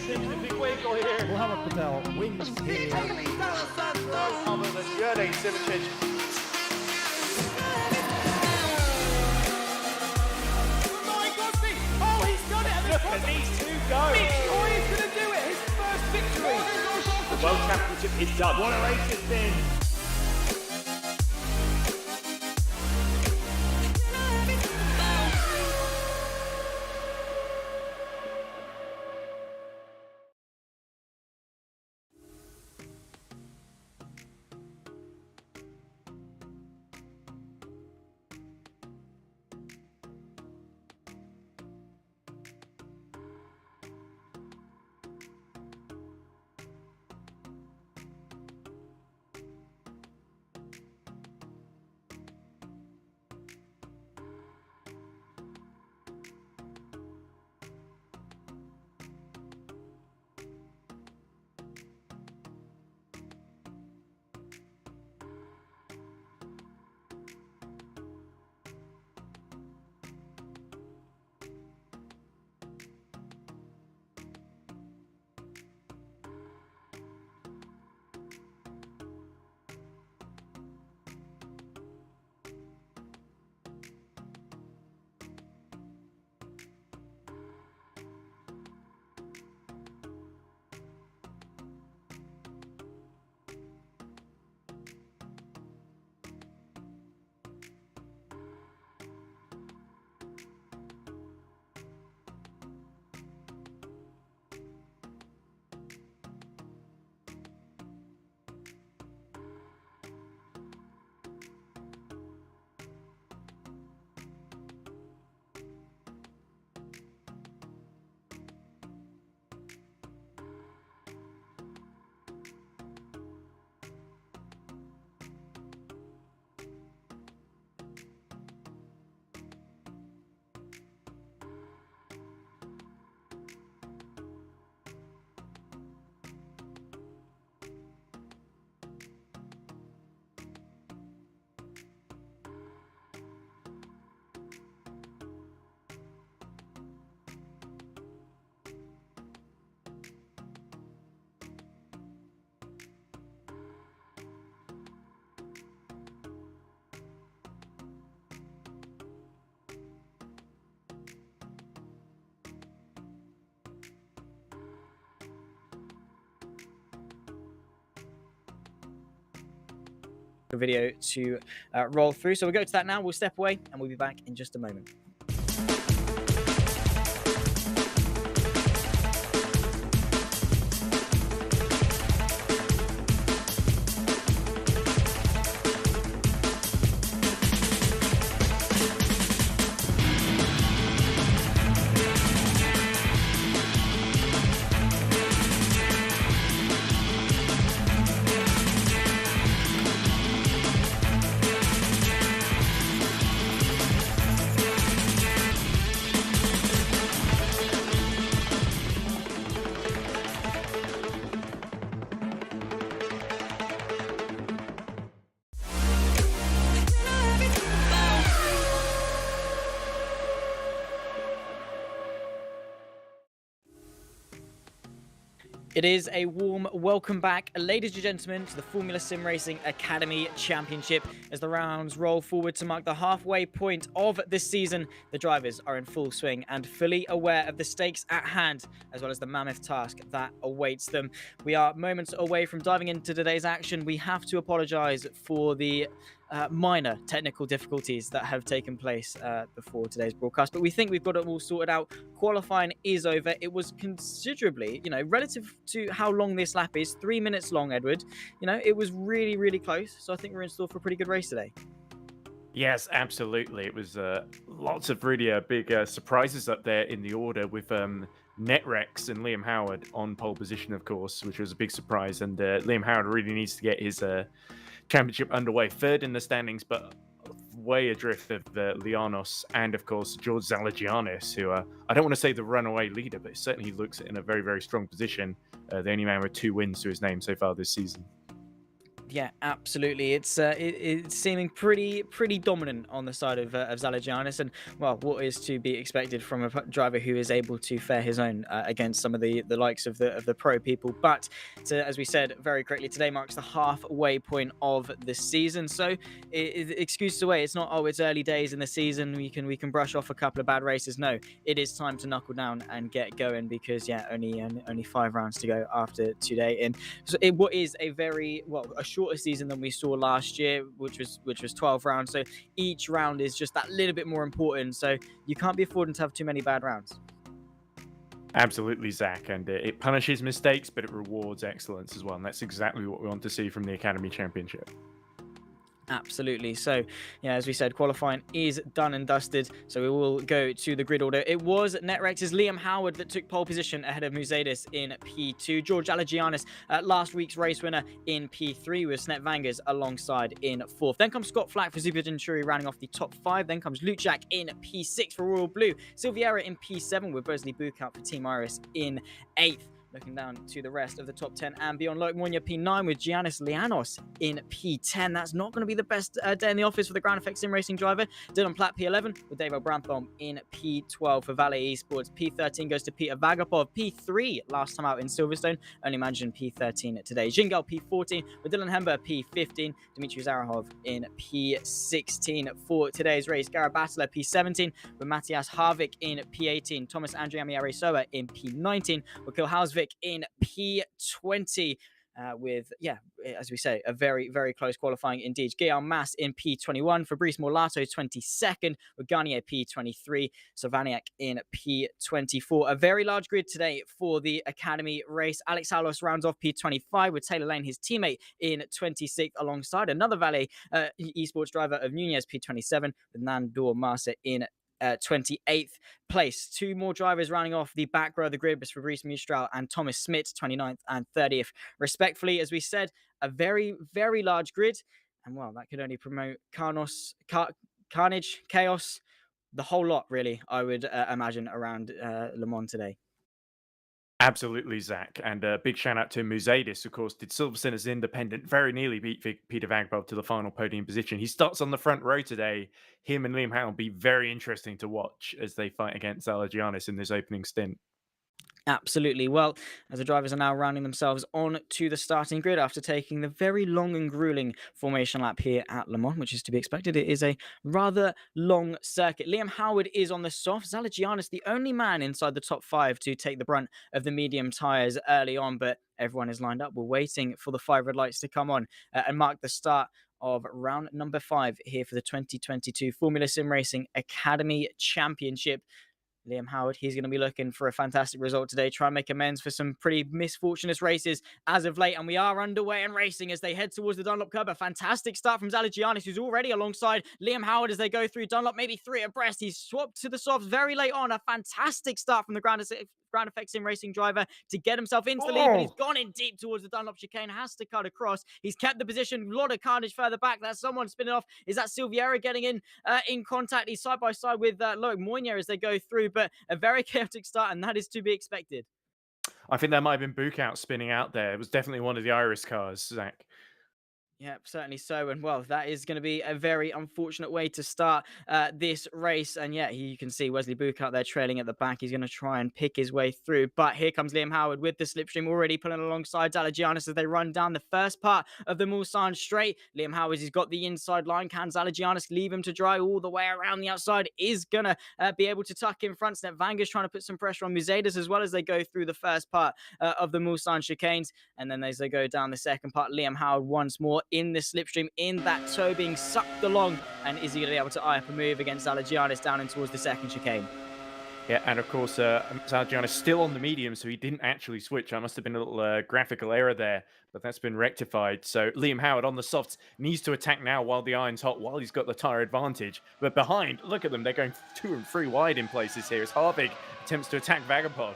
taking a big wiggle here. Mohammed Patel wins here. Other than Jurgen Sivicic. Oh, he's done it! Look at these two go. Oh, he's going to do it! His first victory! The World Championship is done. What a race it's been! Video to roll through. So we'll go to that now. We'll step away and we'll be back in just a moment. It is a warm welcome back, ladies and gentlemen, to the Formula SimRacing Academy Championship. As the rounds roll forward to mark the halfway point of this season, the drivers are in full swing and fully aware of the stakes at hand, as well as the mammoth task that awaits them. We are moments away from diving into today's action. We have to apologise for the minor technical difficulties that have taken place before today's broadcast, but we think we've got it all sorted out. Qualifying is over. It was considerably, relative to how long this lap is, 3 minutes long, Edward, it was really, really close. So I think we're in store for a pretty good race today. Yes, absolutely. It was lots of really big surprises up there in the order with Netrex and Liam Howard on pole position, of course, which was a big surprise. And Liam Howard really needs to get his championship underway, third in the standings, but way adrift of Lianos and, of course, George Zalagianis, who I don't want to say the runaway leader, but certainly looks in a very, very strong position. The only man with 2 wins to his name so far this season. Yeah, absolutely. It's seeming pretty dominant on the side of Zalagianis, and well, what is to be expected from a driver who is able to fare his own against some of the likes of the pro people. But as we said very correctly, today marks the halfway point of the season. So, excuses away. It's not it's early days in the season. We can brush off a couple of bad races. No, it is time to knuckle down and get going because only 5 rounds to go after today. And so what is a shorter season than we saw last year, which was 12 rounds. So each round is just that little bit more important. So you can't be affording to have too many bad rounds. Absolutely, Zach, and it punishes mistakes, but it rewards excellence as well, and that's exactly what we want to see from the Academy Championship. Absolutely. So, yeah, as we said, qualifying is done and dusted. So we will go to the grid order. It was NetRex's Liam Howard that took pole position ahead of Musadis in P2. George Alagianis, last week's race winner, in P3 with Snet Vangers alongside in 4th. Then comes Scott Flack for Super Venturi rounding off the top 5. Then comes Luchak in P6 for Royal Blue. Silviera in P7 with Bosley Bukout for Team Iris in 8th. Looking down to the rest of the top 10 and beyond, Loic Monya P9 with Giannis Lianos in P10. That's not going to be the best day in the office for the Ground Effect SimRacing driver. Dylan Platt P11 with Dave Brantham in P12 for Valet Esports. P13 goes to Peter Vagapov. P3 last time out in Silverstone, only managing P13 today. Jingel P14 with Dylan Hember P15. Dmitry Zarahov in P16 for today's race. Garrett Battler P17 with Matthias Harvik in P18. Thomas Andriami Aresoa in P19 with Kil Hausvik in P20 with, as we say, a very, very close qualifying indeed. Guillaume Mas in P21, Fabrice Morlato 22nd with Garnier P23, Savaniak in P24. A very large grid today for the Academy race. Alex Salos rounds off P25 with Taylor Lane, his teammate, in 26th alongside another Valet esports driver of Nunez P27 with Nandor Marsa in 28th place. 2 more drivers rounding off the back row of the grid was Fabrice Mistral and Thomas Smith, 29th and 30th respectfully. As we said, a very, very large grid, and well, that could only promote carnage, chaos, the whole lot really, I would imagine, around Le Mans today. Absolutely, Zach. And a big shout out to Musadis, of course, did Silverstone as independent, very nearly beat Peter Vagabov to the final podium position. He starts on the front row today. Him and Liam Howe will be very interesting to watch as they fight against Alagianis in this opening stint. Absolutely. Well, as the drivers are now rounding themselves on to the starting grid after taking the very long and grueling formation lap here at Le Mans, which is to be expected. It is a rather long circuit. Liam Howard is on the soft. Zalagianis, the only man inside the top 5 to take the brunt of the medium tyres early on, but everyone is lined up. We're waiting for the 5 red lights to come on and mark the start of round number 5 here for the 2022 Formula SimRacing Academy Championship. Liam Howard, he's going to be looking for a fantastic result today, try and make amends for some pretty misfortunate races as of late. And we are underway and racing as they head towards the Dunlop curb. A fantastic start from Zalagianis, who's already alongside Liam Howard as they go through Dunlop, maybe 3 abreast. He's swapped to the softs very late on. A fantastic start from the Ground Effect SimRacing driver to get himself into the lead, but he's gone in deep towards the Dunlop chicane, has to cut across. He's kept the position, a lot of carnage further back. That's someone spinning off. Is that Silviera getting in contact? He's side by side with Loic Moynier as they go through, but a very chaotic start, and that is to be expected. I think that might have been Bukout spinning out there. It was definitely one of the Iris cars, Zach. Yeah, certainly so. And well, that is going to be a very unfortunate way to start this race. And yeah, you can see Wesley Bukout there trailing at the back. He's going to try and pick his way through. But here comes Liam Howard with the slipstream already pulling alongside Zalagianis as they run down the first part of the Mulsanne straight. Liam Howard has got the inside line. Can Zalagianis leave him to dry all the way around the outside? Is going to be able to tuck in front. Snet Vanger's trying to put some pressure on Musadis as well as they go through the first part of the Mulsanne chicanes. And then as they go down the second part, Liam Howard once more in the slipstream, in that toe, being sucked along. And is he going to be able to eye up a move against Zalagianis down in towards the second chicane? Yeah, and of course, Zalagianis still on the medium, so he didn't actually switch. That must have been a little graphical error there, but that's been rectified. So Liam Howard on the softs needs to attack now while the iron's hot, while he's got the tyre advantage. But behind, look at them, they're going 2 and 3 wide in places here as Harvig attempts to attack Vagabov.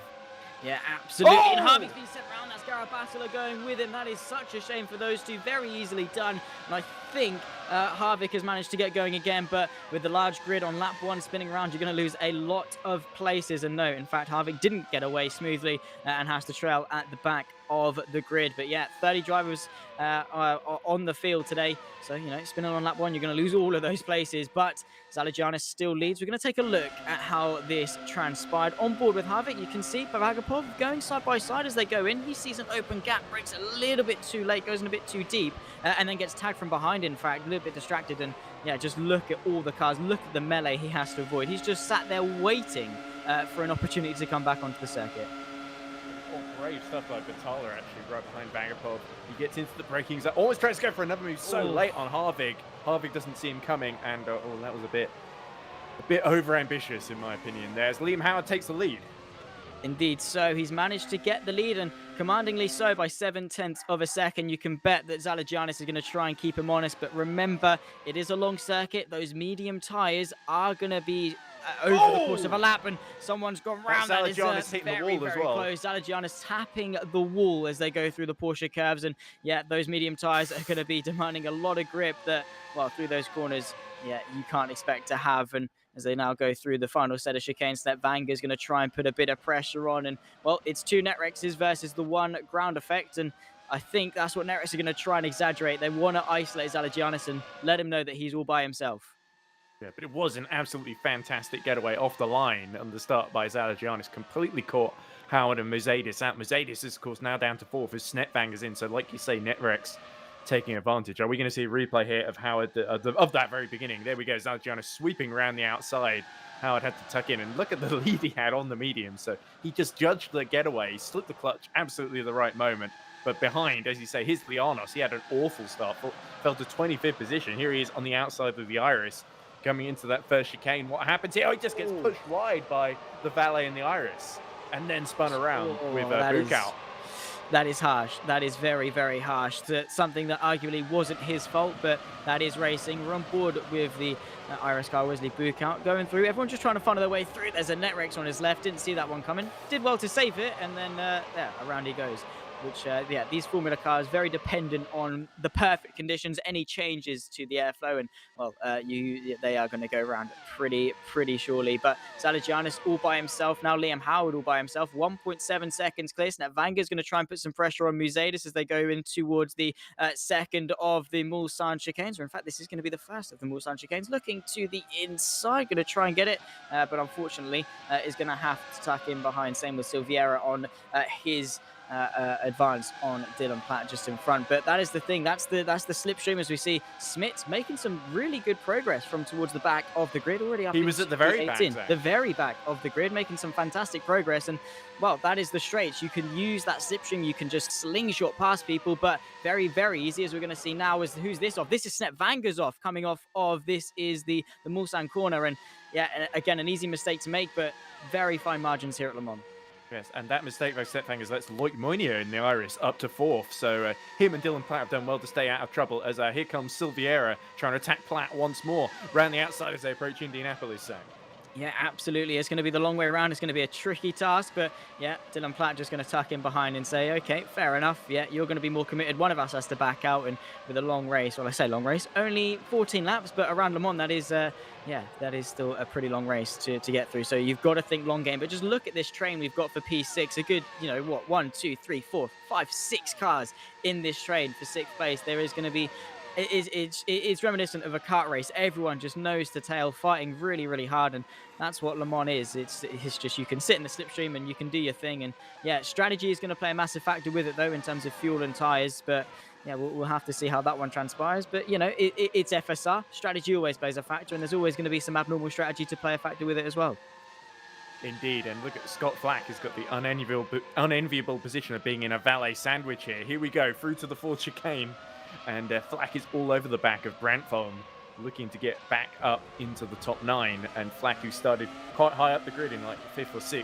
Yeah, absolutely. And Harvey's been sent around. That's Garrett Battle are going with him. That is such a shame for those two. Very easily done. And I think Harvick has managed to get going again, but with the large grid on lap 1 spinning around, you're going to lose a lot of places. And no, in fact, Harvick didn't get away smoothly and has to trail at the back of the grid. But yeah, 30 drivers are on the field today. So, you know, spinning on lap 1, you're going to lose all of those places. But Zalagianis still leads. We're going to take a look at how this transpired. On board with Harvick, you can see Bavagapov going side by side as they go in. He sees an open gap, breaks a little bit too late, goes in a bit too deep, and then gets tagged from behind, in fact, a little bit distracted. And yeah, just look at all the cars, look at the melee he has to avoid. He's just sat there waiting for an opportunity to come back onto the circuit. Oh, brave stuff by Batala, actually, right behind Vagapov. He gets into the braking zone, almost tries to go for another move so late on Harvick. Harvick doesn't see him coming, and that was a bit over-ambitious, in my opinion. There's Liam Howard takes the lead. Indeed, so he's managed to get the lead, and commandingly so by 7/10 of a second. You can bet that Zalagianis is going to try and keep him honest, but remember, it is a long circuit. Those medium tyres are going to be over the course of a lap, and someone's gone round. That is hitting very, the wall very as well. close. Zalagianis tapping the wall as they go through the Porsche curves, and yeah, those medium tyres are going to be demanding a lot of grip that, well, through those corners, yeah, you can't expect to have. And as they now go through the final set of chicanes, that Vanga's going to try and put a bit of pressure on. And, well, it's 2 Netrexes versus the 1 ground effect. And I think that's what Netrex are going to try and exaggerate. They want to isolate Zalagianis and let him know that he's all by himself. Yeah, but it was an absolutely fantastic getaway off the line on the start by Zalagianis. Completely caught Howard and Mercedes out. Mercedes is, of course, now down to 4th as Snetvangers in. So, like you say, Netrex taking advantage. Are we going to see a replay here of Howard of that very beginning? There we go. Zalagianis sweeping around the outside. Howard had to tuck in, and look at the lead he had on the medium. So he just judged the getaway, slipped the clutch absolutely at the right moment. But behind, as you say, here's Lianos. He had an awful start, fell to 25th position. Here he is on the outside of the Iris, coming into that first chicane. What happens here? Oh, he just gets pushed wide by the Valet and the Iris, and then spun around with Book out. That is harsh. That is very, very harsh. That's something that arguably wasn't his fault, but that is racing. We're on board with the Iris car, Wesley Book out, going through. Everyone's just trying to funnel their way through. There's a Netrex on his left. Didn't see that one coming. Did well to save it, and then, yeah, around he goes. Which, yeah, these Formula cars very dependent on the perfect conditions. Any changes to the airflow, and well, they are going to go around pretty surely. But Zalagianis all by himself now. Liam Howard all by himself. 1.7 seconds clear. Now Vanga's going to try and put some pressure on Mercedes as they go in towards the second of the Mulsanne chicanes. Or in fact, this is going to be the first of the Mulsanne chicanes. Looking to the inside, going to try and get it, but unfortunately, is going to have to tuck in behind. Same with Silviera on his advance on Dylan Platt just in front. But that is the thing. That's the slipstream as we see Smits making some really good progress from towards the back of the grid already. He was at the very back, the very back of the grid, making some fantastic progress. And well, that is the straights. You can use that slipstream. You can just slingshot past people, but very, very easy, as we're going to see now. Is who's this off? This is Snep Vanga's off, coming off of this is the Mulsanne corner. And yeah, again, an easy mistake to make, but very fine margins here at Le Mans. Yes, and that mistake by Stetfangers lets Loic Moinier in the Iris up to 4th. So him and Dylan Platt have done well to stay out of trouble as here comes Silviera trying to attack Platt once more round the outside as they approach Indianapolis zone. Yeah, absolutely. It's going to be the long way around. It's going to be a tricky task, but yeah, Dylan Platt just going to tuck in behind and say, okay, fair enough. Yeah, you're going to be more committed. One of us has to back out, and with a long race, well, I say long race, only 14 laps, but around Le Mans, that is, yeah, that is still a pretty long race to get through. So you've got to think long game, but just look at this train we've got for P6. A good, you know, what, 1, 2, 3, 4, 5, 6 cars in this train for 6th place. There is going to be it's reminiscent of a kart race. Everyone just nose to tail, fighting really, really hard, and that's what Le Mans is. It's just you can sit in the slipstream and you can do your thing, and yeah, strategy is going to play a massive factor with it though in terms of fuel and tires. But yeah, we'll have to see how that one transpires. But you know, it's FSR. Strategy always plays a factor, and there's always going to be some abnormal strategy to play a factor with it as well. Indeed, and look at Scott Flack has got the unenviable position of being in a valet sandwich here. Here we go, through to the 4th chicane. And Flack is all over the back of Brantholm, looking to get back up into the top 9. And Flack, who started quite high up the grid in like 5th or 6th,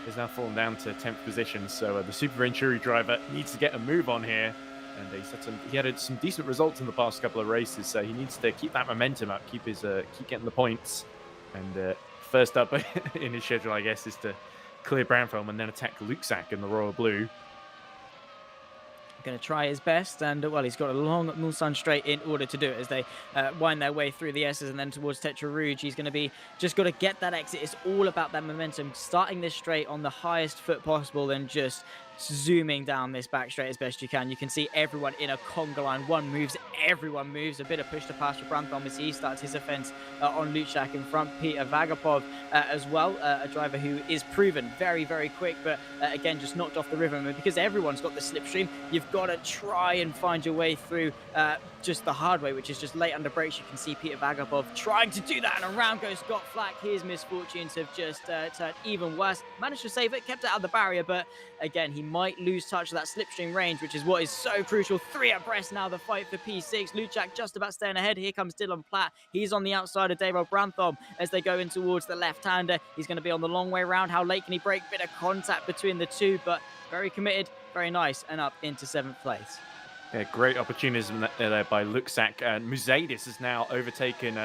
has now fallen down to 10th position. So the Super Venturi driver needs to get a move on here. And he had some decent results in the past couple of races, so he needs to keep that momentum up, keep getting the points. And first up in his schedule, I guess, is to clear Brantholm and then attack Luxac in the Royal Blue. going to try his best, and well, he's got a long Mulsanne straight in order to do it as they wind their way through the S's and then towards Tetra Rouge. He's going to be just got to get that exit. It's all about that momentum, starting this straight on the highest foot possible and just zooming down this back straight as best you can. You can see everyone in a conga line. One moves, everyone moves. A bit of push to pass for Brantham as he starts his offense on Luchak in front. Peter Vagapov as well, a driver who is proven very, very quick, but again, just knocked off the rhythm. And because everyone's got the slipstream, you've got to try and find your way through just the hard way, which is just late under brakes. You can see Peter Vagapov trying to do that, and around goes Scott Flack. His misfortunes have just turned even worse. Managed to save it, kept it out of the barrier, but again, he might lose touch of that slipstream range, which is what is so crucial. 3 abreast now, the fight for P6. Luchak just about staying ahead. Here comes Dylan Platt. He's on the outside of Daryl Brantham as they go in towards the left-hander. He's going to be on the long way round. How late can he break? Bit of contact between the two, but very committed, very nice, and up into 7th place. Yeah, great opportunism there by Luxak. Musadis has now overtaken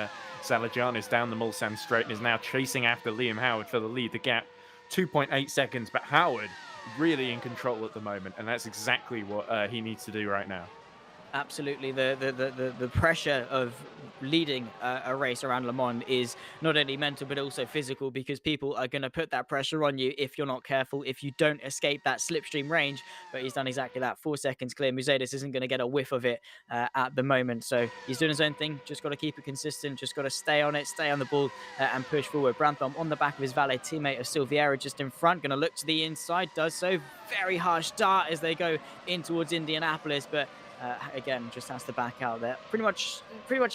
Zalagianis down the Mulsanne straight and is now chasing after Liam Howard for the lead. The gap, 2.8 seconds, but Howard really in control at the moment, and that's exactly what he needs to do right now. Absolutely, the pressure of leading a race around Le Mans is not only mental but also physical, because people are going to put that pressure on you if you're not careful, if you don't escape that slipstream range. But he's done exactly that. 4 seconds clear. Musadis isn't going to get a whiff of it at the moment, so he's doing his own thing. Just got to keep it consistent, just got to stay on it, stay on the ball, and push forward. Brantham on the back of his valet teammate of Silviera just in front, going to look to the inside, does so. Very harsh start as they go in towards Indianapolis, but again, just has to back out there. Pretty much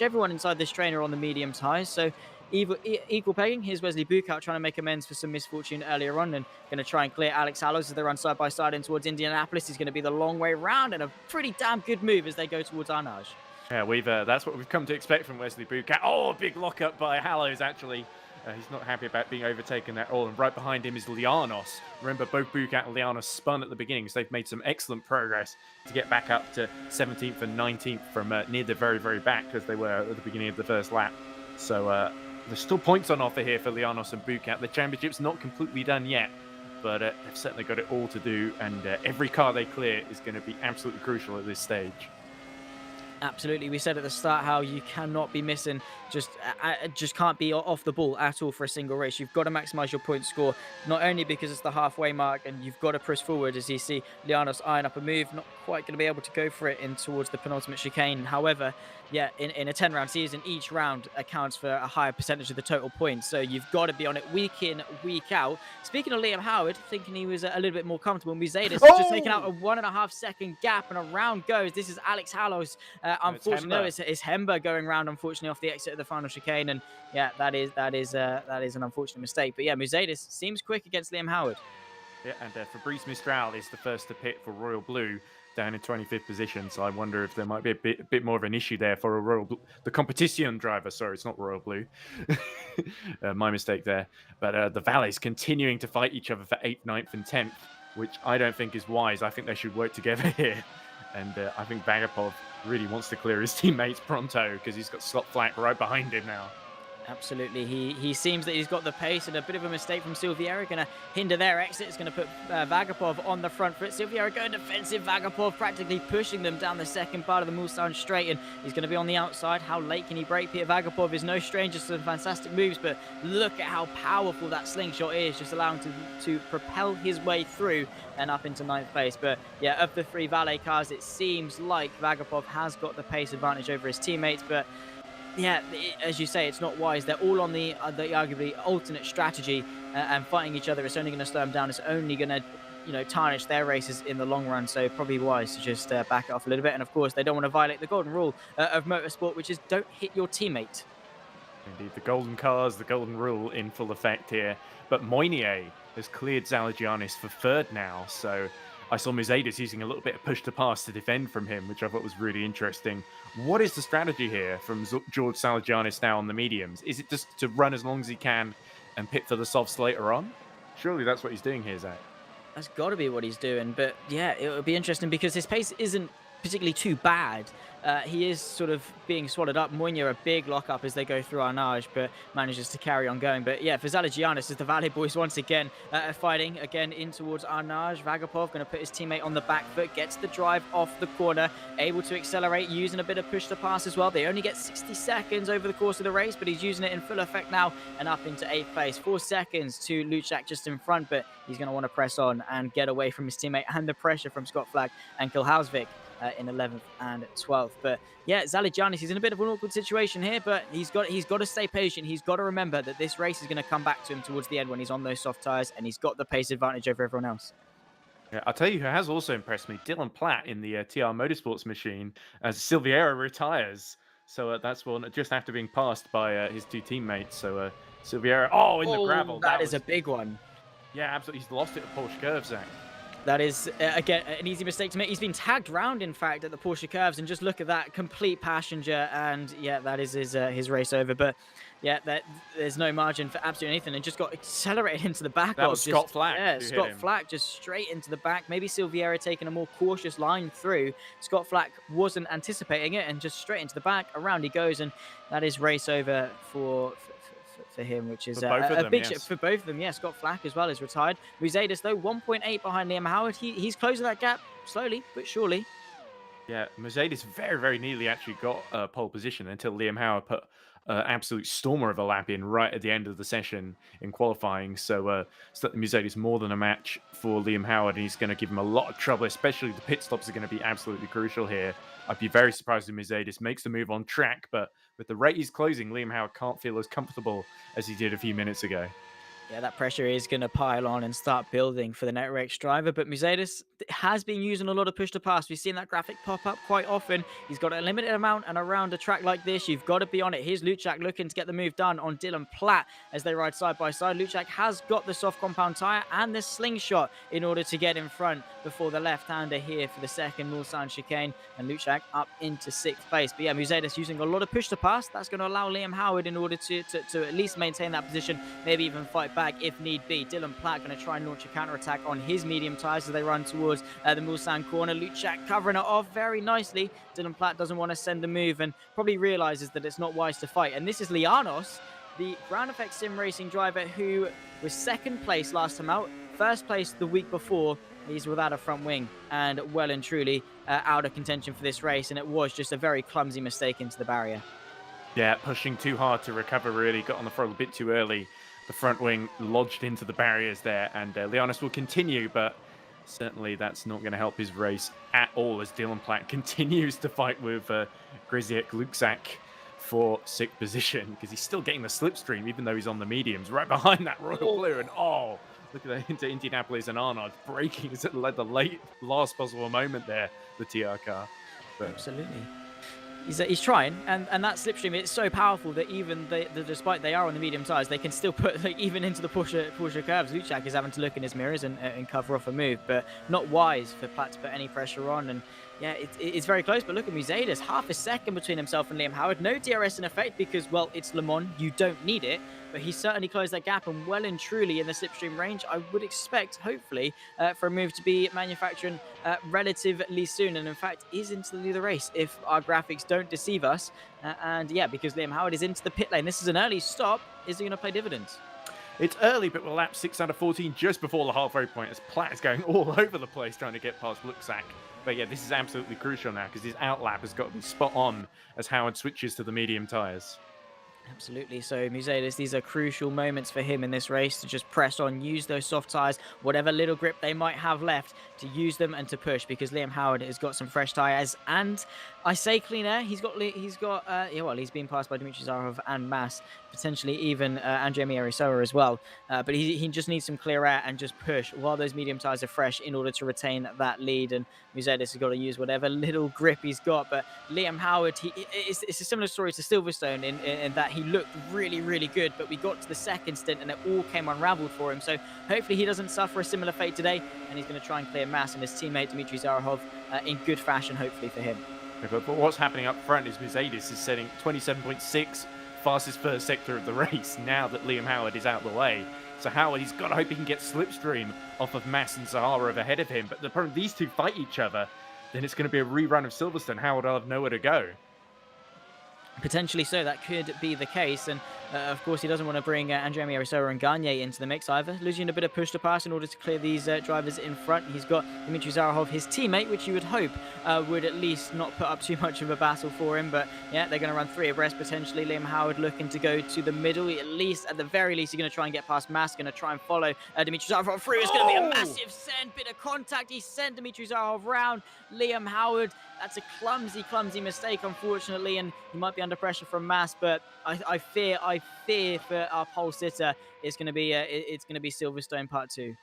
everyone inside this train are on the mediums highs, so equal pegging. Here's Wesley Bukout trying to make amends for some misfortune earlier on and going to try and clear Alex Hallows as they run side by side in towards Indianapolis. He's going to be the long way round, and a pretty damn good move as they go towards Arnage. Yeah, that's what we've come to expect from Wesley Bukout. Oh, a big lockup by Hallows, actually. He's not happy about being overtaken at all. And right behind him is Lianos. Remember, both Bukout and Lianos spun at the beginning, so they've made some excellent progress to get back up to 17th and 19th from near the very, very back, as they were at the beginning of the first lap. So there's still points on offer here for Lianos and Bukout. The championship's not completely done yet, but they've certainly got it all to do. And every car they clear is going to be absolutely crucial at this stage. Absolutely. We said at the start how you cannot be missing, just can't be off the ball at all for a single race. You've got to maximize your point score, not only because it's the halfway mark and you've got to press forward, as you see Lianos eyeing up a move, not quite going to be able to go for it in towards the penultimate chicane. However, yeah, in a 10-round season, each round accounts for a higher percentage of the total points. So you've got to be on it week in, week out. Speaking of Liam Howard, thinking he was a little bit more comfortable, Musadis has just taken out a 1.5 second gap, and around goes. This is Alex Hallows. Unfortunately, no, it's Hember going around, unfortunately, off the exit of the final chicane. And yeah, that is an unfortunate mistake. But yeah, Musadis seems quick against Liam Howard. Yeah, and Fabrice Mistral is the first to pit for Royal Blue, down in 25th position. So I wonder if there might be a bit more of an issue there for the competition driver. Sorry, it's not Royal Blue. My mistake there. But the Valets continuing to fight each other for 8th, 9th, and 10th, which I don't think is wise. I think they should work together here. And I think Vagapov really wants to clear his teammates pronto, because he's got Scott Flack right behind him now. Absolutely. He seems that he's got the pace, and a bit of a mistake from Silviera going to hinder their exit. It's going to put Vagapov on the front foot. Silviera going defensive. Vagapov practically pushing them down the second part of the Mulsanne straight, and he's going to be on the outside. How late can he break? Peter Vagapov is no stranger to some fantastic moves, but look at how powerful that slingshot is, just allowing to propel his way through and up into 9th place. But yeah, of the 3 valet cars, it seems like Vagapov has got the pace advantage over his teammates, but yeah, as you say, it's not wise. They're all on the arguably alternate strategy and fighting each other. It's only going to slow them down. It's only going to, tarnish their races in the long run. So probably wise to just back it off a little bit. And of course, they don't want to violate the golden rule of motorsport, which is don't hit your teammate. Indeed, the golden cars, the golden rule in full effect here. But Moynier has cleared Zalagianis for 3rd now. So I saw Musadis using a little bit of push to pass to defend from him, which I thought was really interesting. What is the strategy here from George Zalagianis now on the mediums? Is it just to run as long as he can and pit for the softs later on? Surely that's what he's doing here, Zach. That's got to be what he's doing. But yeah, it would be interesting because his pace isn't particularly too bad. He is sort of being swallowed up. Moynier a big lockup as they go through Arnage, but manages to carry on going. But yeah, for Zalagianis, as the Valley boys once again fighting again in towards Arnage. Vagapov going to put his teammate on the back foot, gets the drive off the corner, able to accelerate, using a bit of push to pass as well. They only get 60 seconds over the course of the race, but he's using it in full effect now and up into 8th place. 4 seconds to Luchak just in front, but he's going to want to press on and get away from his teammate and the pressure from Scott Flagg and Kilhausvik in 11th and 12th. But yeah, Zalagianis, he's in a bit of an awkward situation here, but he's got to stay patient. He's got to remember that this race is going to come back to him towards the end when he's on those soft tires, and he's got the pace advantage over everyone else. Yeah, I'll tell you who has also impressed me, Dylan Platt in the TR Motorsports machine as Silviera retires. So that's one just after being passed by his 2 teammates. So Silviera, in the gravel. That is a big one. Yeah, absolutely. He's lost it at Porsche Curve, Zach. That is, again, an easy mistake to make. He's been tagged round, in fact, at the Porsche curves, and just look at that complete passenger, and yeah, that is his race over. But yeah, there's no margin for absolutely anything, and just got accelerated into the back. That was Scott Flagg. Yeah, Scott Flagg just straight into the back. Maybe Silviera taking a more cautious line through. Scott Flagg wasn't anticipating it, and just straight into the back. Around he goes, and that is race over for him, which is a big shit for both of them. Yeah, Scott Flagg as well is retired. Muzeidis, though, 1.8 behind Liam Howard. He's closing that gap slowly but surely. Yeah, Muzeidis very, very nearly actually got pole position until Liam Howard put absolute stormer of a lap in right at the end of the session in qualifying. So Muzeidis more than a match for Liam Howard, and he's going to give him a lot of trouble, especially the pit stops are going to be absolutely crucial here. I'd be very surprised if Muzeidis makes the move on track, but with the rate he's closing, Liam Howard can't feel as comfortable as he did a few minutes ago. Yeah, that pressure is going to pile on and start building for the NetRex driver, but Muzeidis has been using a lot of push to pass. We've seen that graphic pop up quite often. He's got a limited amount, and around a track like this, you've got to be on it. Here's Luchak looking to get the move done on Dylan Platt as they ride side by side. Luchak has got the soft compound tyre and the slingshot in order to get in front before the left-hander here for the second Mulsanne chicane, and Luchak up into 6th place. But yeah, Muzeidis using a lot of push to pass. That's going to allow Liam Howard in order to at least maintain that position, maybe even fight back if need be. Dylan Platt going to try and launch a counter-attack on his medium tyres as they run towards the Mulsanne corner. Luchak covering it off very nicely. Dylan Platt doesn't want to send a move and probably realizes that it's not wise to fight. And this is Lianos, the Ground Effect Sim Racing driver who was 2nd place last time out, 1st place the week before. He's without a front wing and well and truly out of contention for this race, and it was just a very clumsy mistake into the barrier. Yeah, pushing too hard to recover, really. Got on the throttle a bit too early. The front wing lodged into the barriers there, and Lianos will continue, but certainly that's not going to help his race at all as Dylan Platt continues to fight with Grzyek Luksak for 6th position, because he's still getting the slipstream, even though he's on the mediums, right behind that Royal Blue, and look at that into Indianapolis, and Arnold braking at the last possible moment there, the TR car. But absolutely. He's trying, and that slipstream, it's so powerful that even despite they are on the medium tyres, they can still put even into the Porsche curves. Luchak is having to look in his mirrors and cover off a move, but not wise for Platt to put any pressure on. And yeah, it's very close, but look at Muzeidis, half a second between himself and Liam Howard. No DRS in effect because, well, it's Le Mans, you don't need it, but he certainly closed that gap and well and truly in the slipstream range. I would expect, hopefully, for a move to be manufacturing relatively soon, and in fact is into the race if our graphics don't deceive us. And yeah, because Liam Howard is into the pit lane. This is an early stop. Is he going to play dividends? It's early, but we'll lap 6 out of 14 just before the halfway point as Platt is going all over the place trying to get past Luksak. But yeah, this is absolutely crucial now because his outlap has got to be spot on as Howard switches to the medium tyres. Absolutely. So Muzeidis, these are crucial moments for him in this race to just press on, use those soft tyres, whatever little grip they might have left, to use them and to push, because Liam Howard has got some fresh tyres, and I say clean air. He's been passed by Dmitry Zarov and Mass, potentially even Andrea Mierisoa as well. But he just needs some clear air and just push while those medium tyres are fresh in order to retain that lead. And Muzeidis has got to use whatever little grip he's got. But Liam Howard, it's a similar story to Silverstone in that he looked really, really good, but we got to the second stint and it all came unraveled for him. So hopefully he doesn't suffer a similar fate today, and he's going to try and clear Mass and his teammate Dmitry Zarahov in good fashion, hopefully for him. But what's happening up front is Muzeidis is setting 27.6, fastest first sector of the race now that Liam Howard is out of the way. So Howard, he's got to hope he can get slipstream off of Mass and Zaharov ahead of him. But the problem, these two fight each other. then it's going to be a rerun of Silverstone. Howard will have nowhere to go. Potentially so, that could be the case. And of course, he doesn't want to bring Andrea Mirisora and Gagne into the mix either, losing a bit of push to pass in order to clear these drivers in front. He's got Dmitry Zarahov, his teammate, which you would hope would at least not put up too much of a battle for him. But yeah, they're going to run 3 abreast potentially. Liam Howard looking to go to the middle, at the very least, he's going to try and get past Mas, going to try and follow Dmitry Zarahov through. It's going to be a massive send, bit of contact. He sent Dmitry Zarahov round. Liam Howard, that's a clumsy mistake, unfortunately, and he might be under pressure from Mas. But I fear for our pole sitter, it's going to be Silverstone Part 2.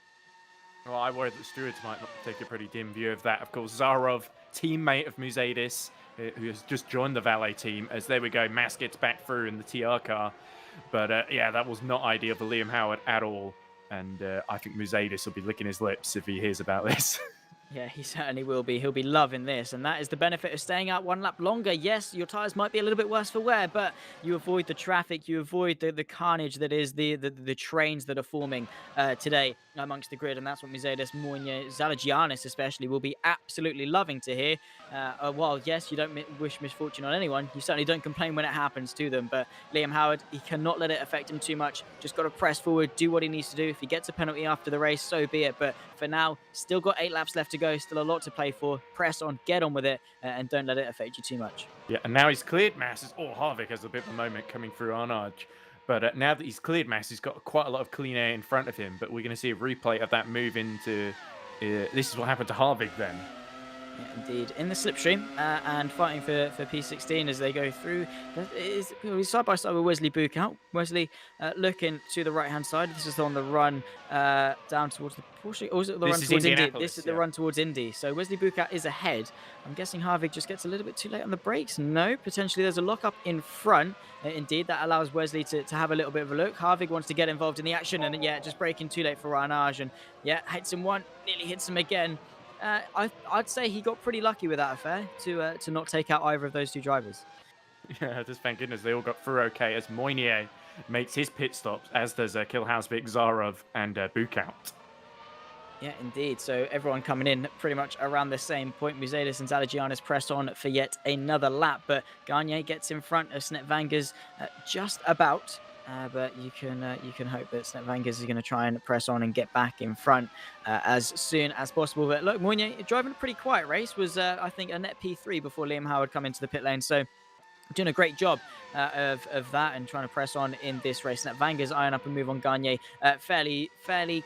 Well, I worry that the stewards might not take a pretty dim view of that. Of course, Zarov, teammate of Musadis, who has just joined the valet team. As there we go, Mas gets back through in the TR car. But yeah, that was not ideal for Liam Howard at all. And I think Musadis will be licking his lips if he hears about this. Yeah, he certainly will be. He'll be loving this, and that is the benefit of staying out 1 lap longer. Yes, your tyres might be a little bit worse for wear, but you avoid the traffic, you avoid the carnage that is the trains that are forming today amongst the grid, and that's what Musadis, Moynier, Zalagianis especially will be absolutely loving to hear. While, yes, you don't wish misfortune on anyone, you certainly don't complain when it happens to them, but Liam Howard, he cannot let it affect him too much. Just got to press forward, do what he needs to do. If he gets a penalty after the race, so be it, but for now, still got 8 laps left to go, still a lot to play for. Press on, get on with it, and don't let it affect you too much. Yeah, and now he's cleared Mas. Oh, Harvick has a bit of a moment coming through Arnage. But now that he's cleared Mas, he's got quite a lot of clean air in front of him. But we're going to see a replay of that move into... this is what happened to Harvick then. Yeah, indeed. In the slipstream and fighting for P16 as they go through. He's side by side with Wesley Buchout. Wesley looking to the right-hand side. This is on the run down towards the Porsche. Or is it the run towards Indy? This is the run towards Indy. So Wesley Buchout is ahead. I'm guessing Harvick just gets a little bit too late on the brakes. No, potentially there's a lock-up in front. Indeed, that allows Wesley to have a little bit of a look. Harvick wants to get involved in the action, and yeah, just braking too late for Arnage. And yeah, hits him one, nearly hits him again. I'd say he got pretty lucky with that affair to not take out either of those 2 drivers. Yeah, just thank goodness they all got through okay as Moynier makes his pit stops, as does Kilhausvik, Zarov, and Buchout. Yeah, indeed. So everyone coming in pretty much around the same point. Musadis and Zalagianis press on for yet another lap, but Gagne gets in front of Snetvangers just about. But you can hope that Snetvangers is going to try and press on and get back in front as soon as possible. But look, Moynier driving a pretty quiet race, was I think a net P3 before Liam Howard come into the pit lane. So doing a great job of that and trying to press on in this race. Snetvangers iron up and move on Gagne fairly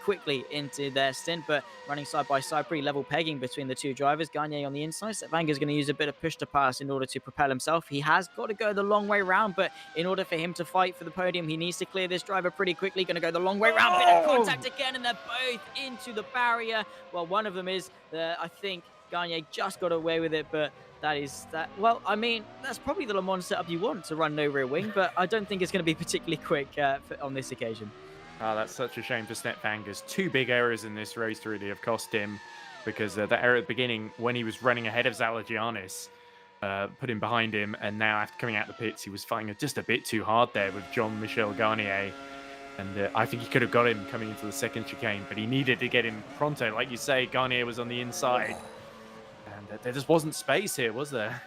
quickly into their stint, but running side by side, pretty level pegging between the 2 drivers. Gagne on the inside. Snetvangers going to use a bit of push to pass in order to propel himself. He has got to go the long way round, but in order for him to fight for the podium, he needs to clear this driver pretty quickly. Going to go the long way round. Bit of contact again, and they're both into the barrier. Well, one of them is, I think Gagne just got away with it, but well, I mean, that's probably the Le Mans setup you want to run no rear wing, but I don't think it's going to be particularly quick on this occasion. Oh, that's such a shame for Snetvangers. 2 big errors in this race really have cost him, because that error at the beginning when he was running ahead of Zalagianis put him behind him, and now after coming out the pits, he was fighting just a bit too hard there with Jean-Michel Garnier. And I think he could have got him coming into the second chicane, but he needed to get him pronto. Like you say, Garnier was on the inside. And there just wasn't space here, was there?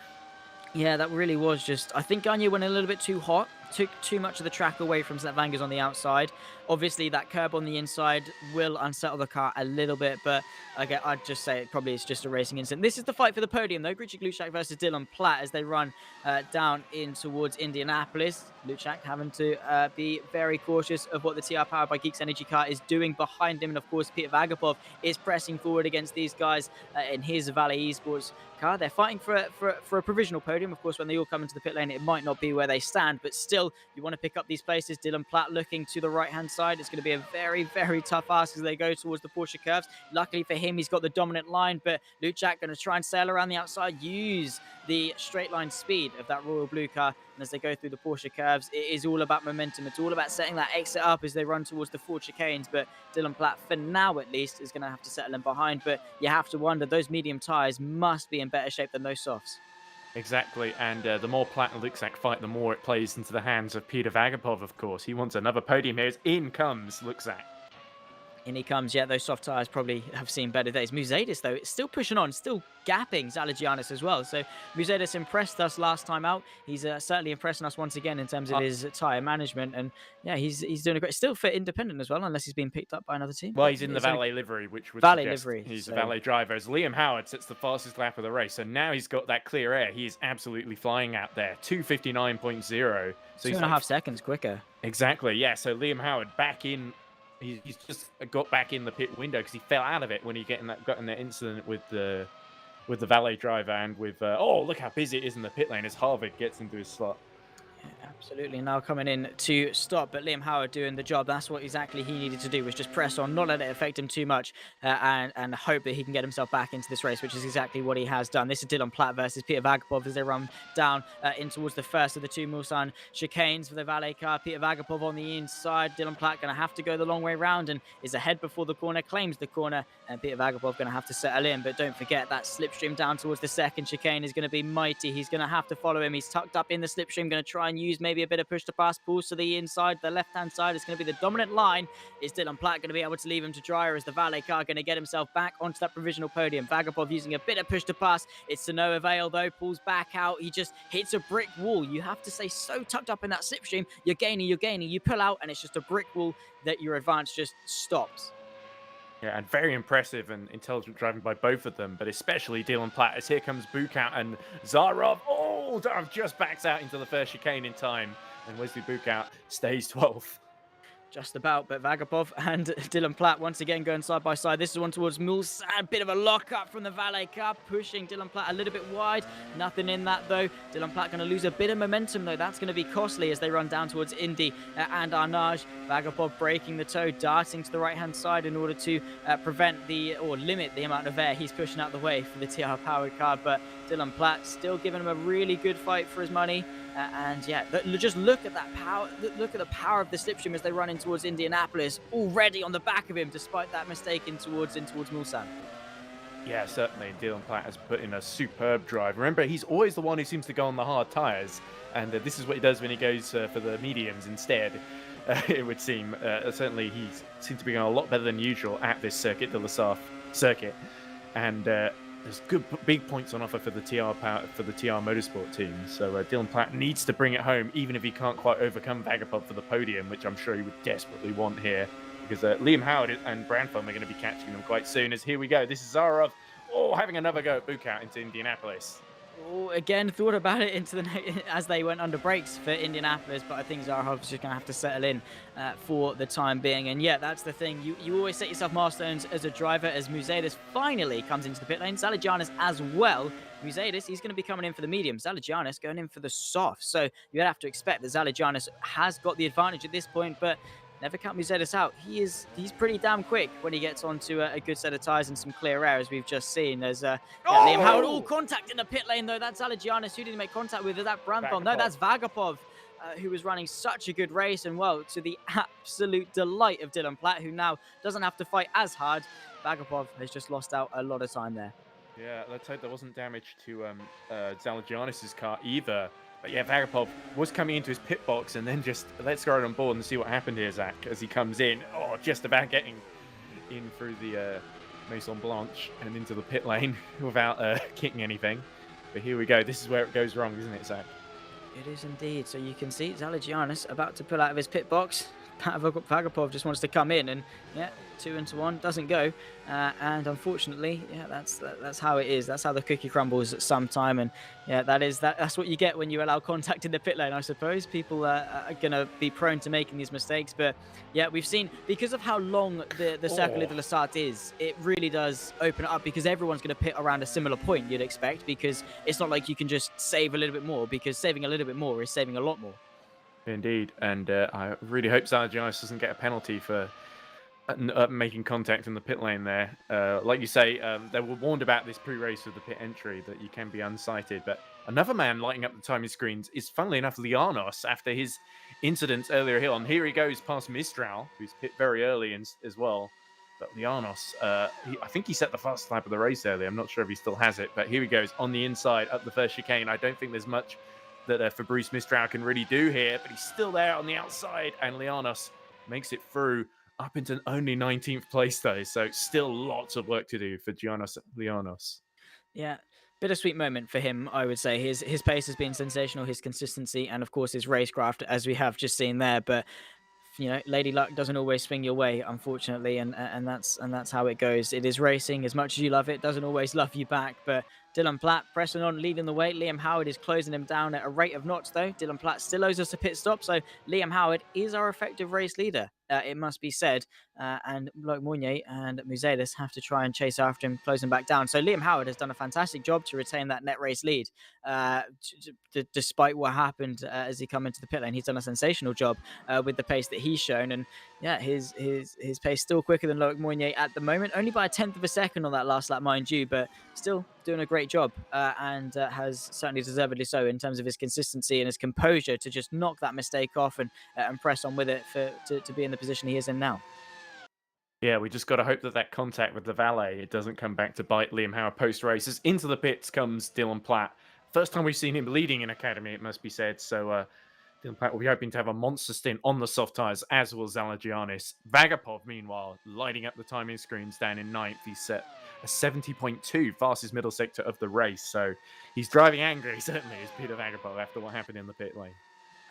Yeah, that really was just... I think Gagne went a little bit too hot, took too much of the track away from Snetvangers on the outside. Obviously, that curb on the inside will unsettle the car a little bit, but again, I'd just say it probably is just a racing incident. This is the fight for the podium, though. Grichy Gluchak versus Dylan Platt as they run down in towards Indianapolis. Gluchak having to be very cautious of what the TR Powered by Geeks Energy car is doing behind him. And, of course, Peter Vagapov is pressing forward against these guys in his Valet Esports car. They're fighting for a provisional podium. Of course, when they all come into the pit lane, it might not be where they stand, but still, you want to pick up these places. Dylan Platt looking to the right-hand side. It's going to be a very, very tough ask as they go towards the Porsche curves. Luckily for him, he's got the dominant line, but Luchak going to try and sail around the outside, use the straight line speed of that Royal Blue car. And as they go through the Porsche curves, it is all about momentum. It's all about setting that exit up as they run towards the 4 chicanes. But Dylan Platt, for now at least, is going to have to settle in behind. But you have to wonder, those medium tyres must be in better shape than those softs. Exactly, and the more Platt and Luxak fight, the more it plays into the hands of Peter Vagapov, of course. He wants another podium here. In comes Luxak. In he comes. Yeah, those soft tyres probably have seen better days. Musadis, though, it's still pushing on, still gapping Zalagianis as well. So Musadis impressed us last time out. He's certainly impressing us once again in terms of his tyre management. And yeah, he's doing a great, still fit independent as well, unless he's been picked up by another team. Well, he's in the valet livery, which would valet suggest livery, he's a valet driver. As Liam Howard sets the fastest lap of the race, so now he's got that clear air. He is absolutely flying out there, 2:59.0. So 2.5 seconds quicker. Exactly, yeah. So Liam Howard back in. He's just got back in the pit window because he fell out of it when he got in that incident with the valet driver and with oh, look how busy it is in the pit lane as Harvick gets into his slot. Yeah, absolutely. Now coming in to stop, but Liam Howard doing the job. That's what exactly he needed to do, was just press on, not let it affect him too much, and hope that he can get himself back into this race, which is exactly what he has done. This is Dylan Platt versus Peter Vagapov as they run down in towards the first of the two Mulsanne chicanes for the valet car. Peter Vagapov on the inside. Dylan Platt going to have to go the long way round and is ahead before the corner, claims the corner, and Peter Vagapov going to have to settle in. But don't forget that slipstream down towards the second chicane is going to be mighty. He's going to have to follow him. He's tucked up in the slipstream, going to try and use maybe a bit of push to pass, pulls to the inside. The left-hand side is going to be the dominant line. Is Dylan Platt going to be able to leave him to dry, or is the valet car going to get himself back onto that provisional podium? Vagapov using a bit of push to pass. It's to no avail though, pulls back out. He just hits a brick wall. You have to stay so tucked up in that slipstream. You're gaining. You pull out and it's just a brick wall that your advance just stops. Yeah, and very impressive and intelligent driving by both of them, but especially Dylan Platt, as here comes Bukout and Zarov. Oh, Zarov just backs out into the first chicane in time, and Wesley Bukout stays 12th. Just about, but Vagapov and Dylan Platt once again going side by side. This is one towards Mulsanne. Bit of a lock-up from the valet car, pushing Dylan Platt a little bit wide. Nothing in that, though. Dylan Platt going to lose a bit of momentum, though. That's going to be costly as they run down towards Indy and Arnage. Vagapov breaking the toe, darting to the right-hand side in order to limit the amount of air he's pushing out the way for the TR-powered car. But Dylan Platt still giving him a really good fight for his money. And yeah, just look at that power. Look at the power of the slipstream as they run in towards Indianapolis, already on the back of him, despite that mistake in towards Mulsanne. Yeah, certainly. Dylan Platt has put in a superb drive. Remember, he's always the one who seems to go on the hard tyres, and this is what he does when he goes for the mediums instead. It would seem. Certainly, he seems to be going a lot better than usual at this Circuit de la Sarthe circuit, and there's good big points on offer for the TR Motorsport team. So Dylan Platt needs to bring it home, even if he can't quite overcome Vagapov for the podium, which I'm sure he would desperately want here, because Liam Howard and Brandfeld are going to be catching them quite soon. As here we go, this is Zarov, having another go at Bukout into Indianapolis. Oh, again, thought about it as they went under brakes for Indianapolis, but I think Zarov's just going to have to settle in for the time being. And yeah, that's the thing. You always set yourself milestones as a driver, as Musadis finally comes into the pit lane. Zalagianis as well. Musadis, he's going to be coming in for the medium. Zalagianis going in for the soft. So you'd have to expect that Zalagianis has got the advantage at this point, but never count Musadis out. He's pretty damn quick when he gets onto a good set of tyres and some clear air, as we've just seen. There's Liam Howard, all contact in the pit lane, though. That's Zalagianis. Who did he make contact with? Is that Brandfeld? No, that's Vagapov, who was running such a good race. And, well, to the absolute delight of Dylan Platt, who now doesn't have to fight as hard. Vagapov has just lost out a lot of time there. Yeah, let's hope there wasn't damage to Zalagianis' car either. But yeah, Vagapov was coming into his pit box, and then just let's go right on board and see what happened here, Zach, as he comes in. Oh, just about getting in through the Maison Blanche and into the pit lane without kicking anything. But here we go. This is where it goes wrong, isn't it, Zach? It is indeed. So you can see Zalagianis about to pull out of his pit box. Vagapov just wants to come in, and yeah, 2 into 1 doesn't go, and unfortunately, yeah, that's how it is. That's how the cookie crumbles at some time, and yeah, that's what you get when you allow contact in the pit lane. I suppose people are gonna be prone to making these mistakes, but yeah, we've seen, because of how long the Circuit de la Sarthe is, it really does open it up, because everyone's gonna pit around a similar point, you'd expect, because it's not like you can just save a little bit more, because saving a little bit more is saving a lot more. Indeed, and I really hope Zalagianis doesn't get a penalty for making contact in the pit lane there. Like you say, they were warned about this pre-race with the pit entry, that you can be unsighted. But another man lighting up the timing screens is, funnily enough, Lianos, after his incidents earlier here on. Here he goes past Mistral, who's pit very early as well. But Lianos, I think he set the fastest lap of the race earlier. I'm not sure if he still has it, but here he goes on the inside up the first chicane. I don't think there's much that Fabrice Mistral can really do here, but he's still there on the outside, and Lianos makes it through up into only 19th place though, so still lots of work to do for Giannis Lianos. Yeah, bittersweet moment for him, I would say. His pace has been sensational, his consistency, and of course his racecraft, as we have just seen there. But Lady Luck doesn't always swing your way, unfortunately, and that's how it goes. It is racing. As much as you love it, doesn't always love you back. But Dylan Platt pressing on, leading the way. Liam Howard is closing him down at a rate of knots, though. Dylan Platt still owes us a pit stop, so Liam Howard is our effective race leader. It must be said, and Loic Mounier and Muzelis have to try and chase after him, closing back down. So Liam Howard has done a fantastic job to retain that net race lead, despite what happened as he come into the pit lane. He's done a sensational job with the pace that he's shown, and yeah, his pace still quicker than Loic Mounier at the moment, only by a tenth of a second on that last lap, mind you, but still doing a great job, and has certainly deservedly so in terms of his consistency and his composure to just knock that mistake off and press on with it to be in the position he is in now. Yeah, we just got to hope that contact with the valet, it doesn't come back to bite Liam Howard post-races. Into the pits comes Dylan Platt. First time we've seen him leading in Academy, it must be said. So Dylan Platt will be hoping to have a monster stint on the soft tyres, as will Zalagianis. Vagapov, meanwhile, lighting up the timing screens down in ninth. He's set a 70.2, fastest middle sector of the race. So he's driving angry, certainly, is Peter Vagapov, after what happened in the pit lane.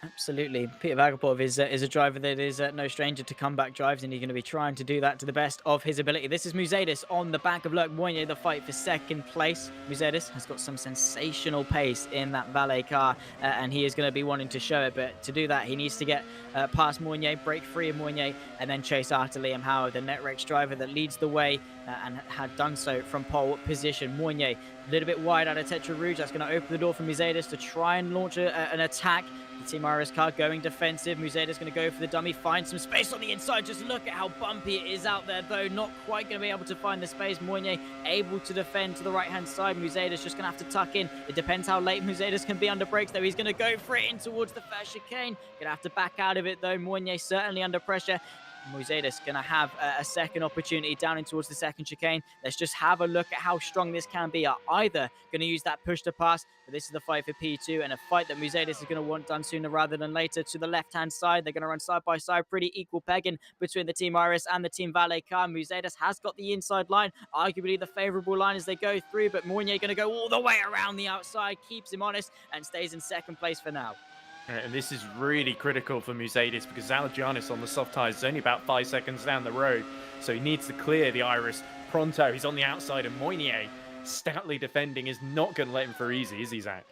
Absolutely. Peter Vagapov is a driver that is no stranger to comeback drives, and he's going to be trying to do that to the best of his ability. This is Muzelis on the back of Loic Mounier, the fight for second place. Muzelis has got some sensational pace in that valet car, and he is going to be wanting to show it, but to do that, he needs to get past Mounier, break free of Mounier, and then chase after Liam Howard, the Netrex driver that leads the way and had done so from pole position. Mounier a little bit wide out of Tetra Rouge. That's going to open the door for Muzelis to try and launch an attack. The Team Iris car going defensive. Muzelis going to go for the dummy, find some space on the inside. Just look at how bumpy it is out there, though. Not quite going to be able to find the space. Mounier able to defend to the right-hand side. Muzelis just going to have to tuck in. It depends how late Muzelis can be under brakes, though. He's going to go for it in towards the first chicane. Going to have to back out of it, though. Mounier certainly under pressure. Muzelis going to have a second opportunity down in towards the second chicane. Let's just have a look at how strong this can be. Are either going to use that push to pass, but this is the fight for P2 and a fight that Muzelis is going to want done sooner rather than later. To the left-hand side, they're going to run side by side, pretty equal pegging between the Team Iris and the Team Valet car. Muzelis has got the inside line, arguably the favorable line as they go through, but Mounier going to go all the way around the outside, keeps him honest and stays in second place for now. And this is really critical for Muzelis because Zalagianis on the soft tyres is only about 5 seconds down the road. So he needs to clear the Iris pronto. He's on the outside, and Mounier, stoutly defending, is not going to let him for easy, is he, Zach?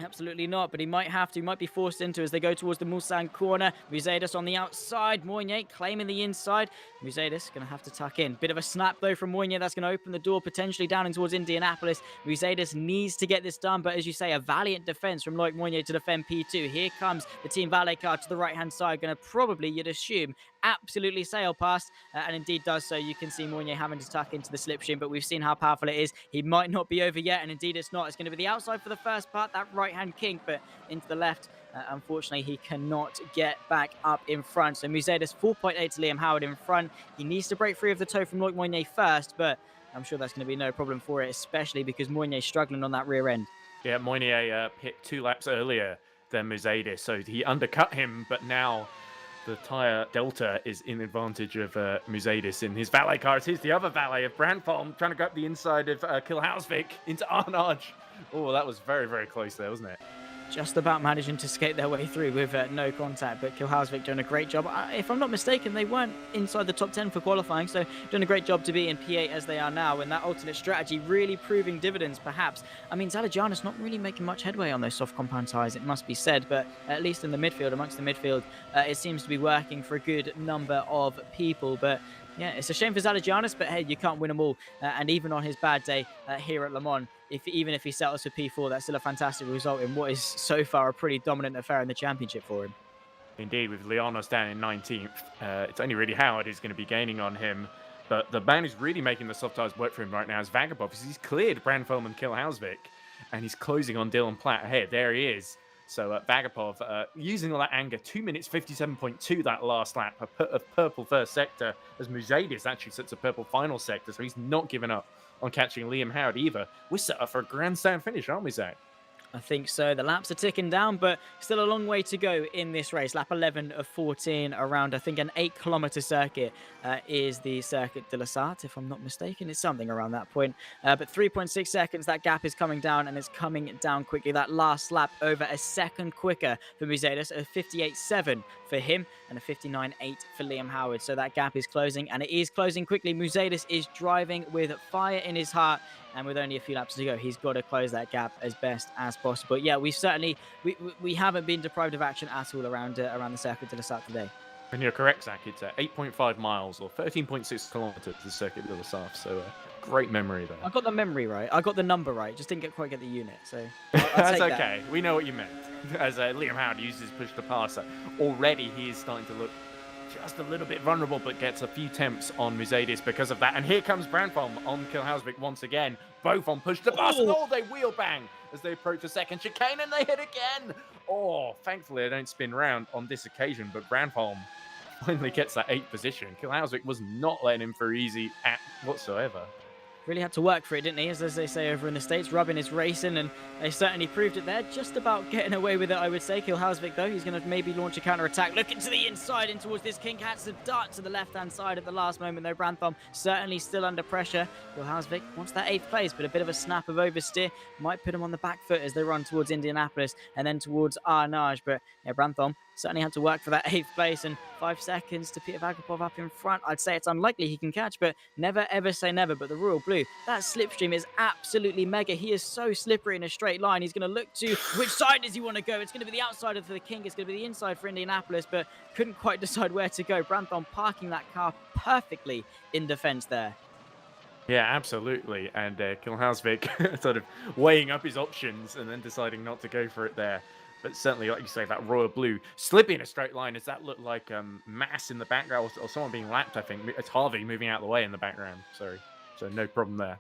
Absolutely not, but he might have to. He might be forced into as they go towards the Mulsanne corner. Muzelis on the outside. Mounier claiming the inside. Muzelis going to have to tuck in. Bit of a snap, though, from Mounier. That's going to open the door potentially down in towards Indianapolis. Muzelis needs to get this done, but as you say, a valiant defense from Loic Mounier to defend P2. Here comes the Team Valet car to the right-hand side. Going to probably, you'd assume, absolutely sail past, and indeed does so. You can see Mounier having to tuck into the slipstream, but we've seen how powerful it is. He might not be over yet, and indeed it's not. It's going to be the outside for the first part, that right-hand kink, but into the left. Unfortunately, he cannot get back up in front. So Muzelis 4.8 to Liam Howard in front. He needs to break free of the toe from Loic Mounier first, but I'm sure that's going to be no problem for it, especially because Mounier's struggling on that rear end. Yeah, Mounier hit 2 laps earlier than Muzelis, so he undercut him, but now the tyre delta is in advantage of Muzelis in his valet car. It is the other valet of Brandholm trying to go up the inside of Kilhausvik into Arnage. Oh, that was very, very close there, wasn't it? Just about managing to skate their way through with no contact, but Kilhausvik doing a great job. If I'm not mistaken, they weren't inside the top 10 for qualifying, so doing a great job to be in P8 as they are now, and that alternate strategy really proving dividends, perhaps. I mean, Zalagianis not really making much headway on those soft compound tyres, it must be said, but at least in the midfield, amongst the midfield, it seems to be working for a good number of people, but yeah, it's a shame for Zalagianis, but hey, you can't win them all. And even on his bad day here at Le Mans, even if he settles for P4, that's still a fantastic result in what is so far a pretty dominant affair in the championship for him. Indeed, with Lianos down in 19th, it's only really Howard who's going to be gaining on him. But the man who's really making the soft tyres work for him right now is Vagapov, because he's cleared Brandholm and Kilhausvik, and he's closing on Dylan Platt ahead. There he is. So Vagapov using all that anger, 2 minutes 57.2 that last lap, a purple first sector, as Muzelis actually sets a purple final sector, so he's not given up on catching Liam Howard either. We're set up for a grandstand finish, aren't we, Zach? I think so. The laps are ticking down, but still a long way to go in this race. Lap 11 of 14 around, I think, an 8-kilometer circuit is the Circuit de la Sarthe, if I'm not mistaken. It's something around that point. But 3.6 seconds, that gap is coming down, and it's coming down quickly. That last lap over a second quicker for Musetis, a 58.7 for him, and a 59.8 for Liam Howard. So that gap is closing, and it is closing quickly. Musetis is driving with fire in his heart, and with only a few laps to go, he's got to close that gap as best as possible. Yeah, we certainly we haven't been deprived of action at all around the Circuit de la Sarthe today. And you're correct, Zach. It's 8.5 miles or 13.6 kilometers to the Circuit de la Sarthe. So great memory there. I got the memory right. I got the number right. Just didn't quite get the unit. So that's okay. We know what you meant. As Liam Howard uses push to pass, already he is starting to look just a little bit vulnerable, but gets a few temps on Musetis because of that. And here comes Brandholm on Kilhausvik once again, both on push to pass. Oh, they wheel bang as they approach the second chicane, and they hit again. Oh, thankfully they don't spin round on this occasion, but Brandholm finally gets that 8th position. Kilhausvik was not letting him for easy at whatsoever. Really had to work for it, didn't he? As they say over in the States, rubbing his racing, and they certainly proved it there. Just about getting away with it, I would say. Kilhausvik, though, he's going to maybe launch a counter-attack. Looking to the inside in towards this King Cats. A dart to the left-hand side at the last moment, though. Brandholm certainly still under pressure. Kilhausvik wants that 8th place, but a bit of a snap of oversteer might put him on the back foot as they run towards Indianapolis and then towards Arnage. But yeah, Brandholm certainly had to work for that 8th place, and 5 seconds to Peter Vagapov up in front. I'd say it's unlikely he can catch, but never ever say never. But the Royal Blue, that slipstream is absolutely mega. He is so slippery in a straight line. He's going to look to which side does he want to go. It's going to be the outside for the King. It's going to be the inside for Indianapolis, but couldn't quite decide where to go. Brandholm parking that car perfectly in defense there. Yeah, absolutely. And Kilhausvik sort of weighing up his options and then deciding not to go for it there. But certainly, like you say, that Royal Blue slipping in a straight line. Does that look like Mass in the background or someone being lapped? I think it's Harvey moving out of the way in the background. Sorry. So no problem there.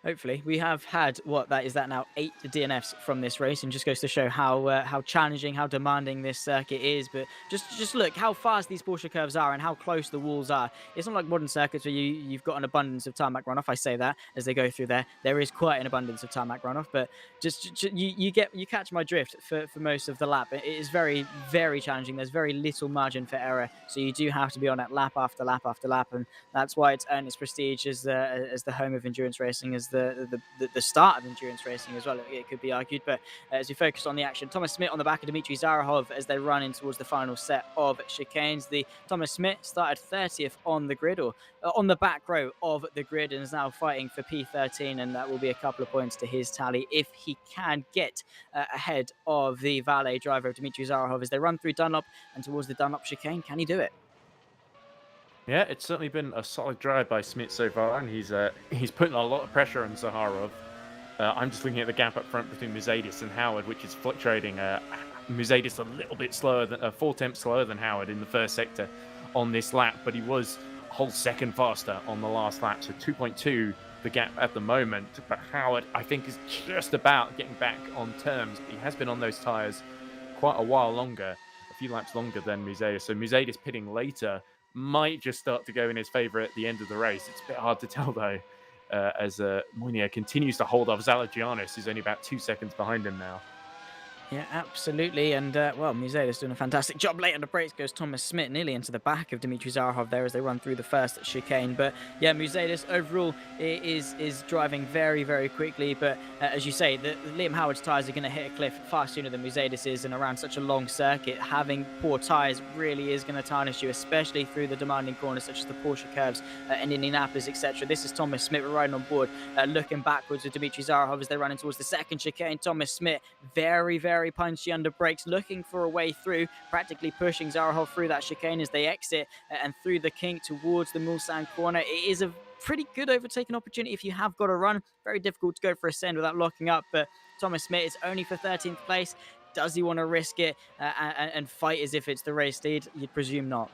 Hopefully, we have had now 8 DNFs from this race, and just goes to show how challenging, how demanding this circuit is. But just look how fast these Porsche curves are and how close the walls are. It's not like modern circuits where you've got an abundance of tarmac runoff. I say that as they go through there is quite an abundance of tarmac runoff, but just you catch my drift for most of the lap. It is very, very challenging. There's very little margin for error, so you do have to be on it lap after lap after lap, and that's why it's earned its prestige as the home of endurance racing, as the start of endurance racing as well, it could be argued. But as we focus on the action, Thomas Smith on the back of Dmitry Zarahov as they run in towards the final set of chicanes. The Thomas Smith started 30th on the grid, or on the back row of the grid, and is now fighting for P13, and that will be a couple of points to his tally if he can get ahead of the valet driver of Dmitry Zarahov as they run through Dunlop and towards the Dunlop chicane. Can he do it? Yeah, it's certainly been a solid drive by Smith so far, and he's putting a lot of pressure on Zaharov. I'm just looking at the gap up front between Musetis and Howard, which is fluctuating. Musetis a little bit slower, 4 tenths slower than Howard in the first sector on this lap, but he was a whole second faster on the last lap, so 2.2 the gap at the moment. But Howard, I think, is just about getting back on terms. He has been on those tyres quite a while longer, a few laps longer than Musetis. So Musetis pitting later might just start to go in his favour at the end of the race. It's a bit hard to tell, though, as Moynier continues to hold off Zalagianis, who's only about 2 seconds behind him now. Yeah, absolutely. And, well, Musetis doing a fantastic job. Late on the brakes goes Thomas Smith, nearly into the back of Dmitry Zarahov there as they run through the first chicane. But, yeah, Musetis overall is driving very, very quickly. But, as you say, the Liam Howard's tyres are going to hit a cliff far sooner than Musetis is. And around such a long circuit, having poor tyres really is going to tarnish you, especially through the demanding corners such as the Porsche curves in Indianapolis, etc. This is Thomas Smith riding on board, looking backwards with Dmitry Zarahov as they run in towards the second chicane. Thomas Smith, very, very punchy under brakes, looking for a way through, practically pushing Zarahov through that chicane as they exit and through the kink towards the Mulsanne corner. It is a pretty good overtaking opportunity if you have got to run. Very difficult to go for a send without locking up, but Thomas Smith is only for 13th place. Does he want to risk it and fight as if it's the race lead? You'd presume not.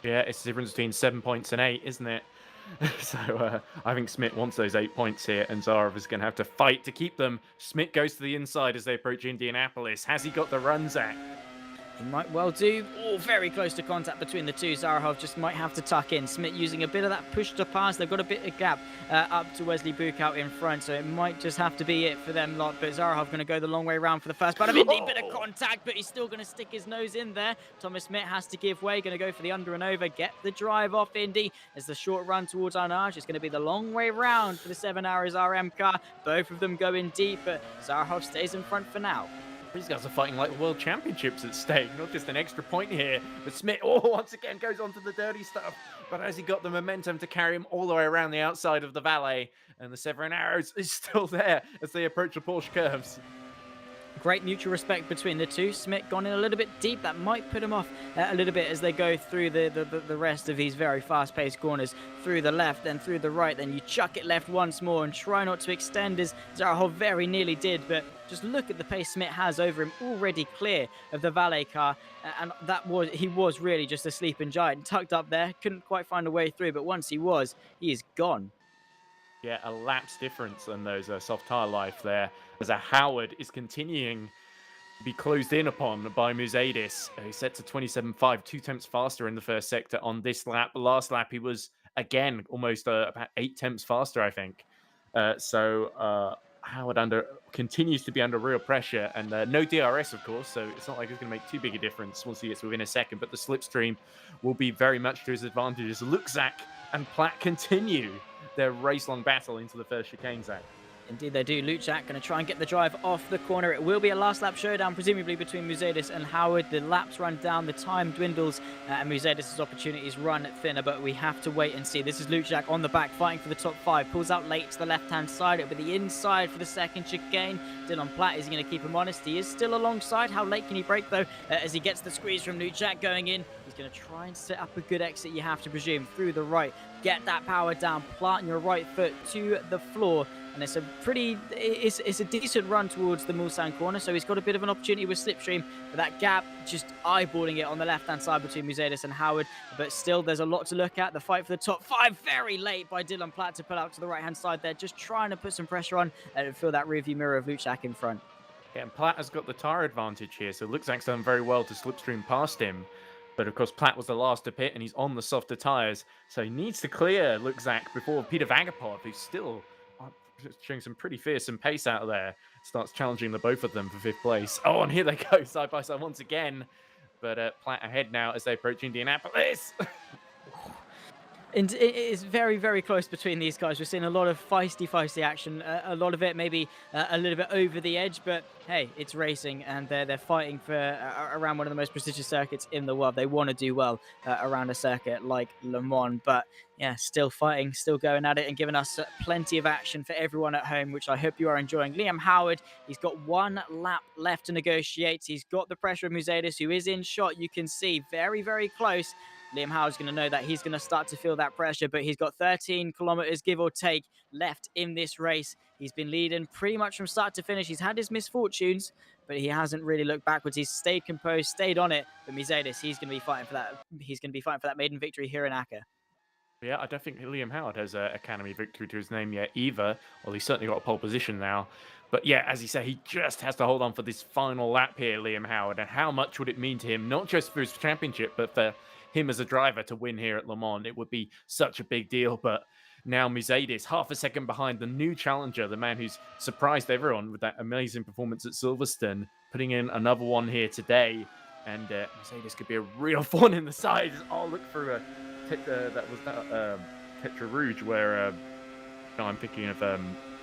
Yeah, it's the difference between 7 points and 8, isn't it? So I think Smith wants those 8 points here, and Zarov is going to have to fight to keep them. Smith goes to the inside as they approach Indianapolis. Has he got the run, Zach? He might well do. Oh, very close to contact between the two. Zarahov just might have to tuck in. Smith using a bit of that push to pass. They've got a bit of gap up to Wesley Book out in front, so it might just have to be it for them lot. But Zarahov going to go the long way around for the first part of Indy. Bit of contact, but he's still going to stick his nose in there. Thomas Smith has to give way. Going to go for the under and over. Get the drive off Indy as the short run towards Arnage. It's going to be the long way round for the 7 Hours RM car. Both of them going deep, but Zarahov stays in front for now. These guys are fighting like World Championships at stake, not just an extra point here. But Smith, once again goes on to the dirty stuff. But has he got the momentum to carry him all the way around the outside of the Valet? And the 7 Arrows is still there as they approach the Porsche curves. Great mutual respect between the two. Smith gone in a little bit deep. That might put him off a little bit as they go through the rest of these very fast-paced corners. Through the left, then through the right. Then you chuck it left once more and try not to extend, as Zarahov very nearly did. But just look at the pace Smith has over him, already clear of the Valet car. And he was really just a sleeping giant. Tucked up there, couldn't quite find a way through. But once he is gone. Yeah, a lapse difference on those soft tire life there, as a Howard is continuing to be closed in upon by Musadis. He's set to 27.5, 2 tenths faster in the first sector on this lap. Last lap, he was, again, almost about 8 tenths faster, I think. Howard continues to be under real pressure, and no DRS, of course, so it's not like it's going to make too big a difference once he gets within a second, but the slipstream will be very much to his advantage as Luxak and Platt continue their race-long battle into the first chicane, Zach. Indeed they do. Luchak going to try and get the drive off the corner. It will be a last lap showdown, presumably between Musadis and Howard. The laps run down, the time dwindles, and Musadis' opportunities run thinner, but we have to wait and see. This is Luchak on the back, fighting for the top 5. Pulls out late to the left-hand side. It'll be the inside for the second chicane. Dylan Platt is going to keep him honest. He is still alongside. How late can he brake, though, as he gets the squeeze from Luchak going in? He's going to try and set up a good exit, you have to presume, through the right. Get that power down, planting your right foot to the floor. And it's a decent run towards the Mulsanne corner, so he's got a bit of an opportunity with slipstream, but that gap, just eyeballing it on the left-hand side between Musadis and Howard. But still, there's a lot to look at. The fight for the top 5, very late by Dylan Platt to pull out to the right-hand side there, just trying to put some pressure on and feel that rearview mirror of Luchak in front. Yeah, and Platt has got the tyre advantage here, so Luxak's done very well to slipstream past him. But of course, Platt was the last to pit, and he's on the softer tyres, so he needs to clear Luxak before Peter Vagapov, who's still showing some pretty fearsome pace out there, starts challenging the both of them for 5th place. Oh, and here they go side by side once again. But Platt ahead now as they approach Indianapolis. And it is very, very close between these guys. We're seeing a lot of feisty action. A lot of it maybe a little bit over the edge, but hey, it's racing, and they're fighting for around one of the most prestigious circuits in the world. They want to do well around a circuit like Le Mans, but yeah, still fighting, still going at it, and giving us plenty of action for everyone at home, which I hope you are enjoying. Liam Howard, he's got 1 lap left to negotiate. He's got the pressure of Musadis, who is in shot. You can see very, very close. Liam Howard's going to know that he's going to start to feel that pressure, but he's got 13 kilometers, give or take, left in this race. He's been leading pretty much from start to finish. He's had his misfortunes, but he hasn't really looked backwards. He's stayed composed, stayed on it. But Musadis, he's going to be fighting for that. He's going to be fighting for that maiden victory here in Acker. Yeah, I don't think Liam Howard has an Academy victory to his name yet either. Well, he's certainly got a pole position now. But yeah, as you say, he just has to hold on for this final lap here, Liam Howard. And how much would it mean to him, not just for his championship, but for him as a driver to win here at Le Mans? It would be such a big deal. But now Musadis, half a second behind the new challenger, the man who's surprised everyone with that amazing performance at Silverstone, putting in another one here today. And Musadis could be a real thorn in the side. Oh, look for Tetra Rouge, where I'm thinking of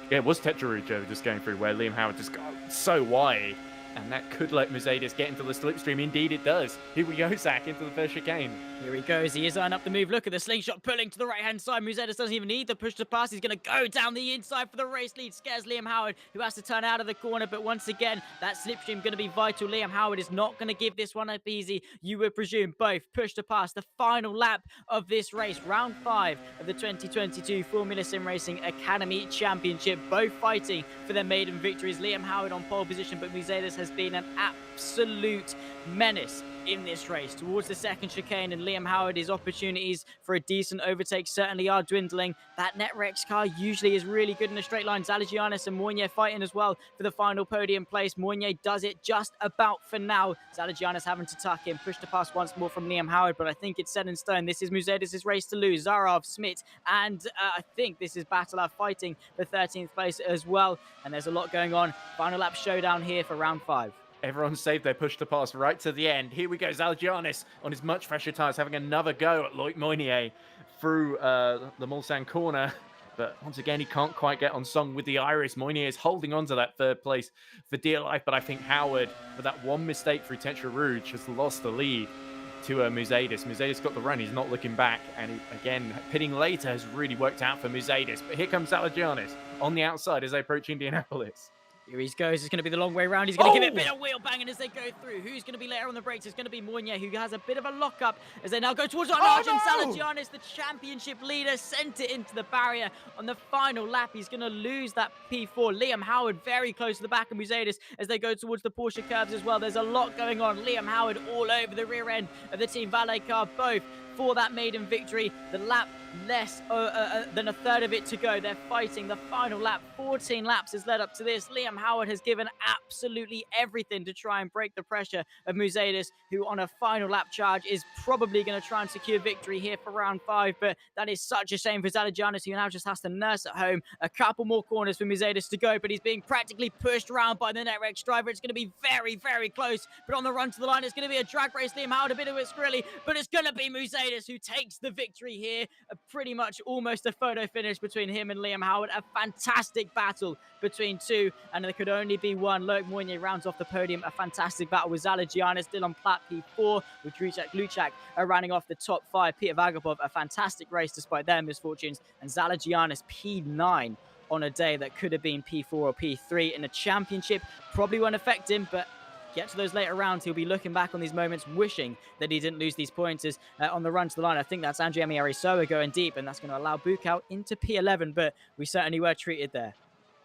it was Tetra Rouge just going through, where Liam Howard just got so wide, and that could let Musadis get into the slipstream. Indeed it does. Here we go, Zach, into the first chicane. Here he goes. He is eyeing up the move. Look at the slingshot pulling to the right-hand side. Musadis doesn't even need the push to pass. He's going to go down the inside for the race lead. Scares Liam Howard, who has to turn out of the corner. But once again, that slipstream going to be vital. Liam Howard is not going to give this one up easy. You would presume both push to pass. The final lap of this race, round 5 of the 2022 Formula SimRacing Academy Championship. Both fighting for their maiden victories. Liam Howard on pole position, but Musadis has been an absolute menace in this race. Towards the second chicane, and Liam Howard, his opportunities for a decent overtake certainly are dwindling. That NetRex car usually is really good in a straight line. Zalagianis and Mounier fighting as well for the final podium place. Mounier does it just about for now. Zalagianis having to tuck in, push to pass once more from Liam Howard, but I think it's set in stone. This is Muzetis' race to lose. Zarov, Smith, and I think this is Battler fighting for 13th place as well. And there's a lot going on. Final lap showdown here for round 5. Everyone saved their push to pass right to the end. Here we go. Zalagianis on his much fresher tyres having another go at Loic Mounier through the Mulsanne corner. But once again, he can't quite get on song with the Iris. Moinier is holding on to that third place for dear life. But I think Howard, with that one mistake through Tetra Rouge, has lost the lead to Muzetis. Muzetis got the run. He's not looking back. And he, again, pitting later has really worked out for Muzetis. But here comes Zalagianis on the outside as they approach Indianapolis. Here he goes. It's going to be the long way round. He's going to give it a bit of wheel banging as they go through. Who's going to be later on the brakes? It's going to be Mounier, who has a bit of a lock-up as they now go towards Arjun Zalagianis, the championship leader, sent it into the barrier on the final lap. He's going to lose that P4. Liam Howard very close to the back of Muzetis as they go towards the Porsche curves as well. There's a lot going on. Liam Howard all over the rear end of the Team Valet car, both for that maiden victory. The lap less than a third of it to go. They're fighting the final lap. 14 laps has led up to this. Liam Howard has given absolutely everything to try and break the pressure of Muzetis, who on a final lap charge is probably going to try and secure victory here for round 5. But that is such a shame for Zalagianis, who now just has to nurse at home. A couple more corners for Muzetis to go, but he's being practically pushed around by the NetRex driver. It's going to be very, very close. But on the run to the line, it's going to be a drag race. Liam Howard a bit of it scrilly, but it's going to be Muzetis who takes the victory here. Pretty much almost a photo finish between him and Liam Howard. A fantastic battle between two, and there could only be one. Loic Mounier rounds off the podium. A fantastic battle with Zalagianis, still on plat P4, with Luchak running off the top 5. Peter Vagabov, a fantastic race despite their misfortunes, and Zalagianis P9 on a day that could have been P4 or P3 in a championship. Probably won't affect him, but get to those later rounds, he'll be looking back on these moments, wishing that he didn't lose these pointers on the run to the line. I think that's Andriami Arisoa going deep, and that's going to allow Bukow into P11, but we certainly were treated there.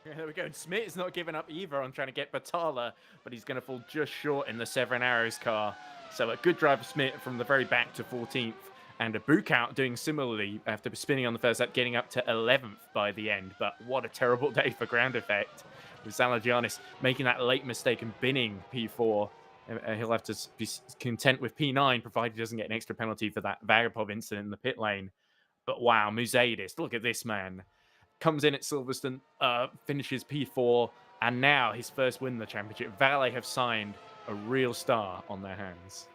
Yeah, there we go. And Smith is not giving up either on trying to get Batala, but he's going to fall just short in the Severin Arrows car. So a good drive for Smith from the very back to 14th. And a Bukow doing similarly after spinning on the first lap, getting up to 11th by the end. But what a terrible day for ground effect, with Zalagianis making that late mistake and binning P4. He'll have to be content with P9, provided he doesn't get an extra penalty for that Vagapov incident in the pit lane. But wow, Muzetis, look at this man. Comes in at Silverstone, finishes P4, and now his first win in the championship. Valet have signed a real star on their hands.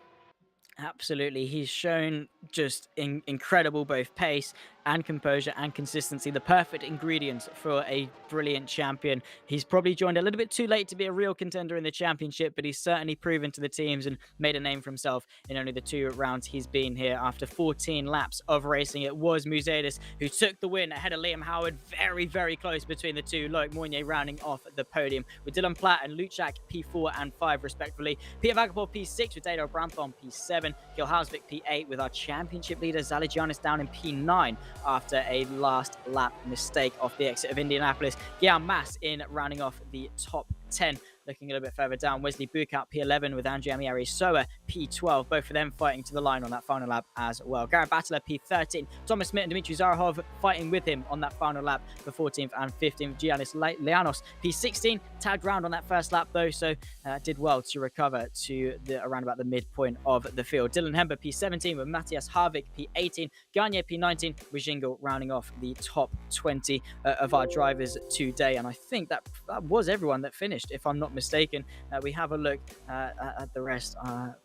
Absolutely. He's shown just incredible both pace and composure and consistency, the perfect ingredients for a brilliant champion. He's probably joined a little bit too late to be a real contender in the championship, but he's certainly proven to the teams and made a name for himself in only the 2 rounds he's been here. After 14 laps of racing, it was Muzetis who took the win ahead of Liam Howard. Very, very close between the two. Loic Mounier rounding off the podium with Dylan Platt and Luchak P4 and 5 respectively. Peter Vagapov P6 with Dado Branthon P7. Gil Hausvik P8 with our championship leader Zalagianis down in P9 after a last lap mistake off the exit of Indianapolis. Guillaume Mas in rounding off the top 10. Looking a little bit further down, Wesley Bukow P11 with Andriami Arisoa P12. Both of them fighting to the line on that final lap as well. Garrett Battler P13. Thomas Smith and Dmitry Zarahov fighting with him on that final lap for 14th and 15th. Giannis Lianos P16. Tagged round on that first lap though, so did well to recover to around about the midpoint of the field. Dylan Hember P17 with Matthias Harvik P18. Gagne P19 with Jingle rounding off the top 20 of our drivers today. And I think that was everyone that finished, if I'm not mistaken. We have a look at the rest,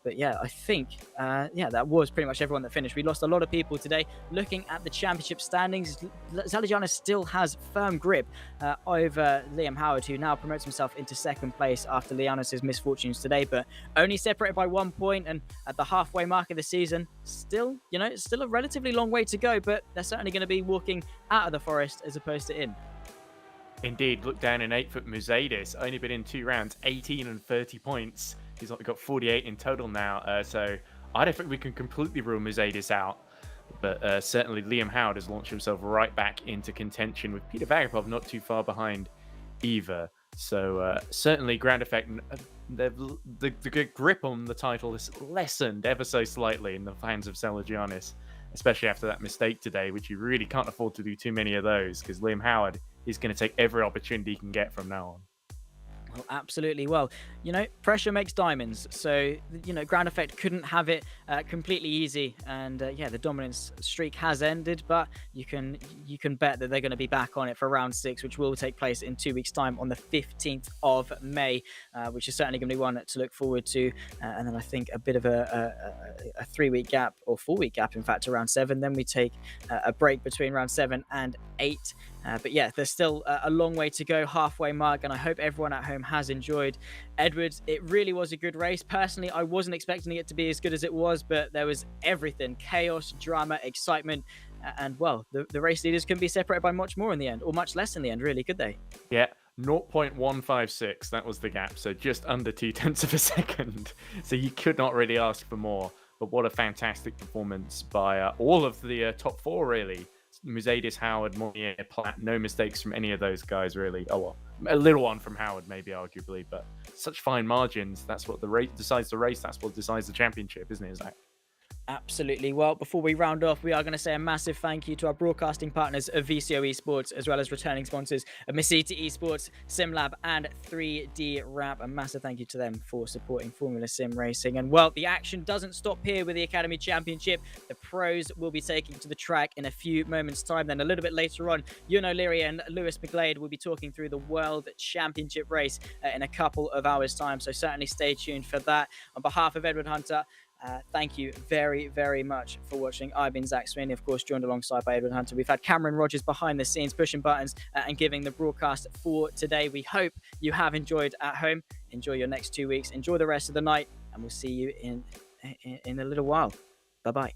but yeah, I think that was pretty much everyone that finished. We lost a lot of people today. Looking at the championship standings, Zalagianis still has firm grip over Liam Howard, who now promotes himself into second place after Lianos' misfortunes today, but only separated by 1 point, and at the halfway mark of the season, still, it's still a relatively long way to go, but they're certainly going to be walking out of the forest as opposed to in. Indeed, look down in 8th at Muzetis, only been in 2 rounds, 18 and 30 points. He's got 48 in total now, so I don't think we can completely rule Muzetis out. But certainly Liam Howard has launched himself right back into contention, with Peter Vagapov not too far behind either. So certainly Grand Effect, the grip on the title has lessened ever so slightly in the hands of Selagianis, especially after that mistake today, which you really can't afford to do too many of those, because Liam Howard is going to take every opportunity he can get from now on. Well, absolutely. Well, pressure makes diamonds. So, Ground Effect couldn't have it completely easy. And yeah, the dominance streak has ended, but you can bet that they're going to be back on it for round 6, which will take place in 2 weeks' time on the 15th of May, which is certainly going to be one to look forward to. And then I think a bit of a 3-week gap, or 4-week gap, in fact, to round 7. Then we take a break between round 7 and 8. But yeah, there's still a long way to go, halfway mark, and I hope everyone at home has enjoyed. Edwards, it really was a good race. Personally, I wasn't expecting it to be as good as it was, but there was everything: chaos, drama, excitement, and well, the race leaders couldn't be separated by much more in the end, or much less in the end, really, could they? Yeah, 0.156, that was the gap, so just under 0.2 of a second. So you could not really ask for more, but what a fantastic performance by all of the top 4, really. Mercedes, Howard, Mounier, Platt, no mistakes from any of those guys, really. Oh, well, a little one from Howard, maybe, arguably, but such fine margins. That's what the race decides the race. That's what decides the championship, isn't it, Zach? Absolutely. Well, before we round off, we are going to say a massive thank you to our broadcasting partners of VCO Esports, as well as returning sponsors of Mesita Esports, SimLab, and 3D Wrap. A massive thank you to them for supporting Formula Sim Racing. And well, the action doesn't stop here with the Academy Championship. The pros will be taking to the track in a few moments' time. Then a little bit later on, Ewan O'Leary and Lewis McGlade will be talking through the World Championship race in a couple of hours' time. So certainly stay tuned for that. On behalf of Edward Hunter, thank you very, very much for watching. I've been Zach Sweeney, of course, joined alongside by Edward Hunter. We've had Cameron Rogers behind the scenes, pushing buttons and giving the broadcast for today. We hope you have enjoyed at home. Enjoy your next 2 weeks. Enjoy the rest of the night, and we'll see you in a little while. Bye-bye.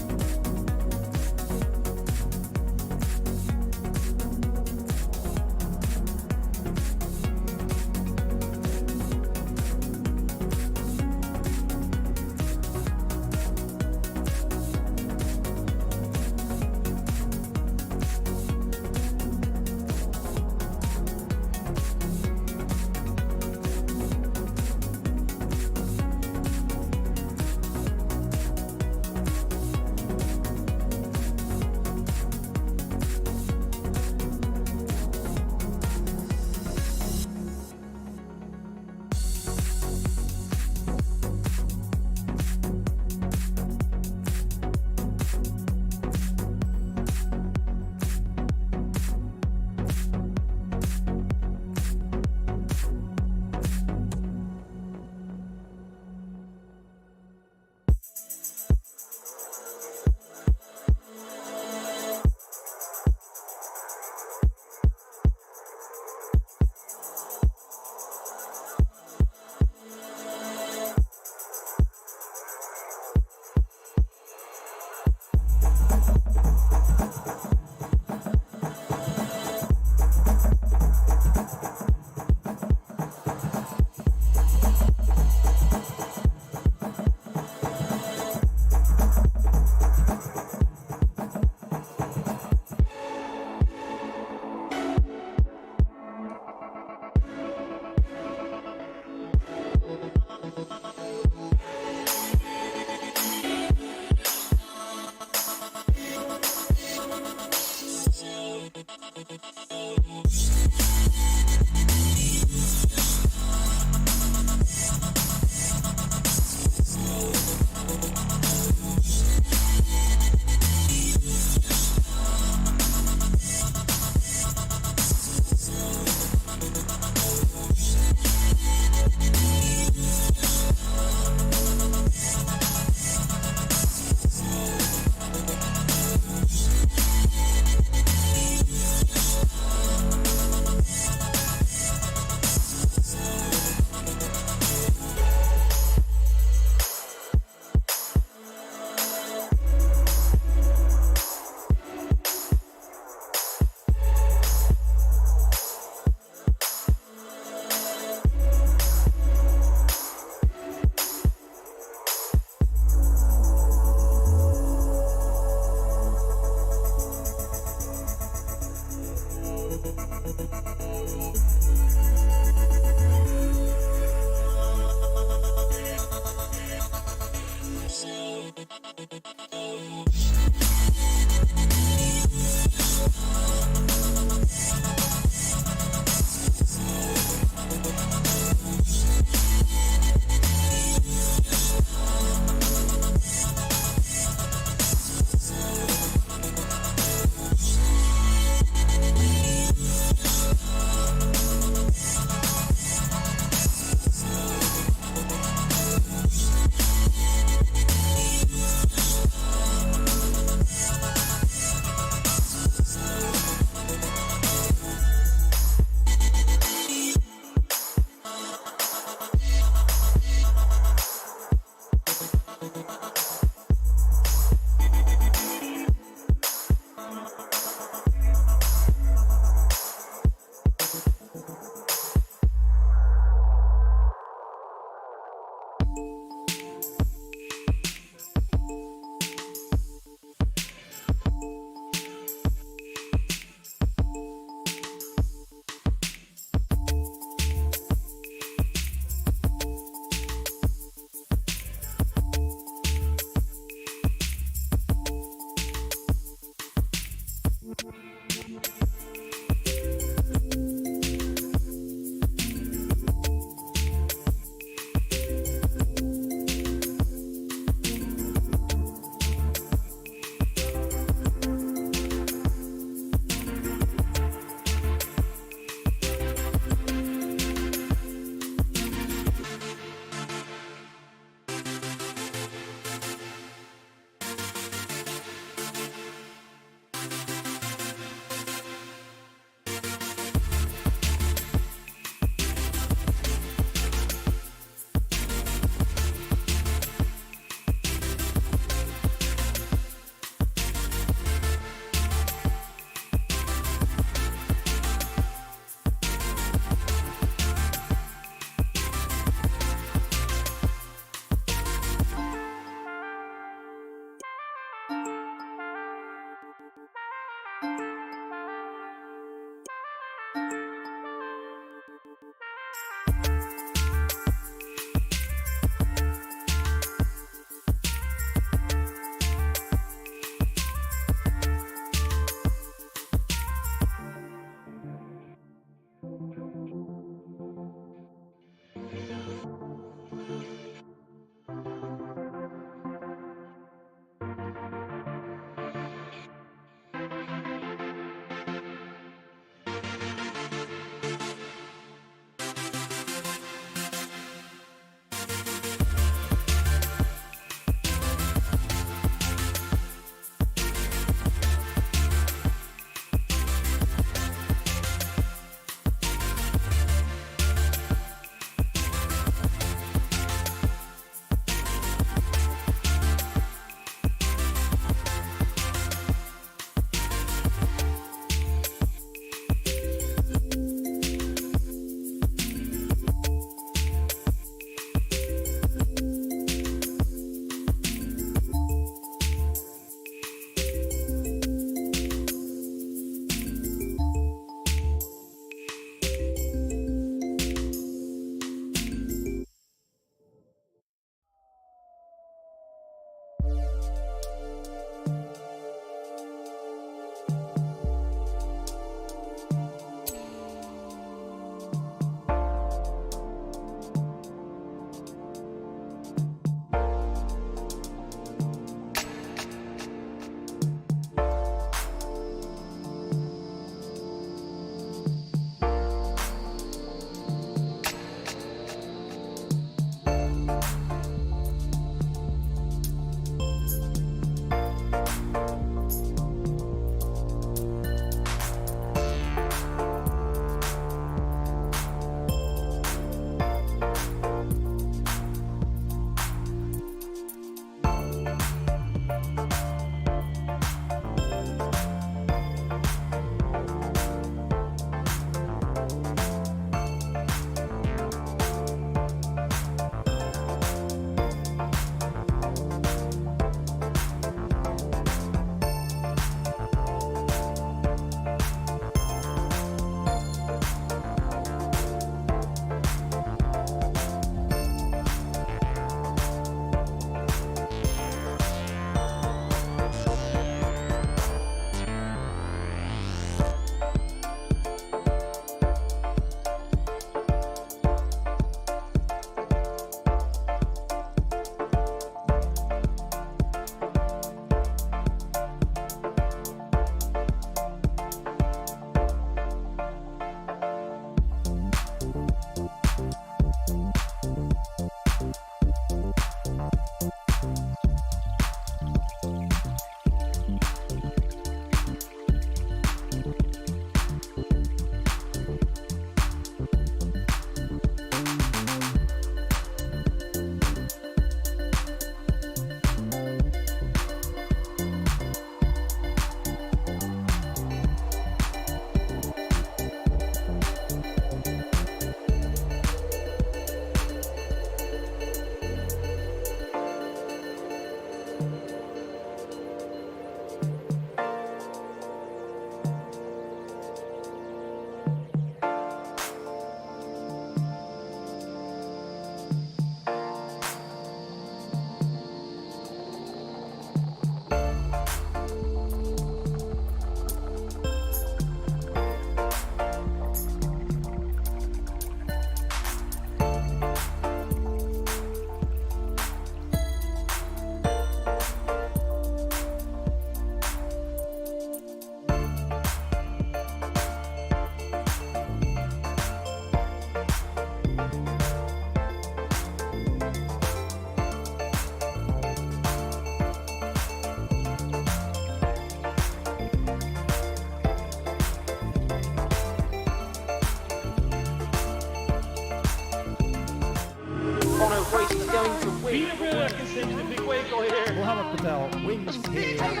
no race is going to win. The big wiggle here. Mohammed Patel wins here. Other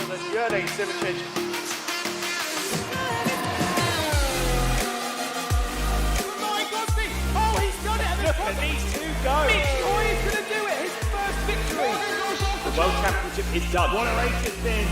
than Yerney Sivicic. Oh, he's done it! Look at these two go. Oh, he's going to do it! His first victory! The World Championship is done. What a race it's been.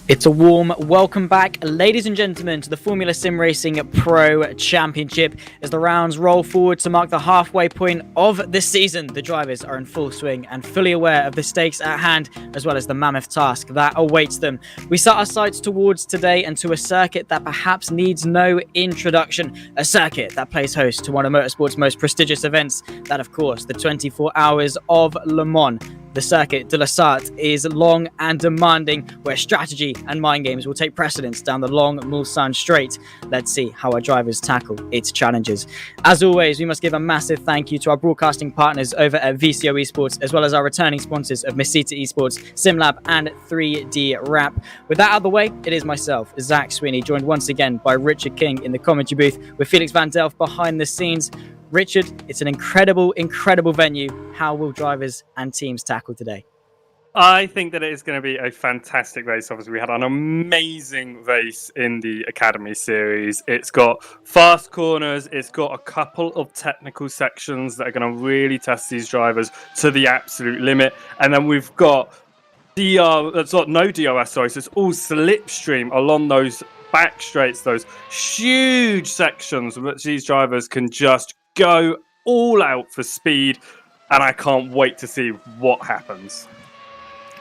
It's a warm welcome back, ladies and gentlemen, to the Formula SimRacing Pro Championship. As the rounds roll forward to mark the halfway point of this season, the drivers are in full swing and fully aware of the stakes at hand, as well as the mammoth task that awaits them. We set our sights towards today and to a circuit that perhaps needs no introduction, a circuit that plays host to one of motorsport's most prestigious events, that of course, the 24 Hours of Le Mans. The Circuit de la Sarthe is long and demanding, where strategy and mind games will take precedence down the long Mulsanne Straight. Let's see how our drivers tackle its challenges. As always, we must give a massive thank you to our broadcasting partners over at VCO Esports, as well as our returning sponsors of Mesita Esports, SimLab, and 3D Rap. With that out of the way, it is myself, Zach Sweeney, joined once again by Richard King in the commentary booth, with Felix Van Delft behind the scenes. Richard, it's an incredible venue. How will drivers and teams tackle today? I think that it is going to be a fantastic race. Obviously, we had an amazing race in the Academy Series. It's got fast corners. It's got a couple of technical sections that are going to really test these drivers to the absolute limit. And then we've got no DRS, sorry. So it's all slipstream along those back straights, those huge sections which these drivers can just go all out for speed, and I can't wait to see what happens.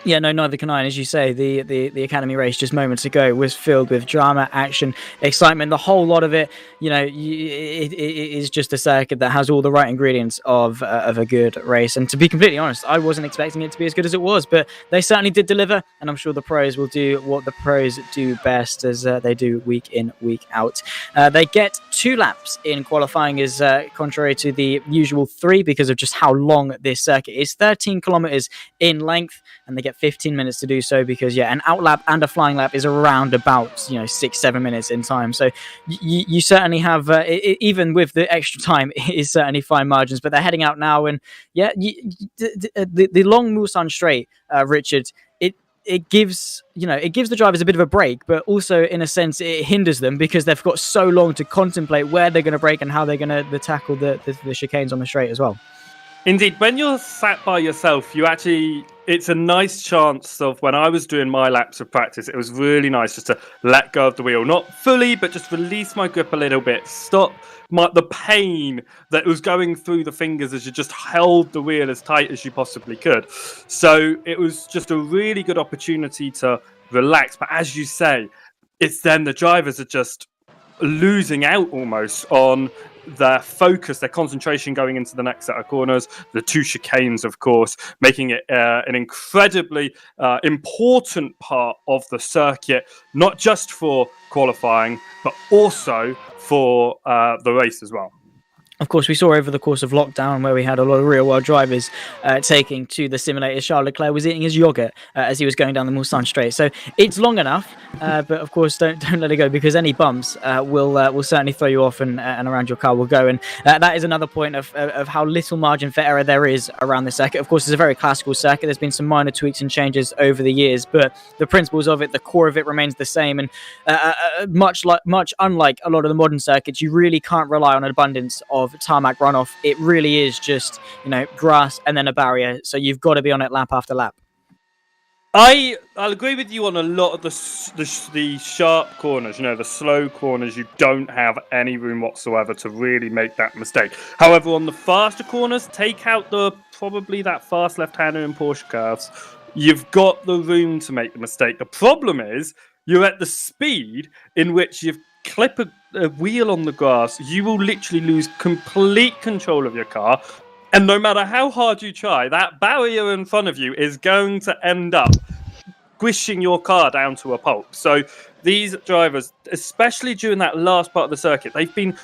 Yeah, no, neither can I. And as you say, the Academy race just moments ago was filled with drama, action, excitement, the whole lot of it. You know, it is just a circuit that has all the right ingredients of a good race. And to be completely honest, I wasn't expecting it to be as good as it was, but they certainly did deliver. And I'm sure the pros will do what the pros do best, as they do week in, week out. They get 2 laps in qualifying, as contrary to the usual 3, because of just how long this circuit is. 13 kilometers in length, and they get 15 minutes to do so, because an out lap and a flying lap is around about 6-7 minutes in time. So you certainly have even with the extra time, it is certainly fine margins. But they're heading out now, and the long Mulsanne Straight, Richard, it gives the drivers a bit of a break, but also in a sense it hinders them, because they've got so long to contemplate where they're going to brake and how they're going to tackle the chicanes on the straight as well. Indeed, when you're sat by yourself, it's a nice chance of, when I was doing my laps of practice, it was really nice just to let go of the wheel, not fully, but just release my grip a little bit, stop the pain that was going through the fingers as you just held the wheel as tight as you possibly could. So it was just a really good opportunity to relax. But as you say, it's then the drivers are just losing out almost on their focus, their concentration going into the next set of corners, the 2 chicanes, of course, making it an incredibly important part of the circuit, not just for qualifying, but also for the race as well. Of course, we saw over the course of lockdown, where we had a lot of real-world drivers taking to the simulator. Charles Leclerc was eating his yogurt as he was going down the Mulsanne Straight. So it's long enough, but of course, don't let it go, because any bumps will certainly throw you off, and around your car will go. And that is another point of how little margin for error there is around the circuit. Of course, it's a very classical circuit. There's been some minor tweaks and changes over the years, but the principles of it, the core of it, remains the same. And much unlike a lot of the modern circuits, you really can't rely on an abundance of tarmac runoff. It really is just grass and then a barrier, so you've got to be on it lap after lap. I'll agree with you on a lot of the sharp corners, the slow corners. You don't have any room whatsoever to really make that mistake. However, on the faster corners, take out probably that fast left-hander in Porsche cars, you've got the room to make the mistake. The problem is you're at the speed in which you've clip a wheel on the grass, you will literally lose complete control of your car. And no matter how hard you try, that barrier in front of you is going to end up squishing your car down to a pulp. So these drivers, especially during that last part of the circuit, they've been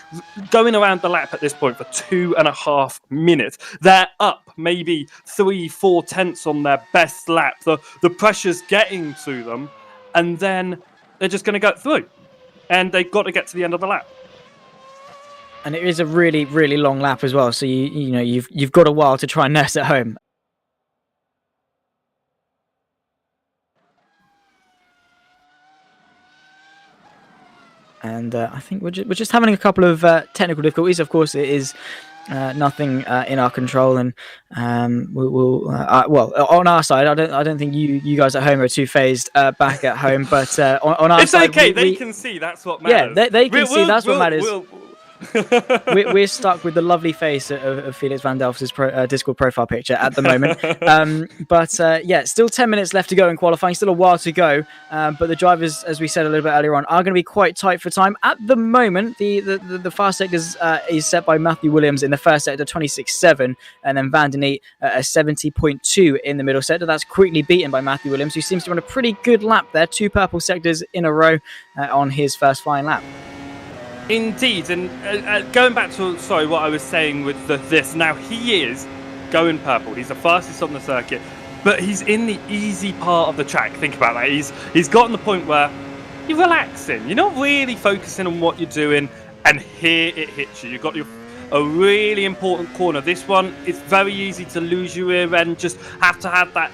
going around the lap at this point for 2.5 minutes. They're up maybe 3-4 tenths on their best lap. The pressure's getting to them, and then they're just going to go through. And they've got to get to the end of the lap. And it is a really, really long lap as well. So you've got a while to try and nurse it home. And I think we're just having a couple of technical difficulties. Of course, it is nothing in our control, and we'll on our side, I don't think you guys at home are too phased back at home, but on our side, it's okay. They can see. That's what matters. Yeah, they can see. That's what matters. We're stuck with the lovely face of Felix van Delft's Discord profile picture at the moment. But still 10 minutes left to go in qualifying, still a while to go. But the drivers, as we said a little bit earlier on, are going to be quite tight for time. At the moment, the fast sectors is set by Matthew Williams in the first sector, 26.7, and then Van den Niet a 70.2 in the middle sector. That's quickly beaten by Matthew Williams, who seems to run a pretty good lap there. 2 purple sectors in a row on his first flying lap. Indeed, and going back to what I was saying with this, now he is going purple. He's the fastest on the circuit, but he's in the easy part of the track. Think about that. He's gotten the point where you're relaxing. You're not really focusing on what you're doing, and here it hits you. You've got a really important corner. This one, it's very easy to lose your rear end. Just have to have that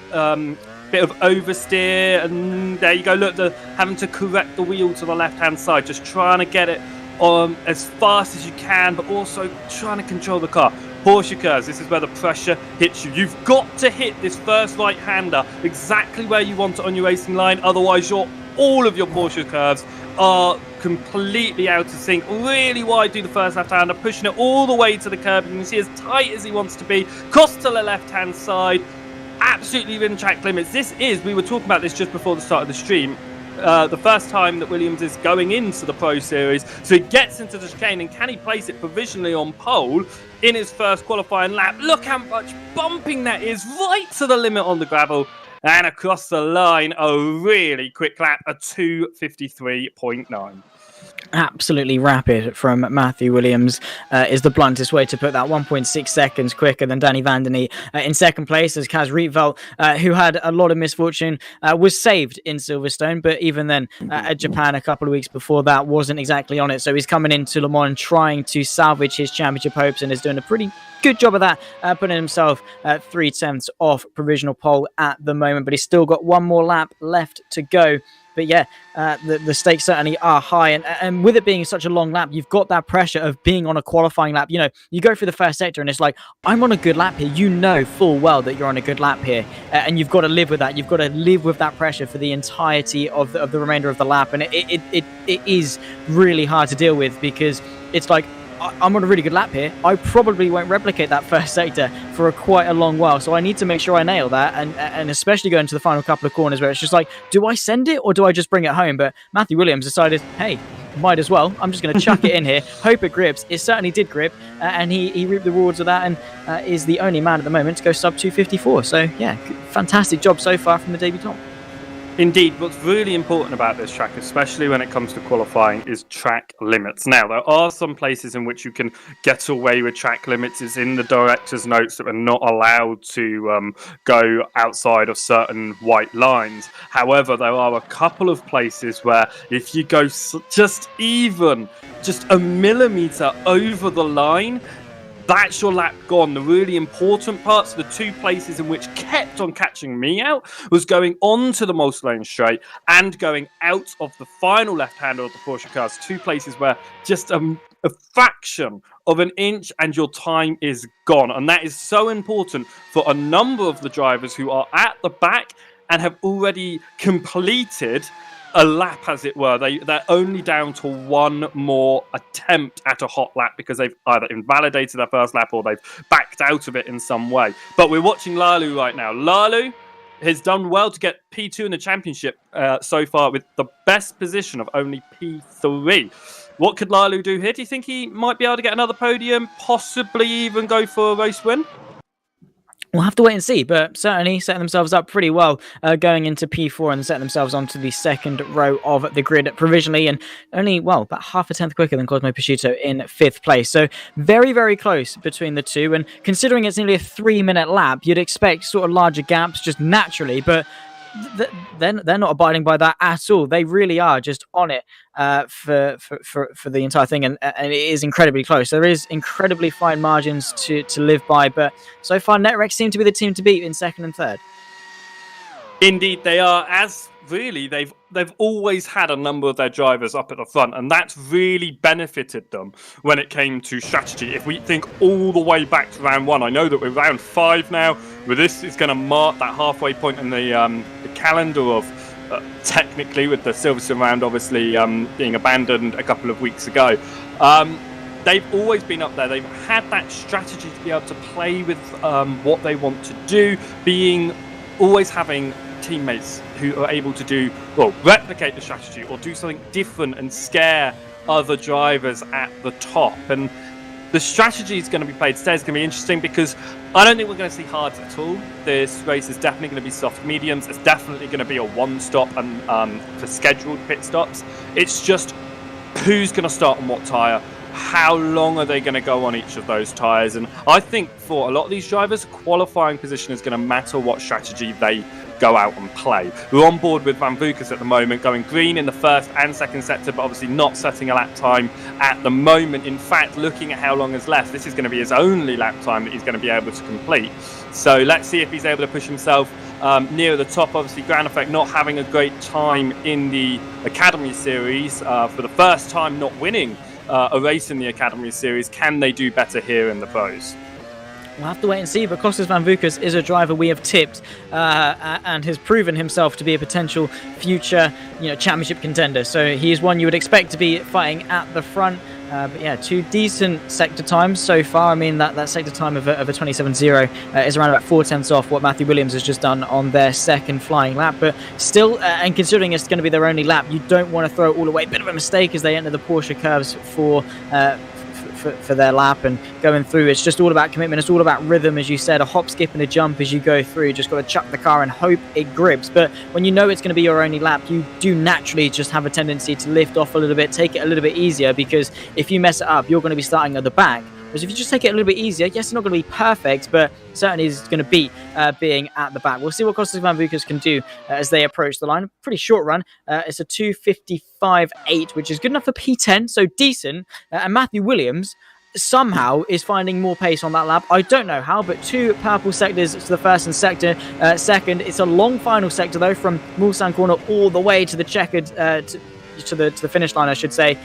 bit of oversteer, and there you go. Look, having to correct the wheel to the left-hand side, just trying to get it as fast as you can, but also trying to control the car. Porsche curves, this is where the pressure hits you. You've got to hit this first right-hander exactly where you want it on your racing line, otherwise all of your Porsche curves are completely out of sync. Really wide do the first left-hander, pushing it all the way to the curb. You can see as tight as he wants to be, cross to the left-hand side, absolutely within track limits. We were talking about this just before the start of the stream, the first time that Williams is going into the Pro Series. So he gets into the chicane, and can he place it provisionally on pole in his first qualifying lap? Look how much bumping that is, right to the limit on the gravel. And across the line, a really quick lap, a 2:53.9. Absolutely rapid from Matthew Williams is the bluntest way to put that. 1.6 seconds quicker than Danny Van den Niet. In second place as Kaz Rietveld, who had a lot of misfortune, was saved in Silverstone, but even then at Japan a couple of weeks before that wasn't exactly on it. So he's coming into Le Mans trying to salvage his championship hopes, and is doing a pretty good job of that, putting himself 3/10 off provisional pole at the moment, but he's still got one more lap left to go. But yeah, the stakes certainly are high. And with it being such a long lap, you've got that pressure of being on a qualifying lap. You know, you go through the first sector and it's like, I'm on a good lap here. You know full well that you're on a good lap here. And you've got to live with that. You've got to live with that pressure for the entirety of the remainder of the lap. And it is really hard to deal with, because it's like, I'm on a really good lap here. I probably won't replicate that first sector for quite a long while. So I need to make sure I nail that. And especially going to the final couple of corners where it's just like, do I send it or do I just bring it home? But Matthew Williams decided, hey, might as well. I'm just going to chuck it in here. Hope it grips. It certainly did grip. And he reaped the rewards of that, and is the only man at the moment to go sub 2:54. So yeah, fantastic job so far from the debutant. Indeed, what's really important about this track, especially when it comes to qualifying, is track limits. Now, there are some places in which you can get away with track limits. It's in the director's notes that we're not allowed to go outside of certain white lines. However, there are a couple of places where if you go just a millimetre over the line, that's your lap gone. The really important parts, the two places in which kept on catching me out, was going onto the Multi-Lane Straight and going out of the final left-hander of the Porsche cars. Two places where just a fraction of an inch and your time is gone. And that is so important for a number of the drivers who are at the back and have already completed a lap, as it were. They're only down to one more attempt at a hot lap because they've either invalidated their first lap or they've backed out of it in some way. But we're watching Lalu right now. Lalu has done well to get P2 in the championship so far, with the best position of only P3. What could Lalu do here? Do you think he might be able to get another podium, possibly even go for a race win? We'll have to wait and see, but certainly setting themselves up pretty well going into P4 and setting themselves onto the second row of the grid provisionally, and only, well, about half a tenth quicker than Cosmo Prosciutto in 5th place. So very, very close between the two, and considering it's nearly a 3-minute lap, you'd expect sort of larger gaps just naturally, but they're not abiding by that at all. They really are just on it for the entire thing, and it is incredibly close. There is incredibly fine margins to live by, but so far NetRex seem to be the team to beat in 2nd and 3rd. Indeed, they are. As really, they've always had a number of their drivers up at the front, and that's really benefited them when it came to strategy. If we think all the way back to round 1, I know that we're round 5 now, where this is going to mark that halfway point in the calendar of technically, with the Silverstone round obviously being abandoned a couple of weeks ago. They've always been up there. They've had that strategy to be able to play with what they want to do, always having teammates who are able to replicate the strategy or do something different and scare other drivers at the top. And the strategy is going to be played today. It's going to be interesting because I don't think we're going to see hards at all. This race is definitely going to be soft mediums. It's definitely going to be a one-stop and for scheduled pit stops. It's just who's going to start on what tyre. How long are they going to go on each of those tyres? And I think for a lot of these drivers, qualifying position is going to matter what strategy they go out and play. We're on board with Van Vukas at the moment, going green in the 1st and 2nd sector, but obviously not setting a lap time at the moment. In fact, looking at how long is left, this is going to be his only lap time that he's going to be able to complete. So let's see if he's able to push himself near the top. Obviously, Ground Effect not having a great time in the Academy Series for the first time, not winning a race in the Academy Series. Can they do better here in the pros? We'll have to wait and see, but Kostas Van Vukas is a driver we have tipped and has proven himself to be a potential future, championship contender. So he is one you would expect to be fighting at the front. But yeah, 2 decent sector times so far. I mean, that sector time of a 27.0 is around about 4/10 off what Matthew Williams has just done on their 2nd flying lap. But still, and considering it's going to be their only lap, you don't want to throw it all away. Bit of a mistake as they enter the Porsche curves for their lap and going through. It's just all about commitment. It's all about rhythm, as you said, a hop, skip and a jump as you go through. Just got to chuck the car and hope it grips. But when you know it's going to be your only lap, you do naturally just have a tendency to lift off a little bit, take it a little bit easier, because if you mess it up, you're going to be starting at the back. Whereas if you just take it a little bit easier, yes, it's not going to be perfect, but certainly is going to beat being at the back. We'll see what Kostas Van Vukas can do as they approach the line. Pretty short run. It's a 2:55.8, which is good enough for P10, so decent. And Matthew Williams somehow is finding more pace on that lap. I don't know how, but 2 purple sectors to the 1st and second. It's a long final sector though, from Mulsanne corner all the way to the checkered to the finish line, I should say.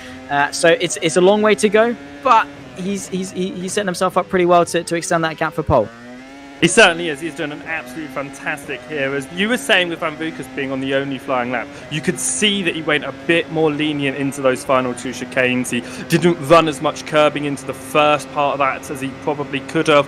So it's a long way to go, but he's setting himself up pretty well to extend that gap for pole. He certainly is. He's done an absolutely fantastic here. As you were saying with Van Vukas being on the only flying lap, you could see that he went a bit more lenient into those final 2 chicanes. He didn't run as much curbing into the first part of that as he probably could have.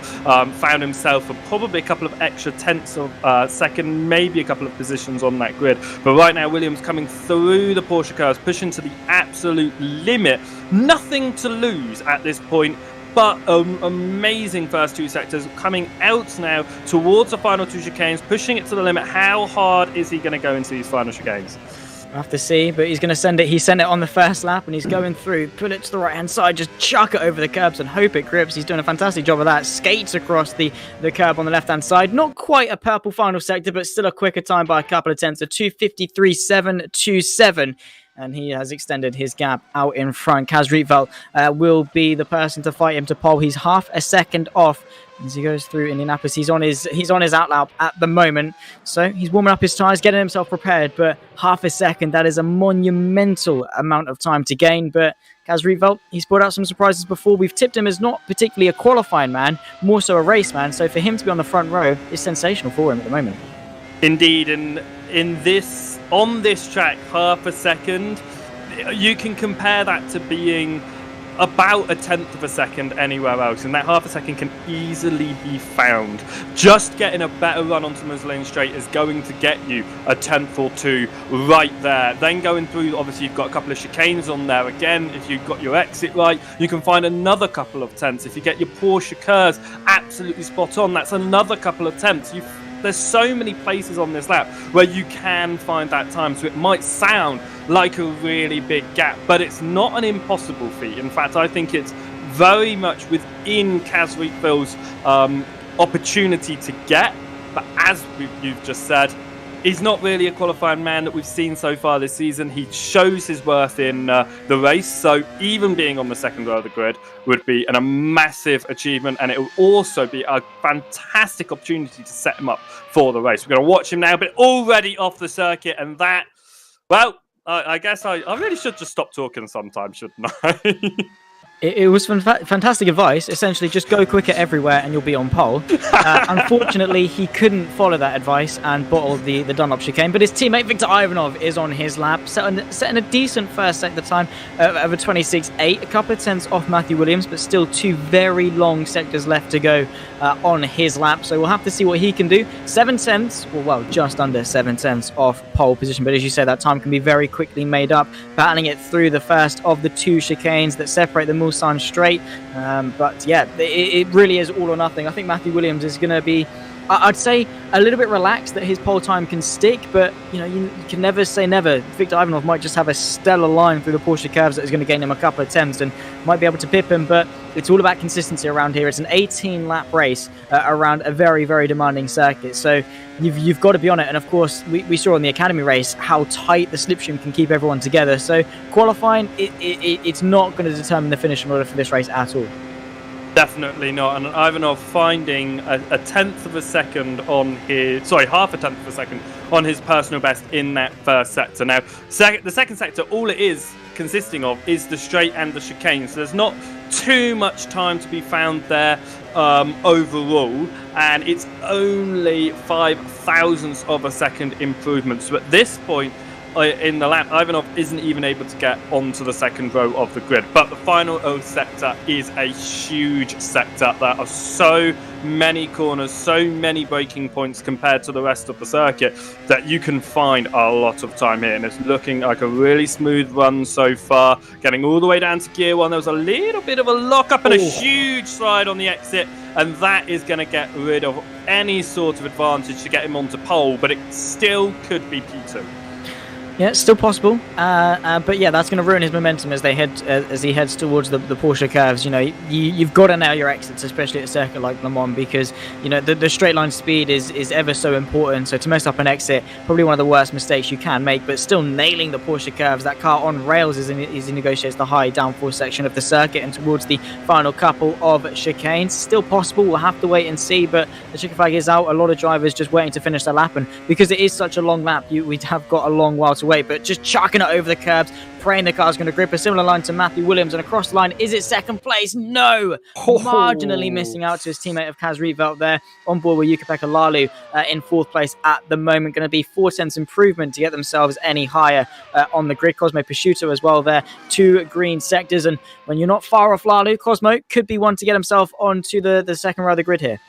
Found himself probably a couple of extra tenths of second, maybe a couple of positions on that grid. But right now, Williams coming through the Porsche cars, pushing to the absolute limit. Nothing to lose at this point. But amazing first 2 sectors, coming out now towards the final 2 chicanes, pushing it to the limit. How hard is he going to go into these final chicanes? We'll have to see, but he's going to send it. He sent it on the first lap, and he's going through, put it to the right-hand side, just chuck it over the curbs and hope it grips. He's doing a fantastic job of that. Skates across the curb on the left-hand side. Not quite a purple final sector, but still a quicker time by a couple of tenths. A 2:53.727. And he has extended his gap out in front. Kaz Rietveld will be the person to fight him to pole. He's half a second off as he goes through Indianapolis. He's on his out lap at the moment, so he's warming up his tyres, getting himself prepared. But half a second, that is a monumental amount of time to gain. But Kaz Rietveld, he's brought out some surprises before. We've tipped him as not particularly a qualifying man, more so a race man. So for him to be on the front row is sensational for him at the moment. Indeed, and on this track, half a second, you can compare that to being about a tenth of a second anywhere else, and that half a second can easily be found. Just getting a better run onto Muslim Straight is going to get you a tenth or two right there. Then going through, obviously you've got a couple of chicanes on there again. If you've got your exit right, you can find another couple of tenths. If you get your Porsche curves absolutely spot on, that's another couple of tenths. There's so many places on this lap where you can find that time, so it might sound like a really big gap, but it's not an impossible feat. In fact, I think it's very much within Kaz Rietville's opportunity to get, but as you've just said, he's not really a qualifying man that we've seen so far this season. He shows his worth in the race, so even being on the second row of the grid would be a massive achievement, and it will also be a fantastic opportunity to set him up for the race. We're going to watch him now, but already off the circuit, and that, well, I guess I really should just stop talking sometimes, shouldn't I? It was fantastic advice. Essentially, just go quicker everywhere and you'll be on pole. Unfortunately, he couldn't follow that advice and bottled the Dunlop chicane. But his teammate Viktor Ivanov is on his lap, setting a decent first sector time of a 26.8. A couple of tenths off Matthew Williams, but still 2 very long sectors left to go on his lap. So we'll have to see what he can do. 7 tenths, well, just under 7 tenths off pole position. But as you said, that time can be very quickly made up, battling it through the first of the 2 chicanes that separate the Mulsanne Straight. But yeah, it really is all or nothing. I think Matthew Williams is going to be, I'd say, a little bit relaxed that his pole time can stick, but you can never say never. Viktor Ivanov might just have a stellar line through the Porsche curves that is going to gain him a couple of tenths and might be able to pip him, but it's all about consistency around here. It's an 18-lap race around a very, very demanding circuit, so you've got to be on it. And of course, we saw in the Academy race how tight the slipstream can keep everyone together, so qualifying, it's not going to determine the finish in order for this race at all. Definitely not. And Ivanov finding a tenth of a second on his, half a tenth of a second on his personal best in that first sector. Now, the second sector, all it is consisting of is the straight and the chicane. So there's not too much time to be found there overall. And it's only 5 thousandths of a second improvement. So at this point in the lap, Ivanov isn't even able to get onto the second row of the grid. But the final sector is a huge sector. There are so many corners, so many braking points compared to the rest of the circuit that you can find a lot of time here. And it's looking like a really smooth run so far. Getting all the way down to gear 1. There was a little bit of a lock-up and a huge slide on the exit. And that is going to get rid of any sort of advantage to get him onto pole. But it still could be P2. Yeah, it's still possible, but yeah, that's going to ruin his momentum as he heads towards the Porsche curves. You've got to nail your exits, especially at a circuit like Le Mans, because the straight line speed is ever so important. So to mess up an exit, probably one of the worst mistakes you can make. But still nailing the Porsche curves, that car on rails as he negotiates the high downforce section of the circuit and towards the final couple of chicanes. Still possible. We'll have to wait and see. But the chicken flag is out. A lot of drivers just waiting to finish their lap, and because it is such a long lap, we have got a long while to wait, but just chucking it over the curbs, praying the car's going to grip. A similar line to Matthew Williams, and across the line, is it second place? No! Marginally missing out to his teammate of Kaz Rietveld there, on board with Jukka-Pekka Laulu in 4th place at the moment. Going to be 4 tenths improvement to get themselves any higher on the grid. Cosmo Prosciutto as well there, 2 green sectors, and when you're not far off Laulu, Cosmo could be one to get himself onto the second row of the grid here.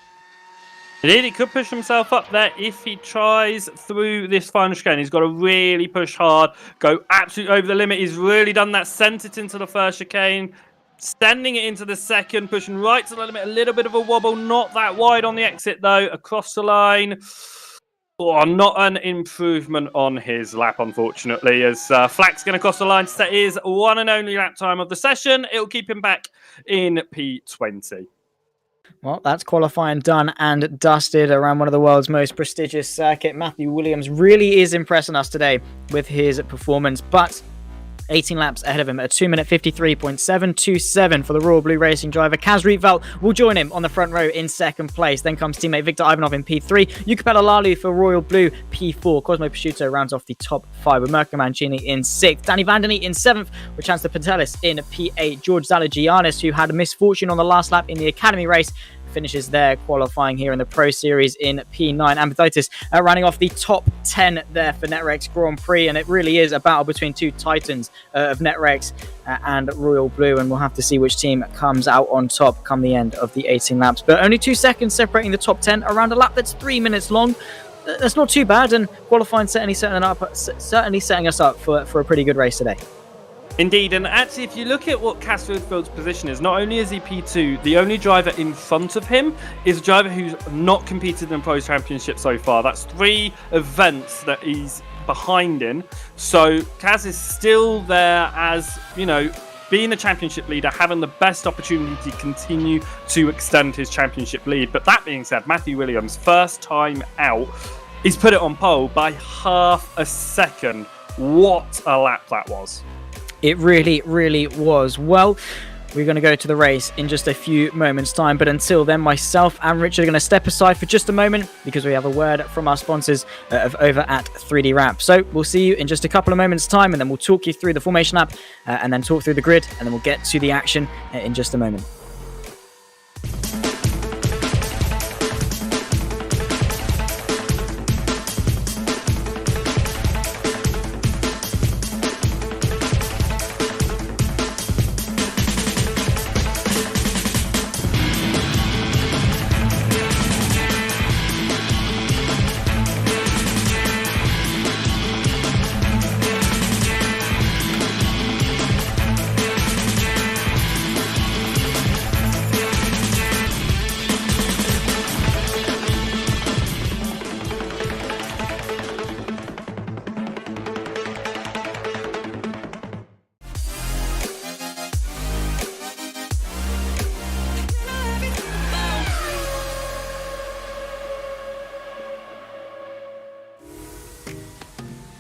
Indeed, he could push himself up there if he tries through this final chicane. He's got to really push hard, go absolutely over the limit. He's really done that, sent it into the first chicane, sending it into the second, pushing right to the limit. A little bit of a wobble, not that wide on the exit though, across the line. Not an improvement on his lap, unfortunately, as Flack's going to cross the line to set his one and only lap time of the session. It'll keep him back in P20. Well, that's qualifying done and dusted around one of the world's most prestigious circuit. Matthew Williams really is impressing us today with his performance, but 18 laps ahead of him at 2 minute 53.727 for the Royal Blue Racing driver. Kaz Rietveld will join him on the front row in 2nd place. Then comes teammate Viktor Ivanov in P3. Jukka-Pekka Laulu for Royal Blue P4. Cosmo Prosciutto rounds off the top 5 with Mirko Mancini in 6th. Danny Vandeny in 7th with Chance de Pantelis in P8. George Zalagianis, who had a misfortune on the last lap in the Academy race, finishes their qualifying here in the Pro Series in P9. Amphithetis running off the top 10 there for NetRex Grand Prix, and it really is a battle between two titans of NetRex and Royal Blue, and we'll have to see which team comes out on top come the end of the 18 laps. But only 2 seconds separating the top 10 around a lap that's 3 minutes long. That's not too bad, and qualifying certainly setting us up for a pretty good race today. Indeed, and actually, if you look at what Castlefield's position is, not only is he P2, the only driver in front of him is a driver who's not competed in the Pro Championship so far. That's 3 events that he's behind in. So Kaz is still there as, you know, being a championship leader, having the best opportunity to continue to extend his championship lead. But that being said, Matthew Williams, first time out, he's put it on pole by half a second. What a lap that was. It really, really was. Well, we're going to go to the race in just a few moments' time. But until then, myself and Richard are going to step aside for just a moment because we have a word from our sponsors over at 3D Wrap. So we'll see you in just a couple of moments' time, and then we'll talk you through the formation lap and then talk through the grid, and then we'll get to the action in just a moment.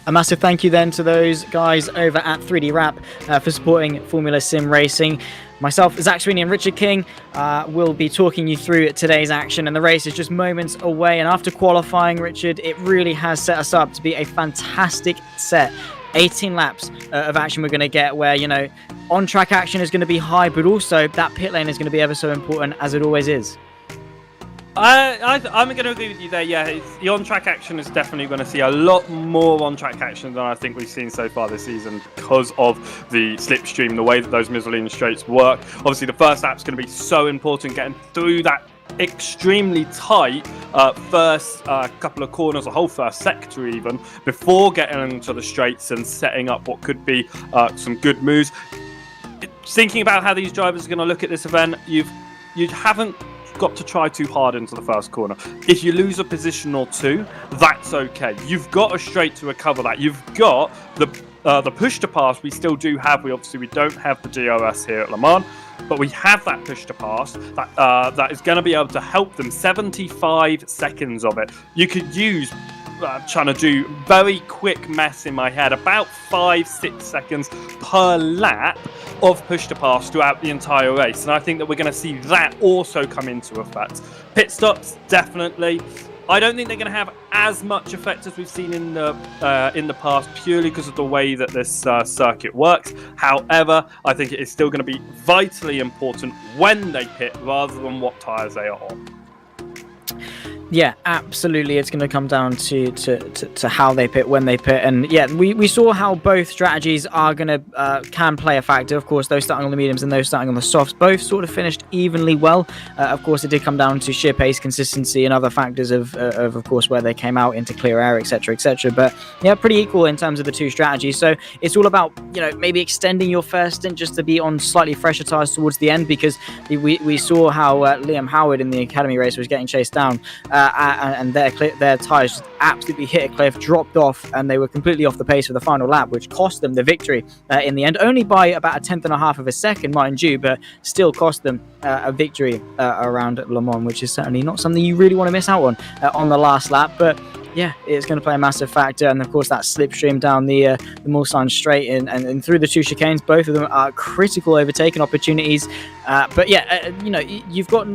A massive thank you then to those guys over at 3D Wrap for supporting Formula SimRacing. Myself, Zach Sweeney and Richard King will be talking you through today's action, and the race is just moments away. And after qualifying, Richard, it really has set us up to be a fantastic set. 18 laps of action we're going to get where, you know, on-track action is going to be high, but also that pit lane is going to be ever so important, as it always is. I'm going to agree with you there. Yeah, the on-track action is definitely going to see a lot more on-track action than I think we've seen so far this season because of the slipstream, the way that those Michelin straights work. Obviously, the first lap's going to be so important, getting through that extremely tight first couple of corners, a whole first sector even, before getting into the straights and setting up what could be some good moves. Thinking about how these drivers are going to look at this event, you haven't got to try too hard into the first corner. If you lose a position or two, that's okay. You've got a straight to recover that. You've got the push to pass. We still do have. We don't have the DRS here at Le Mans, but we have that push to pass that is going to be able to help them. 75 seconds of it. You could use. Trying to do very quick maths in my head, about 5-6 seconds per lap of push to pass throughout the entire race, and I think that we're going to see that also come into effect. Pit stops, definitely. I don't think they're going to have as much effect as we've seen in the past, purely because of the way that this circuit works. However, I think it is still going to be vitally important when they pit rather than what tyres they are on. Yeah, absolutely. It's going to come down to how they pit, when they pit, and yeah, we saw how both strategies are going to can play a factor. Of course, those starting on the mediums and those starting on the softs both sort of finished evenly well. Of course, it did come down to sheer pace, consistency, and other factors of course where they came out into clear air, etc., etc. But yeah, pretty equal in terms of the two strategies. So it's all about, you know, maybe extending your first stint just to be on slightly fresher tires towards the end, because we saw how Liam Howard in the Academy race was getting chased down. And their tyres just absolutely hit a cliff, dropped off, and they were completely off the pace for the final lap, which cost them the victory in the end, only by about 1/10.5 of a second, mind you, but still cost them a victory around Le Mans, which is certainly not something you really want to miss out on the last lap. But yeah, it's going to play a massive factor, and of course that slipstream down the Mulsanne straight and through the two chicanes, both of them are critical overtaking opportunities. But yeah, you know, you've got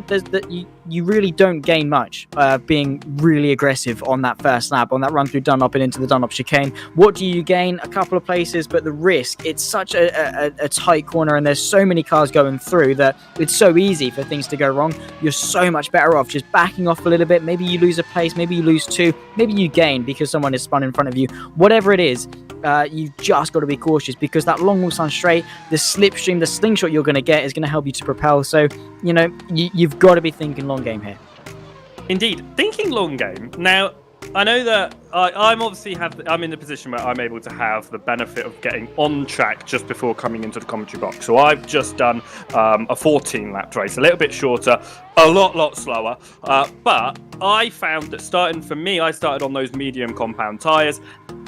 you really don't gain much being really aggressive on that first lap, on that run through Dunlop and into the Dunlop chicane. What do you gain? A couple of places, but the risk, it's such a tight corner and there's so many cars going through that it's so easy for things to go wrong. You're so much better off just backing off a little bit. Maybe you lose a place, maybe you lose two, maybe you gain because someone is spun in front of you. Whatever it is, you've just got to be cautious, because that long wall sun straight, the slipstream, the slingshot you're going to get is going to help you to propel. So, you know, you've got to be thinking long game here. Indeed, thinking long game. Now, I know that I'm in the position where I'm able to have the benefit of getting on track just before coming into the commentary box. So I've just done a 14-lap race, a little bit shorter, a lot slower. But I found that I started on those medium compound tyres.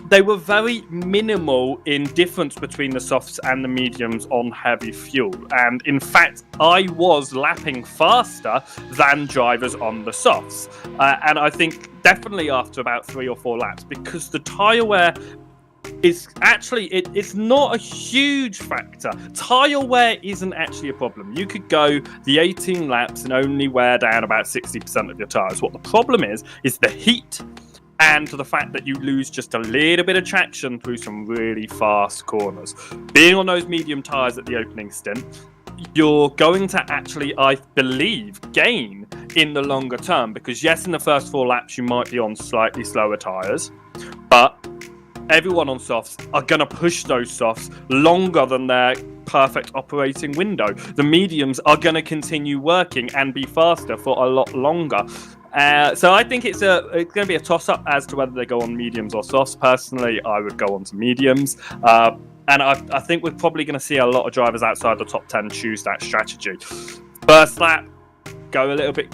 They were very minimal in difference between the softs and the mediums on heavy fuel. And in fact, I was lapping faster than drivers on the softs. And I think definitely after about 3 or 4 laps, because the tyre wear is actually, it's not a huge factor. Tyre wear isn't actually a problem. You could go the 18 laps and only wear down about 60% of your tyres. What the problem is the heat, and to the fact that you lose just a little bit of traction through some really fast corners. Being on those medium tyres at the opening stint, you're going to actually, I believe, gain in the longer term, because yes, in the first 4 laps you might be on slightly slower tyres, but everyone on softs are going to push those softs longer than their perfect operating window. The mediums are going to continue working and be faster for a lot longer. So I think it's going to be a toss-up as to whether they go on mediums or softs. Personally, I would go on to mediums. And I think we're probably going to see a lot of drivers outside the top 10 choose that strategy. First lap, go a little bit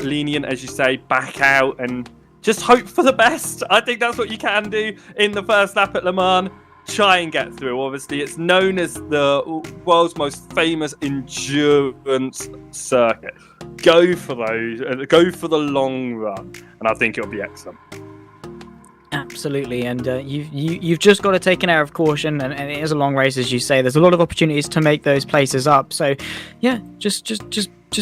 lenient, as you say, back out and just hope for the best. I think that's what you can do in the first lap at Le Mans. Try and get through. Obviously, it's known as the world's most famous endurance circuit. Go for those. Go for the long run, and I think it'll be excellent. Absolutely, and you've just got to take an air of caution, and it is a long race, as you say. There's a lot of opportunities to make those places up. So, yeah, just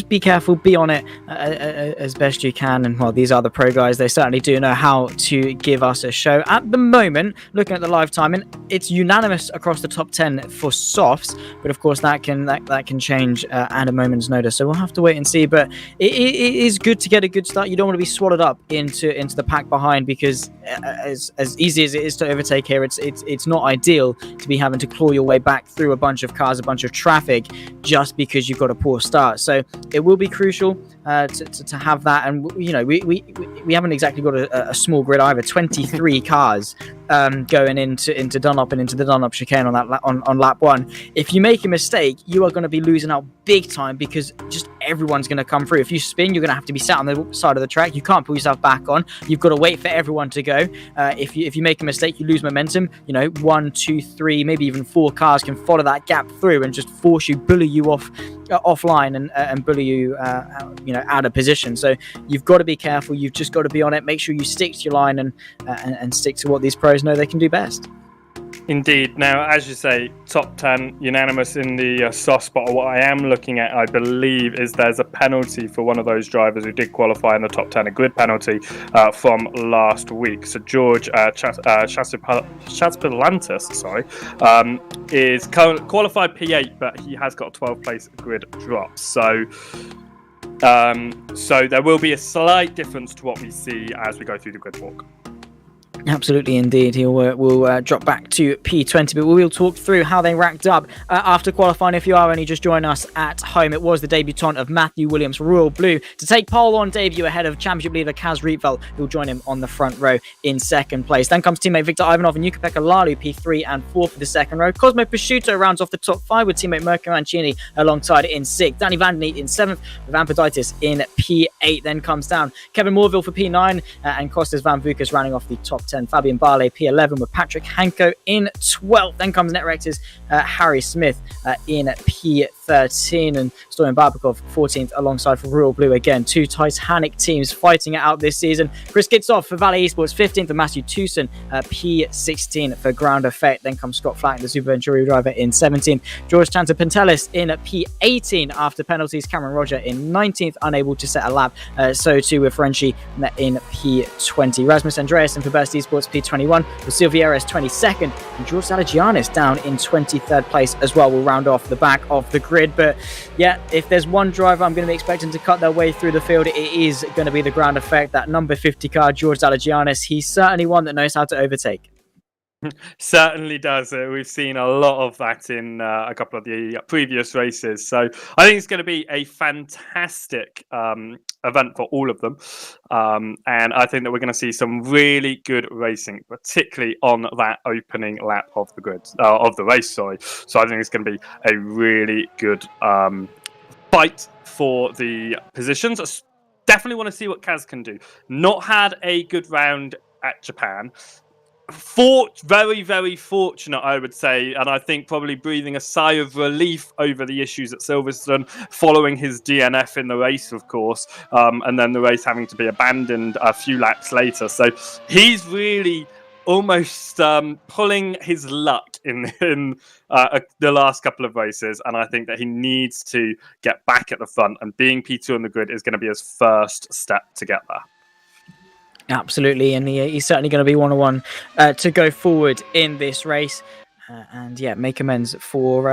be careful, be on it as best you can. And well, these are the pro guys; they certainly do know how to give us a show. At the moment, looking at the live time, and it's unanimous across the top 10 for softs, but of course that can change at a moment's notice. So we'll have to wait and see. But it is good to get a good start. You don't want to be swallowed up into the pack behind, because as easy as it is to overtake here, it's not ideal to be having to claw your way back through a bunch of cars, a bunch of traffic, just because you've got a poor start. So it will be crucial to have that. And you know, we haven't exactly got a small grid either. 23 cars going into Dunlop and into the Dunlop chicane on lap 1. If you make a mistake, you are going to be losing out big time, because just everyone's going to come through. If you spin, you're going to have to be sat on the side of the track. You can't pull yourself back on. You've got to wait for everyone to go. If you make a mistake, you lose momentum. You know, 1, 2, 3, maybe even 4 cars can follow that gap through and just bully you offline and bully you out of position. So you've got to be careful. You've just got to be on it. Make sure you stick to your line and stick to what these pros know they can do best. Indeed. Now, as you say, top 10 unanimous in the soft spot. What I am looking at, I believe, is there's a penalty for one of those drivers who did qualify in the top 10, a grid penalty from last week. So George Chaspilantis, is qualified P8, but he has got a 12th place grid drop. So there will be a slight difference to what we see as we go through the grid walk. Absolutely, indeed. We'll drop back to P20, but we will talk through how they racked up after qualifying. If you are only just joining us at home, it was the debutant of Matthew Williams, Royal Blue, to take pole on debut ahead of championship leader Kaz Rietveld, who'll join him on the front row in second place. Then comes teammate Victor Ivanov and Yuka-Pekka Lalu, P3 and 4 for the second row. Cosmo Prosciutto rounds off the top 5 with teammate Mirko Mancini alongside in 6th. Danny Vandeny in 7th, with Ampaditis in P8. Then comes down Kevin Morville for P9 and Costas Van Vukas rounding off the top 10. Fabian Barley, P11, with Patrick Hanko in 12th. Then comes NetRex's Harry Smith in P13, and Stoyan Barbakov 14th alongside for Royal Blue. Again, two Titanic teams fighting it out this season. Chris Gitzoff for Valley Esports 15th, and Matthew Tewson P16 for Ground Effect. Then comes Scott Flack, the Super Venturi driver, in 17th. George Chantapentelis in P18 after penalties. Cameron Roger in 19th, unable to set a lap. So too with Frenchie in P20. Rasmus Andreasen for Burst Esports P21, with Silvieres 22nd, and George Zalagianis down in 23rd place as well. Will round off the back of the grid. But yeah, if there's one driver I'm going to be expecting to cut their way through the field, it is going to be the Ground Effect. That number 50 car, George Zalagianis, he's certainly one that knows how to overtake. Certainly does. We've seen a lot of that in a couple of the previous races. So I think it's going to be a fantastic event for all of them. And I think that we're going to see some really good racing, particularly on that opening lap of the grid, of the race, sorry. So I think it's going to be a really good fight for the positions. Definitely want to see what Kaz can do. Not had a good round at Japan. Very, very fortunate, I would say, and I think probably breathing a sigh of relief over the issues at Silverstone following his DNF in the race, of course, and then the race having to be abandoned a few laps later. So he's really almost pulling his luck in the last couple of races, and I think that he needs to get back at the front, and being P2 on the grid is going to be his first step to get there. Absolutely, and he's certainly going to be one-on-one to go forward in this race, and yeah, make amends for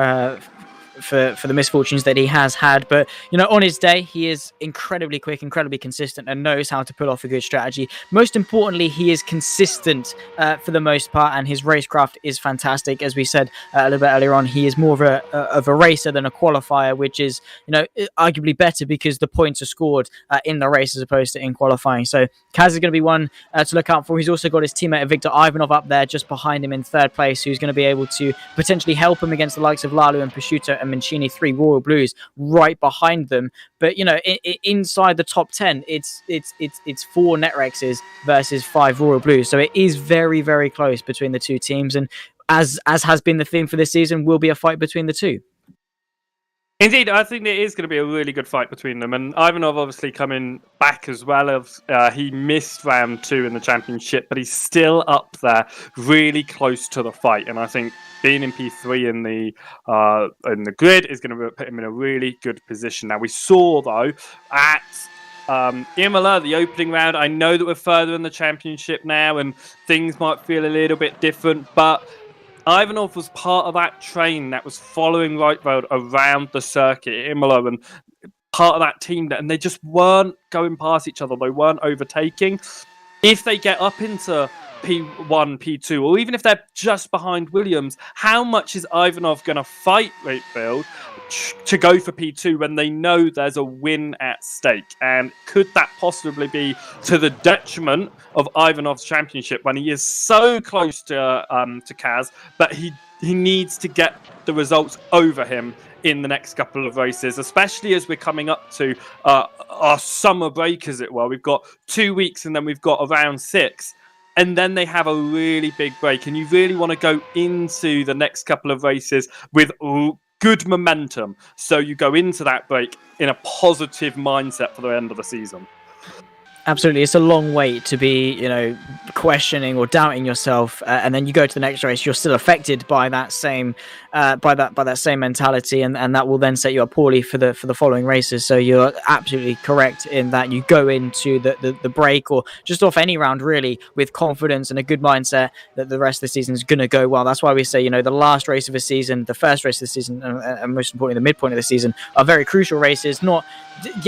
the misfortunes that he has had. But you know, on his day, he is incredibly quick, incredibly consistent, and knows how to pull off a good strategy. Most importantly, he is consistent for the most part, and his racecraft is fantastic. As we said a little bit earlier on, he is more of a racer than a qualifier, which is, you know, arguably better because the points are scored in the race as opposed to in qualifying. So Kaz is going to be one to look out for. He's also got his teammate Victor Ivanov up there just behind him in third place, who's going to be able to potentially help him against the likes of Lalu and Prosciutto and Mancini, 3 Royal Blues right behind them. But you know, inside the top 10, it's 4 NetRexes versus 5 Royal Blues. So it is very, very close between the two teams, and as has been the theme for this season, will be a fight between the two. Indeed, I think there is going to be a really good fight between them. And Ivanov obviously coming back as well. He missed round 2 in the championship, but he's still up there, really close to the fight. And I think being in P3 in the grid is going to put him in a really good position. Now, we saw, though, at Imola, the opening round, I know that we're further in the championship now and things might feel a little bit different, but Ivanov was part of that train that was following Right around the circuit at Imola, and part of that team, and they just weren't going past each other. They weren't overtaking. If they get up into P1, P2, or even if they're just behind Williams, how much is Ivanov going to fight Wakefield to go for P2 when they know there's a win at stake? And could that possibly be to the detriment of Ivanov's championship when he is so close to Kaz, but he needs to get the results over him in the next couple of races, especially as we're coming up to our summer break, as it were. We've got 2 weeks and then we've got around 6. And then they have a really big break. And you really want to go into the next couple of races with good momentum. So you go into that break in a positive mindset for the end of the season. Absolutely, it's a long wait to be, you know, questioning or doubting yourself, and then you go to the next race. You're still affected by that same, by that same mentality, and that will then set you up poorly for the following races. So you're absolutely correct in that you go into the break or just off any round really with confidence and a good mindset that the rest of the season is going to go well. That's why we say, you know, the last race of the season, the first race of the season, and most importantly the midpoint of the season are very crucial races. Not,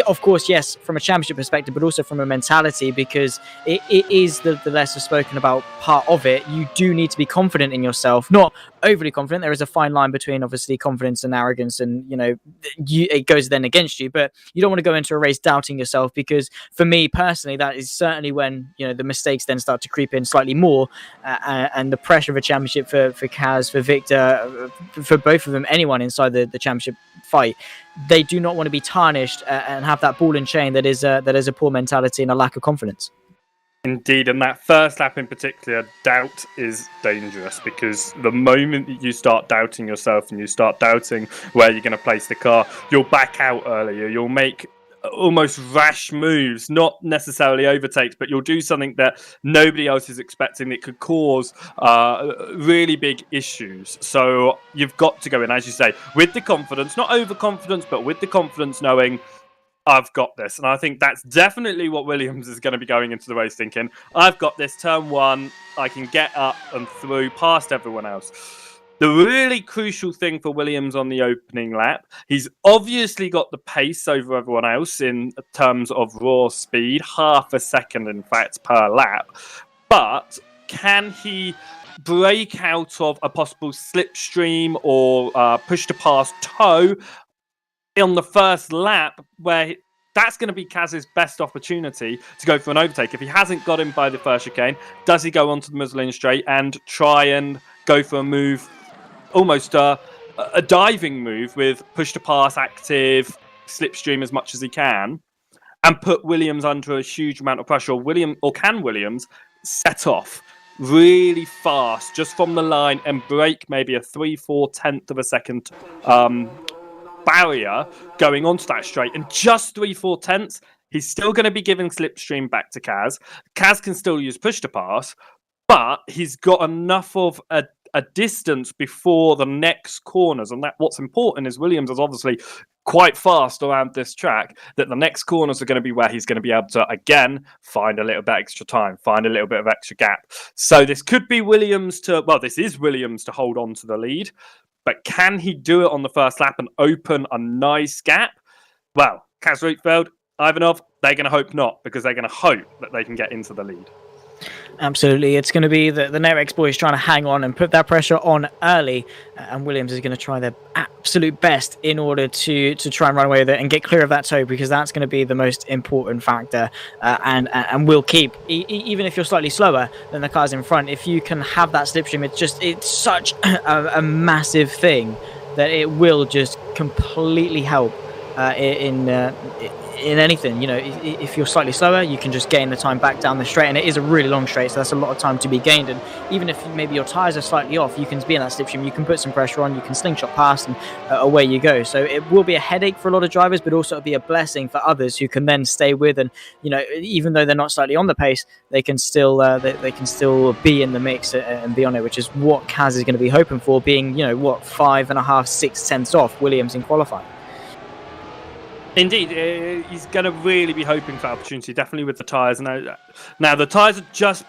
of course, yes, from a championship perspective, but also from a mentality, because it is the lesser spoken about part of it. You do need to be confident in yourself, not overly confident. There is a fine line between obviously confidence and arrogance, and you know, it goes then against you, but you don't want to go into a race doubting yourself, because for me personally, that is certainly when, you know, the mistakes then start to creep in slightly more, and the pressure of a championship for Kaz, for Victor, for both of them, anyone inside the championship fight, they do not want to be tarnished and have that ball and chain that is a poor mentality and a lack of confidence. Indeed, and that first lap in particular, doubt is dangerous, because the moment that you start doubting yourself and you start doubting where you're going to place the car, you'll back out earlier, you'll make almost rash moves, not necessarily overtakes, but you'll do something that nobody else is expecting that could cause really big issues. So you've got to go in, as you say, with the confidence, not overconfidence, but with the confidence knowing, I've got this. And I think that's definitely what Williams is going to be going into the race thinking. I've got this, turn one, I can get up and through past everyone else. The really crucial thing for Williams on the opening lap, he's obviously got the pace over everyone else in terms of raw speed, half a second, in fact, per lap. But can he break out of a possible slipstream or push to pass toe on the first lap, where that's going to be Kaz's best opportunity to go for an overtake? If he hasn't got him by the first chicane, does he go onto the Muslin straight and try and go for a move, almost a diving move with push to pass active, slipstream as much as he can, and put Williams under a huge amount of pressure? Or can Williams set off really fast just from the line and break maybe a 3/4 of a second barrier going onto that straight? And just 3/4, he's still going to be giving slipstream back to Kaz. Kaz can still use push to pass, but he's got enough of a distance before the next corners. And that what's important is Williams is obviously quite fast around this track, that the next corners are going to be where he's going to be able to, again, find a little bit extra time, find a little bit of extra gap. So this could be Williams this is Williams to hold on to the lead. But can he do it on the first lap and open a nice gap? Well, Kaz Rietveld, Ivanov, they're going to hope not, because they're going to hope that they can get into the lead. Absolutely. It's going to be the NetRex boys trying to hang on and put that pressure on early, and Williams is going to try their absolute best in order to try and run away with it and get clear of that toe, because that's going to be the most important factor, and will keep, even if you're slightly slower than the cars in front, if you can have that slipstream, it's such a massive thing that it will just completely help in anything. You know, if you're slightly slower, you can just gain the time back down the straight, and it is a really long straight, so that's a lot of time to be gained. And even if maybe your tires are slightly off, you can be in that slipstream, you can put some pressure on, you can slingshot past, and away you go. So it will be a headache for a lot of drivers, but also it'll be a blessing for others who can then stay with, and you know, even though they're not slightly on the pace, they can still they can still be in the mix and be on it, which is what Kaz is going to be hoping for, being, you know, 5.5, 6 tenths off Williams in qualifying. Indeed, he's going to really be hoping for opportunity, definitely with the tyres. Now the tyres are just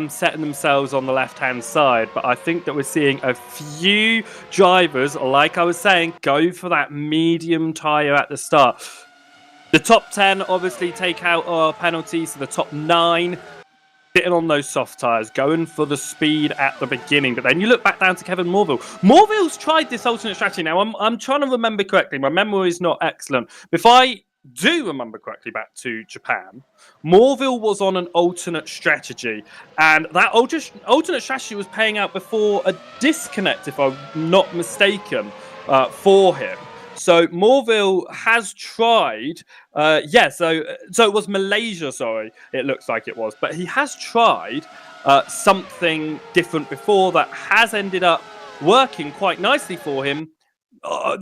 setting themselves on the left-hand side, but I think that we're seeing a few drivers, like I was saying, go for that medium tyre at the start. The top 10 obviously take out our penalties, so the top 9 sitting on those soft tyres, going for the speed at the beginning. But then you look back down to Kevin Morville. Morville's tried this alternate strategy. Now, I'm trying to remember correctly. My memory is not excellent. If I do remember correctly back to Japan, Morville was on an alternate strategy. And that alternate strategy was paying out before a disconnect, if I'm not mistaken, for him. So Morville has tried, so it was Malaysia, sorry, it looks like it was. But he has tried something different before that has ended up working quite nicely for him,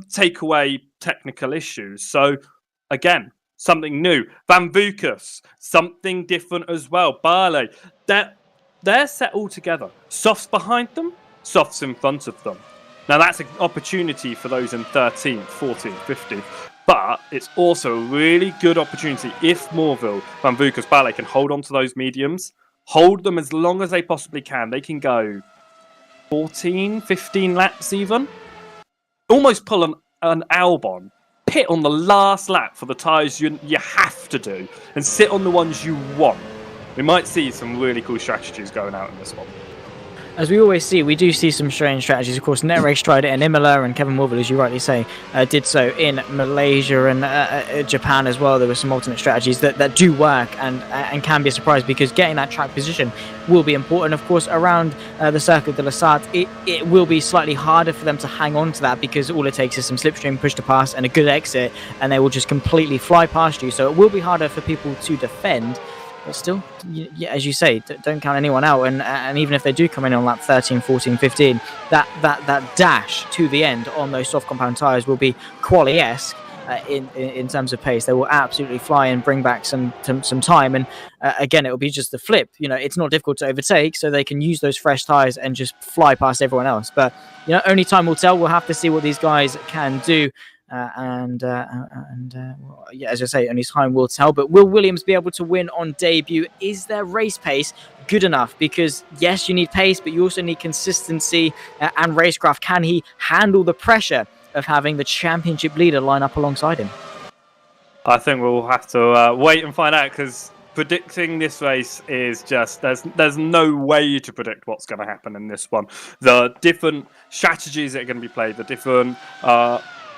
take away technical issues. So, again, something new. Van Vukas, something different as well. Barley, they're set all together. Softs behind them, softs in front of them. Now, that's an opportunity for those in 13th, 14th, 15th, but it's also a really good opportunity if Morville, Van Vukas, Ballet can hold on to those mediums, hold them as long as they possibly can. They can go 14, 15 laps even. Almost pull an Albon, pit on the last lap for the tyres you have to do, and sit on the ones you want. We might see some really cool strategies going out in this one. As we always see, we do see some strange strategies. Of course, NetRace tried it in Imola, and Kevin Morville, as you rightly say, did so in Malaysia and Japan as well. There were some alternate strategies that do work and can be a surprise, because getting that track position will be important. Of course, around the Circuit de la Sarthe, it will be slightly harder for them to hang on to that, because all it takes is some slipstream, push to pass, and a good exit, and they will just completely fly past you. So it will be harder for people to defend. But still, yeah, as you say, don't count anyone out. And even if they do come in on lap 13, 14, 15, that dash to the end on those soft compound tyres will be quali-esque. In terms of pace, they will absolutely fly and bring back some time. And again, it will be just the flip. It's not difficult to overtake, so they can use those fresh tires and just fly past everyone else. But only time will tell. We'll have to see what these guys can do. Yeah, as I say, only time will tell. But will Williams be able to win on debut? Is their race pace good enough? Because yes, you need pace, but you also need consistency and racecraft. Can he handle the pressure of having the championship leader line up alongside him? I think we'll have to wait and find out, because predicting this race is just there's no way to predict what's going to happen in this one. The different strategies that are going to be played, the different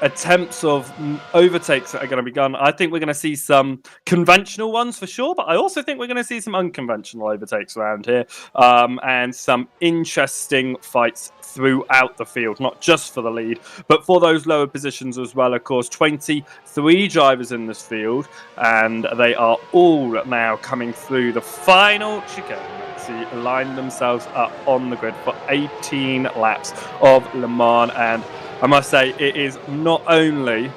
attempts of overtakes that are going to be done. I think we're going to see some conventional ones for sure, but I also think we're going to see some unconventional overtakes around here, and some interesting fights throughout the field, not just for the lead, but for those lower positions as well. Of course, 23 drivers in this field, and they are all now coming through the final chicane to line themselves up on the grid for 18 laps of Le Mans. And I must say, it is not only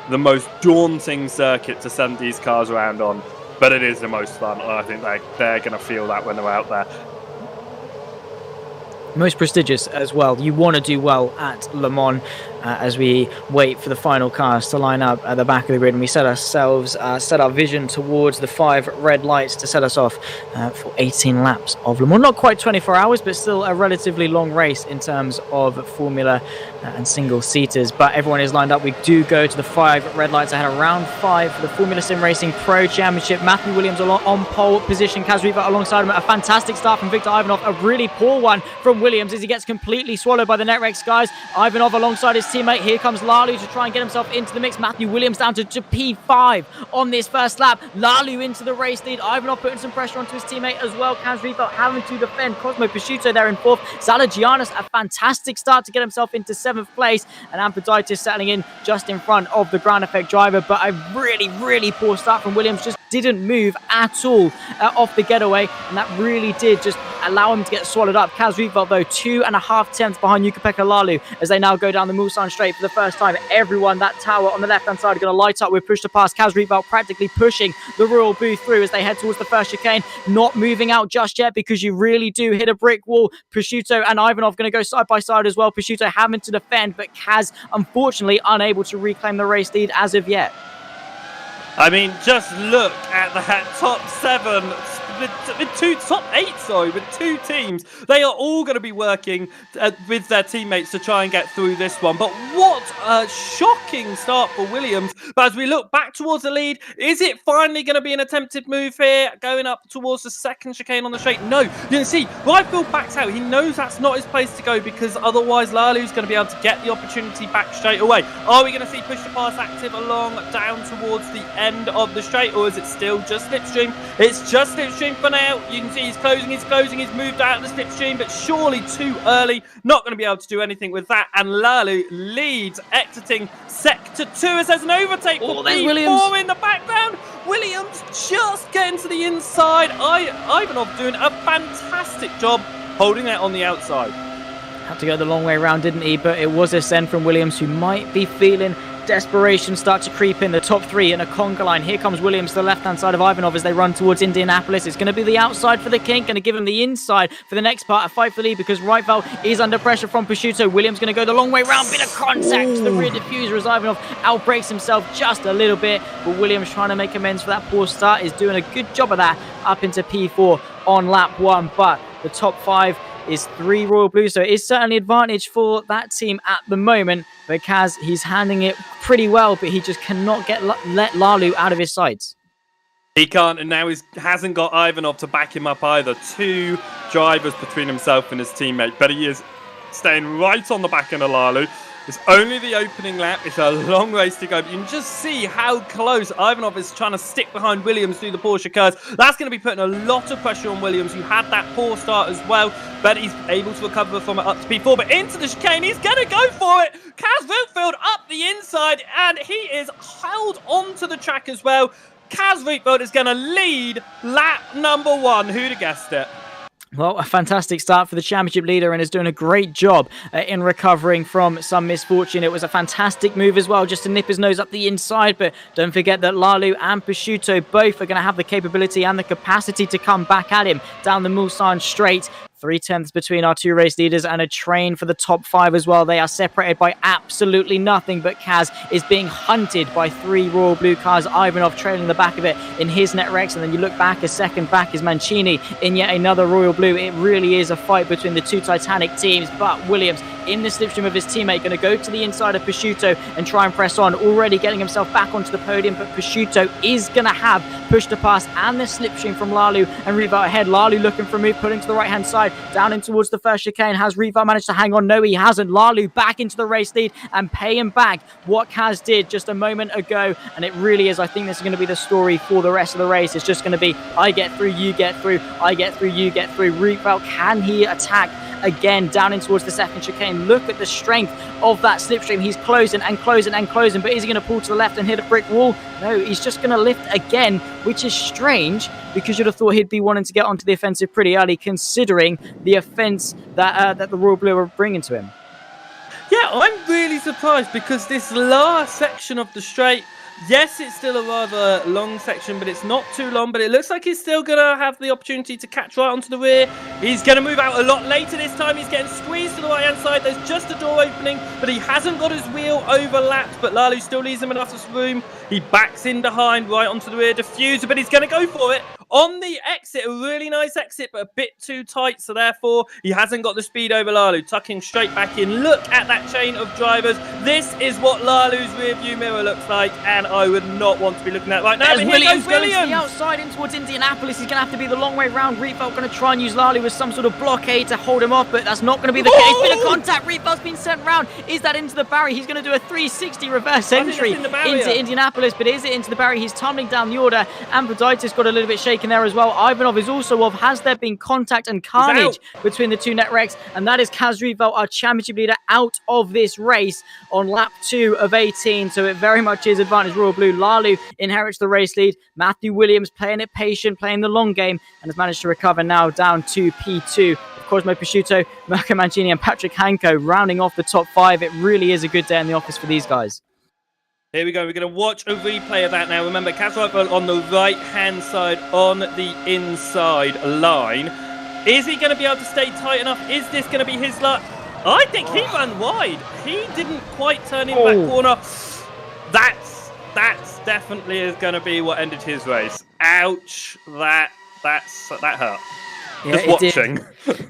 the most daunting circuit to send these cars around on, but it is the most fun. And I think they're going to feel that when they're out there. Most prestigious as well. You want to do well at Le Mans as we wait for the final cars to line up at the back of the grid, and we set our vision towards the 5 red lights to set us off for 18 laps of Le Mans. Not quite 24 hours, but still a relatively long race in terms of Formula and single-seaters. But everyone is lined up. We do go to the 5 red lights ahead of round 5 for the Formula SimRacing Pro Championship. Matthew Williams on pole position. Kaz Riva alongside him. A fantastic start from Viktor Ivanov. A really poor one from Williams as he gets completely swallowed by the Netrex guys. Ivanov alongside his teammate. Here comes Lalu to try and get himself into the mix. Matthew Williams down to P5 on this first lap. Lalu into the race lead. Ivanov putting some pressure onto his teammate as well. Kaz Riva having to defend. Cosmo Prosciutto there in 4th. Zalagianis, a fantastic start to get himself into 7th place. And Amphiditis settling in just in front of the ground effect driver. But a really, really poor start from Williams. Just didn't move at all off the getaway. And that really did just allow him to get swallowed up. Kaz Riva, though, 2.5 tenths behind Jukka-Pekka Lalu as they now go down the Mulsanne straight for the first time. Everyone, that tower on the left-hand side, are going to light up. We're pushed to pass. Kaz Riva practically pushing the Royal Booth through as they head towards the first chicane. Not moving out just yet because you really do hit a brick wall. Prosciutto and Ivanov going to go side by side as well. Prosciutto having to defend, but Kaz, unfortunately, unable to reclaim the race lead as of yet. I mean, just look at that top 7, top 8, with 2 teams. They are all going to be working with their teammates to try and get through this one. But what a shocking start for Williams. But as we look back towards the lead, is it finally going to be an attempted move here, going up towards the second chicane on the straight? No, you can see, Rydfield backs out. He knows that's not his place to go, because otherwise Lalu's going to be able to get the opportunity back straight away. Are we going to see push to pass active along down towards the end of the straight, or is it still just slipstream? It's just slipstream for now. You can see he's closing, he's moved out of the slipstream, but surely too early. Not going to be able to do anything with that, and Lalu leads, exiting sector 2 as there's an overtake for P4 in the background. Williams just getting to the inside. Ivanov doing a fantastic job holding that on the outside. Had to go the long way around, didn't he? But it was a send from Williams, who might be feeling desperation start to creep in. The top 3 in a conga line. Here comes Williams to the left-hand side of Ivanov as they run towards Indianapolis. It's going to be the outside for the King, going to give him the inside for the next part, a fight for the lead, because Rydfield is under pressure from Prosciutto. Williams going to go the long way round, bit of contact to the rear diffuser as Ivanov outbrakes himself just a little bit, but Williams, trying to make amends for that poor start, is doing a good job of that up into P4 on lap 1. But the top 5 is 3 Royal Blues, so it is certainly advantage for that team at the moment. But Kaz, he's handling it pretty well, but he just cannot let Lalu out of his sights. He can't, and now he hasn't got Ivanov to back him up either. 2 drivers between himself and his teammate, but he is staying right on the back end of Lalu. It's only the opening lap. It's a long race to go. But you can just see how close Ivanov is trying to stick behind Williams through the Porsche cars. That's going to be putting a lot of pressure on Williams, who had that poor start as well. But he's able to recover from it up to P4. But into the chicane, he's going to go for it. Kaz Wilfield up the inside, and he is held onto the track as well. Kaz Rietveld is going to lead lap number 1. Who'd have guessed it? Well, a fantastic start for the championship leader and is doing a great job in recovering from some misfortune. It was a fantastic move as well, just to nip his nose up the inside. But don't forget that Lalu and Prosciutto both are going to have the capability and the capacity to come back at him down the Mulsanne straight. 3/10 between our two race leaders and a train for the top 5 as well. They are separated by absolutely nothing, but Kaz is being hunted by 3 Royal Blue cars. Ivanov trailing the back of it in his Netrex, and then you look back, a second back is Mancini in yet another Royal Blue. It really is a fight between the two Titanic teams, but Williams in the slipstream of his teammate, going to go to the inside of Prosciutto and try and press on, already getting himself back onto the podium, but Prosciutto is going to have push to pass and the slipstream from Lalu and Rietveld ahead. Lalu looking for a move, pulling to the right hand side, down in towards the first chicane. Has Rietveld managed to hang on? No, he hasn't. Lalu back into the race lead and paying back what Kaz did just a moment ago, and it really is, I think this is going to be the story for the rest of the race. It's just going to be, I get through, you get through, I get through, you get through. Rietveld, can he attack again down in towards the second chicane? Look at the strength of that slipstream. He's closing and closing and closing, but is he going to pull to the left and hit a brick wall? No, he's just going to lift again, which is strange because you'd have thought he'd be wanting to get onto the offensive pretty early, considering the offense that the Royal Blue are bringing to him. Yeah, I'm really surprised because this last section of the straight, yes, it's still a rather long section, but it's not too long. But it looks like he's still going to have the opportunity to catch right onto the rear. He's going to move out a lot later this time. He's getting squeezed to the right-hand side. There's just a door opening, but he hasn't got his wheel overlapped. But Lalu still leaves him enough room. He backs in behind, right onto the rear diffuser, but he's going to go for it on the exit. A really nice exit, but a bit too tight. So therefore, he hasn't got the speed over Lalu. Tucking straight back in. Look at that chain of drivers. This is what Lalu's rear view mirror looks like, and I would not want to be looking at it right now. But Williams going to the outside in towards Indianapolis. He's going to have to be the long way round. Rietveld going to try and use Lalu as some sort of blockade to hold him off, but that's not going to be the case. Bit of contact. Rietveld's been sent round. Is that into the barrier? He's going to do a 360 reverse entry into Indianapolis, but is it into the barrier? He's tumbling down the order. Amphiditis got a little bit shaken there as well. Ivanov is also off. Has there been contact and carnage between the two Netrex? And that is Kaz Rietveld, our championship leader, out of this race on lap 2 of 18. So it very much is advantage Royal Blue. Lalu inherits the race lead. Matthew Williams playing it patient, playing the long game, and has managed to recover now down to P2. Of course, Mo Prosciutto, Mirko Mancini, and Patrick Hanko rounding off the top 5. It really is a good day in the office for these guys. Here we go. We're going to watch a replay of that now. Remember, Kaz Rietveld on the right-hand side on the inside line. Is he going to be able to stay tight enough? Is this going to be his luck? I think he ran wide. He didn't quite turn in that corner. That's definitely is going to be what ended his race. Ouch. That hurt. Yeah, just watching.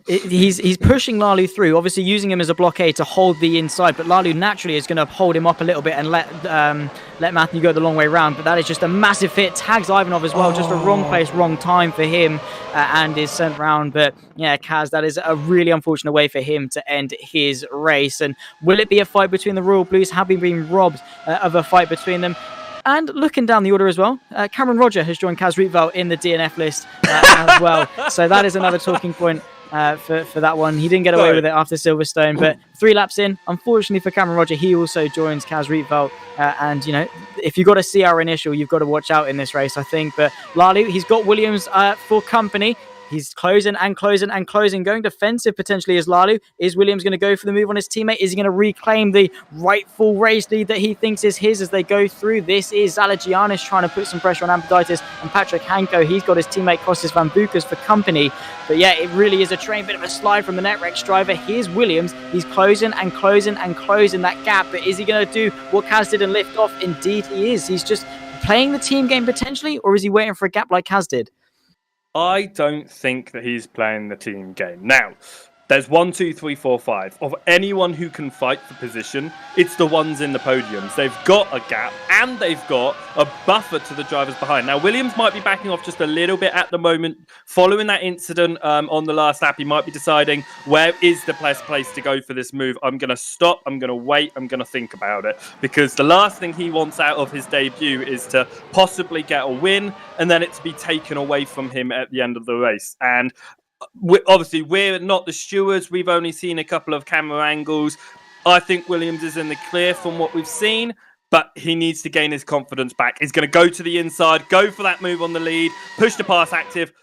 He's pushing Lalu through, obviously using him as a blockade to hold the inside, but Lalu naturally is going to hold him up a little bit and let Matthew go the long way round. But that is just a massive hit. Tags Ivanov as well, just a wrong place, wrong time for him, and is sent round. But yeah, Kaz, that is a really unfortunate way for him to end his race. And will it be a fight between the Royal Blues? Have we been robbed of a fight between them? And looking down the order as well, Cameron Roger has joined Kaz Rietveld in the DNF list as well. So that is another talking point for that one. He didn't get away with it after Silverstone, but 3 laps in, unfortunately for Cameron Roger, he also joins Kaz Rietveld. And, you know, if you've got a CR initial, you've got to watch out in this race, I think. But Lalu, he's got Williams for company. He's closing and closing and closing, going defensive potentially as Lalu. Is Williams going to go for the move on his teammate? Is he going to reclaim the rightful race lead that he thinks is his as they go through? This is Zalagianis trying to put some pressure on Amphiditis and Patrick Hanko. He's got his teammate Kostas Van Bukas for company. But yeah, it really is a train, bit of a slide from the Netrex driver. Here's Williams. He's closing and closing and closing that gap. But is he going to do what Kaz did and lift off? Indeed he is. He's just playing the team game potentially, or is he waiting for a gap like Kaz did? I don't think that he's playing the team game. Now, there's 1, 2, 3, 4, 5. Of anyone who can fight for position, it's the ones in the podiums. They've got a gap and they've got a buffer to the drivers behind. Now, Williams might be backing off just a little bit at the moment. Following that incident on the last lap, he might be deciding where is the best place to go for this move. I'm going to stop. I'm going to wait. I'm going to think about it. Because the last thing he wants out of his debut is to possibly get a win and then it to be taken away from him at the end of the race. And obviously, we're not the stewards. We've only seen a couple of camera angles. I think Williams is in the clear from what we've seen. but he needs to gain his confidence back. He's going to go to the inside, go for that move on the lead, push the pass active,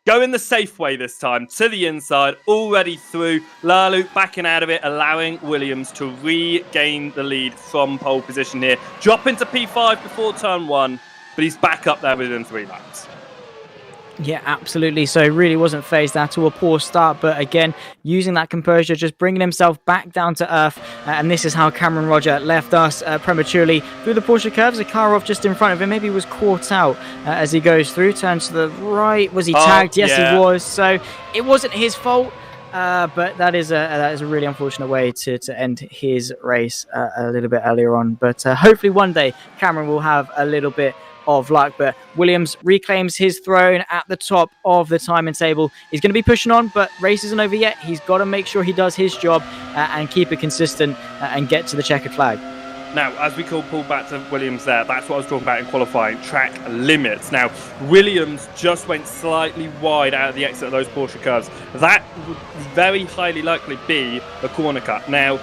go in the safe way this time, to the inside, already through. Lalu backing out of it, allowing Williams to regain the lead from pole position here. Drop into P5 before turn 1, but he's back up there within 3 laps. Yeah, absolutely. So really wasn't phased at all. A poor start, but again, using that composure, just bringing himself back down to earth. And this is how Cameron Roger left us prematurely through the Porsche curves. Zakharov just in front of him. Maybe he was caught out as he goes through. Turns to the right. Was he tagged? Yes, yeah. He was. So it wasn't his fault. But that is a really unfortunate way to end his race a little bit earlier on. But hopefully one day Cameron will have a little bit of luck. But Williams reclaims his throne at the top of the timing table. He's going to be pushing on, but race isn't over yet. He's got to make sure he does his job and keep it consistent and get to the checkered flag. Now, as we call pull back to Williams there, that's what I was talking about in qualifying, track limits. Now, Williams just went slightly wide out of the exit of those Porsche curves. That would very highly likely be a corner cut. Now,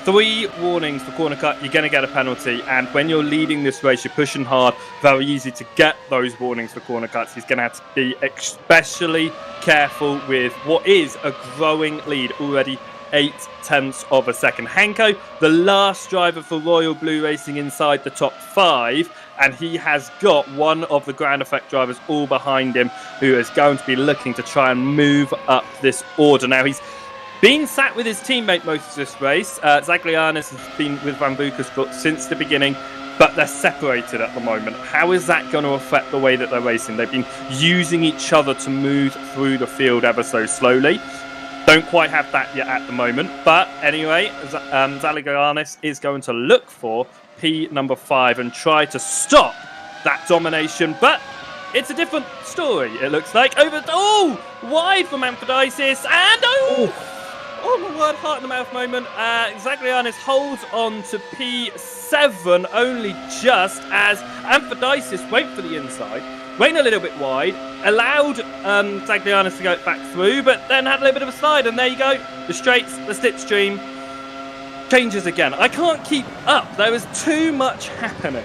3 warnings for corner cut, you're going to get a penalty, and when you're leading this race, you're pushing hard, very easy to get those warnings for corner cuts. He's going to have to be especially careful with what is a growing lead, already 0.8 of a second. Hanko, the last driver for Royal Blue Racing inside the top 5, and he has got one of the ground effect drivers all behind him, who is going to be looking to try and move up this order. Now, he's been sat with his teammate most of this race. Zaglianis has been with Van Boekersfort since the beginning, but they're separated at the moment. How is that going to affect the way that they're racing? They've been using each other to move through the field ever so slowly. Don't quite have that yet at the moment. But anyway, Zaglianis is going to look for P number 5 and try to stop that domination. But it's a different story, it looks like. Wide from Amphidisis, and oh my word, heart in the mouth moment. Zaglianis holds on to P7 only just as Amphidisis went for the inside, went a little bit wide, allowed Zaglianis to go back through, but then had a little bit of a slide, and there you go. The straights, the slipstream changes again. I can't keep up. There is too much happening.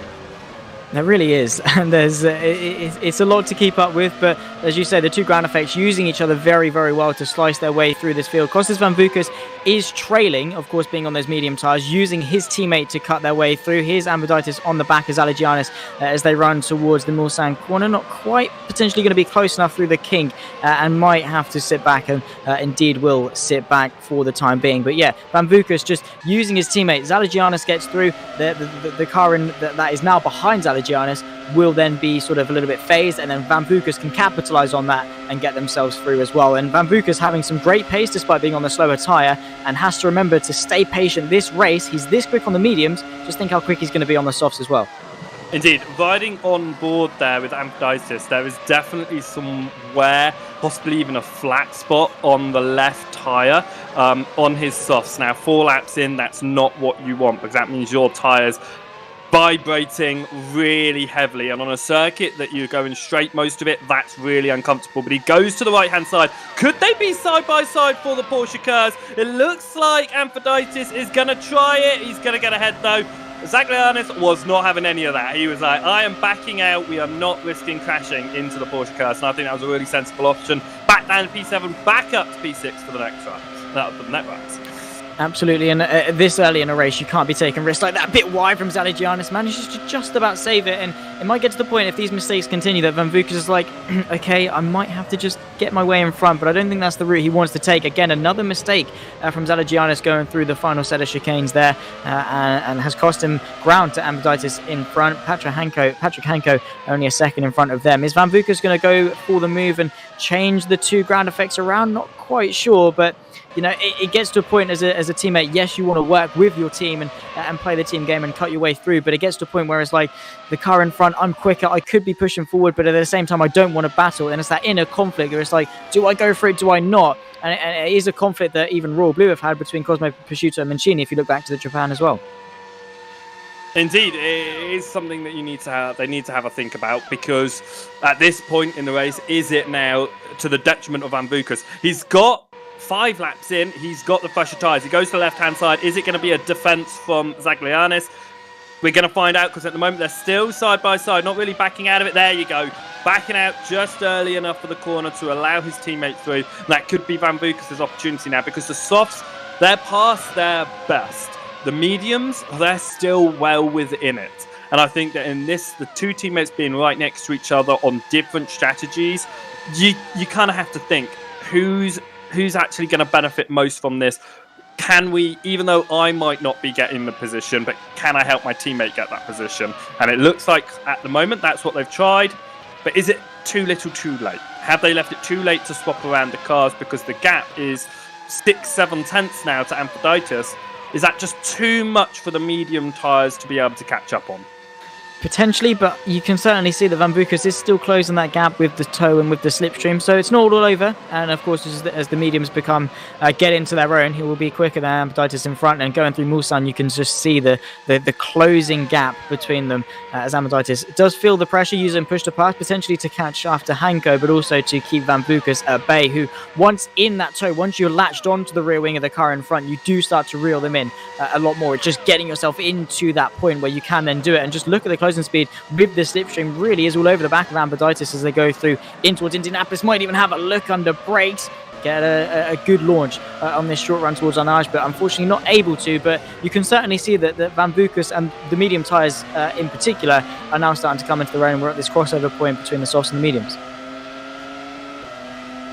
There really is, and there's it's a lot to keep up with, but as you say, the 2 ground effects using each other very, very well to slice their way through this field. Kostas Van Boeckers is trailing, of course, being on those medium tyres, using his teammate to cut their way through. Here's Ambiditis on the back of Zalagianis as they run towards the Mulsanne corner. Not quite potentially going to be close enough through the kink and might have to sit back, and indeed will sit back for the time being. But yeah, Van Boeckers just using his teammate. Zalagianis gets through. The car that is now behind Zalagianis will then be sort of a little bit phased, and then Van Boeckers can capitalize on that and get themselves through as well. And Van Boeckers having some great pace despite being on the slower tire, and has to remember to stay patient this race. He's this quick on the mediums, just think how quick he's going to be on the softs as well. Indeed, riding on board there with Amphiditis, there is definitely some wear, possibly even a flat spot on the left tyre on his softs. Now, 4 laps in, that's not what you want, because that means your tyres vibrating really heavily, and on a circuit that you're going straight most of it, that's really uncomfortable. But he goes to the right hand side. Could they be side by side for the Porsche cars? It looks like Amphiditis is going to try it. He's going to get ahead though. Zaglianis was not having any of that. He was like, I am backing out. We are not risking crashing into the Porsche cars. And I think that was a really sensible option. Back down to P7, back up to P6 for the next race. For the next race. Absolutely, and this early in a race, you can't be taking risks like that. A bit wide from Zalagianis, manages to just about save it, and it might get to the point, if these mistakes continue, that Van Boeckers is like, okay, I might have to just get my way in front, but I don't think that's the route he wants to take. Again, another mistake from Zalagianis going through the final set of chicanes there, and has cost him ground to Ambiditis in front. Patrick Hanko only a second in front of them. Is Van Boeckers going to go for the move and change the 2 ground effects around? Not quite sure, but you know, it gets to a point as a teammate, yes, you want to work with your team and play the team game and cut your way through, but it gets to a point where it's like, the car in front, I'm quicker, I could be pushing forward, but at the same time, I don't want to battle, and it's that inner conflict where it's like, do I go for it, do I not? And it is a conflict that even Royal Blue have had between Cosmo Prosciutto and Mancini, if you look back to the Japan as well. Indeed, it is something that they need to have a think about, because at this point in the race, is it now to the detriment of Van Boeckers? He's got 5 laps in, he's got the fresher tyres. He goes to the left-hand side. Is it going to be a defence from Zaglianis? We're going to find out because at the moment they're still side by side, not really backing out of it. There you go. Backing out just early enough for the corner to allow his teammate through. That could be Van Vukas' opportunity now because the softs, they're past their best. The mediums, they're still well within it. And I think that in this, the two teammates being right next to each other on different strategies, you kind of have to think who's actually going to benefit most from this. Can we, even though I might not be getting the position, but can I help my teammate get that position? And it looks like at the moment that's what they've tried. But is it too little too late? Have they left it too late to swap around the cars because the gap is 6-7 tenths now to Amphiditis? Is that just too much for the medium tyres to be able to catch up on? Potentially, but you can certainly see that Van Vukas is still closing that gap with the toe and with the slipstream, so it's not all over. And of course, as the mediums get into their own, he will be quicker than Amphiditis in front. And going through Mulsanne, you can just see the closing gap between them as Amphiditis does feel the pressure, using push to pass potentially to catch after Hanko, but also to keep Van Vukas at bay, who once in that toe, once you're latched onto the rear wing of the car in front, you do start to reel them in a lot more. It's just getting yourself into that point where you can then do it. And just look at the closing speed with the slipstream, really is all over the back of Amphiditis as they go through in towards Indianapolis. Might even have a look under brakes, get a good launch on this short run towards Arnage, but unfortunately not able to. But you can certainly see that Van Vukas and the medium tyres in particular are now starting to come into their own. We're at this crossover point between the softs and the mediums.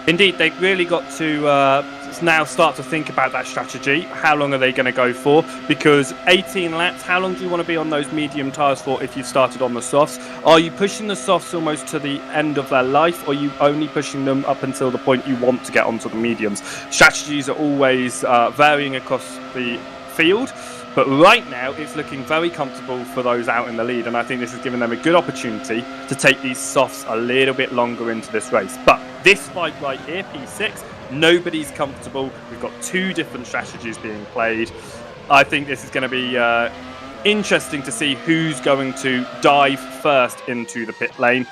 Indeed, they've really got to now start to think about that strategy. How long are they going to go for? Because 18 laps, how long do you want to be on those medium tyres for if you've started on the softs? Are you pushing the softs almost to the end of their life, or are you only pushing them up until the point you want to get onto the mediums? Strategies are always varying across the field. But right now, it's looking very comfortable for those out in the lead. And I think this has given them a good opportunity to take these softs a little bit longer into this race. But this fight right here, P6, nobody's comfortable. We've got two different strategies being played. I think this is going to be interesting to see who's going to dive first into the pit lane.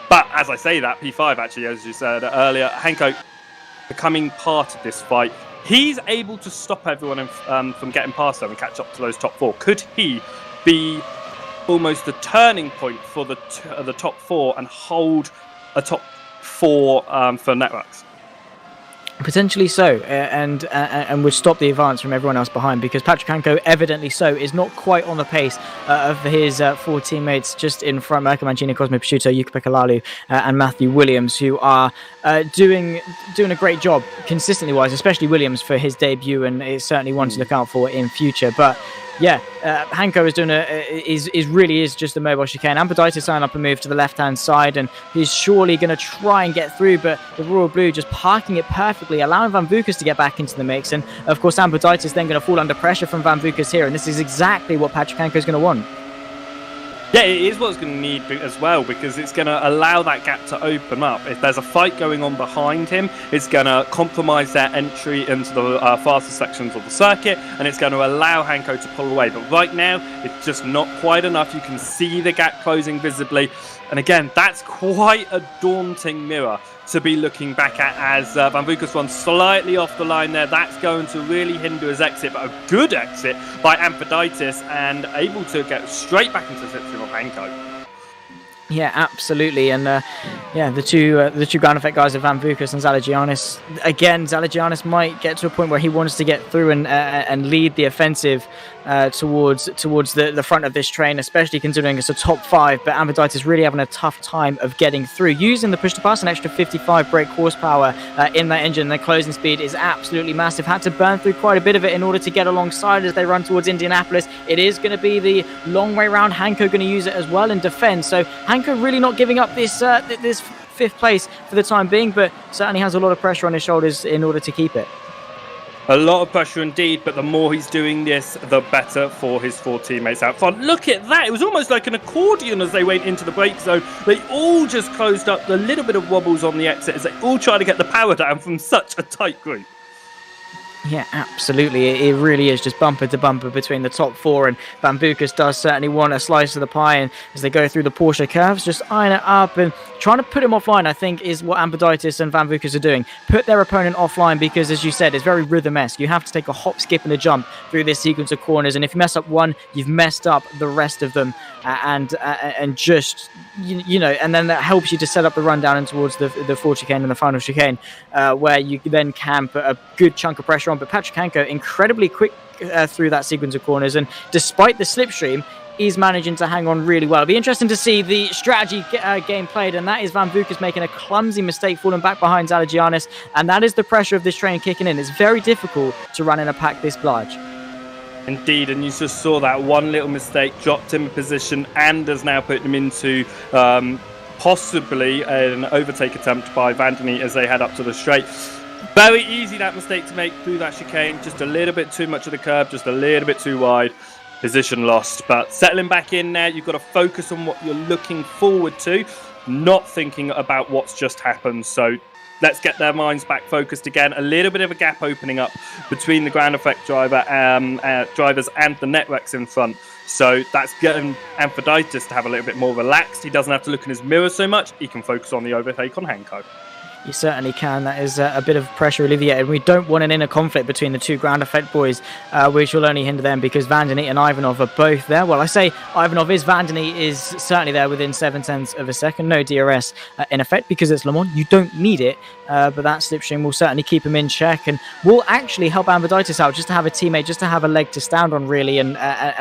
But as I say that, P5 actually, as you said earlier, Hanko becoming part of this fight. He's able to stop everyone from getting past them and catch up to those top four. Could he be almost the turning point for the top four and hold a top four for Networks? Potentially so, and would stop the advance from everyone else behind, because Patrick Hanko, evidently so, is not quite on the pace of his four teammates just in front: Mirko Mancini, Cosmo Prosciutto, Yuka Pekalalu, and Matthew Williams, who are doing a great job consistently wise, especially Williams for his debut, and it's certainly one to look out for in future. But yeah, Hanko is doing really just a mobile chicane. Amphiditis signing up a move to the left-hand side, and he's surely going to try and get through, but the Royal Blue just parking it perfectly, allowing Van Vukas to get back into the mix. And of course, Amphiditis then going to fall under pressure from Van Vukas here, and this is exactly what Patrick Hanko is going to want. Yeah, it is what it's going to need as well, because it's going to allow that gap to open up. If there's a fight going on behind him, it's going to compromise their entry into the faster sections of the circuit, and it's going to allow Hanko to pull away. But right now, it's just not quite enough. You can see the gap closing visibly. And again, that's quite a daunting mirror to be looking back at, as Van Vukas runs slightly off the line there. That's going to really hinder his exit, but a good exit by Amphiditis and able to get straight back into the slipstream of Hanko. Yeah, absolutely. And the two ground effect guys of Van Vukas and Zalagianis. Again, Zalagianis might get to a point where he wants to get through and lead the offensive towards the front of this train, especially considering it's a top five. But Amphiditis really having a tough time of getting through, using the push to pass, an extra 55 brake horsepower in that engine. Their closing speed is absolutely massive. Had to burn through quite a bit of it in order to get alongside as they run towards Indianapolis. It is going to be the long way round. Hanko going to use it as well in defense. So Hanko really not giving up this fifth place for the time being, but certainly has a lot of pressure on his shoulders in order to keep it. A lot of pressure indeed, but the more he's doing this, the better for his four teammates out front. Look at that. It was almost like an accordion as they went into the brake zone. They all just closed up, the little bit of wobbles on the exit as they all try to get the power down from such a tight group. Yeah, absolutely. It really is just bumper to bumper between the top four, and Van Bucas does certainly want a slice of the pie. And as they go through the Porsche curves, just eyeing it up and trying to put him offline, I think, is what Ambititis and Van Bucas are doing. Put their opponent offline because, as you said, it's very rhythm-esque. You have to take a hop, skip, and a jump through this sequence of corners, and if you mess up one, you've messed up the rest of them. And just, you know, and then that helps you to set up the run down and towards the fourth chicane and the final chicane, where you then can put a good chunk of pressure on. But Patrick Hanko incredibly quick through that sequence of corners, and despite the slipstream, he's managing to hang on really well. It'll be interesting to see the strategy game played, and that is Van Bucas making a clumsy mistake, falling back behind Zalagianis, and that is the pressure of this train kicking in. It's very difficult to run in a pack this large. Indeed, and you just saw that one little mistake dropped him a position and has now put him into possibly an overtake attempt by Vandeny as they head up to the straight. Very easy that mistake to make through that chicane, just a little bit too much of the curb, just a little bit too wide, position lost. But settling back in there, you've got to focus on what you're looking forward to, not thinking about what's just happened. So let's get their minds back focused again. A little bit of a gap opening up between the ground effect drivers and the Netrex in front. So that's getting Amphiditis to have a little bit more relaxed. He doesn't have to look in his mirror so much. He can focus on the overtake on Hanko. You certainly can. That is a bit of pressure alleviated. We don't want an inner conflict between the two ground effect boys, which will only hinder them because Vandeny and Ivanov are both there. Well, I say Ivanov is. Vandeny is certainly there within 0.7 of a second. No DRS in effect because it's Le Mans. You don't need it, but that slipstream will certainly keep him in check and will actually help Ambititis out just to have a teammate, just to have a leg to stand on really and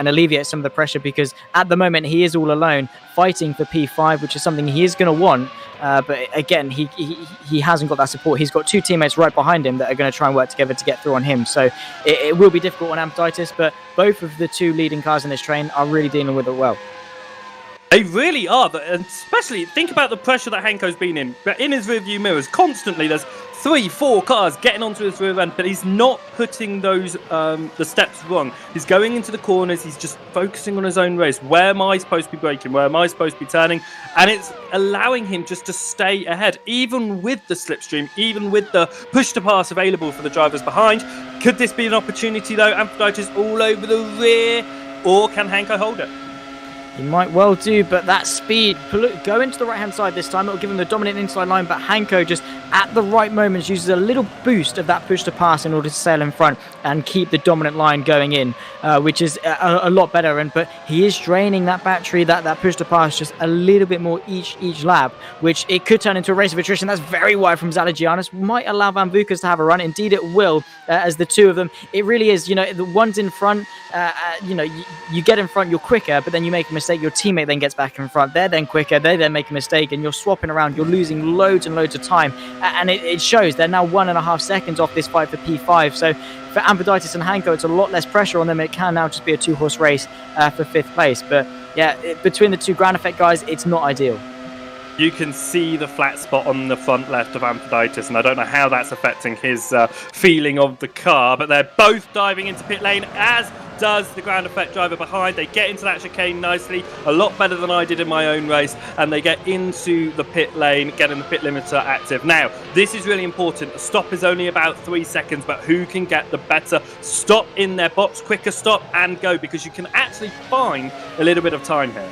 alleviate some of the pressure because at the moment he is all alone fighting for P5, which is something he is going to want. But again, he hasn't got that support. He's got two teammates right behind him that are going to try and work together to get through on him. So it will be difficult on Ambititis, but both of the two leading cars in this train are really dealing with it well. They really are, and especially think about the pressure that Hanko's been in. But in his rearview mirrors, constantly there's 3-4 cars getting onto his rear end, but he's not putting those the steps wrong. He's going into the corners. He's just focusing on his own race. Where am I supposed to be braking? Where am I supposed to be turning? And it's allowing him just to stay ahead, even with the slipstream, even with the push to pass available for the drivers behind. Could this be an opportunity though? Amphiditis all over the rear, or can Hanko hold it? He might well do, but that speed, go into the right-hand side this time. It'll give him the dominant inside line, but Hanko just at the right moments uses a little boost of that push to pass in order to sail in front and keep the dominant line going in, which is a lot better. But he is draining that battery, that push to pass just a little bit more each lap, which it could turn into a race of attrition. That's very wide from Zalagianis. Might allow Van Bucas to have a run. Indeed, it will, as the two of them. It really is, the one's in front, you get in front, you're quicker, but then you make a mistake, your teammate then gets back in front, they're then quicker, they then make a mistake, and you're swapping around, you're losing loads and loads of time, and it shows. They're now 1.5 seconds off this fight for P5, so for Amphiditis and Hanko, it's a lot less pressure on them. It can now just be a 2-horse race for 5th place, but yeah, between the two ground effect guys, it's not ideal. You can see the flat spot on the front left of Amphiditis, and I don't know how that's affecting his feeling of the car, but they're both diving into pit lane, as does the ground effect driver behind. They get into that chicane nicely, a lot better than I did in my own race, and they get into the pit lane, getting the pit limiter active. Now, this is really important. The stop is only about 3 seconds, but who can get the better stop in their box, quicker stop, and go, because you can actually find a little bit of time here.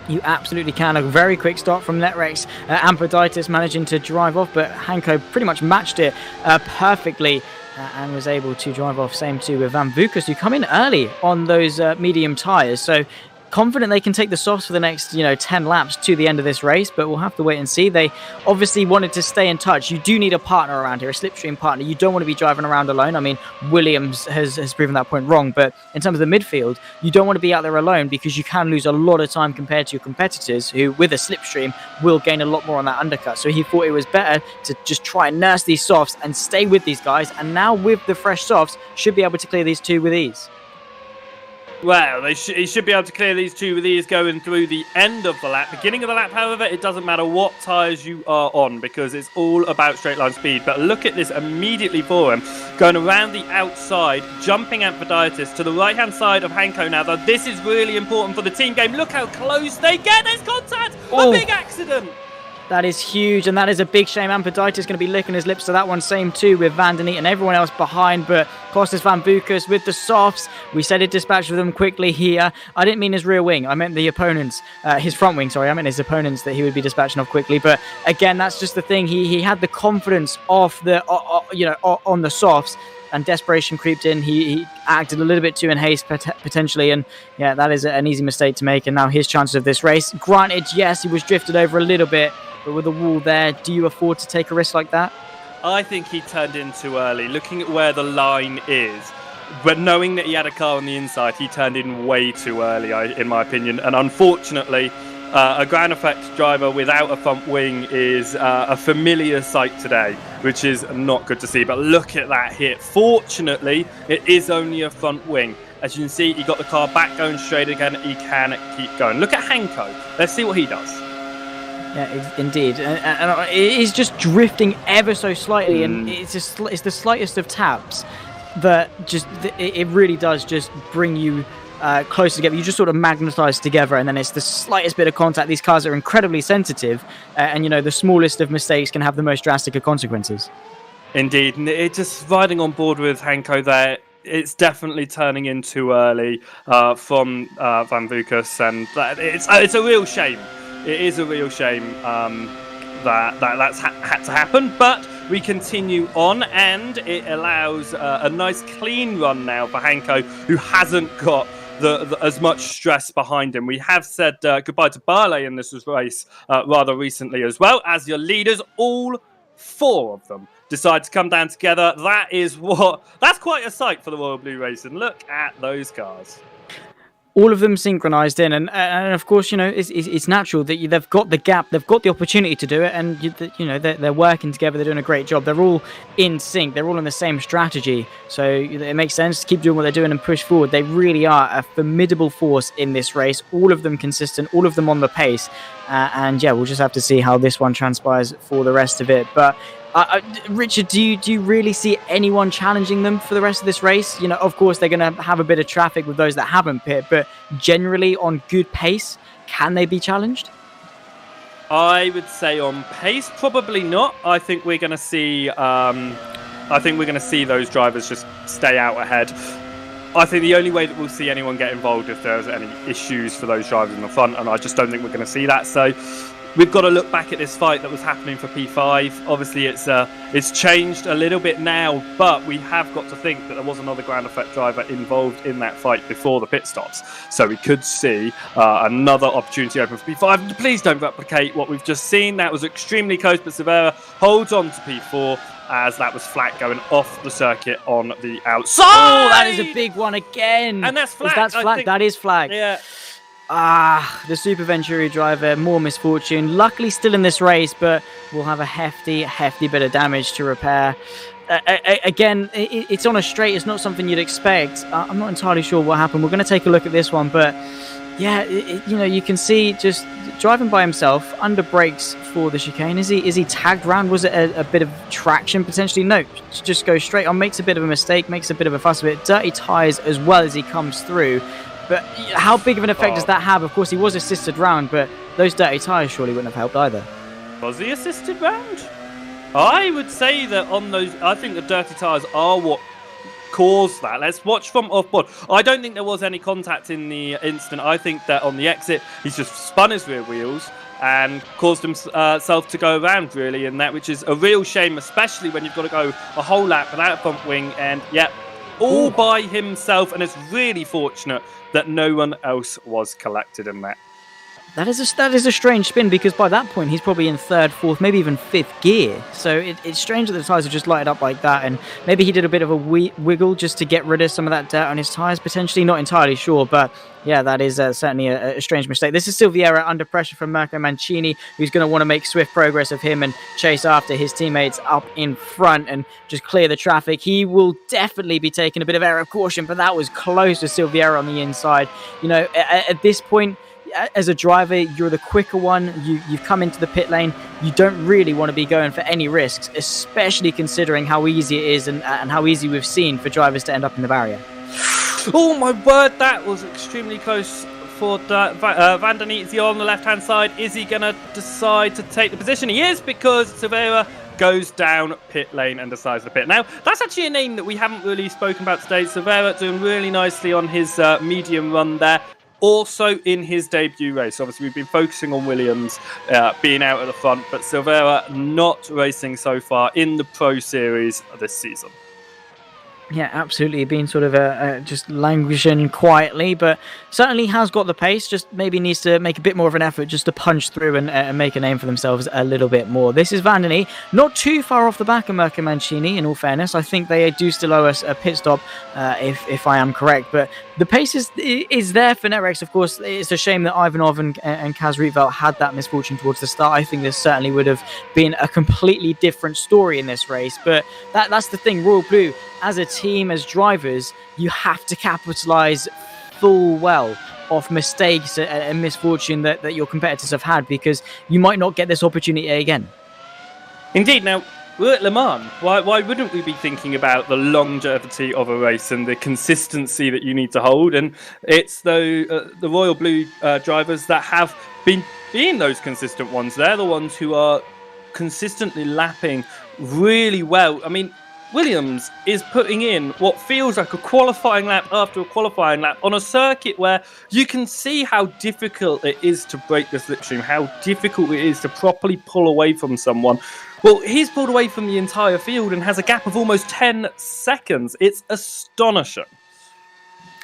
You absolutely can. A very quick start from Netrex. Amphiditis managing to drive off, but Hanko pretty much matched it perfectly and was able to drive off. Same too with Van Bucas, who come in early on those medium tyres. So confident they can take the softs for the next 10 laps to the end of this race, but we'll have to wait and see. They obviously wanted to stay in touch. You do need a partner around here, a slipstream partner. You don't want to be driving around alone. I mean, Williams has proven that point wrong, but in terms of the midfield, you don't want to be out there alone because you can lose a lot of time compared to your competitors who, with a slipstream, will gain a lot more on that undercut. So he thought it was better to just try and nurse these softs and stay with these guys, and now with the fresh softs, should be able to clear these two with ease. Well, he should be able to clear these two with ease going through the end of the lap. Beginning of the lap, however, it doesn't matter what tyres you are on because it's all about straight line speed. But look at this immediately for him, going around the outside, jumping Amphiditis to the right-hand side of Hanko now. Though this is really important for the team game. Look how close they get. There's contact! A big accident! That is huge, and that is a big shame. Ampaditis is going to be licking his lips to that one. Same too with Van der Neat and everyone else behind. But Costas Van Bucas with the softs. We said it dispatched with them quickly here. I didn't mean his rear wing. I meant the opponents, his front wing. Sorry, I meant his opponents that he would be dispatching off quickly. But again, that's just the thing. He had the confidence off the on the softs. And desperation creeped in. He acted a little bit too in haste, potentially. And yeah, that is an easy mistake to make. And now his chances of this race. Granted, yes, he was drifted over a little bit. But with the wall there, do you afford to take a risk like that? I think he turned in too early. Looking at where the line is, but knowing that he had a car on the inside, he turned in way too early, in my opinion. And unfortunately, a ground effect driver without a front wing is a familiar sight today, which is not good to see. But look at that hit. Fortunately, it is only a front wing. As you can see, he got the car back going straight again. He can keep going. Look at Hanko. Let's see what he does. Yeah, indeed. And it is just drifting ever so slightly, and it's the slightest of taps that it really does just bring you closer together. You just sort of magnetize together, and then it's the slightest bit of contact. These cars are incredibly sensitive, and the smallest of mistakes can have the most drastic of consequences. Indeed, and it's just riding on board with Hanko there. It's definitely turning in too early from Van Bucas, and it's a real shame. It is a real shame that's had to happen, but we continue on, and it allows a nice clean run now for Hanko, who hasn't got as much stress behind him. We have said goodbye to Barley in this race rather recently as well, as your leaders, all 4 of them, decide to come down together. That's quite a sight for the Royal Blue Racing. Look at those cars. All of them synchronized in, and of course, it's natural that they've got the gap, they've got the opportunity to do it, and they're working together, they're doing a great job. They're all in sync, they're all on the same strategy, so it makes sense to keep doing what they're doing and push forward. They really are a formidable force in this race, all of them consistent, all of them on the pace, and yeah, we'll just have to see how this one transpires for the rest of it. But Richard, do you really see anyone challenging them for the rest of this race? Of course, they're going to have a bit of traffic with those that haven't pit, but generally on good pace, can they be challenged? I would say on pace, probably not. I think we're going to see. Those drivers just stay out ahead. I think the only way that we'll see anyone get involved if there's any issues for those drivers in the front, and I just don't think we're going to see that. So we've got to look back at this fight that was happening for P5. Obviously, it's changed a little bit now, but we have got to think that there was another ground effect driver involved in that fight before the pit stops. So we could see another opportunity open for P5. Please don't replicate what we've just seen. That was extremely close, but Severa holds on to P4 as that was flat going off the circuit on the outside. Oh, that is a big one again. And that's flag. That's flag. That is flag. Yeah. The Super Venturi driver, more misfortune. Luckily still in this race, but will have a hefty bit of damage to repair. Again, it's on a straight. It's not something you'd expect. I'm not entirely sure what happened. We're going to take a look at this one, but yeah, you can see just driving by himself under brakes for the chicane. Is he tagged round? Was it a bit of traction potentially? No, just goes straight on, makes a bit of a mistake, makes a bit of a fuss of it. Dirty tyres as well as he comes through. But how big of an effect does that have? Of course, he was assisted round, but those dirty tyres surely wouldn't have helped either. Was he assisted round? I would say that on those, I think the dirty tyres are what caused that. Let's watch from off board. I don't think there was any contact in the incident. I think that on the exit, he's just spun his rear wheels and caused himself to go around, really, and that, which is a real shame, especially when you've got to go a whole lap without a front wing, and all by himself. And it's really fortunate that no one else was collected in that. That is a strange spin, because by that point he's probably in third, fourth, maybe even fifth gear. So it's strange that the tyres are just lighted up like that, and maybe he did a bit of a wiggle just to get rid of some of that dirt on his tyres, potentially, not entirely sure, but yeah, that is certainly a strange mistake. This is Silviera under pressure from Mirko Mancini, who's going to want to make swift progress of him and chase after his teammates up in front and just clear the traffic. He will definitely be taking a bit of error of caution, but that was close to Silviera on the inside. At this point, as a driver, you're the quicker one. You've come into the pit lane. You don't really want to be going for any risks, especially considering how easy it is and how easy we've seen for drivers to end up in the barrier. Oh my word, that was extremely close for Van der Nietzsche on the left-hand side. Is he going to decide to take the position? He is, because Silveira goes down pit lane and decides to pit. Now, that's actually a name that we haven't really spoken about today. Silveira doing really nicely on his medium run there. Also in his debut race. Obviously, we've been focusing on Williams being out at the front, but Silveira not racing so far in the Pro Series this season. Yeah, absolutely. Been sort of just languishing quietly, but certainly has got the pace. Just maybe needs to make a bit more of an effort just to punch through and make a name for themselves a little bit more. This is Van der Nietzsche, not too far off the back of Mirko Mancini, in all fairness. I think they do still owe us a pit stop, if I am correct. But the pace is there for NetRex, of course. It's a shame that Ivanov and Kaz Rietveld had that misfortune towards the start. I think this certainly would have been a completely different story in this race. But that's the thing, Royal Blue, as a team, as drivers, you have to capitalize full well off mistakes and misfortune that your competitors have had, because you might not get this opportunity again. Indeed. Now, we're at Le Mans. Why wouldn't we be thinking about the longevity of a race and the consistency that you need to hold? And it's the Royal Blue drivers that have been being those consistent ones. They're the ones who are consistently lapping really well. I mean, Williams is putting in what feels like a qualifying lap after a qualifying lap on a circuit where you can see how difficult it is to break the slipstream, how difficult it is to properly pull away from someone. Well, he's pulled away from the entire field and has a gap of almost 10 seconds. It's astonishing.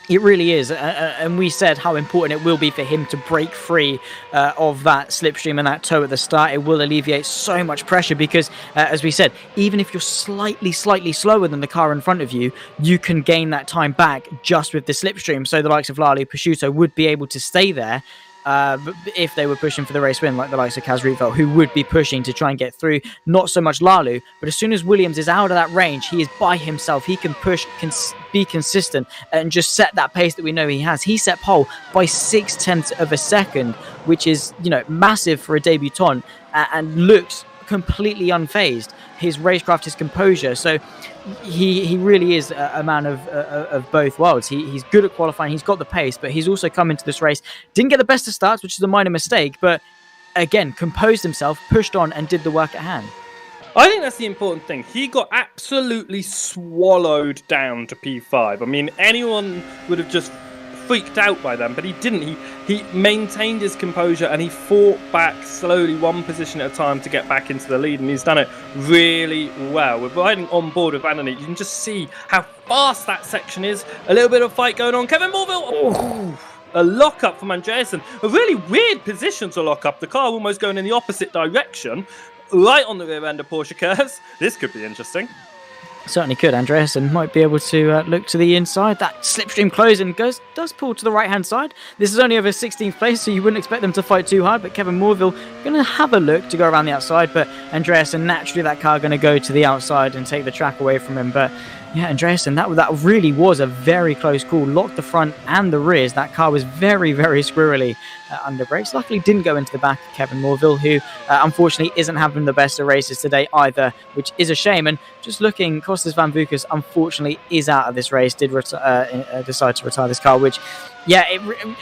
It really is, and we said how important it will be for him to break free of that slipstream and that tow at the start. It will alleviate so much pressure because, as we said, even if you're slightly slower than the car in front of you, you can gain that time back just with the slipstream. So the likes of Lale Prosciutto would be able to stay there if they were pushing for the race win, like the likes of Kaz Rietveld, who would be pushing to try and get through. Not so much Lalu, but as soon as Williams is out of that range, he is by himself. He can push, be consistent, and just set that pace that we know he has. He set pole by 0.6 of a second, which is, massive for a debutant, and looks completely unfazed. His racecraft, his composure. So he really is a man of both worlds. He's good at qualifying. He's got the pace, but he's also come into this race. Didn't get the best of starts, which is a minor mistake, but again, composed himself, pushed on, and did the work at hand. I think that's the important thing. He got absolutely swallowed down to P5. I mean, anyone would have just freaked out by them, but he didn't. He maintained his composure and he fought back slowly, one position at a time, to get back into the lead, and he's done it really well. We're riding on board with Van der Nietzsche. You can just see how fast that section is. A little bit of fight going on. Kevin Morville, a lock-up from Andreasen. A really weird position to lock up. The car almost going in the opposite direction, right on the rear end of Porsche curves. This could be interesting. Certainly could. Andreasen might be able to look to the inside. That slipstream closing does pull to the right-hand side. This is only over 16th place, so you wouldn't expect them to fight too hard, but Kevin Morville going to have a look to go around the outside, but Andreasen, naturally that car going to go to the outside and take the track away from him. But yeah, Andreasen, that really was a very close call. Locked the front and the rears. That car was very, very squirrely under brakes. Luckily didn't go into the back of Kevin Morville, who unfortunately isn't having the best of races today either, which is a shame. And just looking, Kostas Van Vukas unfortunately is out of this race, did decide to retire this car, which, yeah,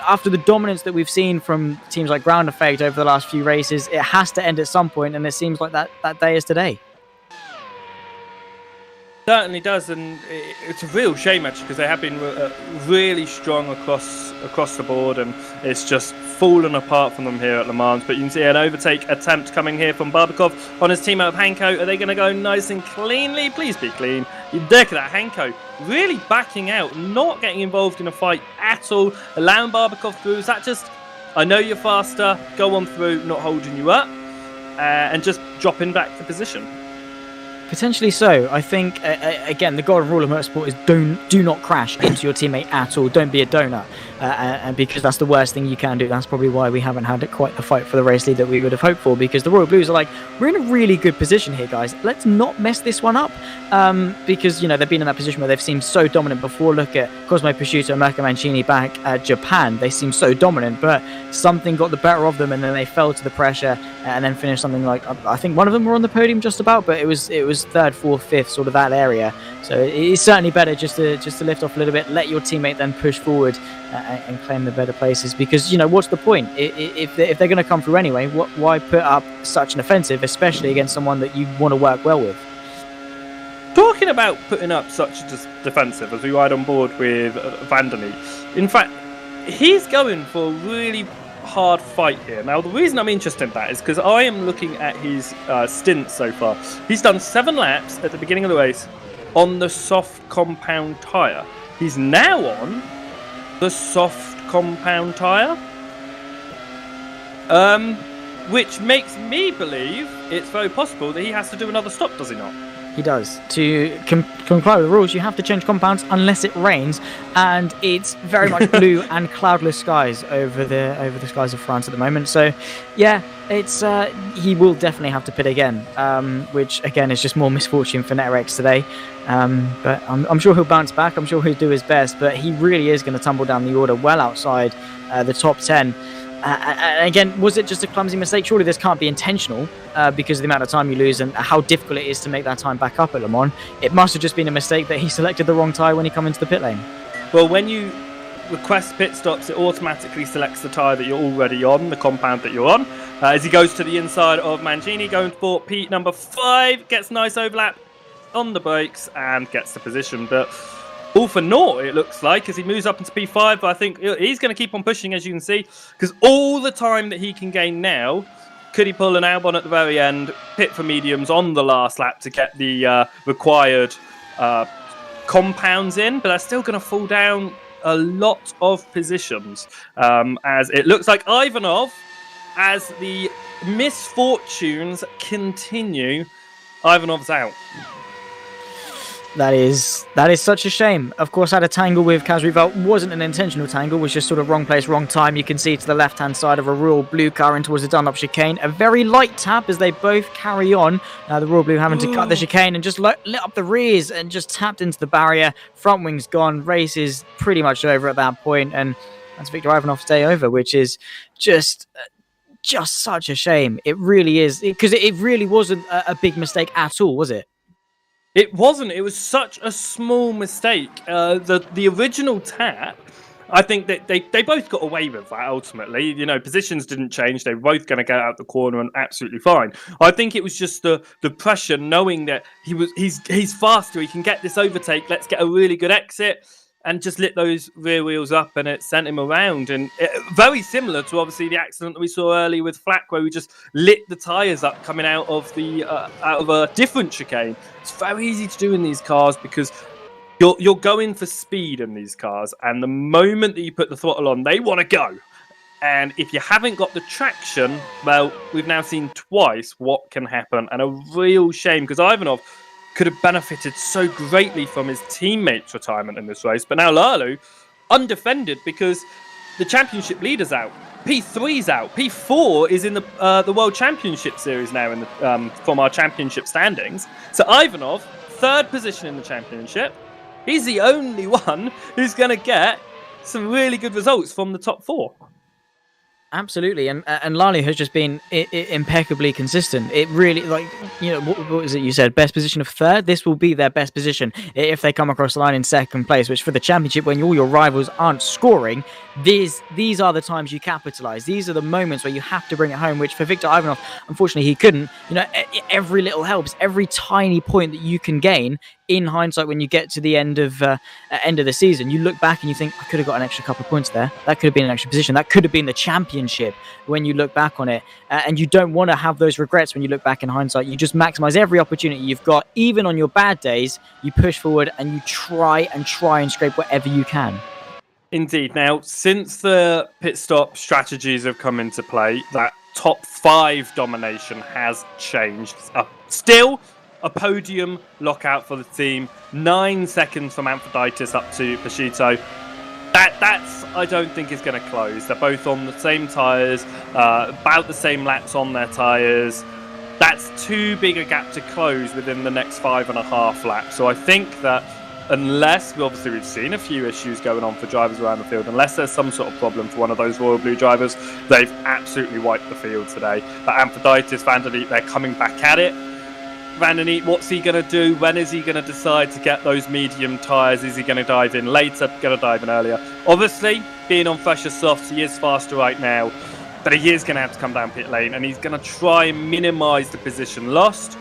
after the dominance that we've seen from teams like Ground Effect over the last few races, it has to end at some point, and it seems like that day is today. Certainly does, and it's a real shame actually, because they have been really strong across the board, and it's just fallen apart from them here at Le Mans. But you can see an overtake attempt coming here from Barbakov on his teammate of Hanko. Are they going to go nice and cleanly? Please be clean. You look at that, Hanko really backing out, not getting involved in a fight at all, allowing Barbakov through. Is that just, I know you're faster, go on through, not holding you up, and just dropping back the position? Potentially so. I think, again, the golden rule of motorsport is do not crash into your teammate at all. Don't be a donut. And because that's the worst thing you can do. That's probably why we haven't had quite the fight for the race lead that we would have hoped for, because the Royal Blues are like, we're in a really good position here, guys. Let's not mess this one up. Because, they've been in that position where they've seemed so dominant before. Look at Cosmo Prosciutto and Mirko Mancini back at Japan. They seemed so dominant, but something got the better of them, and then they fell to the pressure and then finished something like, I think one of them were on the podium just about, but it was third, fourth, fifth, sort of that area. So it's certainly better just to lift off a little bit, let your teammate then push forward and claim the better places. Because, what's the point? If they're going to come through anyway, why put up such an offensive, especially against someone that you want to work well with? Talking about putting up such a defensive, as we ride on board with Van der Neat, in fact, he's going for a really hard fight here. Now, the reason I'm interested in that is because I am looking at his stints so far. He's done 7 laps at the beginning of the race on the soft compound tyre. He's now on the soft compound tyre, which makes me believe it's very possible that he has to do another stop, does he not? He does. To comply with the rules, you have to change compounds unless it rains, and it's very much blue and cloudless skies over the skies of France at the moment. So, yeah, it's he will definitely have to pit again, which again is just more misfortune for NetRex today. But I'm sure he'll bounce back. I'm sure he'll do his best, but he really is going to tumble down the order well outside the top 10. And again, was it just a clumsy mistake? Surely this can't be intentional because of the amount of time you lose and how difficult it is to make that time back up at Le Mans. It must have just been a mistake that he selected the wrong tyre when he come into the pit lane. Well, when you request pit stops, it automatically selects the tyre that you're already on, the compound that you're on. As he goes to the inside of Mangini, going for P number 5, gets nice overlap on the brakes and gets the position. But all for naught, it looks like, as he moves up into P5. But I think he's going to keep on pushing, as you can see, because all the time that he can gain now, could he pull an Albon at the very end, pit for mediums on the last lap to get the required compounds in? But that's still going to fall down a lot of positions, as it looks like Ivanov, as the misfortunes continue, Ivanov's out. That is such a shame. Of course, had a tangle with Kaz Rival. Wasn't an intentional tangle, was just sort of wrong place, wrong time. You can see to the left-hand side of a Royal Blue car in towards the Dunlop chicane. A very light tap as they both carry on. The Royal Blue having to cut the chicane and just lit up the rears and just tapped into the barrier. Front wing's gone. Race is pretty much over at that point, and that's Viktor Ivanov's day over, which is just such a shame. It really is, because it really wasn't a big mistake at all, was it? It wasn't. It was such a small mistake. The original tap, I think that they both got away with that ultimately. Positions didn't change. They were both going to get out the corner and absolutely fine. I think it was just the pressure, knowing that he's faster. He can get this overtake. Let's get a really good exit. And just lit those rear wheels up, and it sent him around. And very similar to obviously the accident that we saw earlier with Flack, where we just lit the tyres up coming out of a different chicane. It's very easy to do in these cars because you're going for speed in these cars, and the moment that you put the throttle on, they want to go. And if you haven't got the traction, well, we've now seen twice what can happen, and a real shame because Ivanov could have benefited so greatly from his teammates' retirement in this race. But now Lalu, undefended because the championship leader's out. P3's out. P4 is in the World Championship Series now from our championship standings. So Ivanov, 3rd position in the championship. He's the only one who's going to get some really good results from the top 4. Absolutely, and Lali has just been impeccably consistent. It really, what was it you said? Best position of 3rd? This will be their best position if they come across the line in 2nd place, which for the championship, when all your rivals aren't scoring, these are the times you capitalise. These are the moments where you have to bring it home, which for Viktor Ivanov, unfortunately, he couldn't. Every little helps. Every tiny point that you can gain, in hindsight, when you get to the end of the season, you look back and you think, I could have got an extra couple of points there. That could have been an extra position. That could have been the championship when you look back on it. And you don't want to have those regrets when you look back in hindsight. You just maximize every opportunity you've got. Even on your bad days, you push forward and you try and scrape whatever you can. Indeed. Now, since the pit stop strategies have come into play, that top 5 domination has changed. Still a podium lockout for the team. 9 seconds from Amphiditis up to Pashito. That's I don't think is going to close. They're both on the same tyres, about the same laps on their tyres. That's too big a gap to close within the next 5.5 laps. So I think that unless, we've seen a few issues going on for drivers around the field, unless there's some sort of problem for one of those Royal Blue drivers, they've absolutely wiped the field today. But Amphiditis, Van der Neat, they're coming back at it. Van der Neat, what's he going to do? When is he going to decide to get those medium tyres? Is he going to dive in later? Going to dive in earlier? Obviously, being on fresher softs, he is faster right now. But he is going to have to come down pit lane, and he's going to try and minimise the position lost.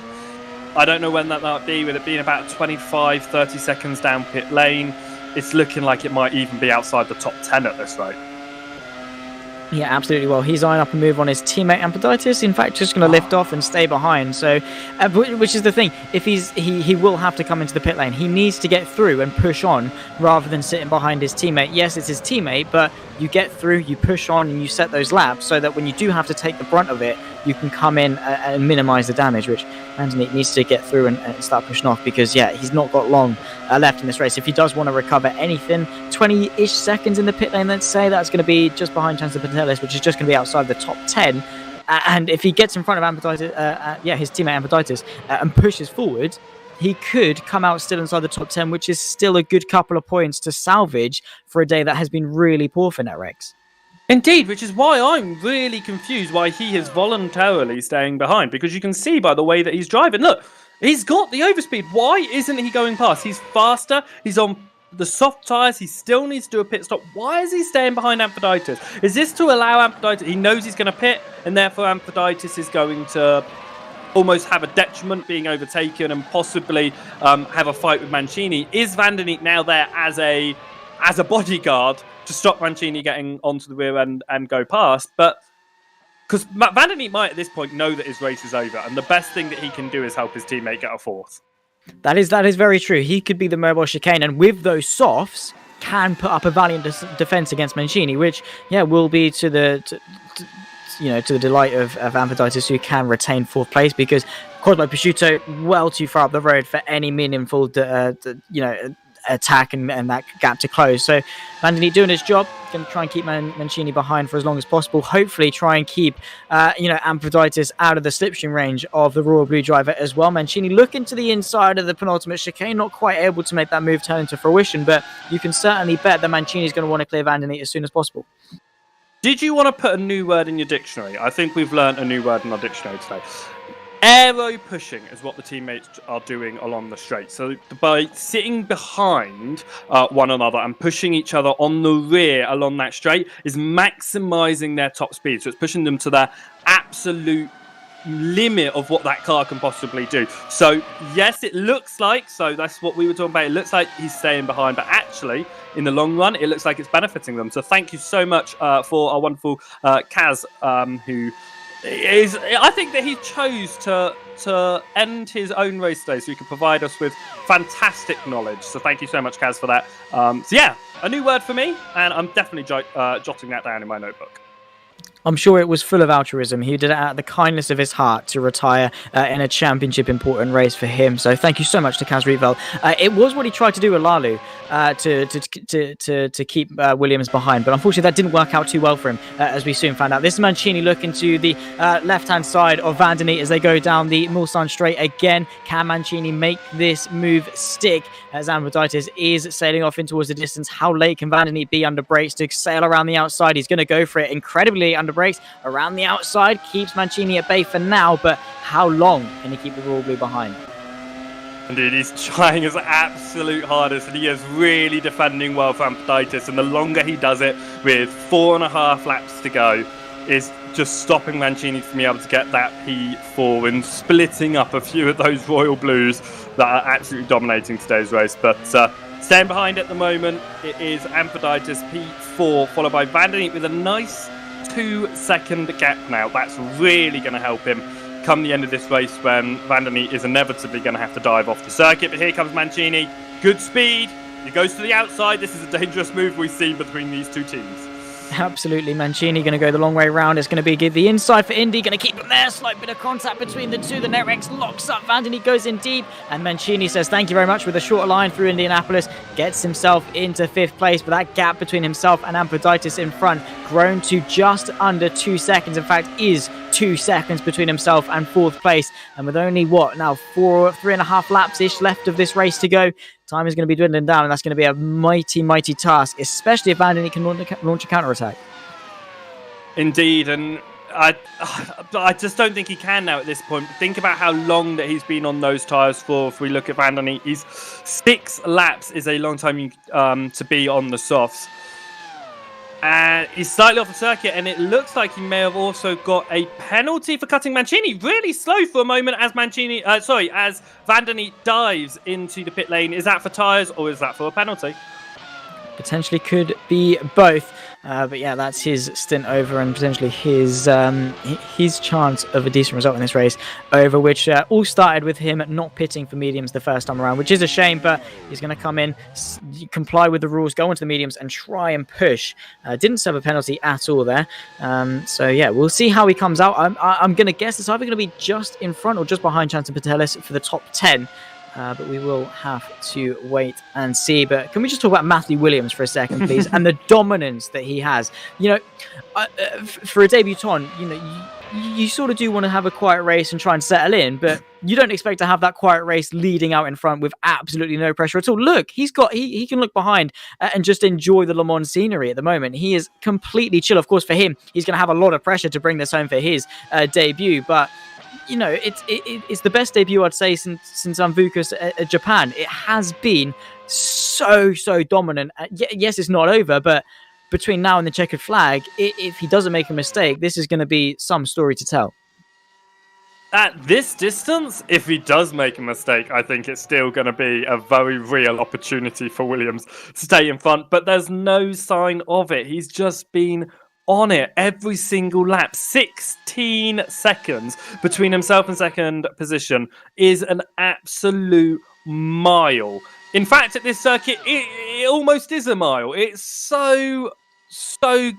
I don't know when that might be, with it being about 25, 30 seconds down pit lane. It's looking like it might even be outside the top 10 at this rate. Yeah, absolutely. Well, he's eyeing up a move on his teammate Amphiditis. In fact, just going to lift off and stay behind. So, which is the thing. If he will have to come into the pit lane. He needs to get through and push on rather than sitting behind his teammate. Yes, it's his teammate, but you get through, you push on, and you set those laps so that when you do have to take the brunt of it, you can come in and minimize the damage, which Anthony needs to get through and start pushing off because, yeah, he's not got long left in this race. If he does want to recover anything, 20-ish seconds in the pit lane, let's say, that's going to be just behind Chancellor Pantelis, which is just going to be outside the top 10. And if he gets in front of Amphiditis, his teammate Amphiditis, and pushes forward, he could come out still inside the top 10, which is still a good couple of points to salvage for a day that has been really poor for NetRex. Indeed, which is why I'm really confused why he is voluntarily staying behind, because you can see by the way that he's driving. Look, he's got the overspeed. Why isn't he going past? He's faster. He's on the soft tyres. He still needs to do a pit stop. Why is he staying behind Amphiditis? Is this to allow Amphiditis? He knows he's going to pit, and therefore Amphiditis is going to almost have a detriment, being overtaken, and possibly have a fight with Mancini. Is Van der Neek now there as a bodyguard to stop Mancini getting onto the rear end and go past? But because Van der Neek might at this point know that his race is over, and the best thing that he can do is help his teammate get a fourth. That is very true. He could be the mobile chicane, and with those softs, can put up a valiant defense against Mancini, which will be to the delight of Amphiditis, who can retain fourth place, because Cosmo Prosciutto well too far up the road for any meaningful attack and that gap to close. So Van der Neek doing his job, going to try and keep Mancini behind for as long as possible. Hopefully try and keep Amphiditis out of the slipstream range of the Royal Blue driver as well. Mancini looking to the inside of the penultimate chicane, not quite able to make that move turn into fruition, but you can certainly bet that Mancini is going to want to clear Van der Neek as soon as possible. Did you want to put a new word in your dictionary? I think we've learnt a new word in our dictionary today. Aero pushing is what the teammates are doing along the straight. So by sitting behind one another and pushing each other on the rear along that straight is maximising their top speed. So it's pushing them to their absolute limit of what that car can possibly do. So yes, it looks like, so that's what we were talking about, it looks like he's staying behind, but actually in the long run it looks like it's benefiting them. So thank you so much for our wonderful Kaz, who is, I think that he chose to end his own race today so he could provide us with fantastic knowledge. So thank you so much, Kaz, for that. So yeah, a new word for me, and I'm definitely jotting that down in my notebook. I'm sure it was full of altruism. He did it out of the kindness of his heart to retire in a championship important race for him. So thank you so much to Kaz Rietveld. It was what he tried to do with Lalu to keep Williams behind, but unfortunately that didn't work out too well for him, as we soon found out. This is Mancini looking to the left-hand side of Van der Neek as they go down the Mulsanne straight again. Can Mancini make this move stick as Amphiditis is sailing off in towards the distance? How late can Van der Neek be under brakes to sail around the outside? He's going to go for it incredibly under brakes around the outside, keeps Mancini at bay for now, but how long can he keep the Royal Blue behind? Indeed, he's trying his absolute hardest, and he is really defending well for Amphiditis, and the longer he does it, with 4.5 laps to go, is just stopping Mancini from being able to get that P4 and splitting up a few of those Royal Blues that are absolutely dominating today's race. But staying behind at the moment, it is Amphiditis P4, followed by Van der Neek with a nice 2-second gap now. That's really going to help him come the end of this race, when Van der Neek is inevitably going to have to dive off the circuit. But here comes Mancini, good speed, he goes to the outside. This is a dangerous move we see between these two teams. Absolutely, Mancini going to go the long way round. It's going to be the inside for Indy, going to keep him there. Slight bit of contact between the two. The NetRex locks up. Van der Neek goes in deep, and Mancini says thank you very much with a shorter line through Indianapolis. Gets himself into 5th place, but that gap between himself and Amphiditis in front grown to just under 2 seconds. In fact, is 2 seconds between himself and 4th place. And with only 3.5 laps-ish left of this race to go, time is going to be dwindling down, and that's going to be a mighty, mighty task, especially if Van der Neek can launch a counterattack. Indeed, and I just don't think he can now at this point. Think about how long that he's been on those tyres for. If we look at Van der Neek, 6 laps is a long time to be on the softs. And he's slightly off the circuit, and it looks like he may have also got a penalty for cutting Mancini. Really slow for a moment as as Vandeny dives into the pit lane. Is that for tyres or is that for a penalty? Potentially could be both. But yeah, that's his stint over, and potentially his chance of a decent result in this race over, which all started with him not pitting for mediums the first time around, which is a shame, but he's going to come in, comply with the rules, go into the mediums and try and push. Didn't serve a penalty at all there. So yeah, we'll see how he comes out. I'm going to guess it's either going to be just in front or just behind Chanton Patelis for the top 10. But we will have to wait and see. But can we just talk about Matthew Williams for a second, please, and the dominance that he has? You know, for a debutant, you know, you sort of do want to have a quiet race and try and settle in, but you don't expect to have that quiet race leading out in front with absolutely no pressure at all. Look, he can look behind and just enjoy the Le Mans scenery at the moment. He is completely chill. Of course, for him, he's going to have a lot of pressure to bring this home for his debut, but you know, it's the best debut I'd say since Anvukas at Japan. It has been so dominant. Yes, it's not over, but between now and the checkered flag, if he doesn't make a mistake, this is going to be some story to tell. At this distance, if he does make a mistake, I think it's still going to be a very real opportunity for Williams to stay in front, but there's no sign of it. He's just been on it every single lap. 16 seconds between himself and second position is an absolute mile. In fact, at this circuit, it almost is a mile. It's so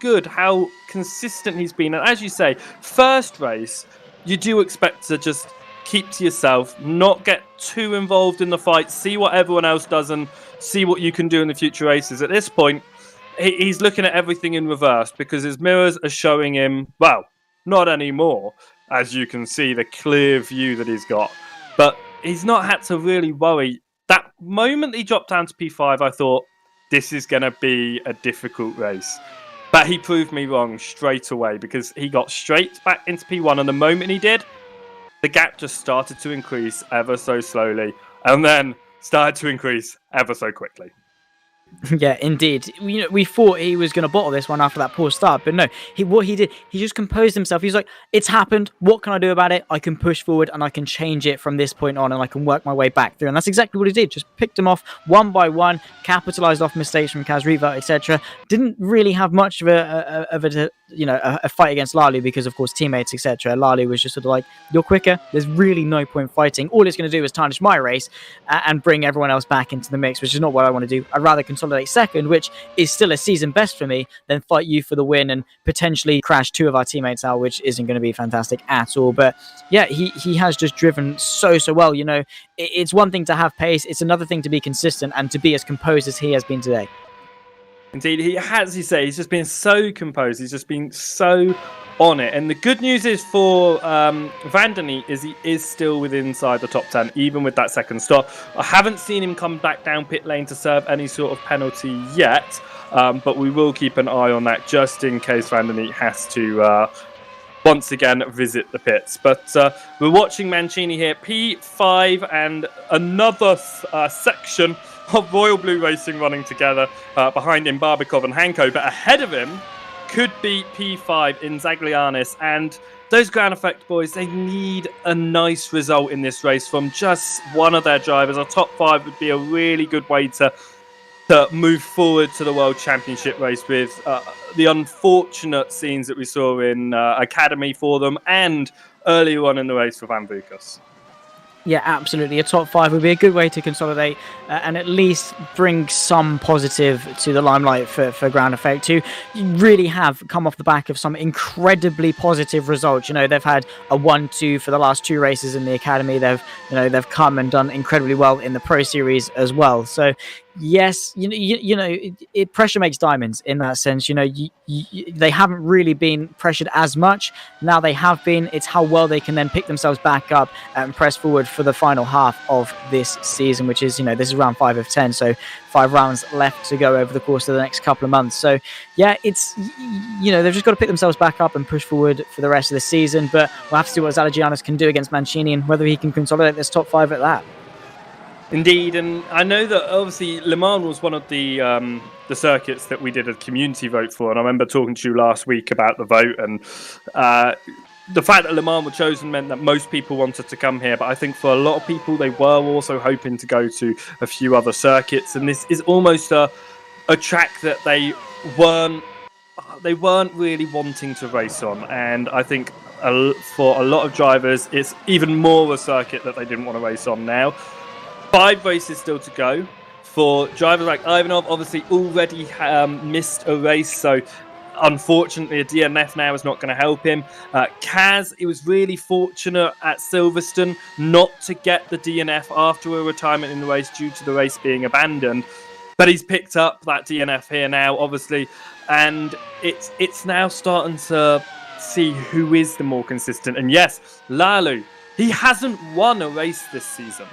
good how consistent he's been. And as you say, first race, you do expect to just keep to yourself, not get too involved in the fight, see what everyone else does and see what you can do in the future races. At this point, he's looking at everything in reverse because his mirrors are showing him, well, not anymore, as you can see the clear view that he's got. But he's not had to really worry. That moment he dropped down to P5, I thought, this is going to be a difficult race. But he proved me wrong straight away because he got straight back into P1. And the moment he did, the gap just started to increase ever so slowly and then started to increase ever so quickly. Yeah, indeed. We thought he was going to bottle this one after that poor start, but no. What he did, he just composed himself. He's like, it's happened. What can I do about it? I can push forward and I can change it from this point on and I can work my way back through. And that's exactly what he did. Just picked him off one by one, capitalized off mistakes from Kaz Riva, etc. Didn't really have much of a fight against Lally because, of course, teammates, etc. Lally was just sort of like, you're quicker. There's really no point fighting. All it's going to do is tarnish my race and bring everyone else back into the mix, which is not what I want to do. I'd rather consolidate second, which is still a season best for me, than fight you for the win and potentially crash two of our teammates out, which isn't going to be fantastic at all. But yeah, he has just driven so well. You know, it's one thing to have pace, it's another thing to be consistent and to be as composed as he has been today. Indeed, he has, you say, he's just been so composed. He's just been so on it. And the good news is for Vandeny is he is still within inside the top 10, even with that second stop. I haven't seen him come back down pit lane to serve any sort of penalty yet, but we will keep an eye on that just in case Vandeny has to once again visit the pits. But we're watching Mancini here, P5, and another section of Royal Blue Racing running together behind him, Barbikov and Hanko, but ahead of him could be P5 in Zaglianis. And those ground effect boys, they need a nice result in this race from just one of their drivers. A top 5 would be a really good way to move forward to the World Championship race with the unfortunate scenes that we saw in Academy for them and earlier on in the race for Van Vukas. Yeah, absolutely. A top 5 would be a good way to consolidate and at least bring some positive to the limelight for Ground Effect, who really have come off the back of some incredibly positive results. You know, they've had a 1-2 for the last 2 races in the Academy. They've come and done incredibly well in the Pro Series as well. So yes, pressure makes diamonds in that sense. You know, they haven't really been pressured as much. Now they have been. It's how well they can then pick themselves back up and press forward for the final half of this season, which is, this is round 5 of 10. So 5 rounds left to go over the course of the next couple of months. So yeah, it's, they've just got to pick themselves back up and push forward for the rest of the season. But we'll have to see what Zalagianis can do against Mancini and whether he can consolidate this top 5 at that. Indeed, and I know that obviously Le Mans was one of the circuits that we did a community vote for, and I remember talking to you last week about the vote, and the fact that Le Mans were chosen meant that most people wanted to come here, but I think for a lot of people they were also hoping to go to a few other circuits, and this is almost a track that they weren't really wanting to race on, and I think for a lot of drivers it's even more a circuit that they didn't want to race on now. 5 races still to go. For drivers like Ivanov, obviously already missed a race, so unfortunately a DNF now is not going to help him. Kaz, he was really fortunate at Silverstone not to get the DNF after a retirement in the race due to the race being abandoned, but he's picked up that DNF here now, obviously, and it's now starting to see who is the more consistent. And yes, Lalu, he hasn't won a race this season.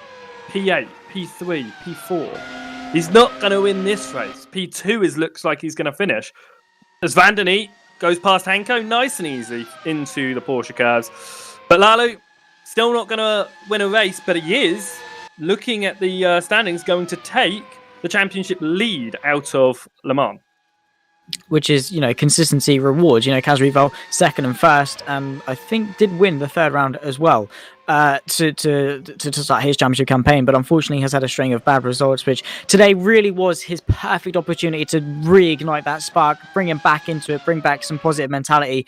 P8, P3, P4. He's not going to win this race. P2 looks like he's going to finish. As Van den Eet goes past Hanko, nice and easy into the Porsche cars. But Lalu, still not going to win a race, but he is, looking at the standings, going to take the championship lead out of Le Mans. Which is, consistency rewards. Kaz Rival second and first, I think did win the third round as well to start his championship campaign, but unfortunately has had a string of bad results, which today really was his perfect opportunity to reignite that spark, bring him back into it, bring back some positive mentality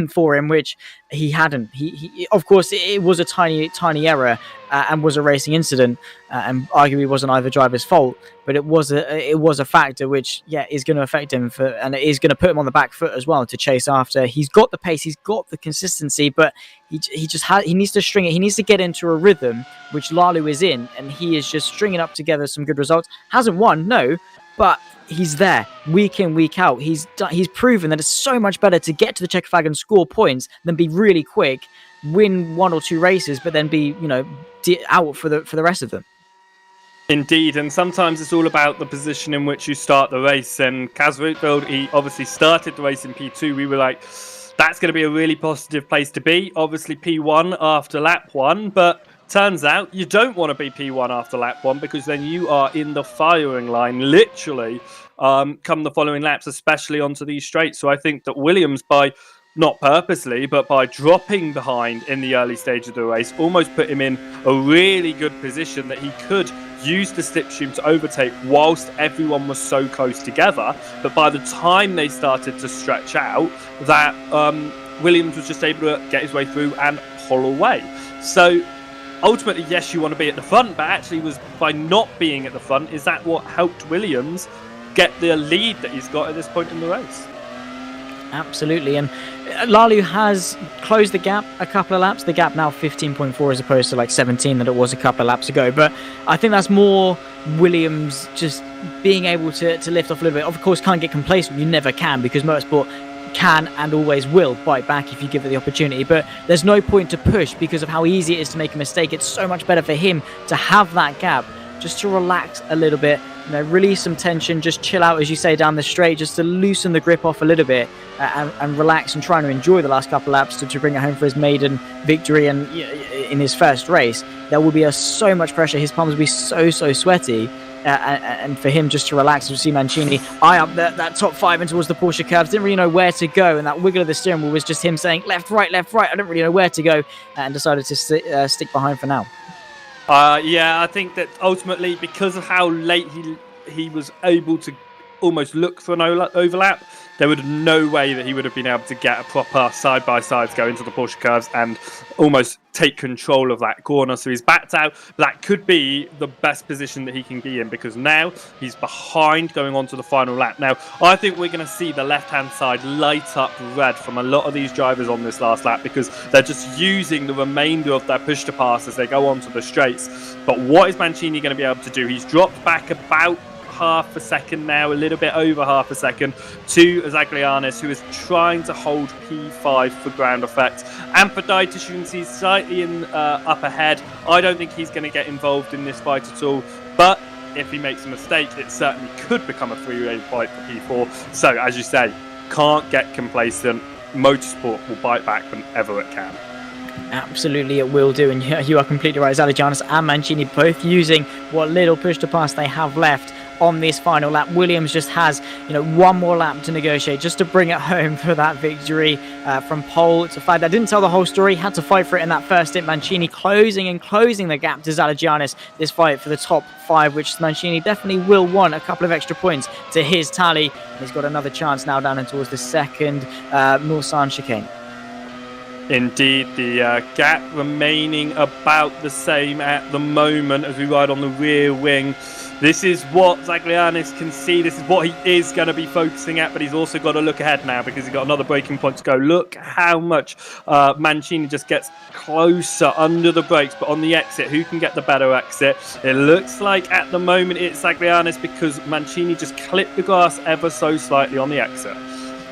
for him, which he hadn't. He of course, it was a tiny error and was a racing incident, and arguably wasn't either driver's fault, but it was a factor which is going to affect him and it is going to put him on the back foot as well to chase after. He's got the pace, he's got the consistency, but he needs to string it. He needs to get into a rhythm which Lalu is in, and he is just stringing up together some good results. Hasn't won, no, but he's there week in, week out. He's proven that it's so much better to get to the checker flag and score points than be really quick, win 1 or 2 races, but then be out for the rest of them. Indeed, and sometimes it's all about the position in which you start the race. And Kaz Rietveld, he obviously started the race in P2. We were like, that's going to be a really positive place to be. Obviously P1 after lap 1, but turns out you don't want to be P1 after lap 1, because then you are in the firing line, literally, come the following laps, especially onto these straights. So I think that Williams, by not purposely, but by dropping behind in the early stage of the race, almost put him in a really good position that he could use the slipstream to overtake whilst everyone was so close together. But by the time they started to stretch out, that Williams was just able to get his way through and pull away. So ultimately, yes, you want to be at the front, but actually was by not being at the front, is that what helped Williams get the lead that he's got at this point in the race? Absolutely, and Lalu has closed the gap a couple of laps. The gap now 15.4 as opposed to 17 that it was a couple of laps ago. But I think that's more Williams just being able to lift off a little bit. Of course, can't get complacent. You never can, because motorsport can and always will bite back if you give it the opportunity. But there's no point to push because of how easy it is to make a mistake. It's so much better for him to have that gap, just to relax a little bit, release some tension, just chill out, as you say, down the straight, just to loosen the grip off a little bit and relax and try to enjoy the last couple of laps to bring it home for his maiden victory. And in his first race, there will be so much pressure. His palms will be so sweaty. And for him just to relax, we see Mancini eye up that top 5 in towards the Porsche curbs, didn't really know where to go, and that wiggle of the steering wheel was just him saying left, right, I don't really know where to go, and decided to stick behind for now. I think that ultimately, because of how late he was able to almost look for an overlap, there would no way that he would have been able to get a proper side-by-side go into the Porsche curves and almost take control of that corner. So he's backed out. That could be the best position that he can be in, because now he's behind going on to the final lap. Now, I think we're going to see the left-hand side light up red from a lot of these drivers on this last lap, because they're just using the remainder of their push-to-pass as they go onto the straights. But what is Mancini going to be able to do? He's dropped back about half a second now, a little bit over half a second, to Zaglianis, who is trying to hold P5 for ground effect. Amphiditis, you can see slightly up ahead. I don't think he's going to get involved in this fight at all, but if he makes a mistake, it certainly could become a three-way fight for P4. So, as you say, can't get complacent. Motorsport will bite back whenever it can. Absolutely, it will do, and you are completely right. Zalagianis and Mancini both using what little push to pass they have left on this final lap. Williams just has, one more lap to negotiate just to bring it home for that victory from pole to flag. That didn't tell the whole story. Had to fight for it in that first stint. Mancini closing the gap to Zalagianis. This fight for the top 5, which Mancini definitely will want a couple of extra points to his tally. He's got another chance now down in towards the second Mulsanne chicane. Indeed, the gap remaining about the same at the moment as we ride on the rear wing. This is what Zaglianis can see. This is what he is going to be focusing at, but he's also got to look ahead now because he's got another braking point to go. Look how much Mancini just gets closer under the brakes, but on the exit, who can get the better exit? It looks like at the moment it's Zaglianis because Mancini just clipped the grass ever so slightly on the exit.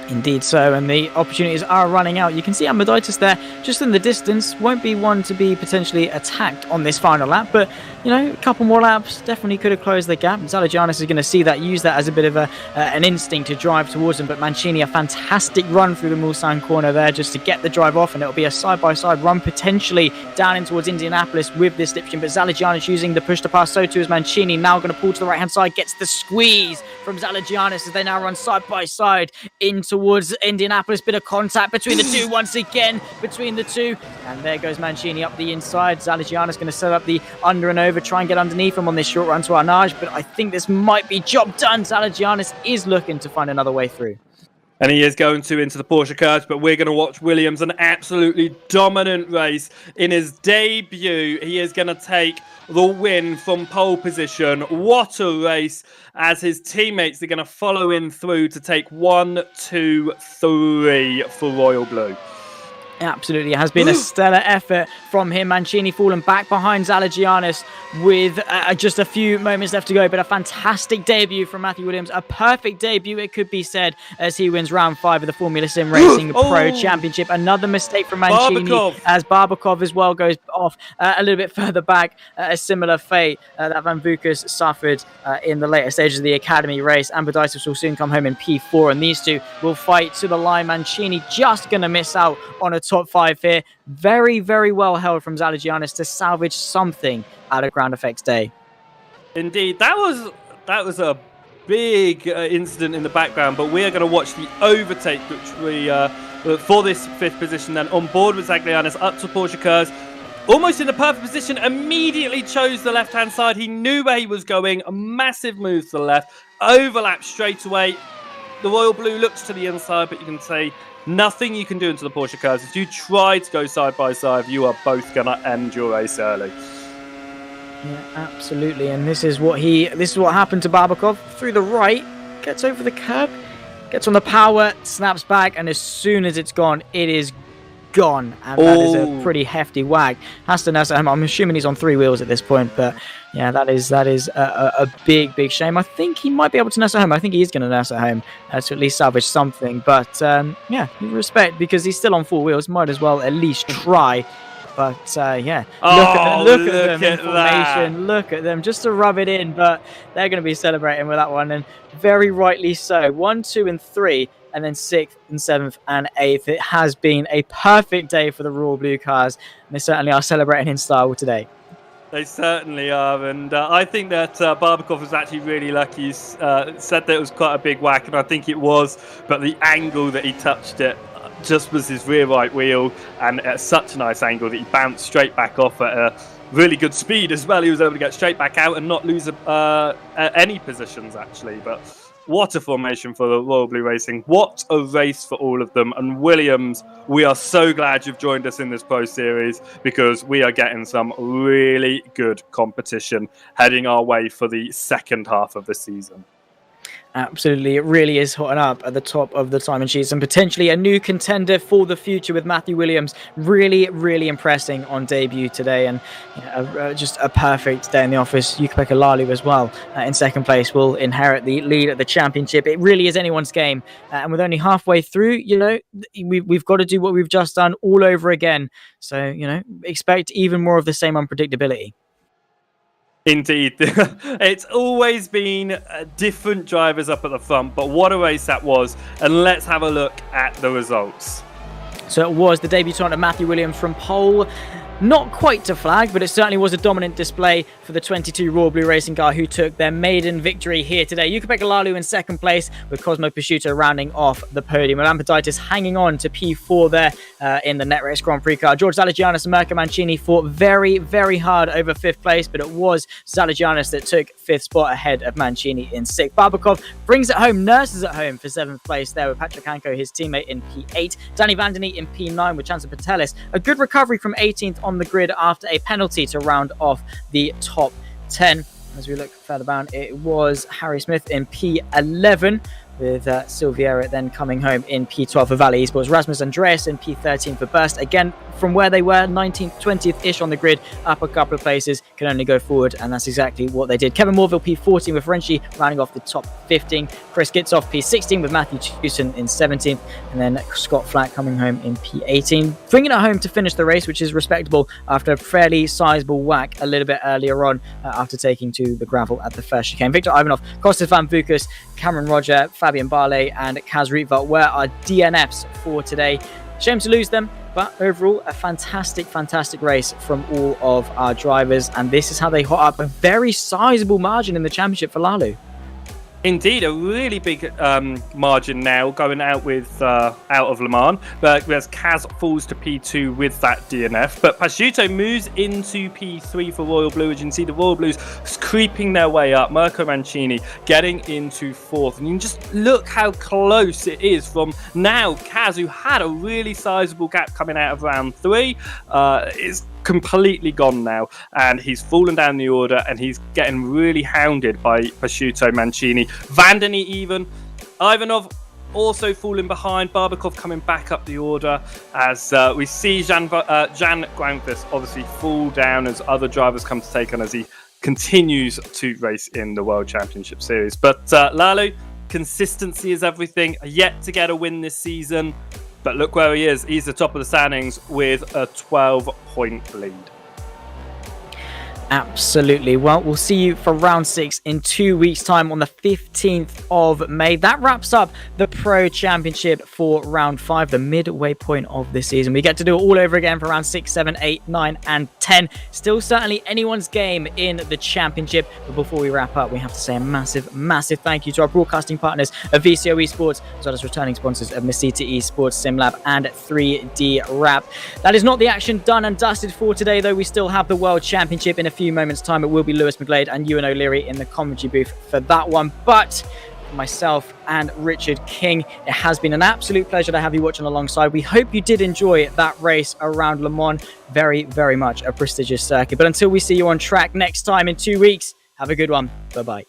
Indeed so, and the opportunities are running out. You can see Amidaitis there, just in the distance. Won't be one to be potentially attacked on this final lap, but, a couple more laps definitely could have closed the gap. Zalagianis is going to see that, use that as a bit of an instinct to drive towards him, but Mancini, a fantastic run through the Mulsanne corner there just to get the drive off, and it'll be a side-by-side run potentially down in towards Indianapolis with this slipstream, but Zalagianis using the push to pass, so too is Mancini. Now going to pull to the right-hand side, gets the squeeze from Zalagianis as they now run side-by-side into towards Indianapolis. Bit of contact between the two once again, between the two. And there goes Mancini up the inside. Zalagianis going to set up the under and over, try and get underneath him on this short run to Arnage. But I think this might be job done. Zalagianis is looking to find another way through. And he is going to into the Porsche cars, but we're going to watch Williams, an absolutely dominant race. In his debut, he is going to take the win from pole position. What a race, as his teammates are going to follow him through to take 1, 2, 3 for Royal Blue. Absolutely, it has been a stellar effort from him. Mancini falling back behind Zalagianis with just a few moments left to go, but a fantastic debut from Matthew Williams. A perfect debut, it could be said, as he wins round 5 of the Formula SimRacing Pro Championship. Another mistake from Mancini, as Barbakov as well goes off a little bit further back. A similar fate that Van Vukas suffered in the later stages of the Academy race. Ambidaitis will soon come home in P4, and these two will fight to the line. Mancini just going to miss out on a top 5 here. Very, very well held from Zalagianis to salvage something out of Ground Effects Day. Indeed, that was a big incident in the background, but we are going to watch the overtake, which we for this 5th position. Then on board with Zaglianis up to Porsche cars, almost in the perfect position. Immediately chose the left-hand side. He knew where he was going. A massive move to the left, overlap straight away. The Royal Blue looks to the inside, but you can say nothing you can do into the Porsche cars. If you try to go side by side, you are both going to end your race early. Yeah, absolutely. And this is what happened to Barbakov. Through the right, gets over the curb, gets on the power, snaps back, and as soon as it's gone, it is gone. And that is a pretty hefty whack. Has to nurse at home. I'm assuming he's on 3 wheels at this point, but yeah, that is a big, big shame. I think he might be able to nurse at home. I think he is going to nurse at home to at least salvage something. But yeah, respect, because he's still on 4 wheels. Might as well at least try. But yeah, look at them in formation. Look at them, just to rub it in. But they're going to be celebrating with that one, and very rightly so. 1, 2, and 3, and then 6th and 7th and 8th. It has been a perfect day for the Royal Blue cars, and they certainly are celebrating in style today. They certainly are, and I think that Barbakov was actually really lucky. He said that it was quite a big whack, and I think it was, but the angle that he touched it just was his rear right wheel, and at such a nice angle that he bounced straight back off at a really good speed as well. He was able to get straight back out and not lose any positions, actually. But what a formation for the Royal Blue Racing. What a race for all of them. And Williams, we are so glad you've joined us in this Pro Series, because we are getting some really good competition heading our way for the second half of the season. Absolutely, it really is hotting up at the top of the timing sheets, and potentially a new contender for the future with Matthew Williams really, really impressing on debut today, and just a perfect day in the office. Yukipeka Lalu as well in 2nd place will inherit the lead at the championship. It really is anyone's game, and with only halfway through, we've got to do what we've just done all over again. So expect even more of the same unpredictability. Indeed. It's always been different drivers up at the front, but what a race that was. And let's have a look at the results. So it was the debutant of Matthew Williams from pole. Not quite to flag, but it certainly was a dominant display for the 22 Royal Blue Racing car who took their maiden victory here today. Yuka Lalu in second place with Cosmo Prosciutto rounding off the podium. Lampadaitis hanging on to P4 there in the NetRace Grand Prix car. George Zalagianis and Mirko Mancini fought very, very hard over fifth place, but it was Zalagianis that took fifth spot ahead of Mancini in sixth. Barbakov brings it home, nurses it home for seventh place there with Patrick Hanko, his teammate, in P8. Danny Vandeny in P9 with Chancellor Patelis. A good recovery from 18th on the grid after a penalty to round off the top 10. As we look further down, it was Harry Smith in P11 with Silviera then coming home in P12 for Valley Esports. Rasmus Andreas in P13 for Burst. Again, from where they were, 19th, 20th-ish on the grid, up a couple of places, can only go forward, and that's exactly what they did. Kevin Morville, P14 with Frenchie, rounding off the top 15. Chris Gitzoff, P16 with Matthew Tucson in 17th, and then Scott Flack coming home in P18. Bringing it home to finish the race, which is respectable after a fairly sizable whack a little bit earlier on after taking to the gravel at the first chicane. Victor Ivanov, Kostas Van Vukas, Cameron Roger, Fabian Barley, and Kaz Rietveld were our DNFs for today. Shame to lose them, but overall a fantastic race from all of our drivers, and this is how they hot up a very sizable margin in the championship for Lalu. Indeed, a really big margin now going out with out of Le Mans, but whereas Kaz falls to P2 with that DNF, but Prosciutto moves into P3 for Royal Blue. As you can see, the Royal Blues creeping their way up. Mirko Mancini getting into fourth, and you can just look how close it is from now. Kaz, who had a really sizable gap coming out of round 3, is completely gone now, and he's fallen down the order, and he's getting really hounded by Prosciutto, Mancini, Vandeny even. Ivanov also falling behind, Barbakov coming back up the order as we see Jan Granqvist obviously fall down as other drivers come to take on as he continues to race in the World Championship Series. But Lalu, consistency is everything. Yet to get a win this season, but look where he is. He's the top of the standings with a 12-point lead. Absolutely. Well, we'll see you for round 6 in 2 weeks' time on the 15th of May. That wraps up the Pro Championship for round 5, the midway point of this season. We get to do it all over again for round 6, 7, 8, 9, and 10. Still certainly anyone's game in the championship. But before we wrap up, we have to say a massive thank you to our broadcasting partners of VCO Esports, as well as returning sponsors of Mesita Esports, SimLab, and 3D Rap. That is not the action done and dusted for today, though. We still have the World Championship in a few moments' time. It will be Lewis McGlade and Ewan O'Leary in the commentary booth for that one. But myself and Richard King, it has been an absolute pleasure to have you watching alongside. We hope you did enjoy that race around Le Mans. Very much a prestigious circuit. But until we see you on track next time in 2 weeks, have a good one. Bye-bye.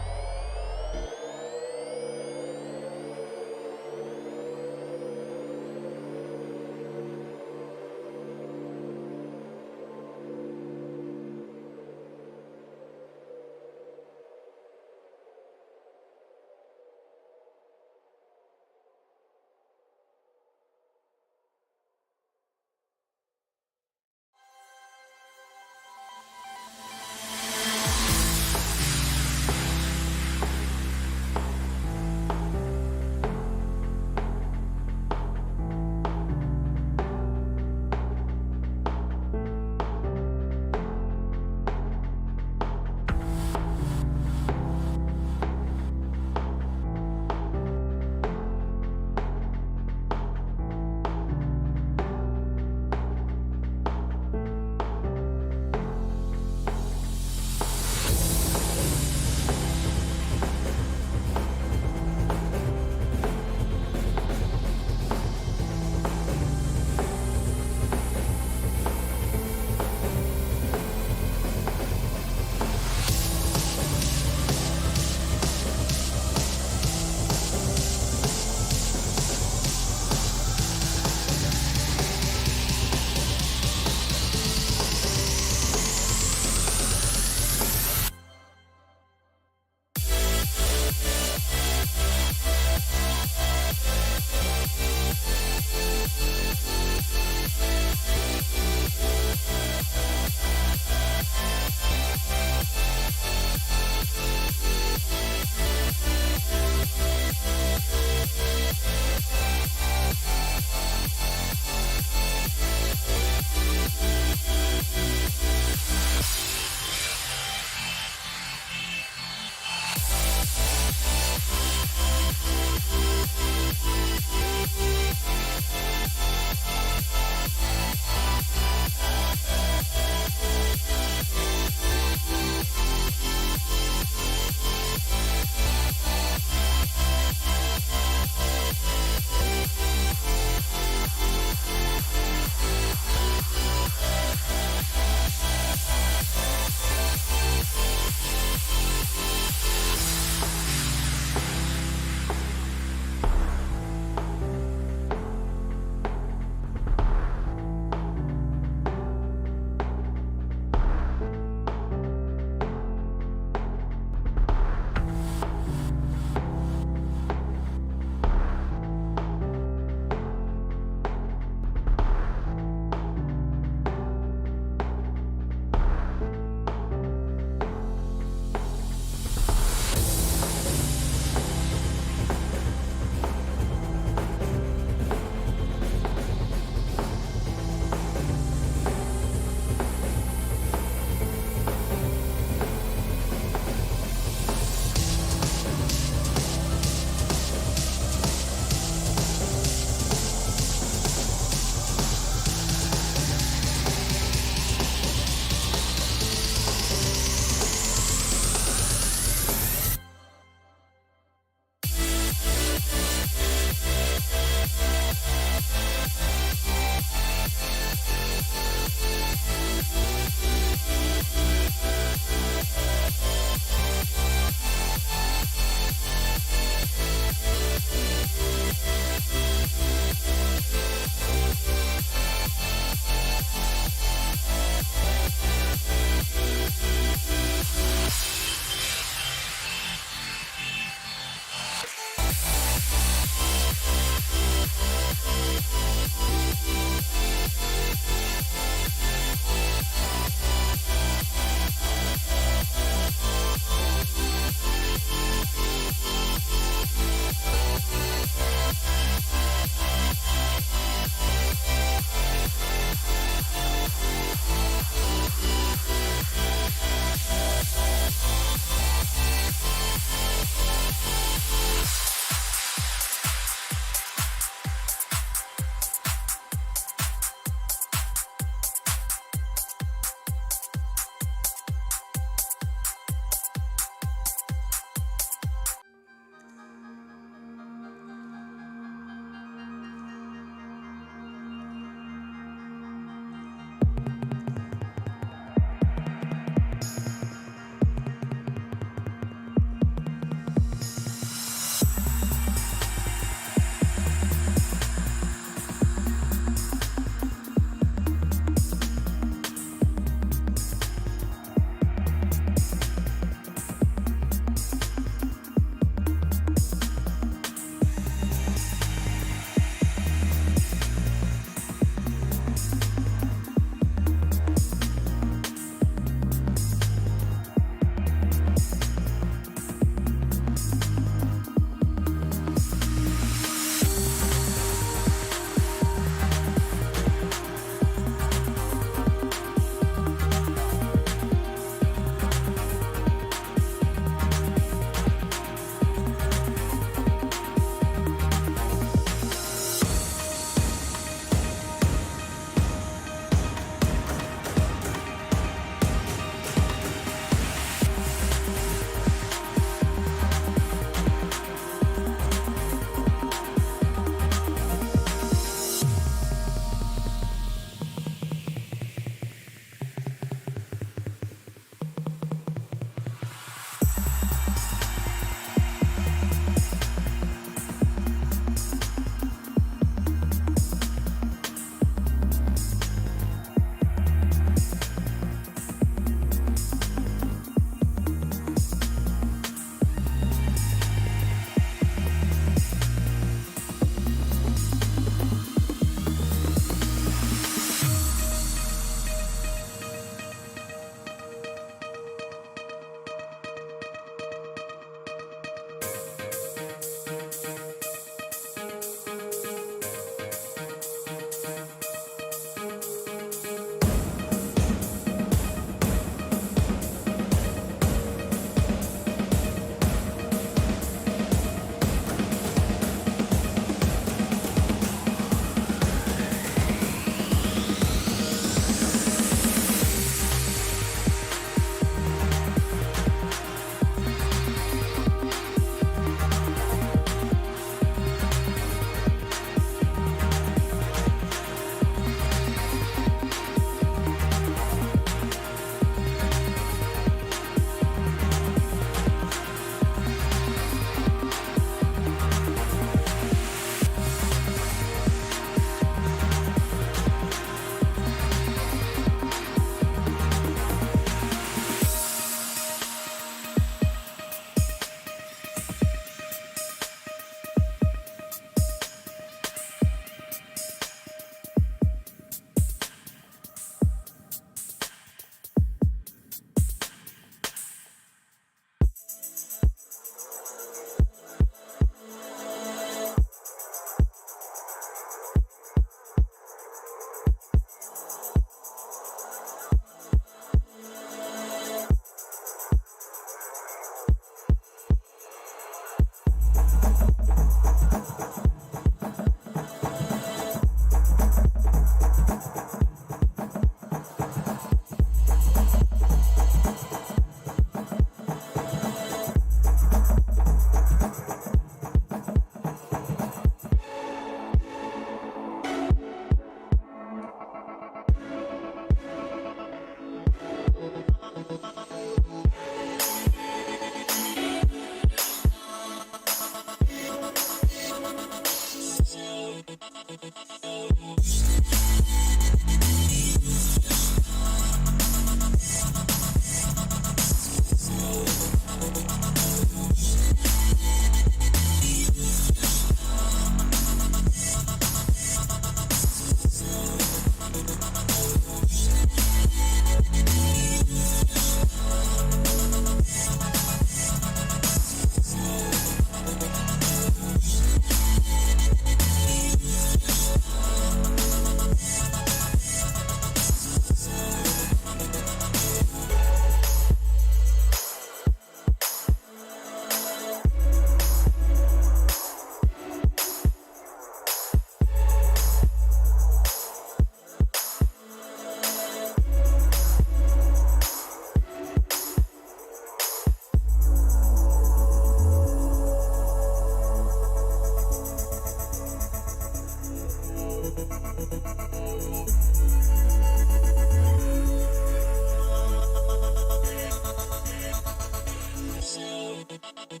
On a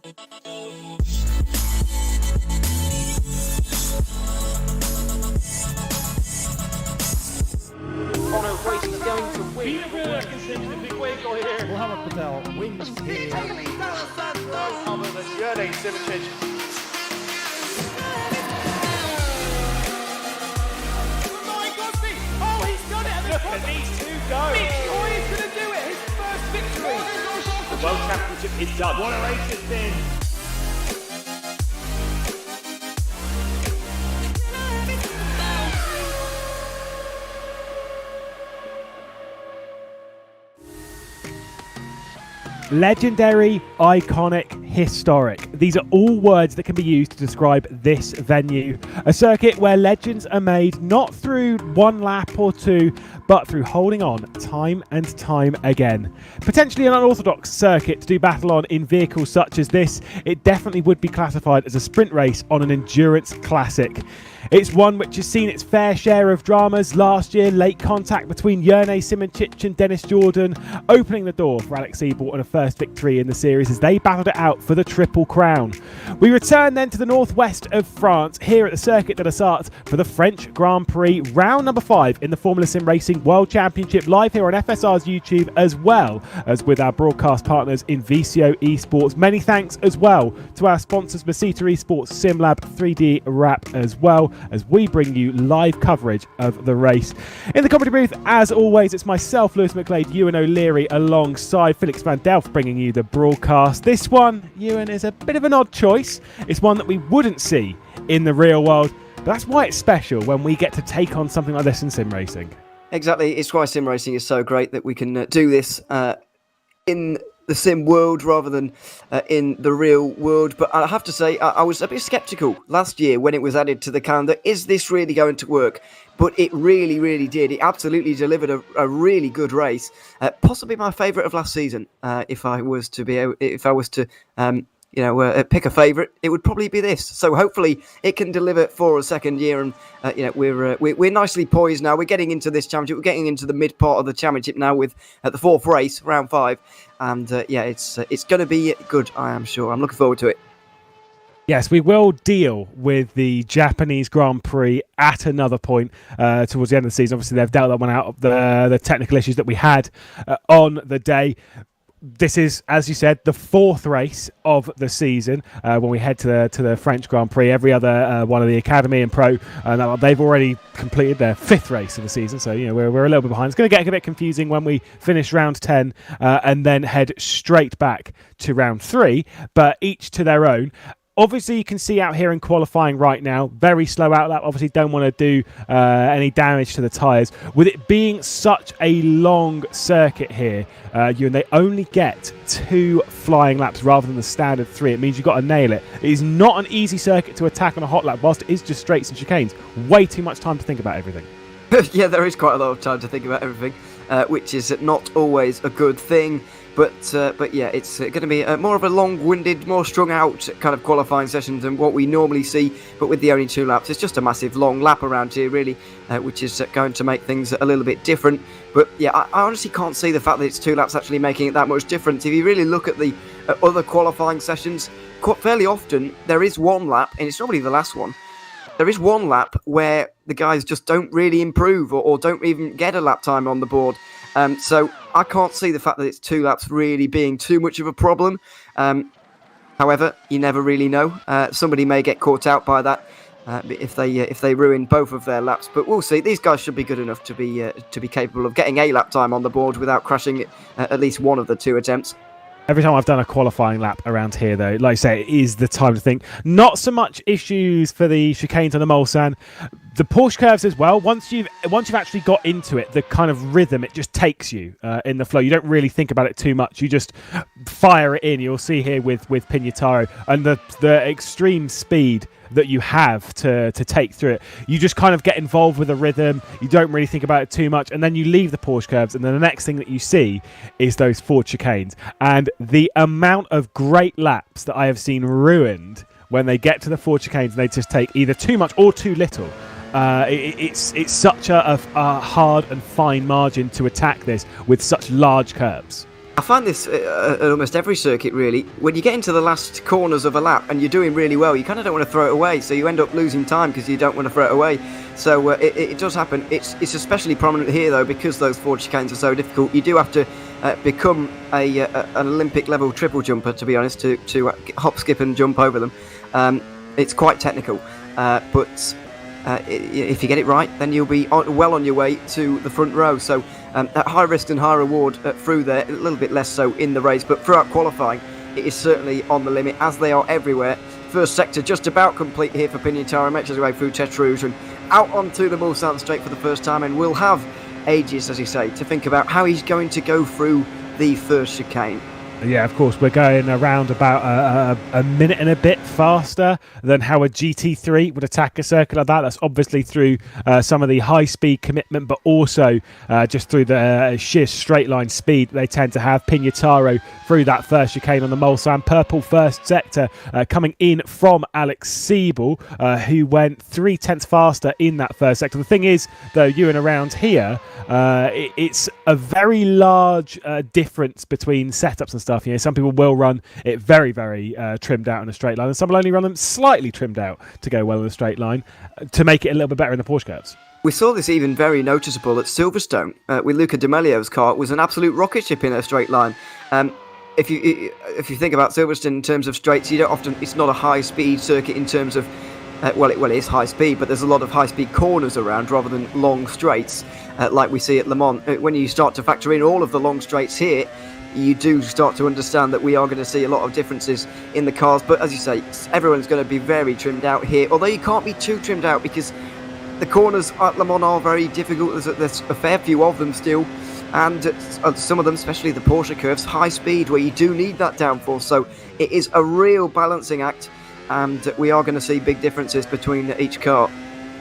race is going to win. I can sense the big wave go here. Mohammed Patel wins here. Other than Yerney Simicic. Oh, he's done it! And Look at these two go. oh, he's going to do it! His first victory! The World Championship is done. What a race it's been. Legendary, iconic, historic. These are all words that can be used to describe this venue. A circuit where legends are made not through one lap or two, but through holding on time and time again. Potentially an unorthodox circuit to do battle on in vehicles such as this, it definitely would be classified as a sprint race on an endurance classic. It's one which has seen its fair share of dramas. Last year, late contact between Yerney Simicic and Dennis Jordan, opening the door for Alex Seibert on a first victory in the series as they battled it out for the Triple Crown. We return then to the northwest of France, here at the Circuit de la Sarthe for the French Grand Prix, round number 5 in the Formula SimRacing World Championship, live here on FSR's YouTube, as well as with our broadcast partners in VCO Esports. Many thanks as well to our sponsors, Masita Esports, SimLab, 3D Wrap, as well as we bring you live coverage of the race. In the comedy booth, as always, it's myself, Lewis McLeod, Ewan O'Leary, alongside Felix van Delft, bringing you the broadcast. This one, Ewan, is a bit of an odd choice. It's one that we wouldn't see in the real world, but that's why it's special when we get to take on something like this in sim racing. Exactly, it's why sim racing is so great that we can do this in the sim world rather than in the real world. But I have to say, I was a bit sceptical last year when it was added to the calendar. Is this really going to work? But it really, really did. It absolutely delivered a really good race. Possibly my favourite of last season. If I was to pick a favourite, it would probably be this. So hopefully it can deliver for a second year, and we're nicely poised now. We're getting into this championship. We're getting into the mid part of the championship now with the fourth race, round 5, and it's going to be good. I am sure. I'm looking forward to it. Yes, we will deal with the Japanese Grand Prix at another point towards the end of the season. Obviously, they've dealt that one out of the technical issues that we had on the day. This is, as you said, the 4th race of the season when we head to the French Grand Prix. Every other one of the Academy and Pro, they've already completed their 5th race of the season. So, we're a little bit behind. It's going to get a bit confusing when we finish round 10 and then head straight back to round 3, but each to their own. Obviously, you can see out here in qualifying right now, very slow outlap. Obviously, don't want to do any damage to the tyres. With it being such a long circuit here, they only get 2 flying laps rather than the standard 3. It means you've got to nail it. It is not an easy circuit to attack on a hot lap, whilst it is just straights and chicanes. Way too much time to think about everything. Yeah, there is quite a lot of time to think about everything, which is not always a good thing. But yeah, it's going to be more of a long-winded, more strung-out kind of qualifying session than what we normally see. But with the only 2 laps, it's just a massive long lap around here, really, which is going to make things a little bit different. But yeah, I honestly can't see the fact that it's 2 laps actually making it that much difference. If you really look at the other qualifying sessions, fairly often there is 1 lap, and it's normally the last one. There is 1 lap where the guys just don't really improve or don't even get a lap time on the board. So I can't see the fact that it's 2 laps really being too much of a problem. However, you never really know. Somebody may get caught out by that if they ruin both of their laps. But we'll see. These guys should be good enough to be capable of getting a lap time on the board without crashing at least one of the 2 attempts. Every time I've done a qualifying lap around here, though, like I say, it is the time to think. Not so much issues for the chicanes on the Mulsanne. The Porsche curves as well. Once you've actually got into it, the kind of rhythm, it just takes you in the flow. You don't really think about it too much. You just fire it in. You'll see here with Pignataro and the extreme speed that you have to take through it. You just kind of get involved with the rhythm. You don't really think about it too much, and then you leave the Porsche curves, and then the next thing that you see is those 4 chicanes. And the amount of great laps that I have seen ruined when they get to the 4 chicanes and they just take either too much or too little. It's such a hard and fine margin to attack this with such large curves. I find this at almost every circuit, really. When you get into the last corners of a lap and you're doing really well, you kind of don't want to throw it away, so you end up losing time because you don't want to throw it away. So it does happen. It's especially prominent here, though, because those forward chicanes are so difficult. You do have to become an Olympic-level triple jumper, to be honest, to hop, skip and jump over them. It's quite technical, but if you get it right, then you'll be well on your way to the front row. So at high risk and high reward through there, a little bit less so in the race, but throughout qualifying, it is certainly on the limit, as they are everywhere. First sector just about complete here for Pignataro, makes his way through Tête Rouge and out onto the Mulsanne Straight for the first time, and will have ages, as you say, to think about how he's going to go through the first chicane. Yeah, of course, we're going around about a minute and a bit faster than how a GT3 would attack a circuit like that. That's obviously through some of the high-speed commitment, but also just through the sheer straight-line speed they tend to have. Pignataro through that first chicane on the Mulsanne. Purple first sector coming in from Alex Siebel, who went 0.3 faster in that first sector. The thing is, though, Ewan, around here, it's a very large difference between setups and stuff. You know, some people will run it very, very trimmed out in a straight line, and some will only run them slightly trimmed out to go well in a straight line to make it a little bit better in the Porsche curves. We saw this even very noticeable at Silverstone with Luca Di Meglio's car. It was an absolute rocket ship in a straight line. If you think about Silverstone in terms of straights, you don't often. It's not a high-speed circuit in terms of. Well, it is high speed, but there's a lot of high-speed corners around rather than long straights like we see at Le Mans. When you start to factor in all of the long straights here, you do start to understand that we are going to see a lot of differences in the cars. But as you say, everyone's going to be very trimmed out here, although you can't be too trimmed out because the corners at Le Mans are very difficult. There's a fair few of them still, and some of them, especially the Porsche curves, high speed where you do need that downforce. So it is a real balancing act, and we are going to see big differences between each car.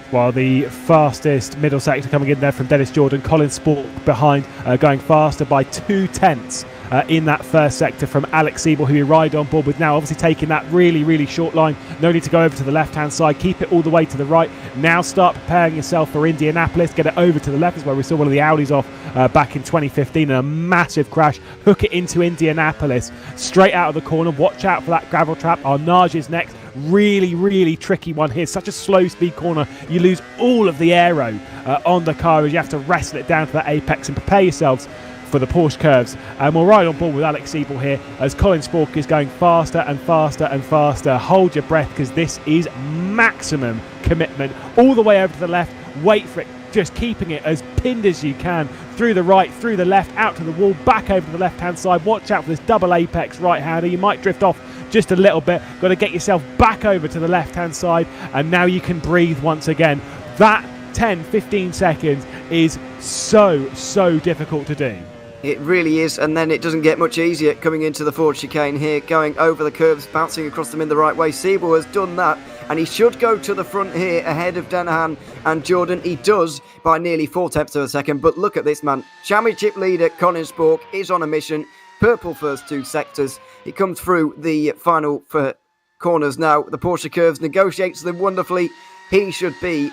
While the fastest middle sector coming in there from Dennis Jordan, Colin Spork behind, going faster by 0.2 in that first sector from Alex Siebel, who we ride on board with now, obviously taking that really, really short line. No need to go over to the left-hand side. Keep it all the way to the right. Now start preparing yourself for Indianapolis. Get it over to the left, is where we saw one of the Audis off back in 2015 in a massive crash. Hook it into Indianapolis. Straight out of the corner. Watch out for that gravel trap. Arnage is next. Really, really tricky one here. Such a slow speed corner. You lose all of the aero on the car as you have to wrestle it down to that apex and prepare yourselves for the Porsche curves. And we'll ride on board with Alex Siebel here as Colin Spork is going faster and faster and faster. Hold your breath because this is maximum commitment. All the way over to the left. Wait for it. Just keeping it as pinned as you can. Through the right, through the left, out to the wall, back over to the left-hand side. Watch out for this double apex right-hander. You might drift off just a little bit. Got to get yourself back over to the left-hand side, and now you can breathe once again. That 10-15 seconds is so difficult to do. It really is, and then it doesn't get much easier coming into the forward chicane here, going over the curves, bouncing across them in the right way. Siebel has done that, and he should go to the front here ahead of Danahan and Jordan. He does by nearly 0.4 of a second, but look at this man. Championship leader Colin Spork is on a mission. Purple first two sectors. He comes through the final for corners now. The Porsche curves, negotiates them wonderfully. He should be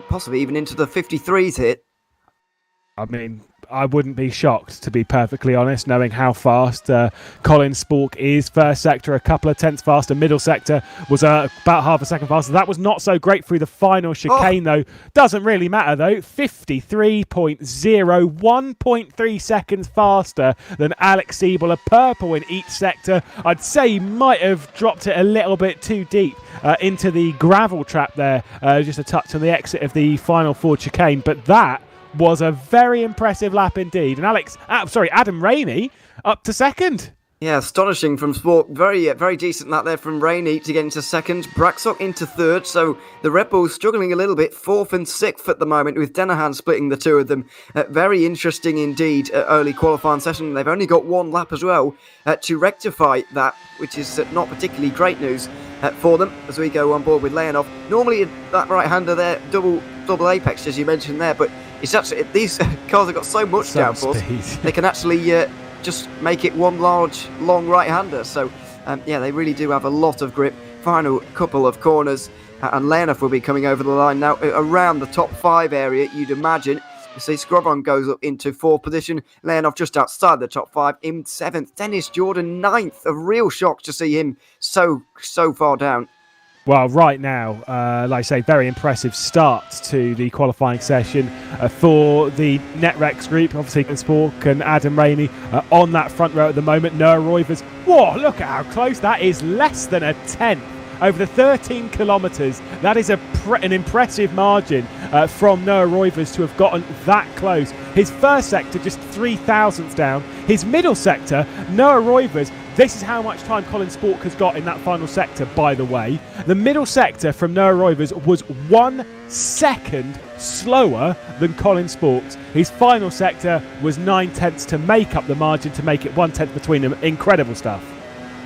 possibly even into the 53s here. I mean, I wouldn't be shocked, to be perfectly honest, knowing how fast Colin Spork is. First sector, a couple of tenths faster. Middle sector was about half a second faster. That was not so great through the final chicane, though. Doesn't really matter, though. 53.0, 1.3 seconds faster than Alex Siebel. A purple in each sector. I'd say he might have dropped it a little bit too deep into the gravel trap there. Just a touch on the exit of the final forward chicane. But that was a very impressive lap indeed. And Adam Rainey up to second. Yeah, astonishing from Sport. Very decent lap there from Rainey to get into second. Braxock into third. So the Red Bulls struggling a little bit. Fourth and sixth at the moment, with Danahan splitting the two of them. Very interesting indeed early qualifying session. They've only got one lap as well to rectify that, which is not particularly great news for them as we go on board with Leonov. Normally that right-hander there, double apex as you mentioned there, but it's actually, these cars have got so much downforce, they can actually just make it one large, long right-hander. So, they really do have a lot of grip. Final couple of corners, and Leonov will be coming over the line now around the top 5 area, you'd imagine. You see, Scrovon goes up into 4th position. Leonov just outside the top 5 in 7th. Dennis Jordan 9th. A real shock to see him so far down. Well, right now, like I say, very impressive start to the qualifying session for the NetRex group. Obviously, Spork and Adam Rainey on that front row at the moment. Noah Roivers, whoa, look at how close that is. Less than a tenth over the 13 kilometres. That is an impressive margin from Noah Roivers to have gotten that close. His first sector just 3,000ths down. His middle sector, Noah Roivers, this is how much time Colin Spork has got in that final sector, by the way. The middle sector from Noah Roivers was 1 second slower than Colin Spork's. His final sector was 9/10 to make up the margin, to make it 1/10 between them. Incredible stuff.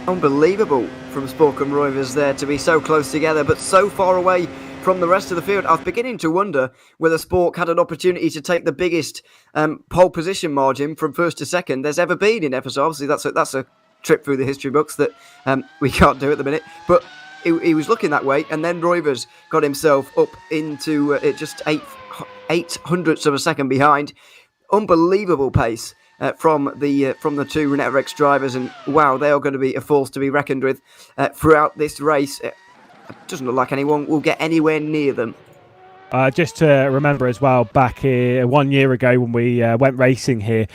Unbelievable from Spork and Roivers there to be so close together, but so far away from the rest of the field. I was beginning to wonder whether Spork had an opportunity to take the biggest pole position margin from first to second there's ever been in FSR. Obviously, that's a trip through the history books that we can't do at the minute, but he was looking that way, and then Roivers got himself up into just 8/100ths of a second behind. Unbelievable pace from the two NetRex drivers, and wow, they are going to be a force to be reckoned with throughout this race. It doesn't look like anyone will get anywhere near them. Just to remember as well, back here 1 year ago when we went racing here,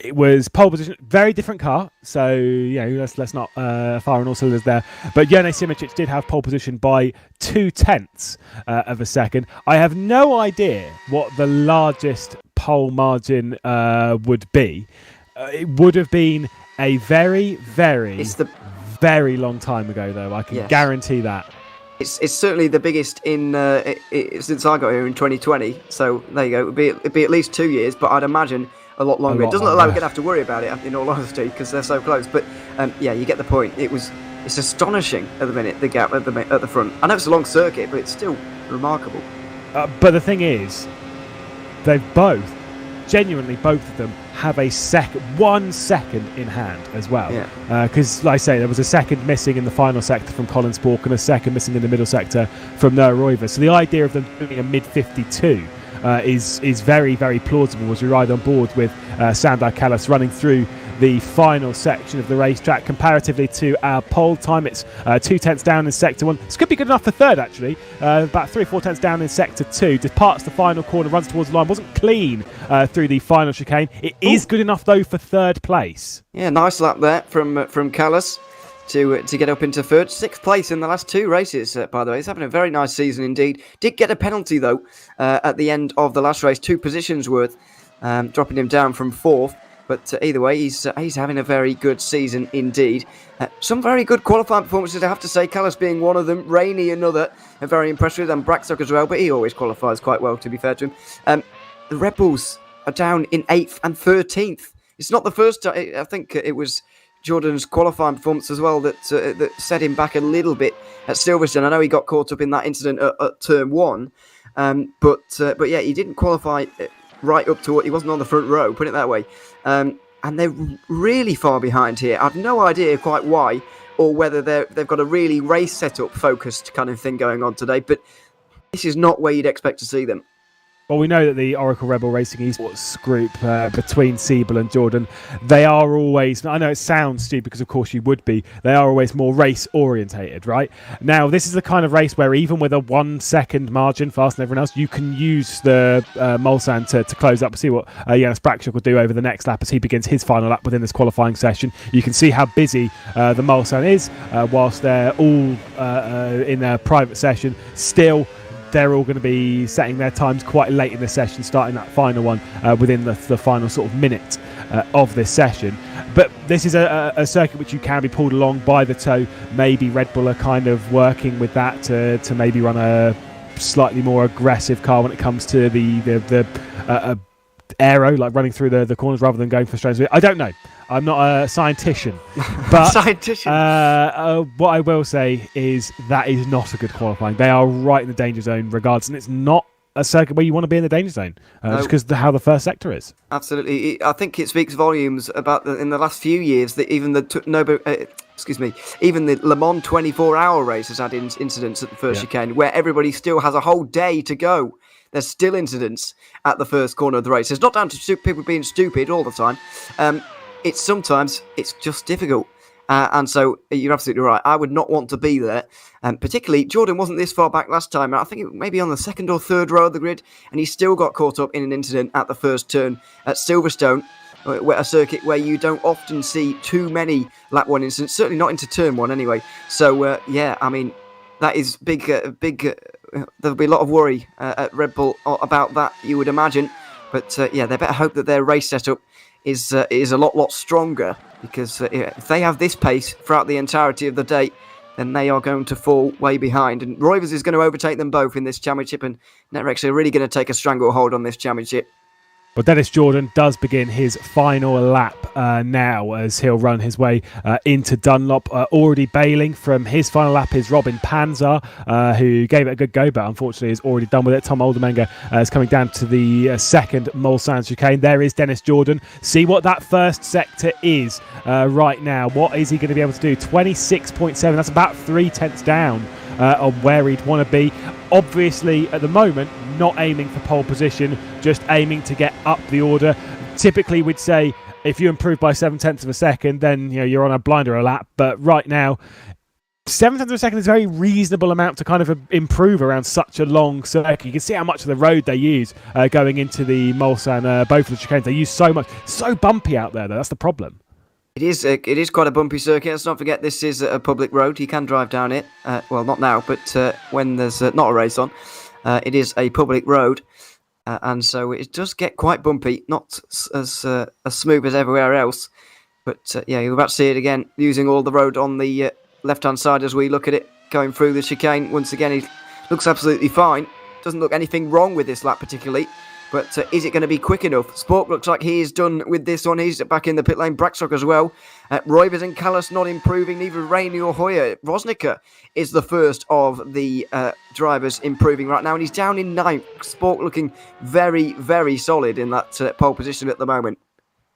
it was pole position, very different car. So let's not fire on all cylinders there. But Jone Simičić did have pole position by 2/10 of a second. I have no idea what the largest pole margin would be. It would have been a very, very, very long time ago, though. I can guarantee that. It's certainly the biggest in since I got here in 2020. So there you go. It'd be at least 2 years, but I'd imagine a lot longer. It doesn't look like we're going to have to worry about it, in all honesty, because they're so close. But you get the point. It's astonishing at the minute, the gap at the front. I know it's a long circuit, but it's still remarkable. But the thing is, they've genuinely both of them have 1 second in hand as well. Because, like I say, there was a second missing in the final sector from Colin Spork and a second missing in the middle sector from Noah Roivers. So the idea of them doing a mid-52 is very, very plausible as we ride on board with Sandar Kallas running through the final section of the racetrack. Comparatively to our pole time, it's 2/10 down in sector 1. This could be good enough for third, actually. About 3 or 4 tenths down in sector 2. Departs the final corner, runs towards the line. Wasn't clean through the final chicane. It is good enough, though, for third place. Yeah, nice lap there from Kallas to get up into third. 6th place in the last 2 races, by the way. He's having a very nice season indeed. Did get a penalty, though, at the end of the last race. 2 positions worth, dropping him down from 4th. But either way, he's having a very good season indeed. Some very good qualifying performances, I have to say. Kallas being one of them. Rainey another. Very impressive. And Brackstock as well. But he always qualifies quite well, to be fair to him. The Red Bulls are down in 8th and 13th. It's not the first time. I think it was Jordan's qualifying performance as well that set him back a little bit at Silverstone. I know he got caught up in that incident at turn 1. But yeah, he didn't qualify right up to he wasn't on the front row, put it that way. And they're really far behind here. I've no idea quite why, or whether they've got a really race setup focused kind of thing going on today, but this is not where you'd expect to see them. Well, we know that the Oracle Rebel Racing Esports group between Siebel and Jordan, they are always, I know it sounds stupid because of course you would be, they are always more race orientated, right? Now, this is the kind of race where even with a 1 second margin faster than everyone else, you can use the Mulsanne to close up. We'll see what Janus Brackstock will do over the next lap as he begins his final lap within this qualifying session. You can see how busy the Mulsanne is whilst they're all in a private session. Still, they're all going to be setting their times quite late in the session, starting that final one within the final sort of minute of this session. But this is a circuit which you can be pulled along by the toe. Maybe Red Bull are kind of working with that to maybe run a slightly more aggressive car when it comes to the aero, like running through the corners rather than going for straight. I don't know. I'm not a scientician, but what I will say is that is not a good qualifying. They are right in the danger zone regardless, and it's not a circuit where you want to be in the danger zone, just because how the first sector is. Absolutely. I think it speaks volumes about in the last few years that even the Le Mans 24-hour race has had incidents at the first chicane where everybody still has a whole day to go. there's still incidents at the first corner of the race. It's not down to people being stupid all the time. Sometimes it's just difficult. And so you're absolutely right. I would not want to be there. Particularly, Jordan wasn't this far back last time. I think it maybe on the second or third row of the grid, and he still got caught up in an incident at the first turn at Silverstone, a circuit where you don't often see too many lap 1 incidents, certainly not into turn 1 anyway. So, that is big. There'll be a lot of worry at Red Bull about that, you would imagine. But, they better hope that their race setup is a lot stronger, because if they have this pace throughout the entirety of the day, then they are going to fall way behind. And Roivers is going to overtake them both in this championship, and Netrex are really going to take a stranglehold on this championship. Well, Dennis Jordan does begin his final lap now as he'll run his way into Dunlop. Already bailing from his final lap is Robin Panzer, who gave it a good go, but unfortunately is already done with it. Tom Oldermenger is coming down to the second Mulsanne chicane. There is Dennis Jordan. See what that first sector is right now. What is he going to be able to do? 26.7. That's about 3/10 down on where he'd want to be. Obviously, at the moment, not aiming for pole position, just aiming to get up the order. Typically, we'd say if you improve by 7/10 of a second, then you're on a blinder a lap. But right now, 7/10 of a second is a very reasonable amount to kind of improve around such a long circuit. You can see how much of the road they use going into the Mulsanne, both of the chicanes. They use so much. So bumpy out there, though. That's the problem. It is quite a bumpy circuit. Let's not forget this is a public road. You can drive down it. Well, not now, but when there's not a race on. It is a public road, and so it does get quite bumpy. Not as smooth as everywhere else. But you're about to see it again, using all the road on the left-hand side as we look at it, going through the chicane. Once again, he looks absolutely fine. Doesn't look anything wrong with this lap particularly. But is it going to be quick enough? Spork looks like he is done with this one. He's back in the pit lane. Braxock as well. Roivers and Callas not improving. Neither Rainey or Hoyer. Rosnica is the first of the drivers improving right now. And he's down in 9th. Spork looking very, very solid in that pole position at the moment.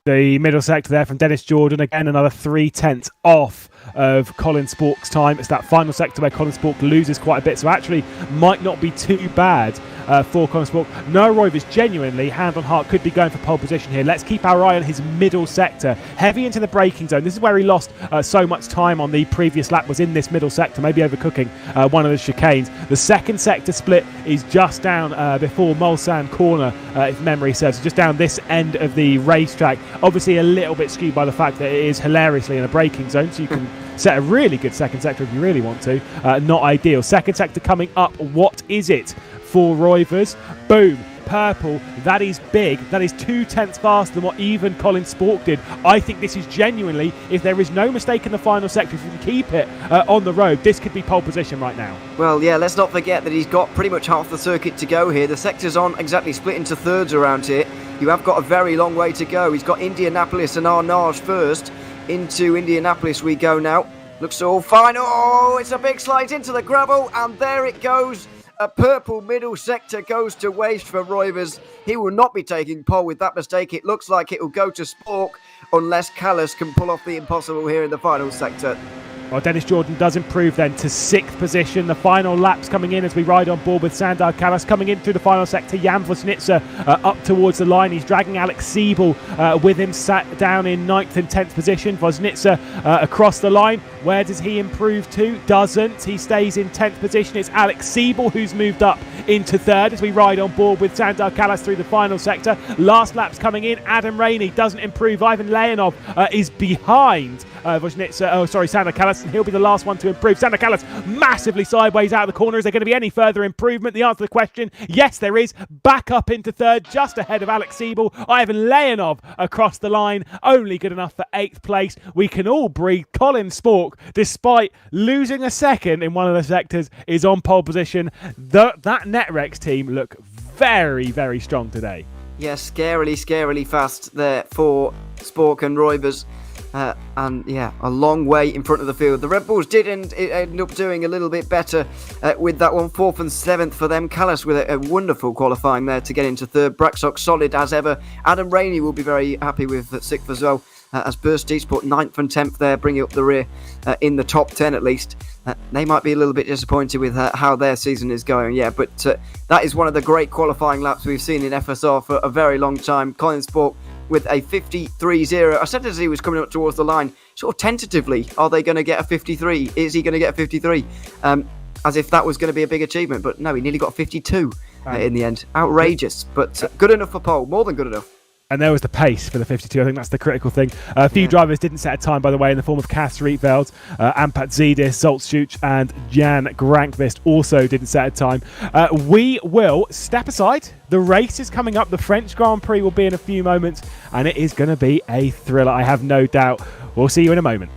The middle sector there from Dennis Jordan. Again, another 3/10 off of Colin Spork's time. It's that final sector where Colin Spork loses quite a bit, so actually might not be too bad for Colin Spork. Noah Roivers genuinely, hand on heart, could be going for pole position here. Let's keep our eye on his middle sector. Heavy into the braking zone. This is where he lost so much time on the previous lap, was in this middle sector, maybe overcooking one of the chicanes. The second sector split is just down before Mulsanne corner, if memory serves, just down this end of the racetrack. Obviously a little bit skewed by the fact that it is hilariously in a braking zone, so you can set a really good second sector if you really want to. Not ideal. Second sector coming up. What is it for Roivers? Boom. Purple. That is big. That is 2/10 faster than what even Colin Spork did. I think this is genuinely, if there is no mistake in the final sector, if you can keep it on the road, this could be pole position right now. Well, yeah, let's not forget that he's got pretty much half the circuit to go here. The sectors aren't exactly split into thirds around here. You have got a very long way to go. He's got Indianapolis and Arnage first. Into Indianapolis we go now. Looks all fine. Oh, it's a big slide into the gravel, and there it goes. A purple middle sector goes to waste for Roivers. He will not be taking pole with that mistake. It looks like it will go to Spork unless Callas can pull off the impossible here in the final sector. Well, Dennis Jordan does improve then to 6th position. The final laps coming in as we ride on board with Sandar Callas. Coming in through the final sector, Jan Vosnitzer up towards the line. He's dragging Alex Siebel with him, sat down in 9th and 10th position. Vosnitzer across the line. Where does he improve to? Doesn't. He stays in 10th position. It's Alex Siebel who's moved up into 3rd as we ride on board with Sandar Callas through the final sector. Last laps coming in. Adam Rainey doesn't improve. Ivan Leonov is behind Sandar Callas, and he'll be the last one to improve. Sandar Callas massively sideways out of the corner. Is there going to be any further improvement? The answer to the question, yes, there is. Back up into 3rd, just ahead of Alex Siebel. Ivan Leonov across the line, only good enough for 8th place. We can all breathe. Colin Spork, despite losing a second in one of the sectors, is on pole position. That Netrex team look very, very strong today. Yes, scarily fast there for Spork and Roivers. And yeah, a long way in front of the field. The Red Bulls did end up doing a little bit better with that one. 4th and 7th for them. Callas with a wonderful qualifying there to get into 3rd. Braxock solid as ever. Adam Rainey will be very happy with 6th as well. As Burst Esports 9th and 10th there, bringing up the rear in the top 10 at least. they might be a little bit disappointed with how their season is going. Yeah, but that is one of the great qualifying laps we've seen in FSR for a very long time. Colin Spork with a 53.0. I said as he was coming up towards the line, sort of tentatively, are they going to get a 53? Is he going to get a 53? As if that was going to be a big achievement, but no, he nearly got 52 in the end. Outrageous, but good enough for pole, more than good enough. And there was the pace for the 52. I think that's the critical thing. A few drivers didn't set a time, by the way, in the form of Cass Rietveld, Ampat Zidis, Zoltsuch, and Jan Grankvist also didn't set a time. We will step aside. The race is coming up. The French Grand Prix will be in a few moments, and it is going to be a thriller, I have no doubt. We'll see you in a moment.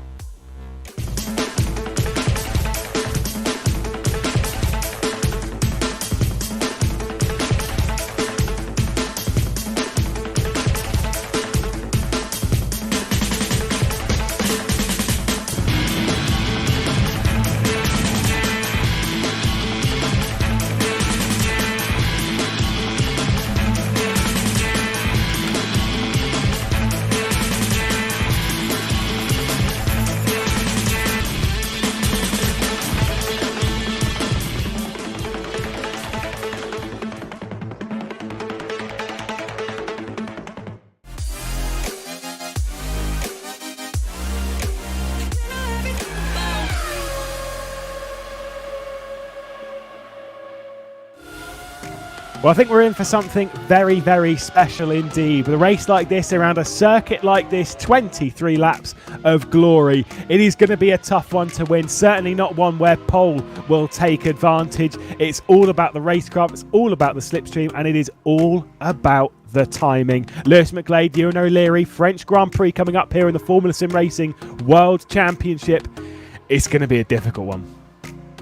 Well, I think we're in for something very, very special indeed. With a race like this, around a circuit like this, 23 laps of glory. It is going to be a tough one to win. Certainly not one where pole will take advantage. It's all about the racecraft. It's all about the slipstream. And it is all about the timing. Lewis McGlade, Ewan O'Leary, French Grand Prix coming up here in the Formula SimRacing World Championship. It's going to be a difficult one.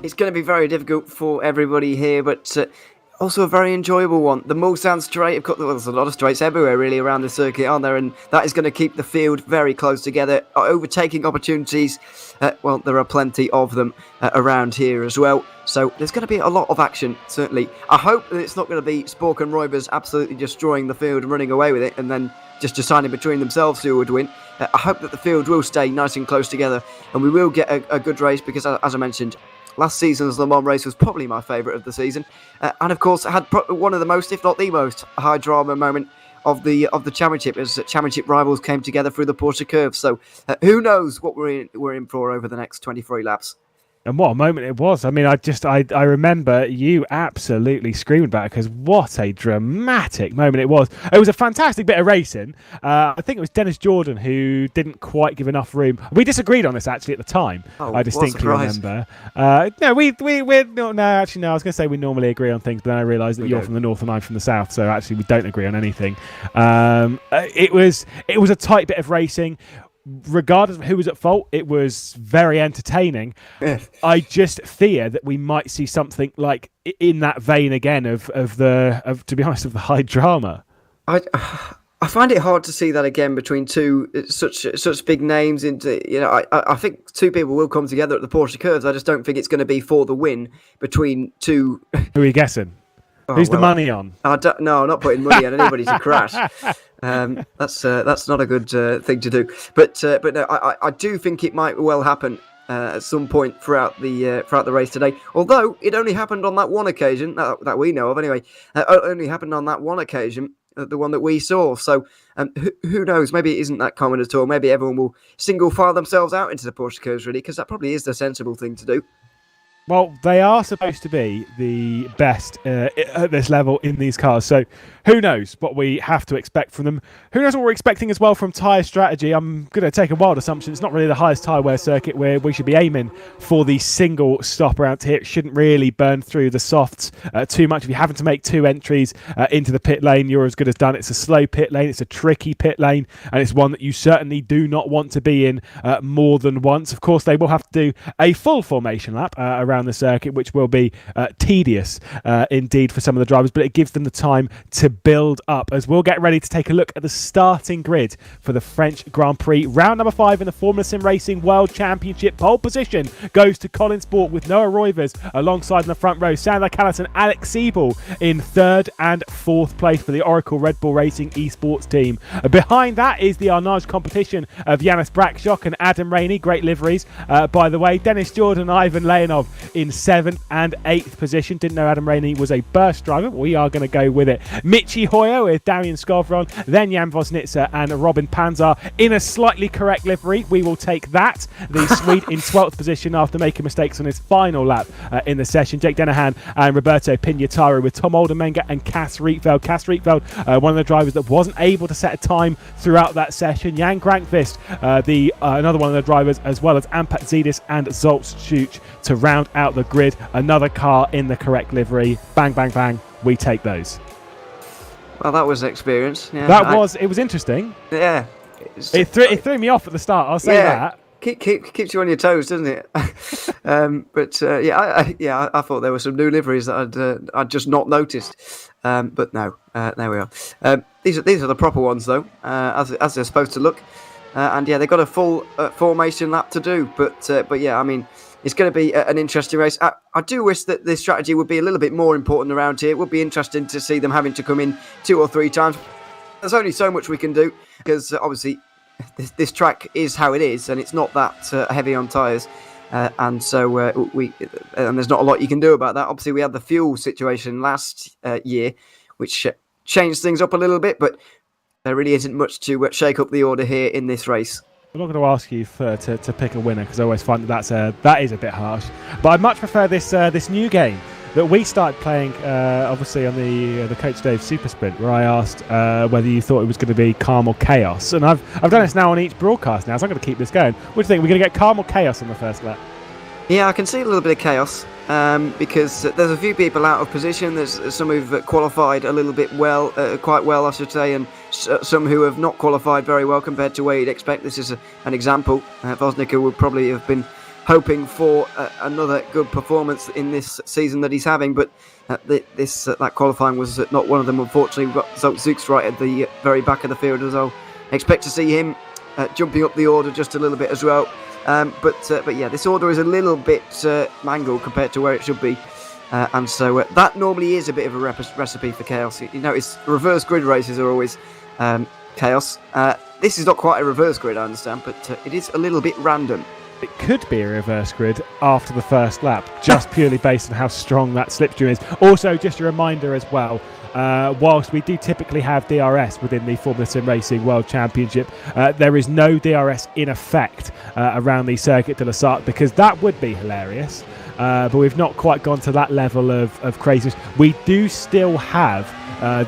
It's going to be very difficult for everybody here, but also a very enjoyable one. The Mulsanne straight, there's a lot of straights everywhere really around the circuit, aren't there? And that is going to keep the field very close together. Overtaking opportunities, well, there are plenty of them around here as well. So there's going to be a lot of action, certainly. I hope that it's not going to be Spork and Roybers absolutely destroying the field and running away with it and then just deciding between themselves who would win. I hope that the field will stay nice and close together and we will get a good race because, as I mentioned, last season's Le Mans race was probably my favourite of the season, and of course, I had one of the most, if not the most, high drama moment of the championship as championship rivals came together through the Porsche curve. So, who knows what we're in for over the next 23 laps. And what a moment it was. I mean, I remember you absolutely screaming about it because what a dramatic moment it was. It was a fantastic bit of racing. I think it was Dennis Jordan who didn't quite give enough room. We disagreed on this actually at the time. I distinctly remember. I was going to say we normally agree on things, but then I realised that you're from the north and I'm from the south, so actually we don't agree on anything. It was a tight bit of racing. Regardless of who was at fault, it was very entertaining. I just fear that we might see something like in that vein again of to be honest, of the high drama. I find it hard to see that again between two such big names. I think two people will come together at the Porsche curves. I just don't think it's going to be for the win between two. Who are you guessing? Who's the money on? No, I'm not putting money on anybody to crash. That's not a good thing to do. But no, I do think it might well happen at some point throughout the race today. Although it only happened on that one occasion that we know of. Anyway, it only happened on that one occasion, the one that we saw. So who knows? Maybe it isn't that common at all. Maybe everyone will single file themselves out into the Porsche curves really, because that probably is the sensible thing to do. Well, they are supposed to be the best at this level in these cars. So who knows what we have to expect from them. Who knows what we're expecting as well from tyre strategy. I'm going to take a wild assumption. It's not really the highest tyre wear circuit where we should be aiming for the single stop around here. It shouldn't really burn through the softs too much. If you're having to make two entries into the pit lane, you're as good as done. It's a slow pit lane. It's a tricky pit lane. And it's one that you certainly do not want to be in more than once. Of course, they will have to do a full formation lap around around the circuit, which will be tedious indeed for some of the drivers, but it gives them the time to build up, as we'll get ready to take a look at the starting grid for the French Grand Prix. Round number 5 in the Formula SimRacing World Championship. Pole position goes to Colin Sport with Noah Roivers alongside in the front row, Sander Callas and Alex Siebel in 3rd and 4th place for the Oracle Red Bull Racing Esports team. Behind that is the Arnage competition of Yanis Brakshock and Adam Rainey. Great liveries, by the way. Dennis Jordan and Ivan Leonov in 7th and 8th position. Didn't know Adam Rainey was a burst driver, but we are going to go with it. Michi Hoyer with Darian Skovron, then Jan Vosnitzer and Robin Panzar in a slightly correct livery. We will take that. The Swede in 12th position after making mistakes on his final lap in the session. Jake Dennehan and Roberto Pignataro with Tom Oldermenga and Cass Rietveld. Cass Rietveld, one of the drivers that wasn't able to set a time throughout that session. Jan Grankvist, another one of the drivers, as well as Ampat Zidis and Zoltz Schuch to round out the grid. Another car in the correct livery. Bang, bang, bang. We take those. Well, that was an experience. Yeah, it was interesting. Yeah. It threw me off at the start, I'll say that. Keeps you on your toes, doesn't it? I thought there were some new liveries that I'd just not noticed. But no, there we are. These are the proper ones though, as they're supposed to look. And yeah, they've got a full formation lap to do. But yeah, I mean, it's going to be an interesting race. I do wish that the strategy would be a little bit more important around here. It would be interesting to see them having to come in 2 or 3 times. There's only so much we can do because obviously this track is how it is, and it's not that heavy on tyres, and so and there's not a lot you can do about that. Obviously, we had the fuel situation last year, which changed things up a little bit, but there really isn't much to shake up the order here in this race. I'm not going to ask you to pick a winner because I always find that is a bit harsh. But I much prefer this new game that we started playing, obviously on the Coach Dave Super Sprint, where I asked whether you thought it was going to be calm or chaos, and I've done this now on each broadcast now, so I'm going to keep this going. What do you think? We're going to get calm or chaos on the first lap? Yeah, I can see a little bit of chaos because there's a few people out of position. There's some who've qualified a little bit quite well, I should say, and some who have not qualified very well compared to where you'd expect. This is an example. Vosnica would probably have been hoping for another good performance in this season that he's having, but that qualifying was not one of them. Unfortunately, we've got Zoltz right at the very back of the field as well. I expect to see him jumping up the order just a little bit as well. But yeah, this order is a little bit mangled compared to where it should be, and so that normally is a bit of a recipe for chaos. You notice reverse grid races are always chaos. This is not quite a reverse grid, I understand, but it is a little bit random. It could be a reverse grid after the first lap, just purely based on how strong that slipstream is. Also, just a reminder as well, whilst we do typically have DRS within the Formula SimRacing World Championship, there is no DRS in effect around the Circuit de la Sarthe, because that would be hilarious. But we've not quite gone to that level of craziness. We do still have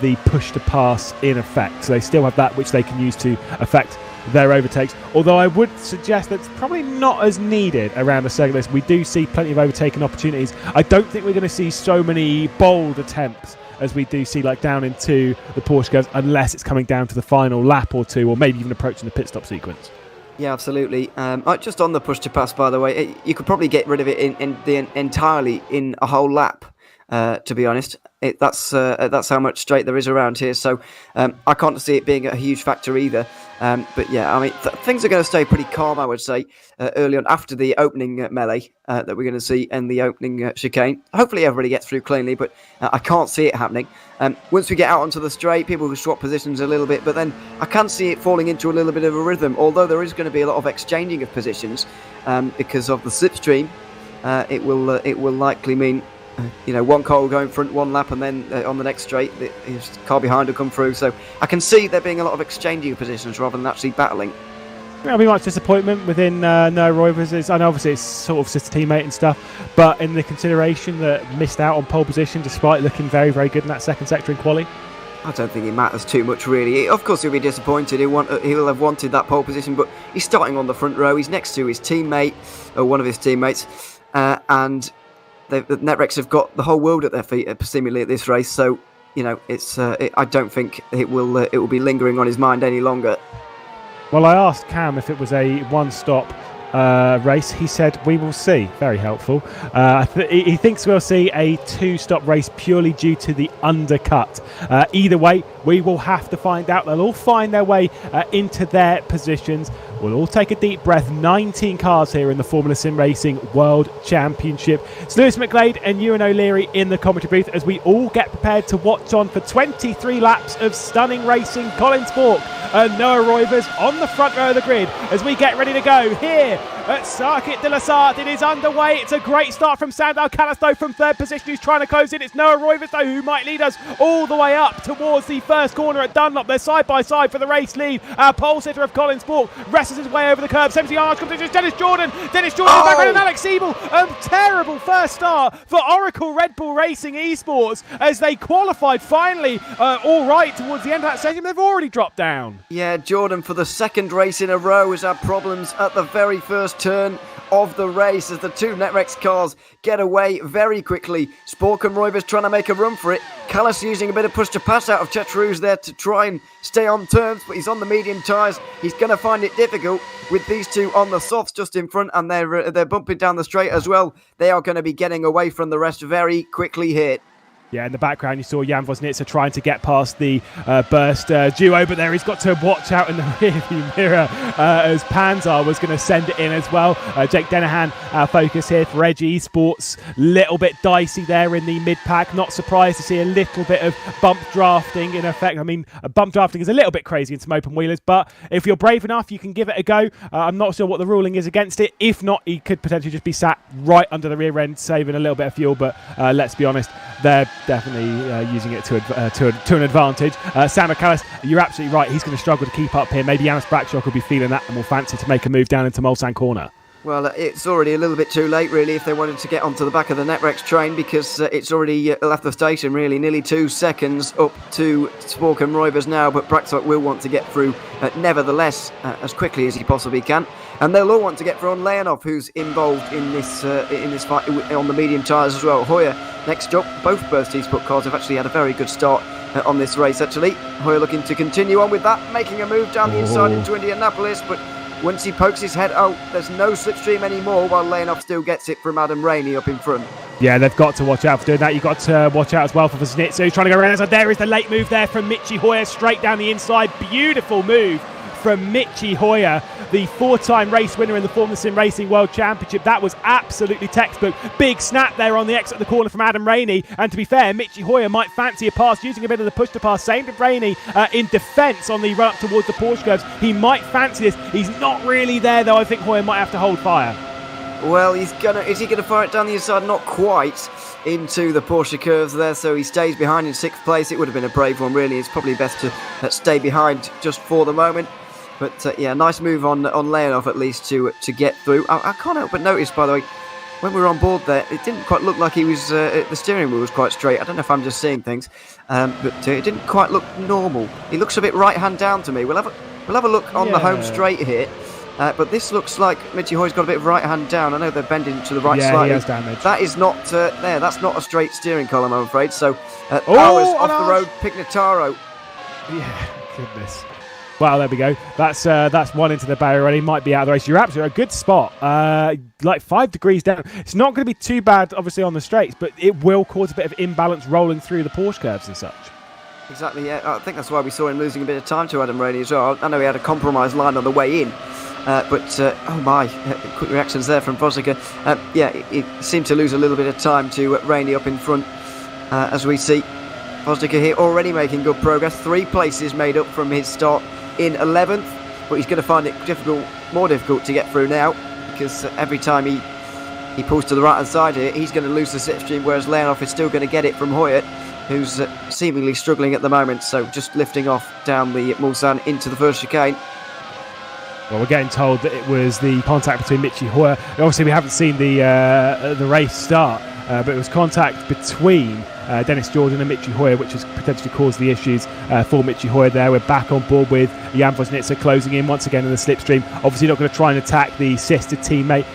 the push to pass in effect, so they still have that which they can use to affect their overtakes, although I would suggest that's probably not as needed around the circuit list. We do see plenty of overtaking opportunities. I don't think we're going to see so many bold attempts as we do see like down into the Porsche curves, unless it's coming down to the final lap or two, or maybe even approaching the pit stop sequence. Yeah, absolutely. Just on the push to pass, by the way, you could probably get rid of it entirely in a whole lap. To be honest, that's how much straight there is around here. So I can't see it being a huge factor either. But yeah, I mean, things are going to stay pretty calm, I would say, early on after the opening melee that we're going to see in the opening chicane. Hopefully everybody gets through cleanly, but I can't see it happening. Once we get out onto the straight, people will swap positions a little bit, but then I can see it falling into a little bit of a rhythm, although there is going to be a lot of exchanging of positions because of the slipstream. It will likely mean one car will go in front one lap, and then on the next straight, his car behind will come through. So I can see there being a lot of exchanging of positions rather than actually battling. There'll be much disappointment within Noah Roivers. I know obviously it's sort of sister teammate and stuff, but in the consideration that missed out on pole position despite looking very, very good in that second sector in quali. I don't think it matters too much, really. Of course, he'll be disappointed. He'll have wanted that pole position, but he's starting on the front row. He's next to his teammate, or one of his teammates, and the Netrex have got the whole world at their feet, seemingly, at this race. So, it's. I don't think it will be lingering on his mind any longer. Well, I asked Cam if it was a one-stop race, he said, "We will see." Very helpful. He thinks we'll see a 2-stop race purely due to the undercut. Either way, we will have to find out. They'll all find their way into their positions. We'll all take a deep breath. 19 cars here in the Formula SimRacing World Championship. It's Lewis McGlade and Ewan O'Leary in the commentary booth as we all get prepared to watch on for 23 laps of stunning racing. Colin Spork and Noah Roivers on the front row of the grid as we get ready to go here at Circuit de la Sarthe. It is underway. It's a great start from Sandal Calisto from third position, who's trying to close in. It's Noah Roivers, though, who might lead us all the way up towards the first corner at Dunlop. They're side by side for the race lead. Pole sitter of Colin Spork wrestles his way over the curb. 70 yards comes in. Dennis Jordan. Dennis Jordan in the background, and Alex Siebel. A terrible first start for Oracle Red Bull Racing Esports as they qualified finally all right towards the end of that session. They've already dropped down. Yeah, Jordan, for the second race in a row, has had problems at the very first turn of the race as the two Netrex cars get away very quickly. Spork and Roivers trying to make a run for it. Callis using a bit of push to pass out of Chetru's there to try and stay on terms, but he's on the medium tyres. He's going to find it difficult with these two on the softs just in front, and they're bumping down the straight as well. They are going to be getting away from the rest very quickly here. Yeah, in the background you saw Jan Vosnitsa trying to get past the burst duo, but there he's got to watch out in the rearview mirror as Panzar was going to send it in as well. Jake Denahan, our focus here for Edge Esports. Little bit dicey there in the mid-pack. Not surprised to see a little bit of bump drafting in effect. I mean, bump drafting is a little bit crazy in some open wheelers, but if you're brave enough, you can give it a go. I'm not sure what the ruling is against it. If not, he could potentially just be sat right under the rear end, saving a little bit of fuel, but let's be honest, they're definitely using it to an advantage. Sam McAllis, you're absolutely right. He's going to struggle to keep up here. Maybe Janis Brackshock will be feeling that and will fancy to make a move down into Mulsanne Corner. Well, it's already a little bit too late, really, if they wanted to get onto the back of the Netrex train, because it's already left the station, really. Nearly 2 seconds up to Spork and Roivers now, but Brackshock will want to get through, nevertheless, as quickly as he possibly can. And they'll all want to get through on Leonov, who's involved in this fight on the medium tyres as well. Hoyer next up. Both Burst Esports cars have actually had a very good start on this race, actually. Hoyer looking to continue on with that, making a move down the inside into Indianapolis, but once he pokes his head out, there's no slipstream anymore, while Leonov still gets it from Adam Rainey up in front. Yeah, they've got to watch out for doing that. You've got to watch out as well for Vosnitsa, who's trying to go around. So there is the late move there from Michi Hoyer, straight down the inside. Beautiful move from Michi Hoyer, the 4-time race winner in the Formula SimRacing World Championship. That was absolutely textbook. Big snap there on the exit of the corner from Adam Rainey. And to be fair, Michi Hoyer might fancy a pass, using a bit of the push to pass. Same with Rainey in defence on the run up towards the Porsche curves. He might fancy this. He's not really there, though. I think Hoyer might have to hold fire. Well, is he going to fire it down the inside? Not quite into the Porsche curves there, so he stays behind in 6th place. It would have been a brave one, really. It's probably best to stay behind just for the moment. But yeah, nice move on Leonov at least to get through. I can't help but notice, by the way, when we were on board there, it didn't quite look like he was. The steering wheel was quite straight. I don't know if I'm just seeing things, but it didn't quite look normal. He looks a bit right hand down to me. We'll have a look on the home straight here. But this looks like Michi Hoy's got a bit of right hand down. I know they're bending to the right slightly. He has damage. That is not there. That's not a straight steering column, I'm afraid. So hours off the road, Pignataro. Yeah, goodness. Well, there we go. That's one into the barrier already. Might be out of the race. You're absolutely a good spot. Like 5 degrees down. It's not going to be too bad, obviously, on the straights, but it will cause a bit of imbalance rolling through the Porsche curves and such. Exactly, yeah. I think that's why we saw him losing a bit of time to Adam Rainey as well. I know he had a compromise line on the way in, but oh my, quick reactions there from Vosnica. Yeah, he seemed to lose a little bit of time to Rainey up in front, as we see. Vosnica here already making good progress. 3 places made up from his start in 11th, but he's going to find it more difficult to get through now, because every time he pulls to the right hand side here, he's going to lose the slipstream, whereas Leonov is still going to get it from Hoyt, who's seemingly struggling at the moment. So just lifting off down the Mulsanne into the first chicane. Well, we're getting told that it was the contact between Michi Hoyer. Obviously, we haven't seen the race start, but it was contact between Dennis Jordan and Michi Hoyer, which has potentially caused the issues for Michi Hoyer there. We're back on board with Jan Woźnica closing in once again in the slipstream. Obviously not going to try and attack the sister teammate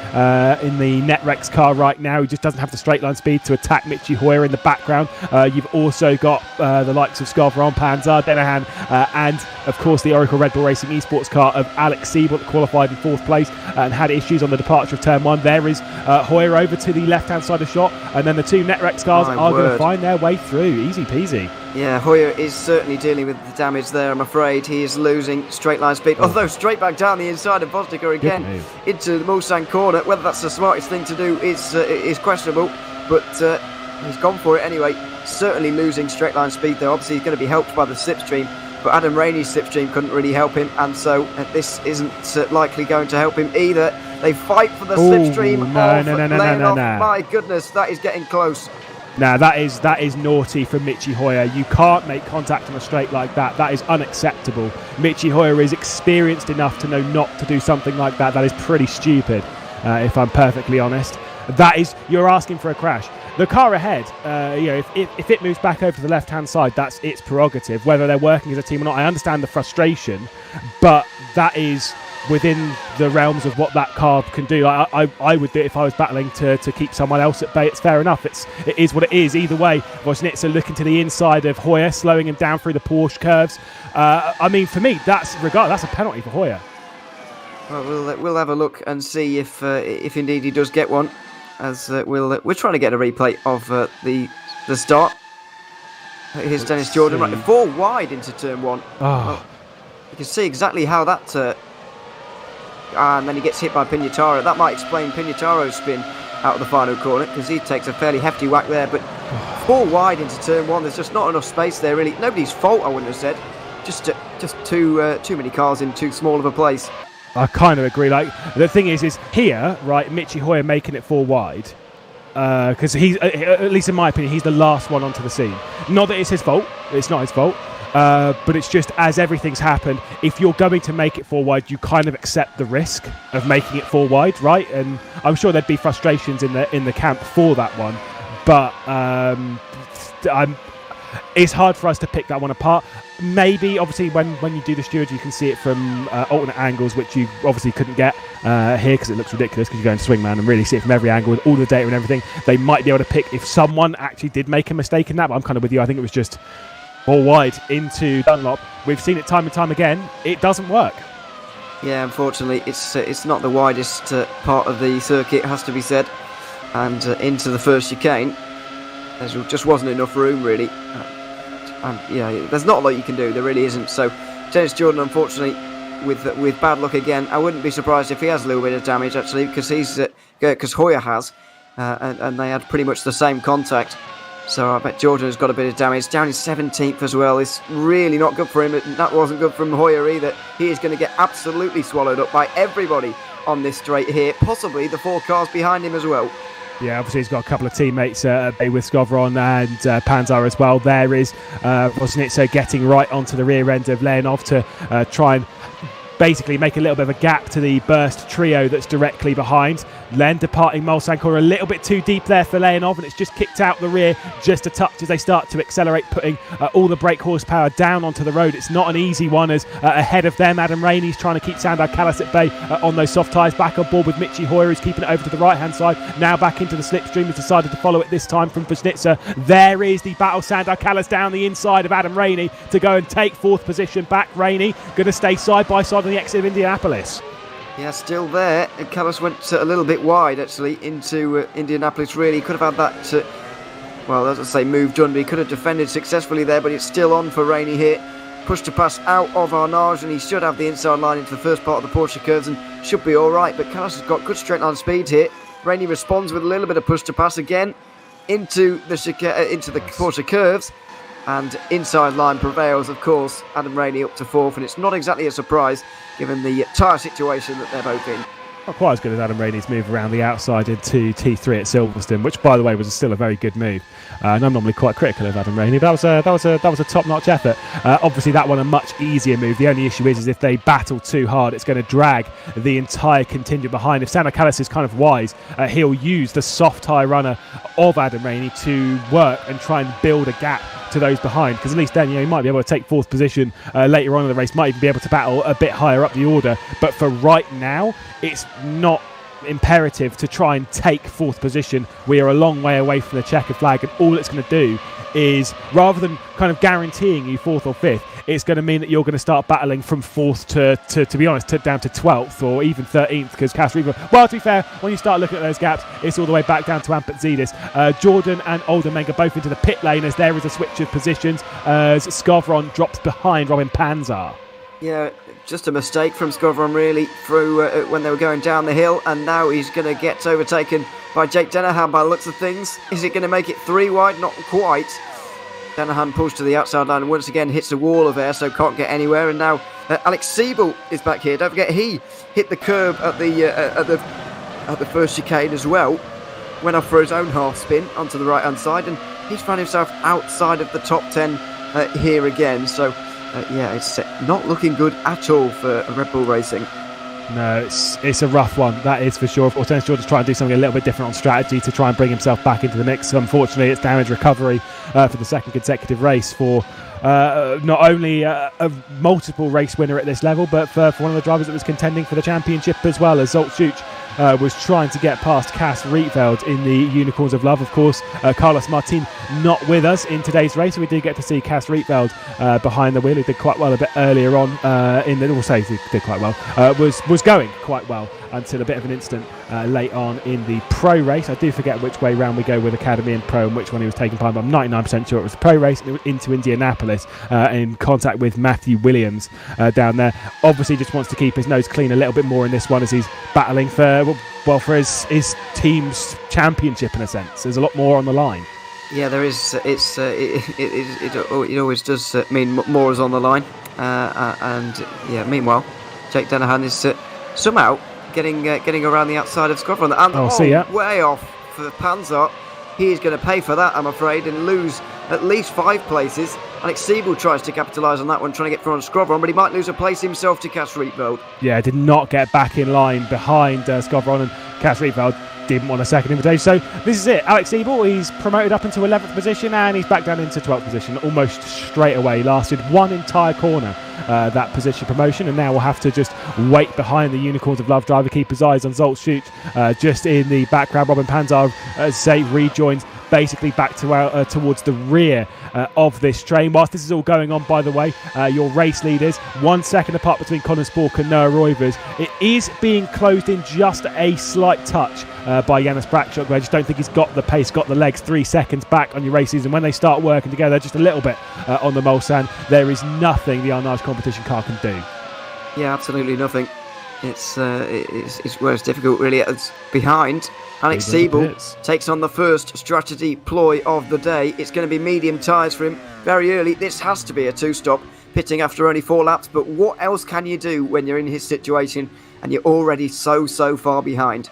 in the Netrex car right now. He just doesn't have the straight line speed to attack Michi Hoyer in the background. You've also got the likes of Skovron, Panzer, Denahan, and of course the Oracle Red Bull Racing Esports car of Alex Siebel that qualified in 4th place and had issues on the departure of turn 1. There is Hoyer over to the left hand side of shot, and then the 2 Netrex cars are going to find their way through. Easy peasy. Yeah, Hoyer is certainly dealing with the damage there, I'm afraid. He is losing straight line speed, although straight back down the inside of Woźnica again into the Mulsanne corner. Whether that's the smartest thing to do is questionable, but he's gone for it anyway. Certainly losing straight line speed there. Obviously he's going to be helped by the slipstream, but Adam Rainey's slipstream couldn't really help him, and so this isn't likely going to help him either. They fight for the slipstream of no. My goodness, that is getting close. Now that is naughty from Michi Hoyer. You can't make contact on a straight like that. That is unacceptable. Michi Hoyer is experienced enough to know not to do something like that. That is pretty stupid, if I'm perfectly honest. You're asking for a crash. The car ahead, if it moves back over to the left-hand side, that's its prerogative. Whether they're working as a team or not, I understand the frustration, but that is within the realms of what that car can do. I would do it if I was battling to keep someone else at bay. It's fair enough. It is what it is. Either way, Woźnica looking to the inside of Hoyer, slowing him down through the Porsche curves. I mean, for me, that's a penalty for Hoyer. Well, we'll have a look and see if indeed he does get one. As we're trying to get a replay of the start. Here's Dennis Jordan, right, 4 wide into turn 1. You can see exactly how that. And then he gets hit by Pignataro. That might explain Pignataro's spin out of the final corner, because he takes a fairly hefty whack there. But 4 wide into turn 1, there's just not enough space there, really. Nobody's fault, I wouldn't have said. Just too many cars in too small of a place. I kind of agree. Like, the thing is here, right, Michi Hoyer making it 4 wide, because he's, at least in my opinion, he's the last one onto the scene. Not that it's his fault. It's not his fault. But it's just, as everything's happened, if you're going to make it 4 wide, you kind of accept the risk of making it 4 wide, right? And I'm sure there'd be frustrations in the camp for that one, but it's hard for us to pick that one apart. Maybe, obviously, when you do the steward, you can see it from alternate angles, which you obviously couldn't get here because it looks ridiculous, because you go into Swingman and really see it from every angle with all the data and everything. They might be able to pick if someone actually did make a mistake in that, but I'm kind of with you. I think it was just 4 wide into Dunlop. We've seen it time and time again. It doesn't work. Yeah, unfortunately, it's not the widest part of the circuit, it has to be said. And into the first chicane, there just wasn't enough room, really. There's not a lot you can do. There really isn't. So, Dennis Jordan, unfortunately, with bad luck again. I wouldn't be surprised if he has a little bit of damage, actually, because Hoyer has, and they had pretty much the same contact. So I bet Jordan has got a bit of damage. Down in 17th as well. It's really not good for him. That wasn't good from Hoyer either. He is going to get absolutely swallowed up by everybody on this straight here. Possibly the 4 cars behind him as well. Yeah, obviously he's got a couple of teammates with Skovron and Panzer as well. There is Woźnica getting right onto the rear end of Leonov to try and basically make a little bit of a gap to the burst trio that's directly behind. Len departing Mulsanne corner a little bit too deep there for Leonov, and it's just kicked out the rear just a touch as they start to accelerate, putting all the brake horsepower down onto the road. It's not an easy one, as ahead of them Adam Rainey's trying to keep Sandor Callas at bay on those soft tyres. Back on board with Michi Hoyer, who's keeping it over to the right hand side. Now back into the slipstream, has decided to follow it this time from Woźnica. There is the battle. Sandor Callas down the inside of Adam Rainey to go and take 4th position back. Rainey going to stay side by side on the exit of Indianapolis. Yeah, still there. Callas went a little bit wide, actually, into Indianapolis, really. Could have had that, as I say, move done, but he could have defended successfully there, but it's still on for Rainey here. Pushed to pass out of Arnage, and he should have the inside line into the first part of the Porsche curves and should be all right, but Callas has got good straight line speed here. Rainey responds with a little bit of push to pass again into the Porsche curves, and inside line prevails, of course. Adam Rainey up to 4th, and it's not exactly a surprise given the tyre situation that they're both in. Not quite as good as Adam Rainey's move around the outside into T3 at Silverstone, which, by the way, was still a very good move. And I'm normally quite critical of Adam Rainey, but that was a top-notch effort. Obviously, that one a much easier move. The only issue is if they battle too hard, it's going to drag the entire contingent behind. If Sam Callis is kind of wise, he'll use the soft tyre runner of Adam Rainey to work and try and build a gap to those behind, because at least then he might be able to take 4th position later on in the race, might even be able to battle a bit higher up the order. But for right now, it's not imperative to try and take 4th position. We are a long way away from the checkered flag, and all it's going to do is, rather than kind of guaranteeing you 4th or 5th, it's going to mean that you're going to start battling from 4th to be honest, down to 12th or even 13th, because well, to be fair, when you start looking at those gaps, it's all the way back down to Ampatzidis. Jordan and Oldenmenga both into the pit lane as there is a switch of positions as Skovron drops behind Robin Panzar. Yeah, just a mistake from Skovron really through when they were going down the hill, and now he's going to get overtaken by Jake Dennehan by the looks of things. Is it going to make it 3 wide? Not quite. Dennehan pulls to the outside line and once again hits the wall of air, so can't get anywhere. And now Alex Siebel is back here. Don't forget, he hit the curb at the first chicane as well. Went off for his own half spin onto the right hand side, and he's found himself outside of the top 10 here again. So yeah, it's not looking good at all for Red Bull Racing. No, it's a rough one, that is for sure. Hortense George is trying to do something a little bit different on strategy to try and bring himself back into the mix. Unfortunately, it's damage recovery for the second consecutive race for not only a multiple race winner at this level, but for one of the drivers that was contending for the championship as well, as Zolt Schuch was trying to get past Cass Rietveld in the Unicorns of Love. Of course, Carlos Martin not with us in today's race, so we did get to see Cass Rietveld behind the wheel. He did quite well a bit earlier on in the, we'll say he did quite well, was going quite well until a bit of an incident late on in the pro race. I do forget which way round we go with Academy and Pro and which one he was taking part, but I'm 99% sure it was the pro race into Indianapolis in contact with Matthew Williams down there. Obviously just wants to keep his nose clean a little bit more in this one as he's battling for his team's championship in a sense. There's a lot more on the line. Yeah, there is. It always does mean more is on the line. And yeah, meanwhile, Jake Dennehan is somehow getting around the outside of Skovron. And way off for Panzer. He is going to pay for that, I'm afraid, and lose at least 5 places. Alex Siebel tries to capitalise on that one, trying to get front of Skovron, but he might lose a place himself to Cass Rietveld. Yeah, did not get back in line behind Skovron, and Cass Rietveld didn't want a second invitation. So this is it. Alex Siebel, he's promoted up into 11th position and he's back down into 12th position almost straight away. He lasted one entire corner, that position promotion, and now we'll have to just wait behind the Unicorns of Love driver, keep his eyes on Zolt Schuch just in the background. Robin Panzar, say, rejoins basically back to towards the rear of this train. Whilst this is all going on, by the way, your race leaders 1 second apart between Colin Spork and Noah Roivers. It is being closed in just a slight touch by Janis Brakchuk. I just don't think he's got the pace, got the legs. 3 seconds back on your races, and when they start working together just a little bit on the Mulsanne, there is nothing the Arnage competition car can do. Yeah, absolutely nothing. It's where it's difficult really. It's behind. Alex Siebel takes on the first strategy ploy of the day. It's going to be medium tyres for him very early. This has to be a 2-stop, pitting after only 4 laps. But what else can you do when you're in his situation and you're already so far behind?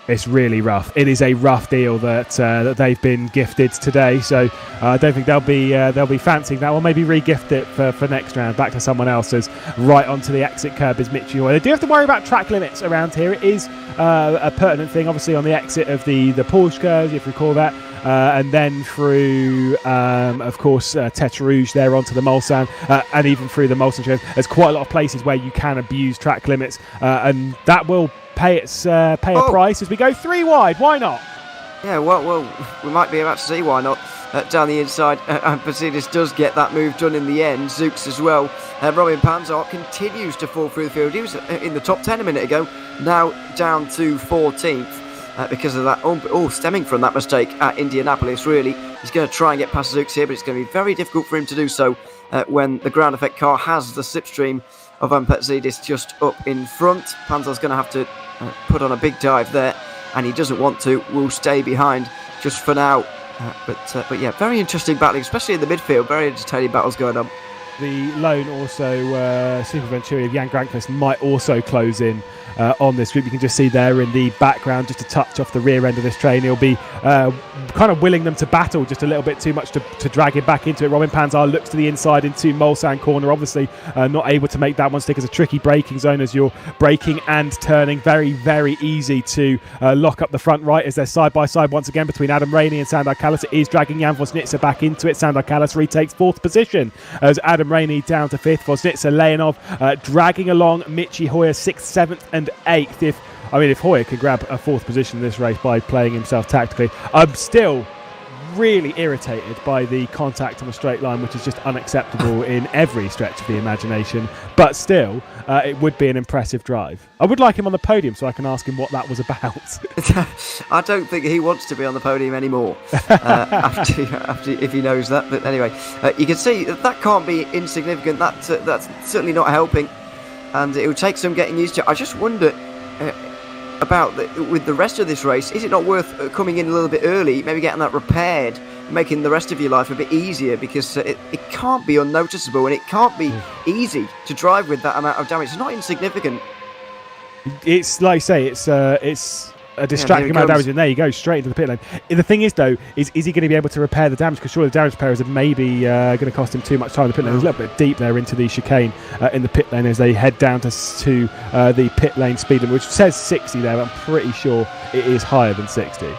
It's really rough. It is a rough deal that they've been gifted today. So I don't think they'll be fancying that, or maybe re-gift it for next round back to someone else. As right onto the exit curb is Mitchell. They do have to worry about track limits around here. It is a pertinent thing, obviously, on the exit of the Porsche curve, if you recall that, and then through, of course, Tete Rouge there onto the Mulsanne, and even through the Mulsanne curve. There's quite a lot of places where you can abuse track limits, and that will pay a price as we go 3 wide. Why not? Yeah, well, we might be about to see why not. Down the inside, Mercedes does get that move done in the end. Zooks as well. Robin Panzar continues to fall through the field. He was in the top 10 a minute ago, now down to 14th because of that, stemming from that mistake at Indianapolis, really. He's going to try and get past Zooks here, but it's going to be very difficult for him to do so when the ground effect car has the slipstream of Ampatzidis just up in front. Panzar's going to have to put on a big dive there, and he doesn't want to. Will stay behind just for now. But yeah, very interesting battling, especially in the midfield. Very entertaining battles going on. the lone also Super Venturi of Jan Granqvist might also close in on this group. You can just see there in the background, just a touch off the rear end of this train. He'll be kind of willing them to battle just a little bit too much to drag him back into it. Robin Panzar looks to the inside into Mulsanne corner, obviously not able to make that one stick as a tricky braking zone as you're braking and turning. Very, very easy to lock up the front right as they're side by side once again between Adam Rainey and Sandor Kallis. It is dragging Jan Vosnitsa back into it. Sandor Kallis retakes 4th position as Adam Rainey down to 5th. Vosnitsa Leonov dragging along Michi Hoyer 6th, 7th and 8th. If Hoyer could grab a 4th position in this race by playing himself tactically, I'm still really irritated by the contact on the straight line, which is just unacceptable in every stretch of the imagination. But still, it would be an impressive drive. I would like him on the podium so I can ask him what that was about. I don't think he wants to be on the podium anymore after if he knows that. But anyway, you can see that can't be insignificant. That's certainly not helping, and it will take some getting used to. I just wonder about with the rest of this race, is it not worth coming in a little bit early, maybe getting that repaired, making the rest of your life a bit easier, because it can't be unnoticeable and it can't be easy to drive with that amount of damage. It's not insignificant. It's like you say, it's a distracting amount of damage, and there you go, straight into the pit lane. The thing is, though, is he going to be able to repair the damage? Because surely the damage repairers are maybe going to cost him too much time in the pit lane. There's a little bit deep there into the chicane in the pit lane as they head down to the pit lane speed limit, which says 60 there, but I'm pretty sure it is higher than 60.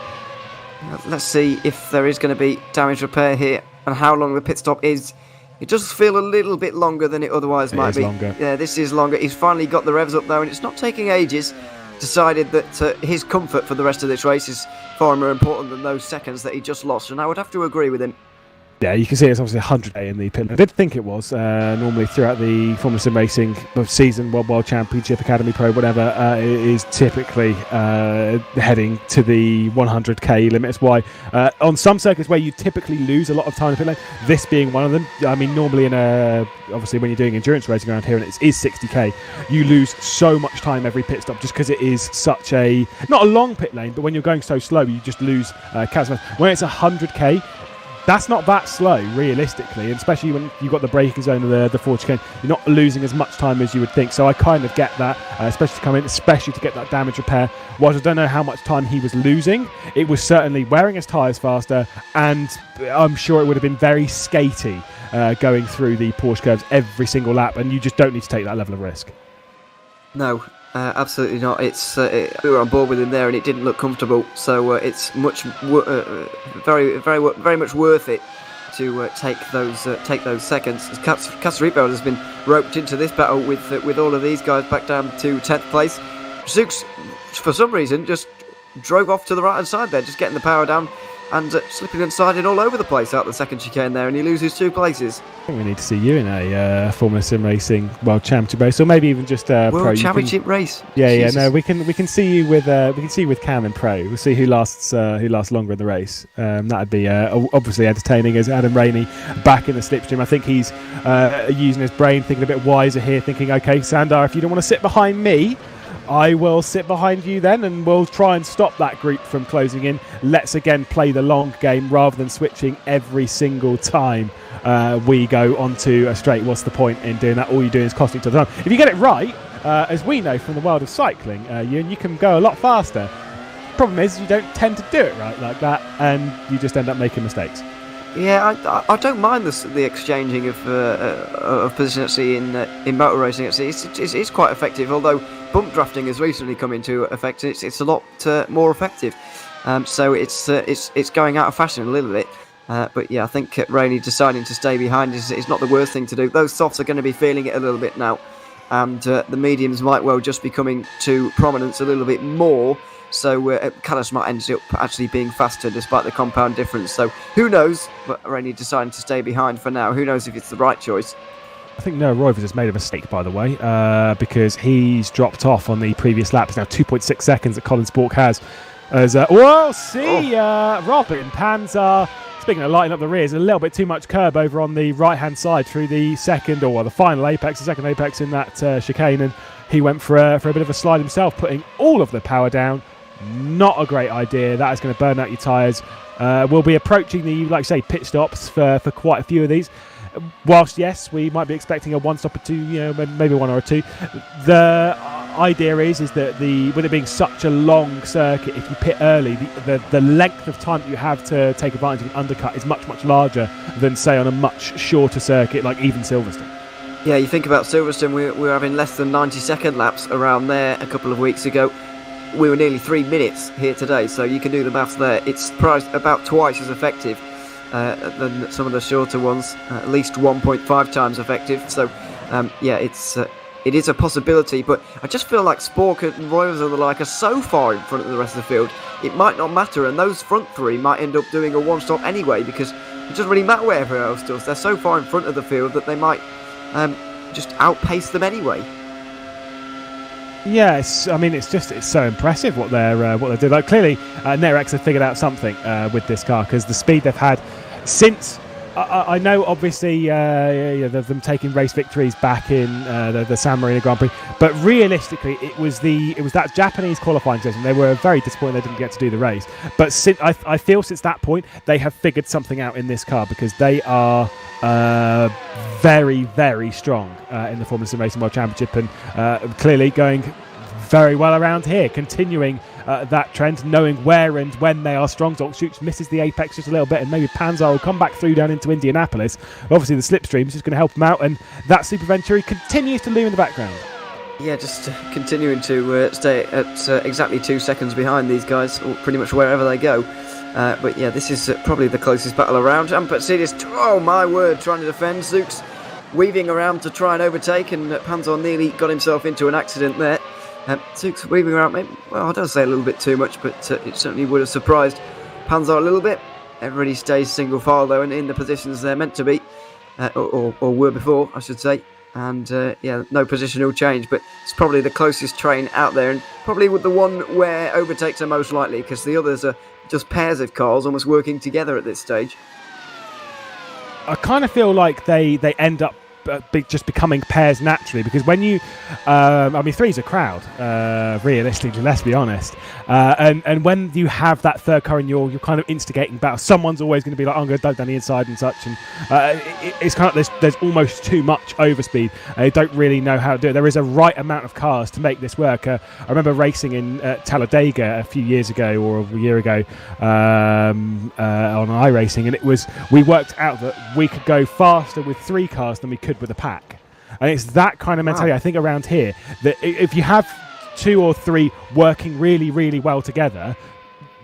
Let's see if there is going to be damage repair here and how long the pit stop is. It does feel a little bit longer than it otherwise might be. Longer. Yeah, this is longer. He's finally got the revs up though, and it's not taking ages. Decided that his comfort for the rest of this race is far more important than those seconds that he just lost, and I would have to agree with him. Yeah, you can see it's obviously 100k in the pit lane. I did think it was normally throughout the Formula SimRacing season, World Championship, Academy Pro, whatever, it is typically heading to the 100k limit. It's why on some circuits where you typically lose a lot of time in the pit lane, this being one of them. I mean, normally obviously when you're doing endurance racing around here and it is 60k, you lose so much time every pit stop just because it is such not a long pit lane, but when you're going so slow, you just lose counts. When it's 100k, that's not that slow, realistically, and especially when you've got the braking zone of the forward chicane, you're not losing as much time as you would think. So I kind of get that, especially to come in, especially to get that damage repair. Whilst I don't know how much time he was losing, it was certainly wearing his tyres faster, and I'm sure it would have been very skatey going through the Porsche curves every single lap, and you just don't need to take that level of risk. No. Absolutely not. It's we were on board with him there, and it didn't look comfortable. So it's very much worth it to take those seconds. Casaripel has been roped into this battle with all of these guys back down to 10th place. Zooks, for some reason, just drove off to the right hand side there, just getting the power down and slipping and sliding all over the place out the second chicane there, and he loses 2 places. I think we need to see you in a Formula SimRacing World Championship race, or maybe even just World Pro. Championship race. Yeah, Jesus. No, we can see you with Cam and Pro. We'll see who lasts longer in the race. That'd be obviously entertaining as Adam Rainey back in the slipstream. I think he's using his brain, thinking a bit wiser here, thinking, okay, Sandor, if you don't want to sit behind me, I will sit behind you then, and we'll try and stop that group from closing in. Let's again play the long game rather than switching every single time we go onto a straight. What's the point in doing that? All you're doing is costing each other time. If you get it right, as we know from the world of cycling, you can go a lot faster. Problem is, you don't tend to do it right like that, and you just end up making mistakes. Yeah, I don't mind the exchanging of position actually in motor racing. Actually, it's quite effective. Although bump drafting has recently come into effect, it's a lot more effective. So it's going out of fashion a little bit. But yeah, I think Rainey deciding to stay behind is not the worst thing to do. Those softs are going to be feeling it a little bit now, and the mediums might well just be coming to prominence a little bit more. So Kallis might end up actually being faster despite the compound difference. So who knows? But Rainey deciding to stay behind for now. Who knows if it's the right choice? I think Noah Roivers has made a mistake, by the way, because he's dropped off on the previous lap. It's now 2.6 seconds that Colin Spork has. As Robin Panzar, speaking of lighting up the rears, a little bit too much curb over on the right-hand side through the second, or the final apex, the second apex in that chicane, and he went for a bit of a slide himself, putting all of the power down. Not a great idea. That is going to burn out your tyres. We'll be approaching the, like I say, pit stops for quite a few of these. whilst yes, we might be expecting a one stop or two, maybe one or a two, the idea is that with it being such a long circuit, if you pit early, the length of time that you have to take advantage of an undercut is much, much larger than, say, on a much shorter circuit like even Silverstone. Yeah, you think about Silverstone, we were having less than 90-second laps around there a couple of weeks ago. We were nearly 3 minutes here today, so you can do the maths there. It's priced about twice as effective than some of the shorter ones, at least 1.5 times effective. So, it is a possibility, but I just feel like Spork and Royals and the like are so far in front of the rest of the field, it might not matter, and those front three might end up doing a one-stop anyway, because it doesn't really matter where everyone else does. They're so far in front of the field that they might just outpace them anyway. Yes, I mean it's so impressive what they're doing. Like, clearly, NetRex have figured out something with this car, because the speed they've had since. I know, obviously, them taking race victories back in the San Marino Grand Prix, but realistically, it was that Japanese qualifying session. They were very disappointed they didn't get to do the race. But I feel since that point, they have figured something out in this car, because they are very, very strong in the Formula SimRacing World Championship, and clearly going very well around here, continuing that trend, knowing where and when they are strong. Zoltschuk misses the apex just a little bit, and maybe Panzer will come back through down into Indianapolis. Obviously, the slipstream is just going to help them out, and that Super Venturi continues to loom in the background. Yeah, just continuing to stay at exactly 2 seconds behind these guys, or pretty much wherever they go. But yeah, this is probably the closest battle around. Ampatsidis, oh my word, trying to defend. Zooks weaving around to try and overtake, and Panzer nearly got himself into an accident there. Zooks weaving around, maybe, well, I don't say a little bit too much, but it certainly would have surprised Panzer a little bit. Everybody stays single file though, and in the positions they're meant to be, or were before, I should say. And no positional change, but it's probably the closest train out there, and probably with the one where overtakes are most likely, because the others are just pairs of cars almost working together at this stage. I kind of feel like they end up just becoming pairs naturally, because when you three's a crowd, realistically, let's be honest, and when you have that third car and you're kind of instigating battle, someone's always going to be like, I'm going to dive down the inside and such, and it's kind of there's almost too much overspeed. They don't really know how to do it. There is a right amount of cars to make this work. I remember racing in Talladega a few years ago, or a year ago, on iRacing, and we worked out that we could go faster with 3 cars than we could with a pack. And it's that kind of mentality, I think, around here, that if you have 2 or 3 working really, really well together,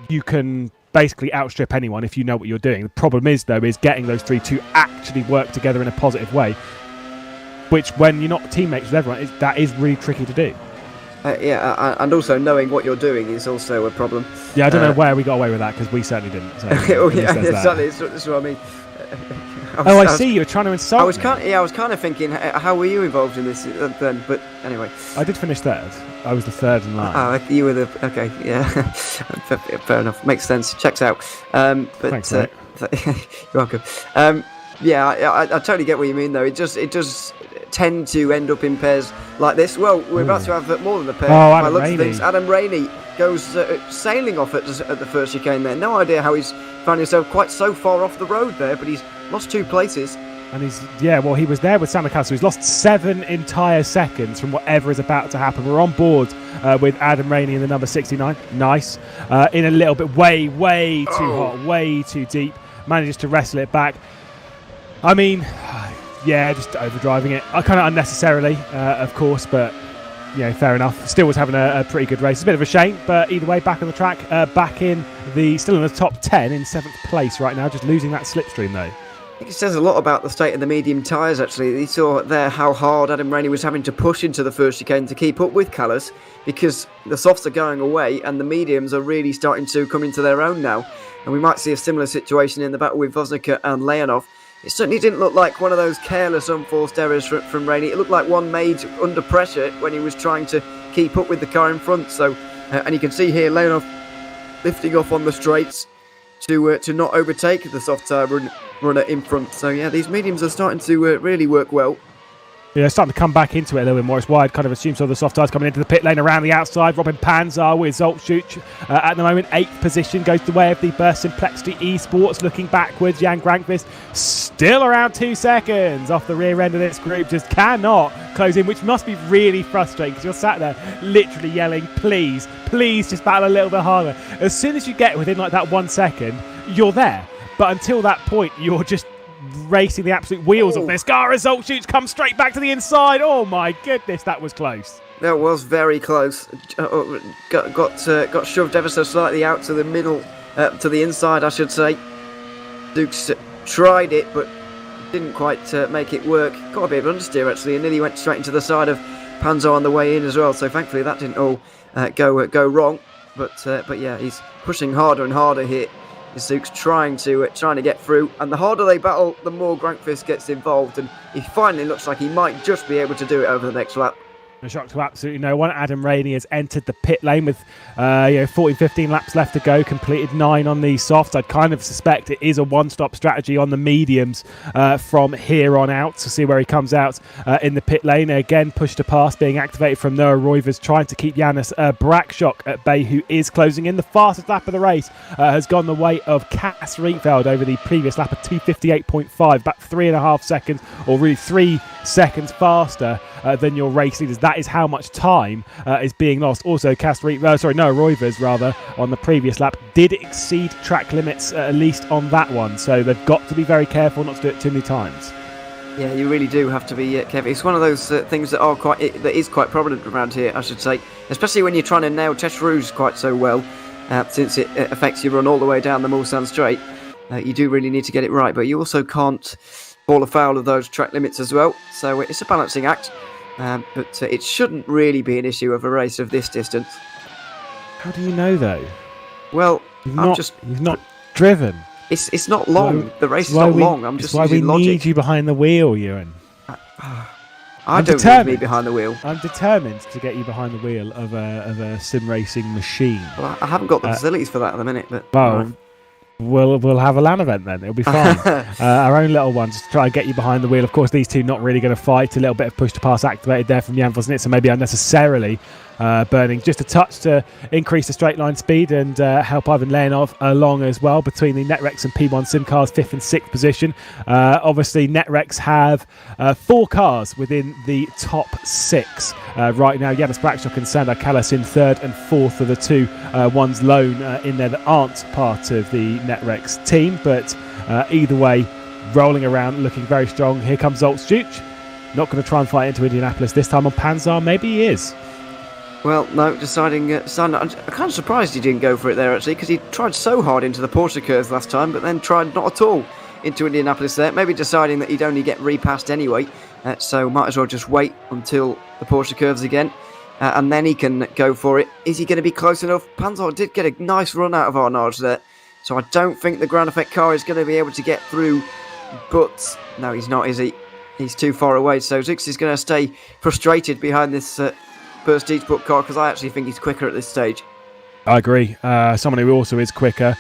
you can basically outstrip anyone if you know what you're doing. The problem is getting those 3 to actually work together in a positive way, which, when you're not teammates with everyone, that is really tricky to do. And also knowing what you're doing is also a problem. Yeah, I don't know where we got away with that, because we certainly didn't. So exactly. That's what I mean. I see. You were trying to insult me. I was kind of thinking, how were you involved in this then? But anyway, I did finish third. I was the third in line. Oh, you were the okay. Yeah, fair enough. Makes sense. Checks out. Thanks, mate. You're welcome. I totally get what you mean, though. It does tend to end up in pairs like this. Well, we're about to have more than a pair. Adam Rainey. Adam Rainey goes sailing off at the first chicane there. No idea how he's found himself quite so far off the road there, but he's lost 2 places. And he was there with Samakasa. He's lost 7 entire seconds from whatever is about to happen. We're on board with Adam Rainey in the number 69. Nice. In a little bit, way too hot, way too deep. Manages to wrestle it back. I mean, yeah, just overdriving it. Kind of unnecessarily, of course, but fair enough. Still was having a pretty good race. It's a bit of a shame, but either way, back on the track, still in the top 10 in 7th place right now, just losing that slipstream though. I think it says a lot about the state of the medium tyres, actually. You saw there how hard Adam Rainey was having to push into the first chicane to keep up with Callas, because the softs are going away and the mediums are really starting to come into their own now. And we might see a similar situation in the battle with Voznica and Leonov. It certainly didn't look like one of those careless, unforced errors from Rainey. It looked like one made under pressure when he was trying to keep up with the car in front. So, and you can see here Leonov lifting off on the straights to not overtake the soft tyre runner in front. So yeah, these mediums are starting to really work well. Yeah, starting to come back into it a little bit more. It's wide, kind of assumes all the soft tires coming into the pit lane around the outside. Robin Panzar with Zoltschuk at the moment, 8th position, goes the way of the Burst Simplicity Esports. Looking backwards, Jan Grankvist still around 2 seconds off the rear end of this group, just cannot close in, which must be really frustrating because you're sat there literally yelling, please, please just battle a little bit harder. As soon as you get within like that 1 second, you're there. But until that point, you're just racing the absolute wheels off this. Gara Zoltschuk comes straight back to the inside. Oh my goodness, that was close. That was very close. Got shoved ever so slightly out to the middle, to the inside, I should say. Dukes tried it, but didn't quite make it work. Got a bit of understeer actually, and nearly went straight into the side of Panzo on the way in as well. So thankfully that didn't all go wrong. But yeah, he's pushing harder and harder here. Zook's trying to get through, and the harder they battle, the more Grankvist gets involved, and he finally looks like he might just be able to do it over the next lap. A shock to absolutely no one. Adam Rainey has entered the pit lane with 14-15 laps left to go, completed 9 on the softs. I'd kind of suspect it is a one-stop strategy on the mediums from here on out to see where he comes out in the pit lane. Again, push to pass being activated from Noah Roivers, trying to keep Janis Brakshock at bay, who is closing in. The fastest lap of the race has gone the way of Cass Rietveld over the previous lap of 2:58.5, about 3.5 seconds, or really 3 seconds faster than your race leaders. That is how much time is being lost. Also, Noah Roivers on the previous lap did exceed track limits at least on that one. So they've got to be very careful not to do it too many times. Yeah, you really do have to be careful. It's one of those things that is quite prominent around here, I should say, especially when you're trying to nail Test Rouge quite so well, since it affects your run all the way down the Mulsanne Straight. You do really need to get it right, but you also can't fall afoul of those track limits as well. So it's a balancing act. But it shouldn't really be an issue of a race of this distance. How do you know, though? well, You've not driven. It's not long. The race is not long. I'm just why we using logic. need you behind the wheel, Ewan. I don't need me behind the wheel. I'm determined to get you behind the wheel of a sim racing machine. Well, I haven't got the facilities for that at the minute, but We'll have a LAN event then. It'll be fine. Our own little one, just to try and get you behind the wheel. Of course, these two not really going to fight. A little bit of push to pass activated there from Jan Vosnitzer, maybe unnecessarily burning just a touch to increase the straight line speed and help Ivan Leonov along as well between the Netrex and P1 Sim cars, 5th and 6th position. Obviously, Netrex have 4 cars within the top 6 right now. Janis Brakshock and Sandar Kallas in 3rd and 4th are the 2 ones lone in there that aren't part of the Netrex team, but either way, rolling around, looking very strong. Here comes Zoltschuk. Not going to try and fight into Indianapolis this time on Panzar. Maybe he is. Well, no, deciding Sandar. I'm kind of surprised he didn't go for it there, actually, because he tried so hard into the Porsche curves last time, but then tried not at all into Indianapolis there. Maybe deciding that he'd only get repassed anyway, so might as well just wait until the Porsche curves again, and then he can go for it. Is he going to be close enough? Panzar did get a nice run out of Arnage there, so I don't think the ground effect car is going to be able to get through, but no, he's not, is he? He's too far away, so Zux is going to stay frustrated behind this Burst Esports car, because I actually think he's quicker at this stage. I agree. Someone who also is quicker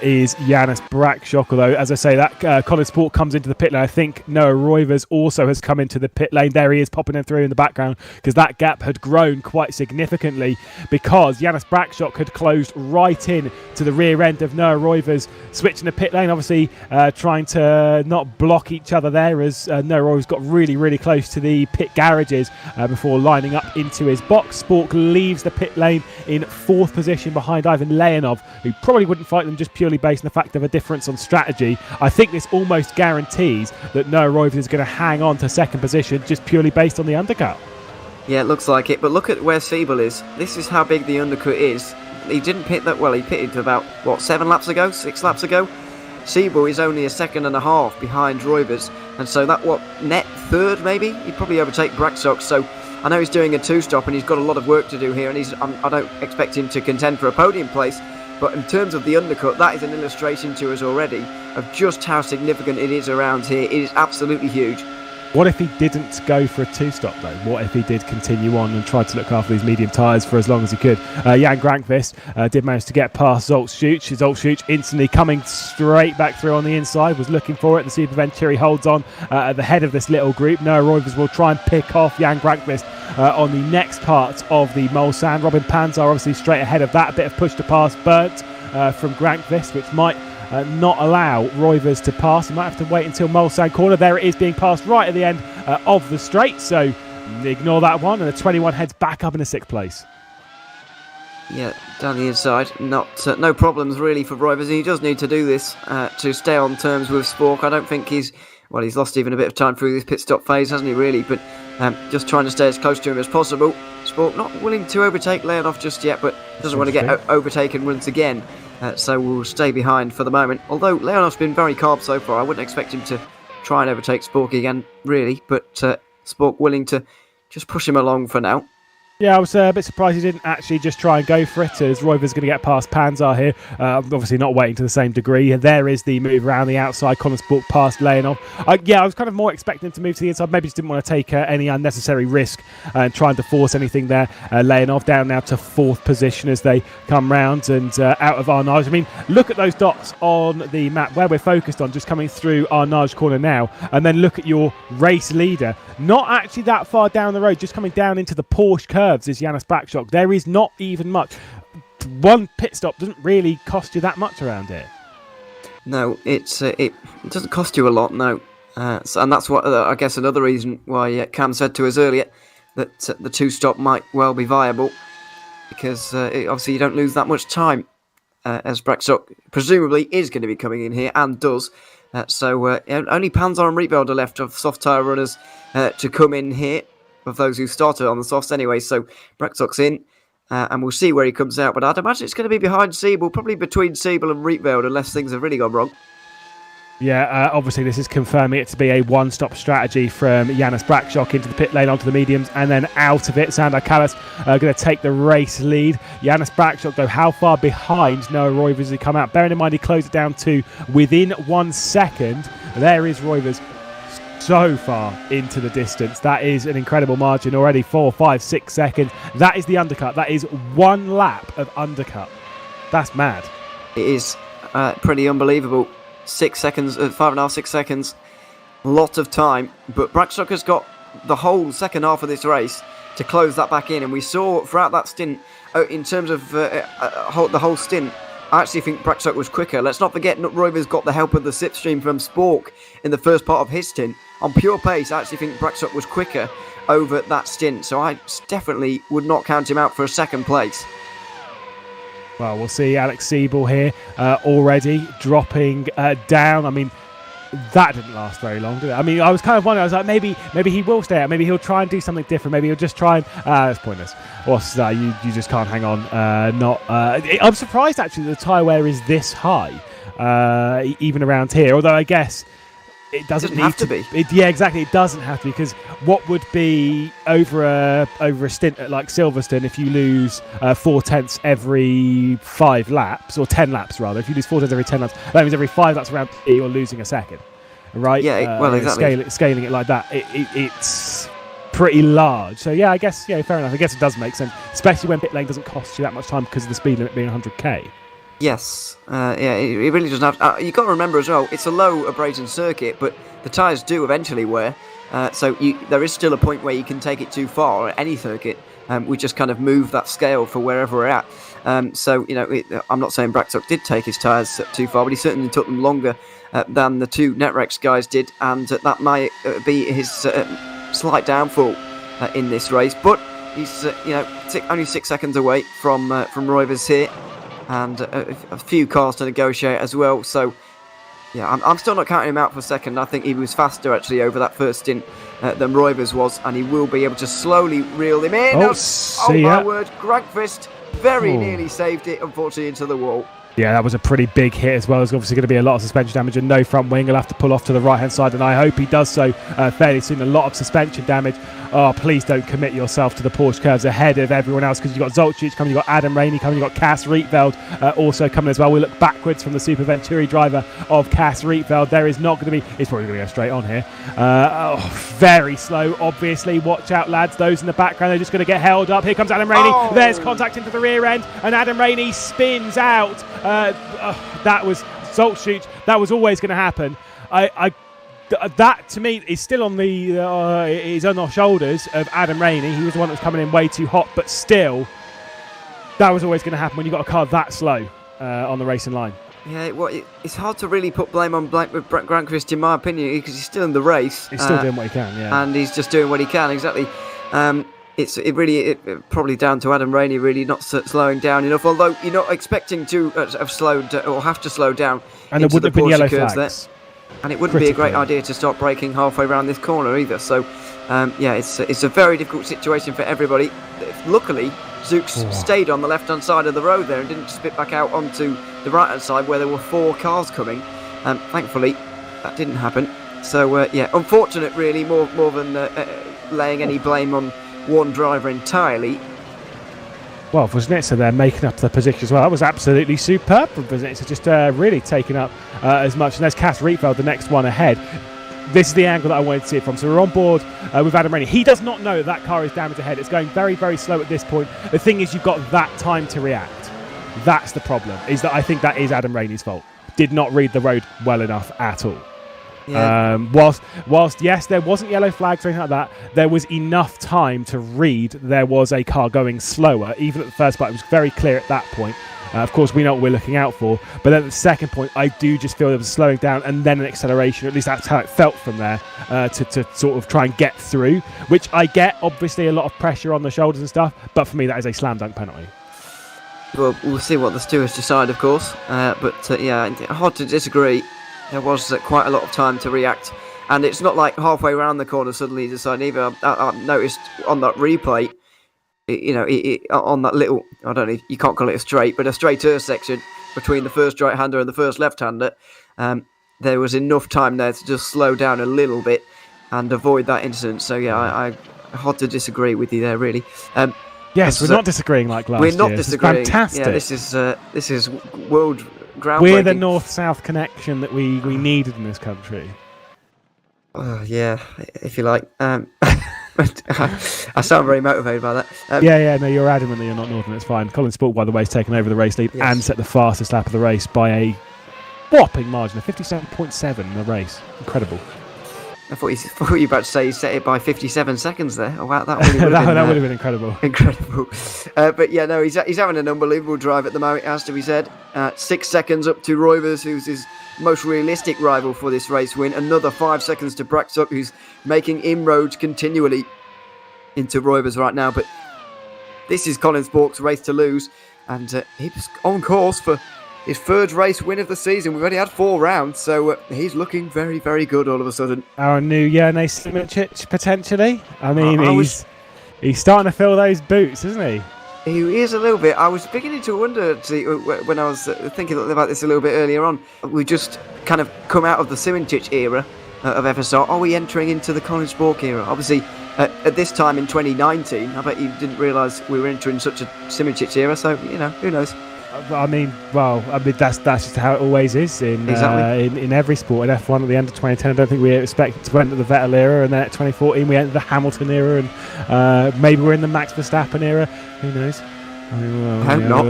is Janis Brakshock, although, as I say, that Colin Sport comes into the pit lane. I think Noah Roivers also has come into the pit lane. There he is popping in through in the background, because that gap had grown quite significantly because Janis Brakshock had closed right in to the rear end of Noah Roivers, switching the pit lane, obviously trying to not block each other there as Noah Roivers got really, really close to the pit garages before lining up into his box. Spork leaves the pit lane in 4th position behind Ivan Leonov, who probably wouldn't fight them just purely based on the fact of a difference on strategy. I think this almost guarantees that Noah Roivers is going to hang on to 2nd position just purely based on the undercut. Yeah, it looks like it, but look at where Siebel is. This is how big the undercut is. He didn't pit that well. He pitted about, 7 laps ago? 6 laps ago? Siebel is only a second and a half behind Roivers, and so that, net 3rd maybe? He'd probably overtake Brakshock, so I know he's doing a 2-stop and he's got a lot of work to do here, and I don't expect him to contend for a podium place, but in terms of the undercut, that is an illustration to us already of just how significant it is around here. It is absolutely huge. What if he didn't go for a two-stop though? What if he did continue on and tried to look after these medium tyres for as long as he could? Jan Grankvist did manage to get past Zoltschutz. Zoltschutz instantly coming straight back through on the inside, was looking for it. The Super Venturi holds on at the head of this little group. Noah Roivers will try and pick off Jan Grankvist on the next part of the Mulsanne. Robin Panzar obviously straight ahead of that. A bit of push to pass burnt from Grankvist, which might not allow Roivers to pass. He might have to wait until Mulsanne corner. There it is, being passed right at the end of the straight, so ignore that one, and the 21 heads back up in the 6th place. Yeah, down the inside, no problems really for Roivers. He does need to do this to stay on terms with Spork. I don't think he's lost even a bit of time through this pit stop phase, hasn't he really, but just trying to stay as close to him as possible. Spork not willing to overtake Leonov just yet, but doesn't want to get overtaken once again. So we'll stay behind for the moment. Although Leonov's been very calm so far, I wouldn't expect him to try and overtake Spork again, really. But Spork willing to just push him along for now. Yeah, I was a bit surprised he didn't actually just try and go for it, as Roivers going to get past Panzar here. Obviously not waiting to the same degree. There is the move around the outside. Colin Spork past Leonov. I was kind of more expecting him to move to the inside. Maybe just didn't want to take any unnecessary risk and trying to force anything there. Leonov down now to 4th position as they come round and out of Arnage. I mean, look at those dots on the map where we're focused on, just coming through Arnage corner now. And then look at your race leader. Not actually that far down the road, just coming down into the Porsche curves is Janis Brakshock. There is not even much. One pit stop doesn't really cost you that much around here. No, it doesn't cost you a lot, no. And that's what I guess another reason why Cam said to us earlier that the two-stop might well be viable, because obviously you don't lose that much time, as Brakshock presumably is going to be coming in here and does. So only Panzar and Rietveld are left of soft tyre runners to come in here, of those who started on the softs anyway. So Brakshock's in, and we'll see where he comes out. But I'd imagine it's going to be behind Siebel, probably between Siebel and Rietveld, unless things have really gone wrong. Yeah, obviously this is confirming it to be a one-stop strategy from Janis Brakshock into the pit lane, onto the mediums, and then out of it. Sandar Kallas going to take the race lead. Janis Brakshock, though, how far behind Noah Roivers has he come out? Bearing in mind he closed it down to within 1 second. There is Roivers so far into the distance. That is an incredible margin already. 4, 5, 6 seconds. That is the undercut. That is 1 lap of undercut. That's mad. It is pretty unbelievable. 6 seconds, 5.5, 6 seconds. A lot of time. But Brakshock has got the whole second half of this race to close that back in. And we saw throughout that stint, in terms of the whole stint, I actually think Brakshock was quicker. Let's not forget Roivers got the help of the slipstream from Spork in the first part of his stint. On pure pace, I actually think Brakshock was quicker over that stint. So I definitely would not count him out for a second place. Well, we'll see Alex Siebel here already dropping down. I mean, that didn't last very long, did it? I mean, I was kind of wondering, I was like, maybe he will stay out. Maybe he'll try and do something different. Maybe he'll just try and... it's pointless. What's that? You just can't hang on. I'm surprised, actually, the tyre wear is this high, even around here. Although, I guess... It doesn't have to be. Yeah, exactly. It doesn't have to be, because what would be over a stint at like Silverstone if you lose 4/10 every 5 laps, or 10 laps rather? If you lose 4/10 every 10 laps, that means every 5 laps around you're losing a second, right? Yeah, well, exactly. Scaling it like that, it's pretty large. So yeah, I guess fair enough. I guess it does make sense, especially when pit lane doesn't cost you that much time because of the speed limit being 100k. Yes, it really doesn't have to. You've got to remember as well, it's a low abrasion circuit, but the tyres do eventually wear. So there is still a point where you can take it too far at any circuit. We just kind of move that scale for wherever we're at. So, I'm not saying Brakshock did take his tyres too far, but he certainly took them longer than the 2 Netrex guys did, and that might be his slight downfall in this race. But he's, only 6 seconds away from Roivers here. And a few cars to negotiate as well. So, yeah, I'm still not counting him out for a second. I think he was faster, actually, over that first stint than Roivers was. And he will be able to slowly reel him in. Oh my word. Grankvist very nearly saved it, unfortunately, into the wall. Yeah, that was a pretty big hit as well. There's obviously going to be a lot of suspension damage and no front wing. He'll have to pull off to the right-hand side, and I hope he does so fairly soon. A lot of suspension damage. oh, please don't commit yourself to the Porsche curves ahead of everyone else, because you've got Zolcic coming, you've got Adam Rainey coming, you've got Cass Rietveld also coming as well. We look backwards from the Super Venturi driver of Cass Rietveld. There is not going to be, it's probably going to go straight on here. Very slow, obviously. Watch out, lads. Those in the background, they're just going to get held up. Here comes Adam Rainey. Oh. There's contact into the rear end, and Adam Rainey spins out. That was Zolcic. That was always going to happen. That to me is still on the is on the shoulders of Adam Rainey. He was the one that was coming in way too hot, but still, that was always going to happen when you got a car that slow on the racing line. Yeah, it's hard to really put blame on Grant Christie, in my opinion, because he's still in the race. He's still doing what he can, yeah. And he's just doing what he can, exactly. It's probably down to Adam Rainey really not slowing down enough. Although you're not expecting to have slowed or have to slow down, and there wouldn't have been yellow flags. There. And it wouldn't be a great idea to start braking halfway around this corner either. So, it's a very difficult situation for everybody. Luckily, Zooks stayed on the left-hand side of the road there and didn't spit back out onto the right-hand side where there were 4 cars coming. Thankfully, that didn't happen. So, unfortunate really, more than laying any blame on one driver entirely. Well, Voznica there making up the position as well. That was absolutely superb from Voznica, just really taking up as much. And there's Cass Rietveld, the next one ahead. This is the angle that I wanted to see it from. So we're on board with Adam Rainey. He does not know that car is damaged ahead. It's going very, very slow at this point. The thing is, you've got that time to react. That's the problem, is that I think that is Adam Rainey's fault. Did not read the road well enough at all. Yeah. Whilst yes, there wasn't yellow flags or anything like that, there was enough time to read there was a car going slower. Even at the first part, it was very clear at that point. Of course, we know what we're looking out for. But then at the second point, I do just feel there was a slowing down and then an acceleration. At least that's how it felt from there, to sort of try and get through, which I get. Obviously, a lot of pressure on the shoulders and stuff. But for me, that is a slam dunk penalty. Well, we'll see what the stewards decide, of course. But hard to disagree. There was quite a lot of time to react, and it's not like halfway around the corner suddenly he decided either. I noticed on that replay, on that little, I don't know, you can't call it a straight, but a straighter section between the first right-hander and the first left-hander, there was enough time there to just slow down a little bit and avoid that incident. So yeah, I hard to disagree with you there, really. Yes, we're not disagreeing like last year. We're not disagreeing. Fantastic. Yeah, this is world. We're the north-south connection that we needed in this country. Yeah, if you like. I sound very motivated by that. No, you're adamant that you're not northern. It's fine. Colin Sport, by the way, has taken over the race lead and set the fastest lap of the race by a whopping margin of 57.7 in the race. Incredible. I thought you were about to say he set it by 57 seconds there. Oh, wow, that would have been incredible. Incredible. But yeah, no, he's having an unbelievable drive at the moment, it has to be said. 6 seconds up to Roivers, who's his most realistic rival for this race win. Another 5 seconds to Braxuk, who's making inroads continually into Roivers right now. But this is Colin Spork's race to lose, and he's on course for his 3rd race win of the season. We've only had 4 rounds, so he's looking very, very good all of a sudden. Our new Jerne Simičić, potentially. I mean, he's starting to fill those boots, isn't he? He is a little bit. I was beginning to wonder, when I was thinking about this a little bit earlier on. We just kind of come out of the Simičić era of FSR. Are we entering into the Colin Spork era? Obviously, at this time in 2019, I bet you didn't realise we were entering such a Simičić era, so, who knows. I mean, that's just how it always is in every sport. In F1 at the end of 2010, I don't think we expected to enter the Vettel era, and then at 2014 we entered the Hamilton era, and maybe we're in the Max Verstappen era. Who knows? I hope not.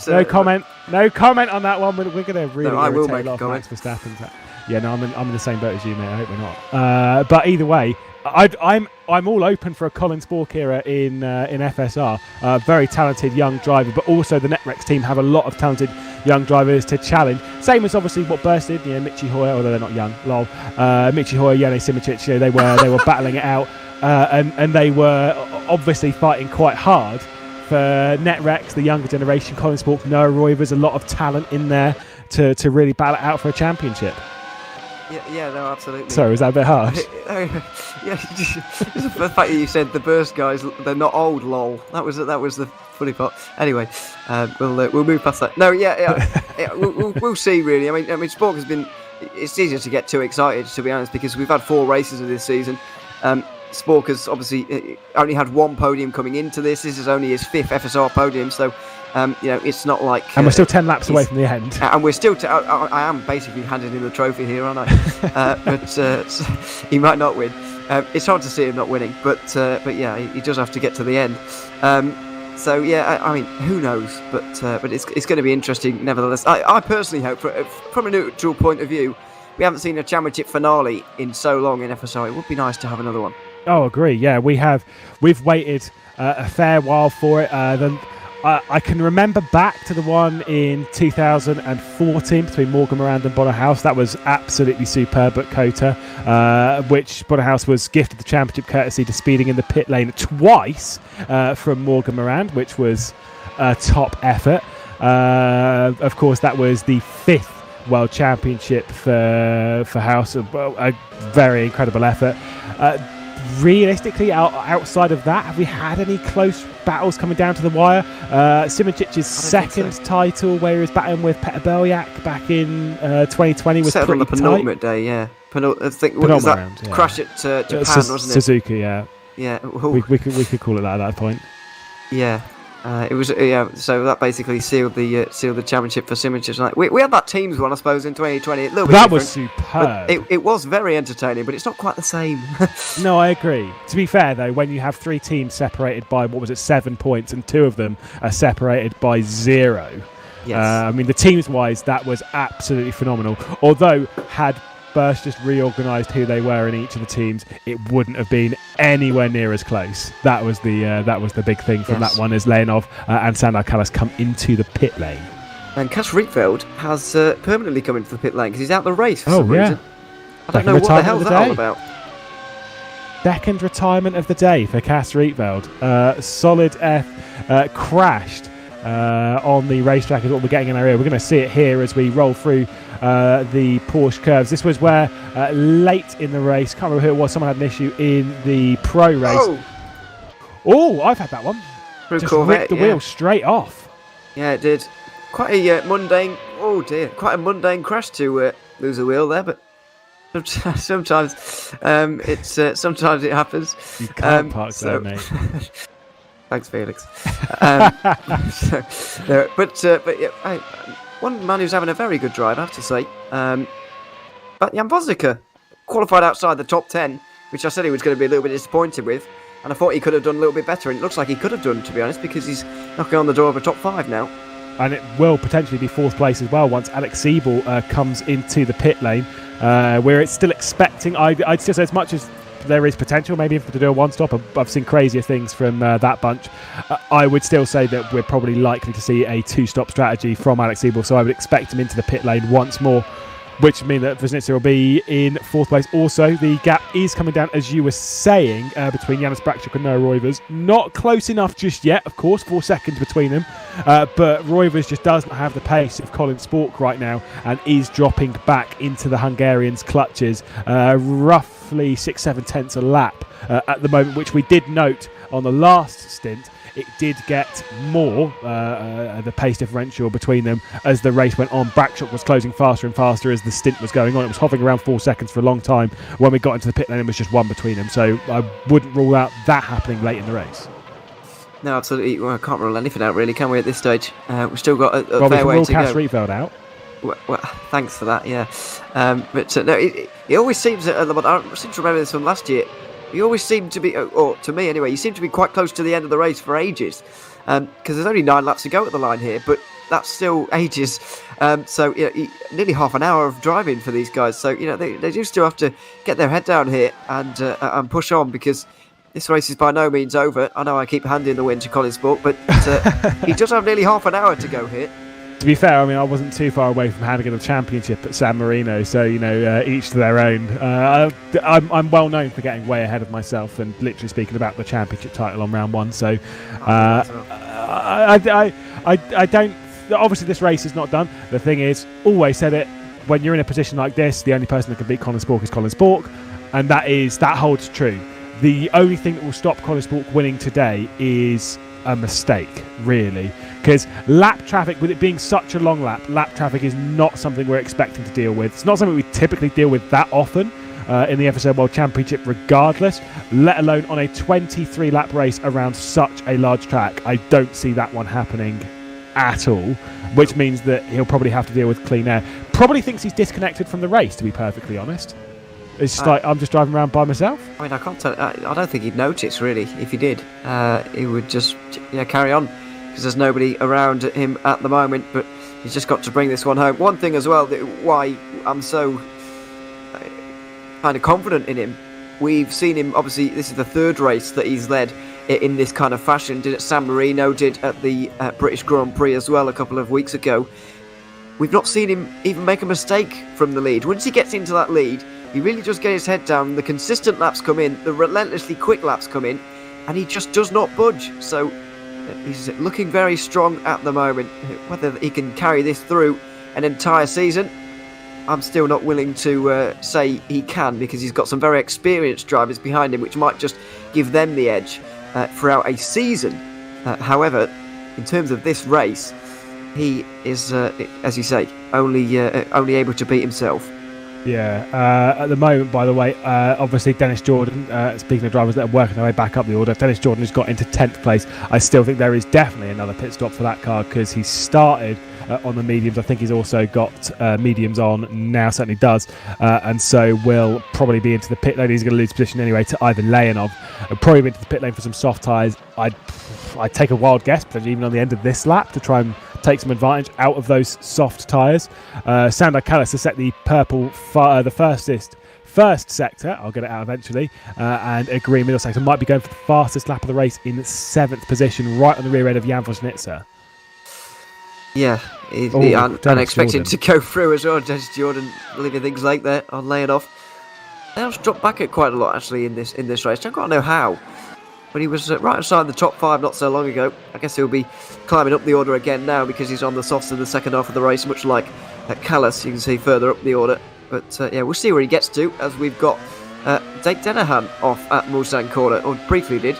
No comment. No comment on that one. We're going to really I will irritate make a comment. Max Verstappen. Yeah, no, I'm in the same boat as you, mate. I hope we're not. But either way, I'm all open for a Colin Spork era in FSR. Very talented young driver, but also the NetRex team have a lot of talented young drivers to challenge. Same as obviously what Burst did. Michi Hoyer, although they're not young. Lol. Michi Hoyer, Jerne Simičić. They were battling it out, and they were obviously fighting quite hard for NetRex, the younger generation. Colin Spork, Noah Roivers, a lot of talent in there to really battle it out for a championship. Yeah, no, absolutely. Sorry, was that a bit harsh? Yeah, just the fact that you said the Burst guys, they're not old, lol. That was the funny part. Anyway, we'll move past that. No, we'll see really. I mean, Spork has been it's easier to get too excited, to be honest, because we've had 4 races of this season. Spork has obviously only had 1 podium coming into this. This is only his 5th FSR podium, so it's not like. And we're still 10 laps away from the end. And we're still. I am basically handing him the trophy here, aren't I? But he might not win. It's hard to see him not winning, but yeah, he does have to get to the end. So yeah, I mean, who knows? But it's going to be interesting, nevertheless. I personally hope, from a neutral point of view, we haven't seen a championship finale in so long in FSR. It would be nice to have another one. Oh, agree. Yeah, we've waited a fair while for it. I can remember back to the one in 2014 between Morgan Miranda and Bonner House. That was absolutely superb at Kota, which Bonner House was gifted the championship courtesy to speeding in the pit lane twice from Morgan Miranda, which was a top effort. Of course, that was the 5th World Championship for House. A very incredible effort. Realistically, outside of that, have we had any close battles coming down to the wire? Simicic's second title, where he was battling with Peter Belyak back in 2020, was settled pretty on the penultimate day, yeah. I think what was that round, yeah. crash at Japan, wasn't it? Suzuka, yeah. Yeah, we could call it that at that point. Yeah. It was so that basically sealed the championship for Simic. Like we had that teams one, I suppose, in 2020. A little bit that different, was superb. It was very entertaining, but it's not quite the same. No, I agree. To be fair, though, when you have 3 teams separated by 7 points, and 2 of them are separated by 0. Yes. I mean, the teams-wise, that was absolutely phenomenal. Although, had Burst just reorganised who they were in each of the teams, it wouldn't have been anywhere near as close. That was the big thing from that one, as Leonov and Sandar Kallas come into the pit lane. And Cass Rietveld has permanently come into the pit lane because he's out the race for some reason. I don't know what the hell's that all about. Second retirement of the day for Cass Rietveld. Solid F crashed on the racetrack is what we're getting in our ear. We're going to see it here as we roll through the Porsche curves. This was where late in the race, can't remember who it was, someone had an issue in the pro race. Oh, I've had that one. Just ripped the wheel straight off. Yeah, it did. Quite a mundane. Oh dear, quite a mundane crash to lose a wheel there, but sometimes sometimes it happens. You can't park there, mate. Thanks, Felix. But yeah, one man who's having a very good drive, I have to say. But Jan Vosnica qualified outside the top 10, which I said he was going to be a little bit disappointed with, and I thought he could have done a little bit better, and it looks like he could have done, to be honest, because he's knocking on the door of a top 5 now. And it will potentially be 4th place as well once Alex Siebel comes into the pit lane, where it's still expecting. I'd still say, as much as there is potential maybe to do a one-stop, I've seen crazier things from that bunch. I would still say that we're probably likely to see a 2-stop strategy from Alex Siebel, so I would expect him into the pit lane once more, which would mean that Vosnica will be in 4th place. Also, the gap is coming down, as you were saying, between Janis Brakchuk and Noah Roivers. Not close enough just yet, of course, 4 seconds between them, but Roivers just doesn't have the pace of Colin Spork right now and is dropping back into the Hungarians' clutches, roughly 6-7 tenths a lap at the moment, which we did note on the last stint. It did get more, the pace differential between them as the race went on. Brakchuk was closing faster and faster as the stint was going on. It was hovering around 4 seconds for a long time. When we got into the pit lane, it was just 1 between them. So I wouldn't rule out that happening late in the race. No, absolutely. Well, I can't rule anything out, really, can we, at this stage? We've still got a fair way to go. We can rule Cass Rietveld out. Well, thanks for that, yeah. But no, it always seems, I seem to remember this from last year, you always seem to be, or to me anyway, you seem to be quite close to the end of the race for ages. Because there's only 9 laps to go at the line here, but that's still ages. So, nearly half an hour of driving for these guys. So, they do still have to get their head down here and push on, because this race is by no means over. I know I keep handing the win to Colin Spork, but he does have nearly half an hour to go here. To be fair, I mean, I wasn't too far away from handing the championship at San Marino, so, each to their own. I'm well known for getting way ahead of myself and literally speaking about the championship title on round 1, so I don't... Obviously, this race is not done. The thing is, always said it, when you're in a position like this, the only person that can beat Colin Spork is Colin Spork, and that holds true. The only thing that will stop Colin Spork winning today is a mistake, really. Because lap traffic, with it being such a long lap traffic is not something we're expecting to deal with. It's not something we typically deal with that often in the FSR World Championship regardless, let alone on a 23-lap race around such a large track. I don't see that one happening at all, which means that he'll probably have to deal with clean air. Probably thinks he's disconnected from the race, to be perfectly honest. It's just like, I'm just driving around by myself. I mean, I can't tell. I don't think he'd notice, really. If he did, he would just carry on, because there's nobody around him at the moment. But he's just got to bring this one home. One thing as well, why I'm so kind of confident in him, we've seen him, obviously, this is the third race that he's led in this kind of fashion. Did at San Marino, did at the British Grand Prix as well a couple of weeks ago. We've not seen him even make a mistake from the lead. Once he gets into that lead, he really does get his head down. The consistent laps come in, the relentlessly quick laps come in, and he just does not budge. So he's looking very strong at the moment. Whether he can carry this through an entire season, I'm still not willing to say he can, because he's got some very experienced drivers behind him, which might just give them the edge throughout a season. However, in terms of this race, he is, as you say, only able to beat himself. Yeah, at the moment, by the way, obviously Dennis Jordan, speaking of drivers that are working their way back up the order, Dennis Jordan has got into 10th place. I still think there is definitely another pit stop for that car, because he started on the mediums. I think he's also got mediums on now, certainly does, and so will probably be into the pit lane. He's going to lose position anyway to Ivan Leonov. Probably be into the pit lane for some soft tyres. I'd take a wild guess, potentially even on the end of this lap, to try and take some advantage out of those soft tyres. Sandor Callis has set the purple, the first sector, I'll get it out eventually, and a green middle sector. Might be going for the fastest lap of the race in 7th position, right on the rear end of Jan Vosnitzer. Yeah, and expecting to go through as well. Dennis Jordan leaving things like that on Leonov. Leonov's dropped back at quite a lot actually in this race. I don't quite know how, but he was right inside the top 5 not so long ago. I guess he'll be climbing up the order again now, because he's on the softs in the second half of the race, much like Callis. You can see further up the order. But yeah, we'll see where he gets to, as we've got Dave Dennehan off at Mulsanne corner, or briefly did.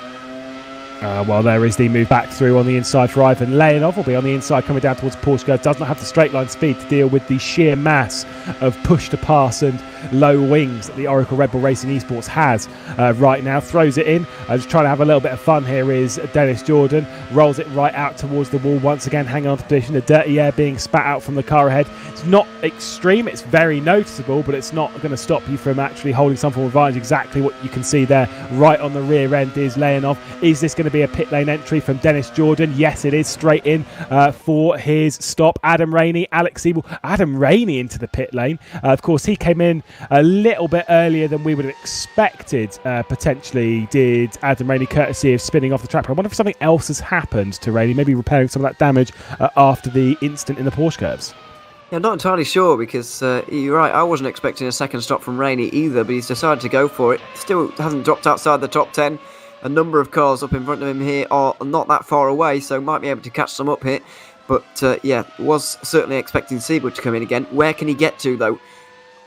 Well, there is the move back through on the inside for Ivan Leonov. Will be on the inside coming down towards Porsche curve. Does not have the straight line speed to deal with the sheer mass of push to pass and low wings that the Oracle Red Bull Racing Esports has right now. Throws it in. Just trying to have a little bit of fun here is Dennis Jordan. Rolls it right out towards the wall once again, hanging on to position. The dirty air being spat out from the car ahead. It's not extreme. It's very noticeable, but it's not going to stop you from actually holding some form of advantage. Exactly what you can see there right on the rear end is Leonov. Is this going to be a pit lane entry from Dennis Jordan? Yes, it is. Straight in for his stop. Adam Rainey, Alex Siebel. Adam Rainey into the pit lane. Of course, he came in a little bit earlier than we would have expected. Potentially did Adam Rainey, courtesy of spinning off the track. I wonder if something else has happened to Rainey, maybe repairing some of that damage after the incident in the Porsche curves. Yeah, I'm not entirely sure, because you're right, I wasn't expecting a second stop from Rainey either, but he's decided to go for it. Still hasn't dropped outside the top 10. A number of cars up in front of him here are not that far away, so might be able to catch some up here. But yeah, was certainly expecting Siebel to come in again. Where can he get to, though?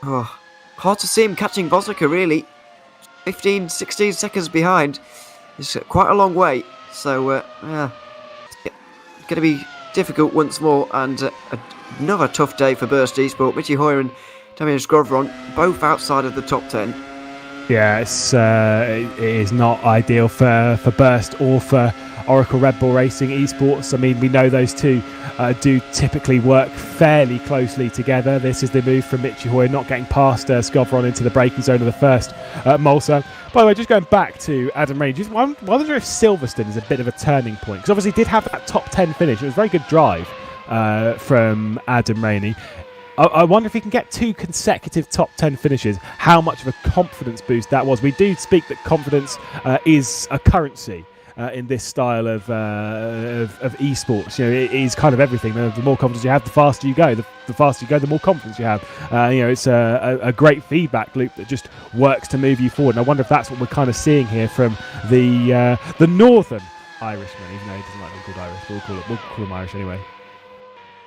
Oh, hard to see him catching Vosika, really. 15, 16 seconds behind. It's quite a long way, so yeah, it's going to be difficult once more, and another tough day for Burst Esports. Mitchy Hoyer and Damian Skrovron both outside of the top 10. Yeah, it is not ideal for Burst or for Oracle Red Bull Racing Esports. I mean, we know those two do typically work fairly closely together. This is the move from Mitchy Hoyer, not getting past Skrovron into the braking zone of the first Mulsanne. By the way, just going back to Adam Rainey, I wonder if Silverstone is a bit of a turning point, because obviously he did have that top 10 finish. It was a very good drive from Adam Rainey. I wonder if he can get 2 consecutive top 10 finishes, how much of a confidence boost that was. We do speak that confidence is a currency in this style of esports. You know, it is kind of everything. The more confidence you have, the faster you go. The faster you go, the more confidence you have. You know, it's a great feedback loop that just works to move you forward. And I wonder if that's what we're kind of seeing here from the Northern Irishman, even though he doesn't like to be called Irish. But we'll call him Irish anyway.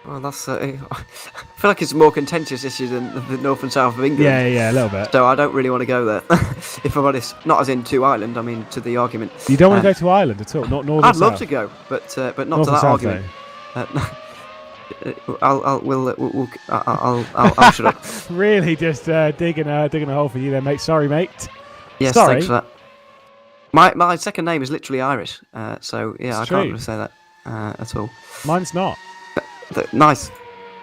Well, that's. I feel like it's a more contentious issue than the north and south of England. Yeah, a little bit. So I don't really want to go there, if I'm honest. Not as in to Ireland. I mean to the argument. You don't want to go to Ireland at all, not north. I'd love to go, but not north to that south, argument. I'll shut up. Really, just digging a hole for you there, mate. Sorry, mate. Yes, Sorry. thanks for that. My second name is literally Irish, so yeah, I can't really say that at all. Mine's not. Nice.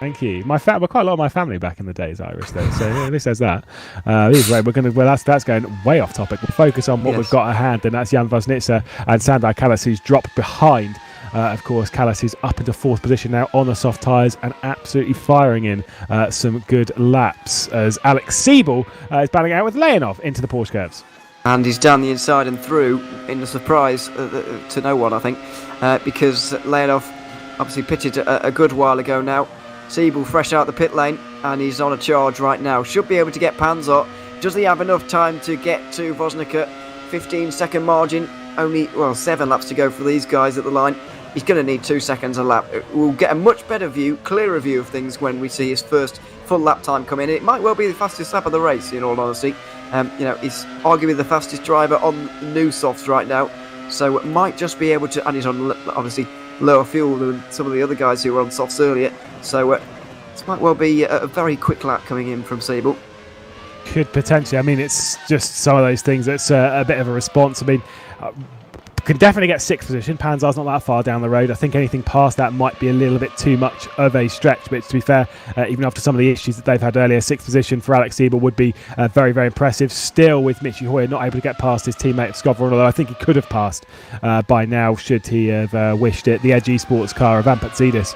Thank you. Well, quite a lot of my family back in the day is Irish, though. So yeah, this says that. Anyway, that's going way off topic. We'll focus on what we've got at hand, and that's Jan Vosnitsa and Sandor Kalas, who's dropped behind. Of course, Kalas is up into 4th position now on the soft tyres and absolutely firing in some good laps as Alex Siebel is battling out with Leonov into the Porsche curves. And he's down the inside and through in a surprise to no one, I think, because Leonov obviously pitted a good while ago now. Siebel fresh out the pit lane and he's on a charge right now. Should be able to get Panzer. Does he have enough time to get to Vosnica? 15-second margin. Only, 7 laps to go for these guys at the line. He's going to need 2 seconds a lap. We'll get a much better view, clearer view of things when we see his first full lap time come in. It might well be the fastest lap of the race, in all honesty. He's arguably the fastest driver on new softs right now. So it might just be able to, and he's on obviously lower fuel than some of the other guys who were on softs earlier. So this might well be a very quick lap coming in from Siebel. Could potentially. I mean, it's just some of those things that's a bit of a response. I mean, can definitely get 6th position. Panzer's not that far down the road. I think anything past that might be a little bit too much of a stretch. But to be fair, even after some of the issues that they've had earlier, 6th position for Alex Siebel would be very, very impressive. Still, with Michi Hoyer not able to get past his teammate Skovron, although I think he could have passed by now should he have wished it. The Edge Esports car of Ampatzidis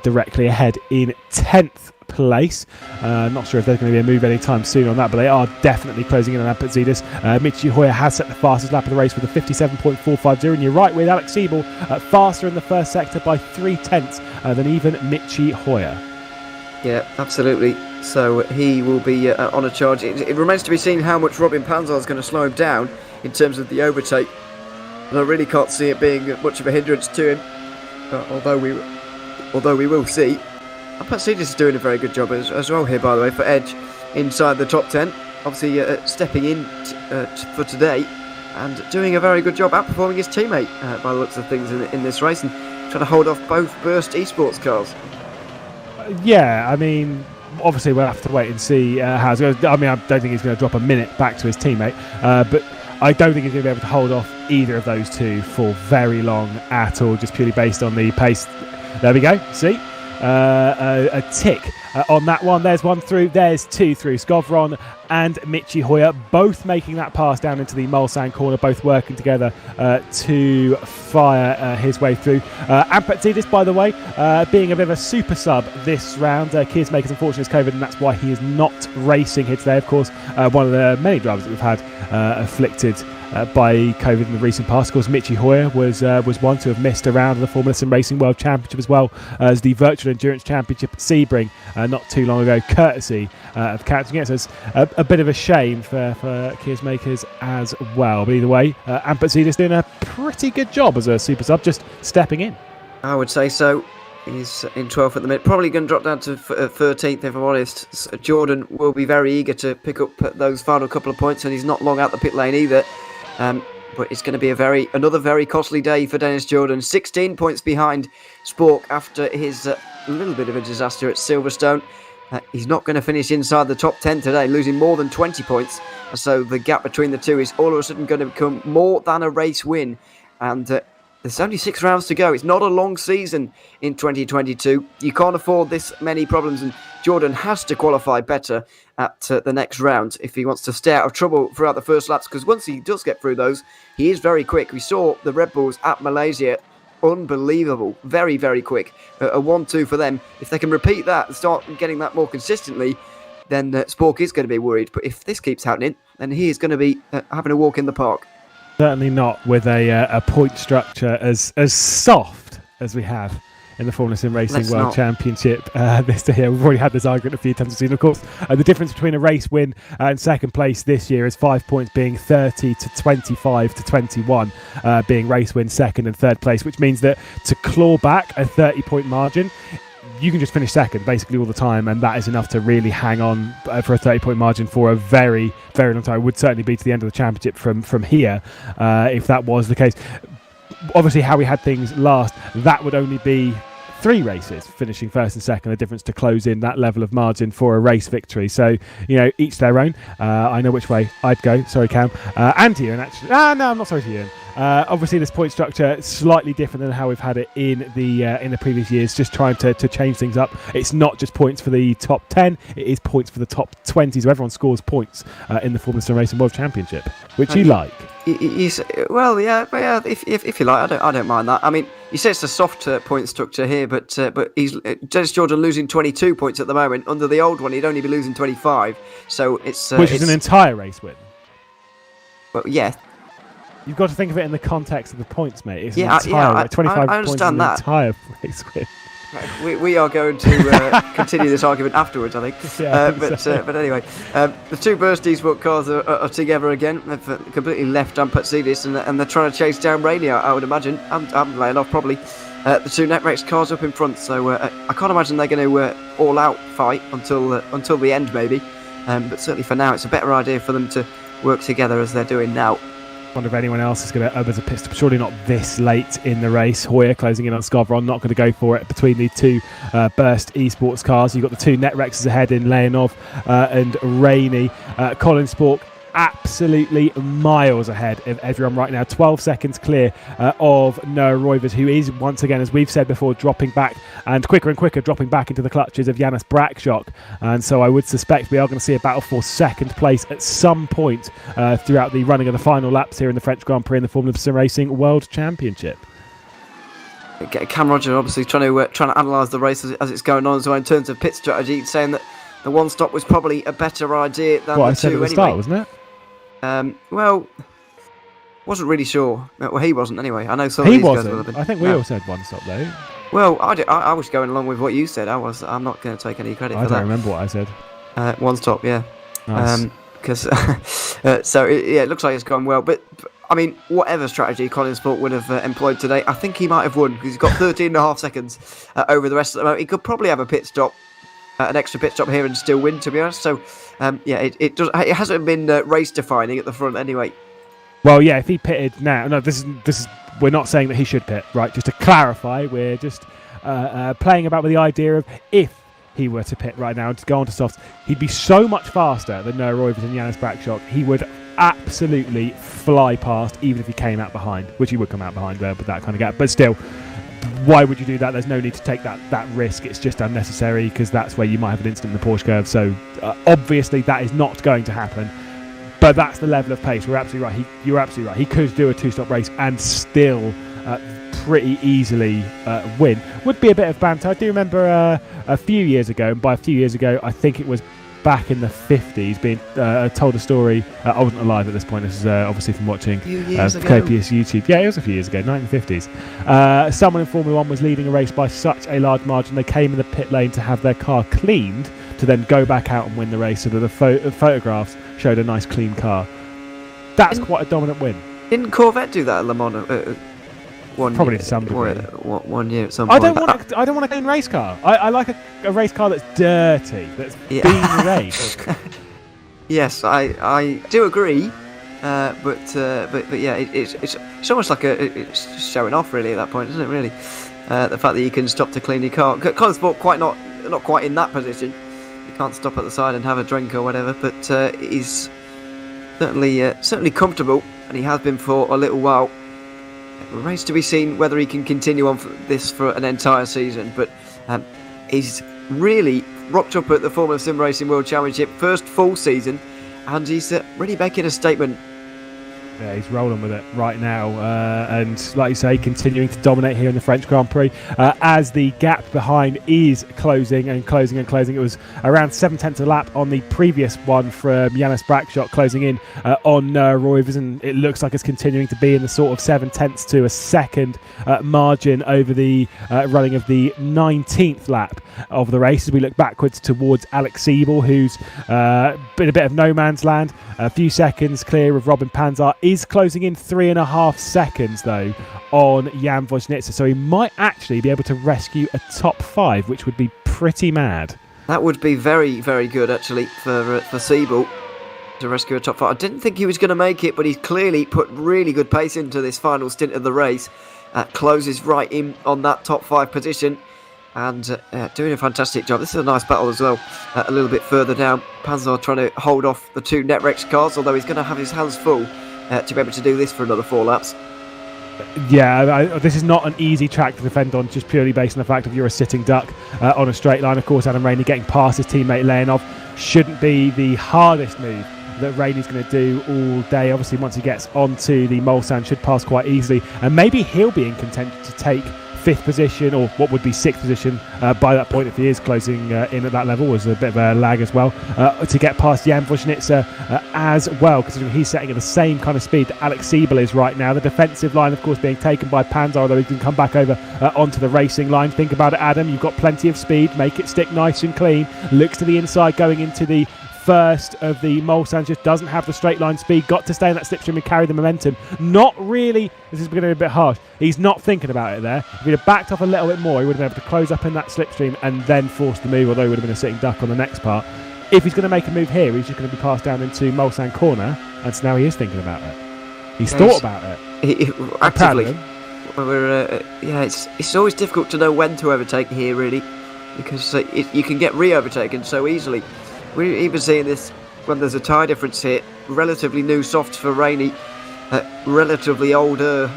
directly ahead in 10th place. Not sure if there's going to be a move anytime soon on that, but they are definitely closing in on Ampatzidis. Michi Hoyer has set the fastest lap of the race with a 57.450, and you're right with Alex Siebel faster in the first sector by 0.3 than even Michi Hoyer. Yeah, absolutely. So he will be on a charge. It remains to be seen how much Robin Panzer is going to slow him down in terms of the overtake. And I really can't see it being much of a hindrance to him, although we will see. Ampatzidis is doing a very good job as well here, by the way, for Edge inside the top 10. Obviously stepping in for today and doing a very good job outperforming his teammate by the looks of things in this race and trying to hold off both Burst Esports cars. Yeah, I mean, obviously we'll have to wait and see how it's going. I mean, I don't think he's going to drop a minute back to his teammate, but I don't think he's going to be able to hold off either of those two for very long at all, just purely based on the pace. There we go, see? A tick on that one. There's one through, there's 2 through. Skovron and Michi Hoyer both making that pass down into the Mulsanne corner, both working together to fire his way through. Ampatzidis, by the way, being a bit of a super sub this round. Kearsmaker's unfortunately is COVID, and that's why he is not racing here today. Of course, one of the many drivers that we've had afflicted by COVID in the recent past. Of course, Michi Hoyer was one to have missed a round of the Formula SimRacing World Championship, as well as the Virtual Endurance Championship at Sebring not too long ago, courtesy of catching it. So it's a bit of a shame for Kearsmakers as well. But either way, Ampatzidis doing a pretty good job as a super sub, just stepping in. I would say so. He's in 12th at the minute. Probably going to drop down to 13th, if I'm honest. Jordan will be very eager to pick up those final couple of points, and he's not long out the pit lane either. But it's going to be another very costly day for Dennis Jordan. 16 points behind Spork after his little bit of a disaster at Silverstone. He's not going to finish inside the top 10 today, losing more than 20 points. So the gap between the two is all of a sudden going to become more than a race win. And there's only 6 rounds to go. It's not a long season in 2022. You can't afford this many problems, and Jordan has to qualify better at the next round if he wants to stay out of trouble throughout the first laps, because once he does get through those, he is very quick. We saw the Red Bulls at Malaysia. Unbelievable. Very, very quick. A 1-2 for them. If they can repeat that and start getting that more consistently, then Spork is going to be worried. But if this keeps happening, then he is going to be having a walk in the park. Certainly not with a point structure as soft as we have in the Formula SimRacing World Championship this year. We've already had this argument a few times this season. Of course, the difference between a race win and second place this year is 5 points, being 30 to 25 to 21, being race win second and third place, which means that to claw back a 30-point margin, you can just finish second basically all the time, and that is enough to really hang on for a 30-point margin for a very, very long time. It would certainly be to the end of the championship from here if that was the case. Obviously, how we had things last, that would only be 3 races, finishing first and second, the difference to close in that level of margin for a race victory. So, each their own. I know which way I'd go. Sorry, Cam. And Ian, actually. No, I'm not sorry to Ian. Obviously, this point structure is slightly different than how we've had it in the previous years, just trying to change things up. It's not just points for the top 10, it is points for the top 20, so everyone scores points in the Formula SimRacing World Championship, which you like. Well, yeah, but yeah, if you like, I don't mind that. I mean, you say it's a soft point structure here, but he's Dennis Jordan losing 22 points at the moment. Under the old one, he'd only be losing 25. So it's which is an entire race win. Well, yeah. You've got to think of it in the context of the points, mate. It's 25 I points understand is that. An entire race win. We are going to continue this argument afterwards, I think. Yeah, but anyway, the 2 Burst cars are together again. They've completely left Ampatsidis, and they're trying to chase down Rainier, I would imagine. I'm laying off probably. The 2 Netrex cars up in front, so I can't imagine they're going to all-out fight until the end, maybe. But certainly for now, it's a better idea for them to work together as they're doing now. Wonder if anyone else is going to open as a pit stop. Surely not this late in the race. Hoyer closing in on Skovron, not going to go for it between the 2 Burst Esports cars. You've got the 2 Netrexes ahead in Leonov and Rainey. Colin Spork absolutely miles ahead of everyone right now. 12 seconds clear of Noah Roivers, who is once again, as we've said before, dropping back and quicker dropping back into the clutches of Janis Brakshock. And so I would suspect we are going to see a battle for second place at some point throughout the running of the final laps here in the French Grand Prix in the Formula SimRacing World Championship. Cam Roger obviously trying to analyse the race as it's going on. So in terms of pit strategy, saying that the 1 stop was probably a better idea than I the said 2 at the anyway. start, wasn't it? Well, wasn't really sure. Well, he wasn't anyway. I know some of He these guys will have wasn't. been. I think we all said 1 stop though. Well, I was going along with what you said. I'm not going to take any credit for that. I don't remember what I said. 1 stop, yeah. Nice. It looks like it's gone well. But I mean, whatever strategy Colin Sport would have employed today, I think he might have won because he's got 13.5 seconds over the rest of the moment. He could probably have a pit stop. An extra pit stop here and still win, to be honest. So, it hasn't been race defining at the front anyway. Well, yeah, if he pitted now, no, this is. We're not saying that he should pit, right? Just to clarify, we're just playing about with the idea of if he were to pit right now and to go on to softs, he'd be so much faster than Noah Roivers and Janis Brakshock. He would absolutely fly past, even if he came out behind, which he would come out behind there with that kind of gap. But still, why would you do that? There's no need to take that risk. It's just unnecessary because that's where you might have an instant in the Porsche curve. So obviously that is not going to happen. But that's the level of pace. We're absolutely right. You're absolutely right. He could do a 2-stop race and still pretty easily win. Would be a bit of banter. I do remember a few years ago, and by a few years ago, I think it was back in the 50s, being told a story. I wasn't alive at this point. This is obviously from watching copious YouTube. Yeah, it was a few years ago, 1950s. Someone in Formula 1 was leading a race by such a large margin, they came in the pit lane to have their car cleaned to then go back out and win the race, so that the photographs showed a nice clean car. That's quite a dominant win. Didn't Corvette do that at Le Mans? Probably to some degree. 1 year at some point. I don't want a clean race car. I like a race car that's dirty, that's been raced. Yes, I do agree. But yeah, it's almost like it's just showing off really at that point, isn't it? Really, the fact that you can stop to clean your car. Colin Sport not quite in that position. You can't stop at the side and have a drink or whatever. But he's certainly comfortable, and he has been for a little while. It remains to be seen whether he can continue on for an entire season. But he's really rocked up at the Formula SimRacing World Championship, first full season, and he's really making a statement. Yeah, he's rolling with it right now, and like you say, continuing to dominate here in the French Grand Prix as the gap behind is closing. It was around 7/10 of a lap on the previous one from Janis Brakshock, closing in on Roivers, and it looks like it's continuing to be in the sort of 7/10 to a second margin over the running of the 19th lap of the race as we look backwards towards Alex Siebel, who's been a bit of no man's land, a few seconds clear of Robin Panzar is closing in 3.5 seconds, though, on Jan Woźnica. So he might actually be able to rescue a top 5, which would be pretty mad. That would be very, very good, actually, for Siebel to rescue a top 5. I didn't think he was going to make it, but he's clearly put really good pace into this final stint of the race. Closes right in on that top 5 position and doing a fantastic job. This is a nice battle as well. A little bit further down, Panzer trying to hold off the 2 Netrex cars, although he's going to have his hands full to be able to do this for another 4 laps. Yeah, this is not an easy track to defend on, just purely based on the fact of you're a sitting duck on a straight line. Of course, Adam Rainey getting past his teammate Leonov shouldn't be the hardest move that Rainey's going to do all day. Obviously, once he gets onto the Mulsanne, should pass quite easily, and maybe he'll be in contention to take 5th position, or what would be 6th position by that point if he is closing in at that level. Was a bit of a lag as well to get past Jan Woźnica as well, considering he's setting at the same kind of speed that Alex Siebel is right now. The defensive line, of course, being taken by Panzer, although he can come back over onto the racing line. Think about it, Adam. You've got plenty of speed. Make it stick nice and clean. Looks to the inside going into the first of the Mulsanne, just doesn't have the straight line speed. Got to stay in that slipstream and carry the momentum. Not really, this is going to be a bit harsh, he's not thinking about it there. If he'd have backed off a little bit more, he would have been able to close up in that slipstream and then force the move, although he would have been a sitting duck on the next part. If he's going to make a move here, he's just going to be passed down into Mulsanne corner, and so now he is thinking about it. He's thought about it. Actively. It's always difficult to know when to overtake here, really, because you can get re-overtaken so easily. We're even seeing this when there's a tyre difference here. Relatively new softs for Rainey, relatively older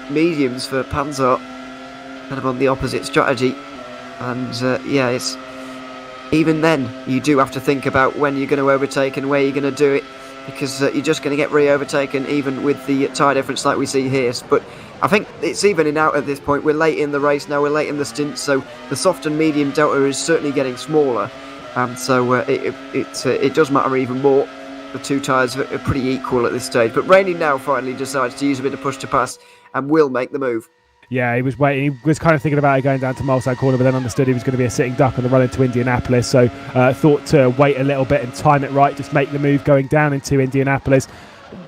mediums for Panzer, kind of on the opposite strategy. And it's even then you do have to think about when you're going to overtake and where you're going to do it, because you're just going to get re-overtaken even with the tyre difference like we see here. But I think it's evening out at this point. We're late in the race now, we're late in the stint, so the soft and medium delta is certainly getting smaller. So it does matter even more. The 2 tyres are pretty equal at this stage. But Rainey now finally decides to use a bit of push to pass and will make the move. Yeah, he was waiting. He was kind of thinking about it going down to Mulsanne corner, but then understood he was going to be a sitting duck on the run into Indianapolis. So thought to wait a little bit and time it right, just make the move going down into Indianapolis.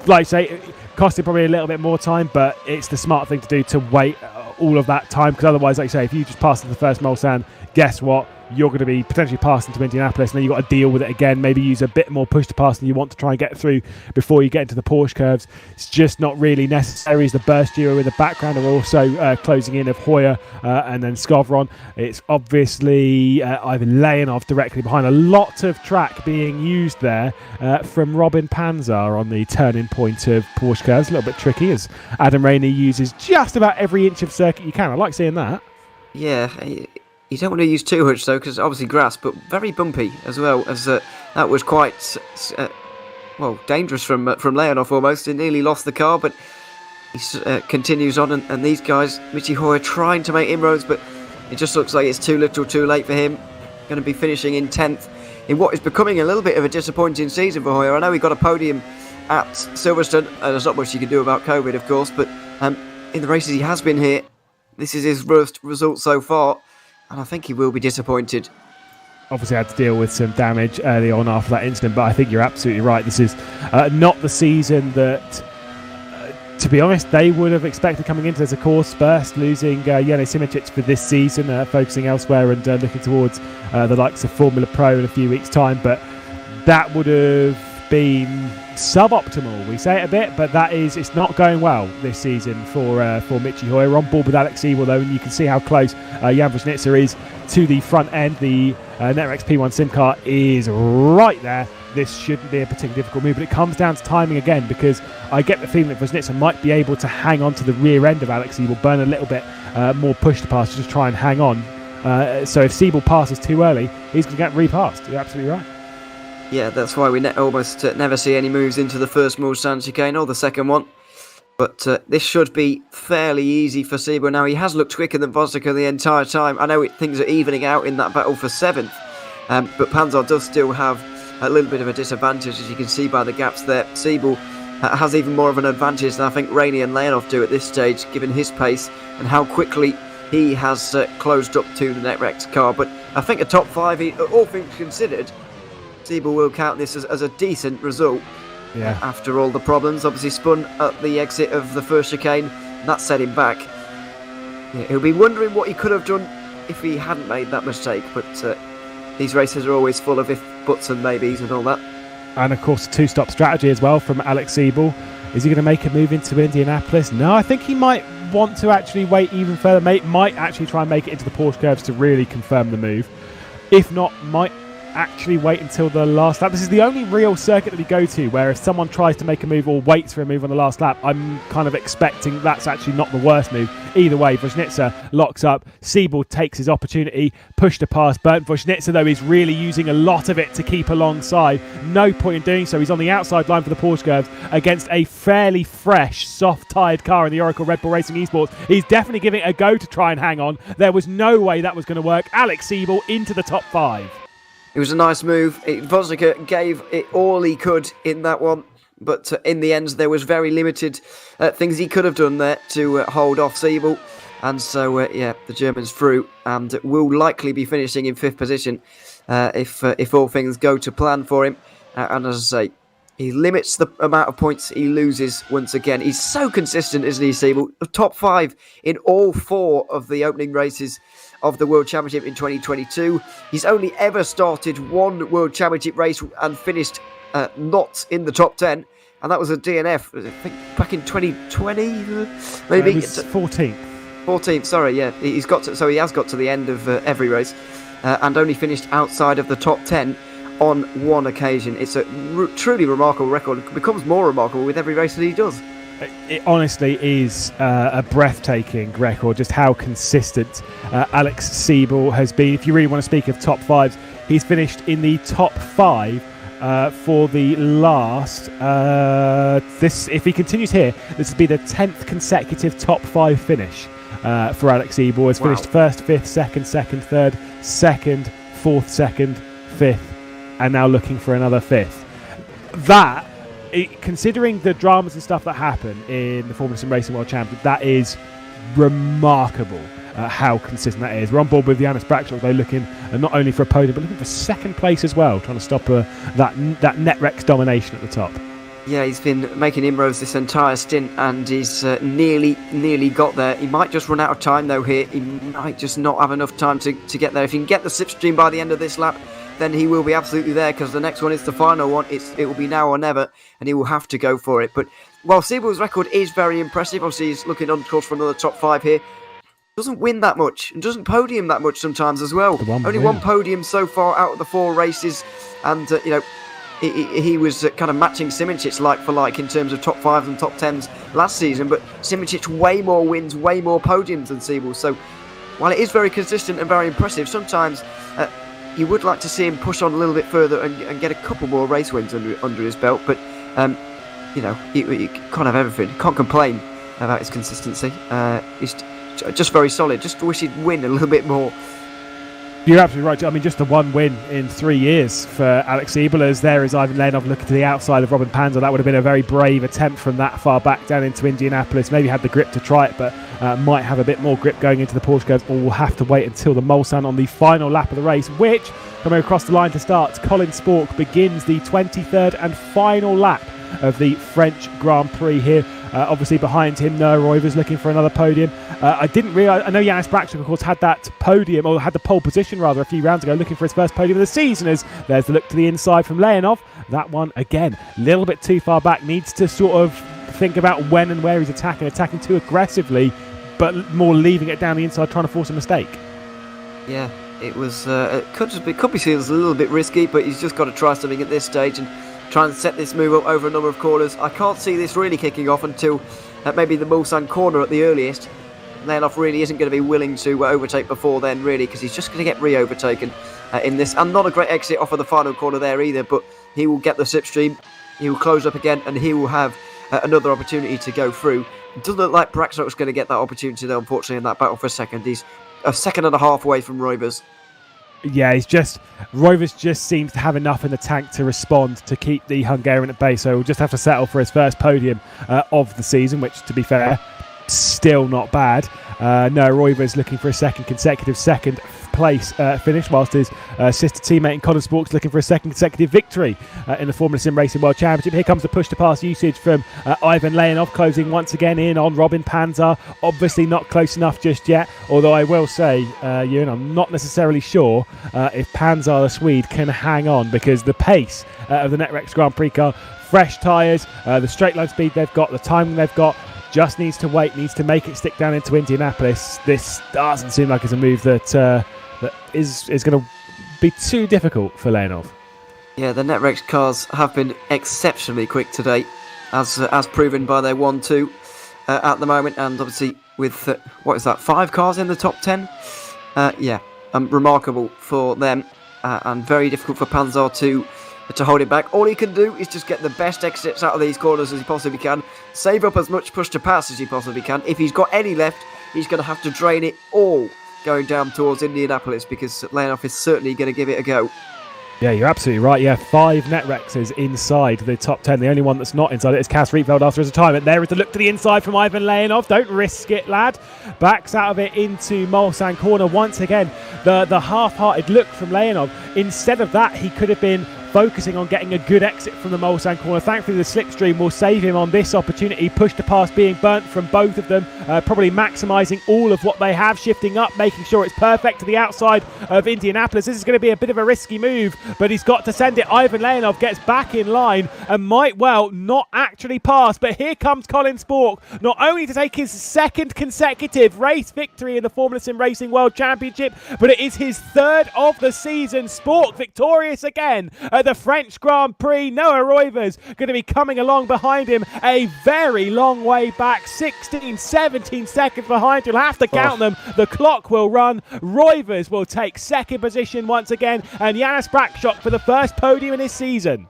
Like I say, it cost him probably a little bit more time, but it's the smart thing to do to wait all of that time, because otherwise, like I say, if you just pass into the first Mulsanne, guess what? You're going to be potentially passed into Indianapolis, and then you've got to deal with it again. Maybe use a bit more push to pass than you want to try and get through before you get into the Porsche curves. It's just not really necessary. As the burst duo in the background are also closing in of Hoyer and then Skovron. It's obviously Ivan Leonov directly behind. A lot of track being used there from Robin Panzer on the turning point of Porsche curves. A little bit tricky, as Adam Rainey uses just about every inch of circuit you can. I like seeing that. Yeah, you don't want to use too much though, because obviously grass, but very bumpy as well, as that was quite dangerous from Leonov almost. He nearly lost the car, but he continues on, and these guys, Michi Hoyer, trying to make inroads, but it just looks like it's too little too late for him. Going to be finishing in 10th in what is becoming a little bit of a disappointing season for Hoyer. I know he got a podium at Silverstone, and there's not much you can do about COVID, of course, but in the races he has been here, this is his worst result so far, and I think he will be disappointed. Obviously had to deal with some damage early on after that incident, but I think you're absolutely right. This is not the season that, to be honest, they would have expected coming into this. Of course, first losing Jene Simičić for this season, focusing elsewhere and looking towards the likes of Formula Pro in a few weeks' time, but that would have been suboptimal. We say it a bit, but it's not going well this season for Michi Hoyer. On board with Alex Siebel though, and you can see how close Jan Woźnica is to the front end. The Netrex P1 sim car is right there. This shouldn't be a particularly difficult move, but it comes down to timing again, because I get the feeling that Woźnica might be able to hang on to the rear end of Alex Siebel, burn a little bit more push to pass to just try and hang on. So if Siebel passes too early, he's going to get repassed. You're absolutely right. Yeah, that's why we almost never see any moves into the first Mulsanne chicane or the second one. But this should be fairly easy for Siebel. Now, he has looked quicker than Woźnica the entire time. I know things are evening out in that battle for 7th, but Panzer does still have a little bit of a disadvantage, as you can see by the gaps there. Siebel has even more of an advantage than I think Rainey and Leonov do at this stage, given his pace and how quickly he has closed up to the Netrex car. But I think a top 5, all things considered, Siebel will count this as a decent result. Yeah. After all the problems, obviously spun at the exit of the first chicane, and that set him back. Yeah, he'll be wondering what he could have done if he hadn't made that mistake, but these races are always full of if, buts and maybes and all that. And of course, a two-stop strategy as well from Alex Siebel. Is he going to make a move into Indianapolis? No, I think he might want to actually wait even further. Might actually try and make it into the Porsche curves to really confirm the move. If not, might actually wait until the last lap. This is the only real circuit that we go to where if someone tries to make a move or waits for a move on the last lap, I'm kind of expecting that's actually not the worst move. Either way, Vujnitsa locks up. Siebel takes his opportunity, pushed to pass Burnt. Vujnitsa, though, is really using a lot of it to keep alongside. No point in doing so. He's on the outside line for the Porsche curves against a fairly fresh, soft-tyred car in the Oracle Red Bull Racing Esports. He's definitely giving it a go to try and hang on. There was no way that was going to work. Alex Siebel into the top 5. It was a nice move. Voznica gave it all he could in that one, but in the end there was very limited things he could have done there to hold off Siebel, and so the German's through and will likely be finishing in 5th position if all things go to plan for him. And as I say, he limits the amount of points he loses once again. He's so consistent, isn't he, Siebel? Top 5 in all 4 of the opening races of the World Championship in 2022. He's only ever started one World Championship race and finished not in the top 10, and that was a DNF, I think, back in 2020, maybe. It was 14th. 14th, sorry, yeah. He has got to the end of every race, and only finished outside of the top 10 on one occasion. It's a truly remarkable record. It becomes more remarkable with every race that he does. It honestly is a breathtaking record, just how consistent Alex Siebel has been. If you really want to speak of top 5s, he's finished in the top 5 for the last... if he continues here, this will be the 10th consecutive top 5 finish for Alex Siebel. He's finished 1st, 5th, 2nd, 3rd, 2nd, 4th, 2nd, 5th, and now looking for another 5th. That... considering the dramas and stuff that happen in the Formula SimRacing World Championship, that is remarkable how consistent that is. We're on board with Janis Brakshaw, though, looking not only for a podium, but looking for 2nd place as well, trying to stop that Netrex domination at the top. Yeah, he's been making inroads this entire stint, and he's nearly got there. He might just run out of time, though, here. He might just not have enough time to get there. If he can get the slipstream by the end of this lap, then he will be absolutely there, because the next one is the final one. It will be now or never, and he will have to go for it. But while Siebel's record is very impressive, obviously he's looking on course for another top 5 here, doesn't win that much, and doesn't podium that much sometimes as well. Only one podium so far out of the 4 races, and he was kind of matching Simoncic like for like in terms of top 5s and top 10s last season, but Simoncic way more wins, way more podiums than Siebel. So while it is very consistent and very impressive, sometimes you would like to see him push on a little bit further and get a couple more race wins under his belt, but he can't have everything. Can't complain about his consistency. He's just very solid. Just wish he'd win a little bit more. You're absolutely right. I mean, just the one win in 3 years for Alex Siebel. As there is Ivan Leonov looking to the outside of Robin Panzer. That would have been a very brave attempt from that far back down into Indianapolis. Maybe had the grip to try it, but might have a bit more grip going into the Porsche curves, or will have to wait until the Mulsanne on the final lap of the race, which, coming across the line to start, Colin Spork begins the 23rd and final lap of the French Grand Prix here. Obviously behind him, Noah Roivers looking for another podium. I didn't realise, I know Janis Brakshaw, of course, had that podium, or had the pole position rather, a few rounds ago, looking for his first podium of the season. As there's the look to the inside from Leonov. That one, again, a little bit too far back. Needs to sort of think about when and where he's attacking too aggressively, but more leaving it down the inside, trying to force a mistake. Yeah, it was. It could be seen as a little bit risky, but he's just got to try something at this stage and try and set this move up over a number of corners. I can't see this really kicking off until maybe the Mulsanne corner at the earliest. Leonov really isn't going to be willing to overtake before then, really, because he's just going to get re-overtaken in this. And not a great exit off of the final corner there either, but he will get the slipstream, he will close up again, and he will have another opportunity to go through. It doesn't look like Brakshaw going to get that opportunity, though, unfortunately, in that battle for a second. He's a second and a half away from Roivers. Yeah, Roivers just seems to have enough in the tank to respond to keep the Hungarian at bay, so he'll just have to settle for his first podium of the season, which, to be fair, still not bad. No, Roivers looking for a second consecutive second. place finish, whilst his sister teammate in Colin Sporks looking for a second consecutive victory in the Formula SimRacing World Championship. Here comes the push-to-pass usage from Ivan Leonov, closing once again in on Robin Panzer. Obviously not close enough just yet, although I will say, Ewan, I'm not necessarily sure if Panzer, the Swede, can hang on, because the pace of the NetRex Grand Prix car, fresh tyres, the straight line speed they've got, the timing they've got, just needs to wait, needs to make it stick down into Indianapolis. This doesn't seem like it's a move that is going to be too difficult for Leonov. Yeah, the NetRex cars have been exceptionally quick today, as proven by their 1-2 at the moment, and obviously with, 5 cars in the top 10? Remarkable for them, and very difficult for Panzer to hold it back. All he can do is just get the best exits out of these corners as he possibly can, save up as much push to pass as he possibly can. If he's got any left, he's going to have to drain it all going down towards Indianapolis, because Leonov is certainly going to give it a go. Yeah, you're absolutely right. Yeah, 5 NetRexes inside the top 10. The only one that's not inside it is Cass Rietveld after his retirement. There is the look to the inside from Ivan Leonov. Don't risk it, lad. Backs out of it into Mulsanne corner once again. The half-hearted look from Leonov. Instead of that, he could have been focusing on getting a good exit from the Mulsanne corner. Thankfully, the slipstream will save him on this opportunity. Push to pass being burnt from both of them. Probably maximising all of what they have, shifting up, making sure it's perfect to the outside of Indianapolis. This is going to be a bit of a risky move, but he's got to send it. Ivan Leonov gets back in line and might well not actually pass. But here comes Colin Spork, not only to take his second consecutive race victory in the Formula SimRacing World Championship, but it is his third of the season. Spork victorious again at the French Grand Prix. Noah Roivers going to be coming along behind him a very long way back, 16, 17 seconds behind. You'll have to count them. The clock will run. Roivers will take second position once again, and Janis Brakshock for the first podium in his season.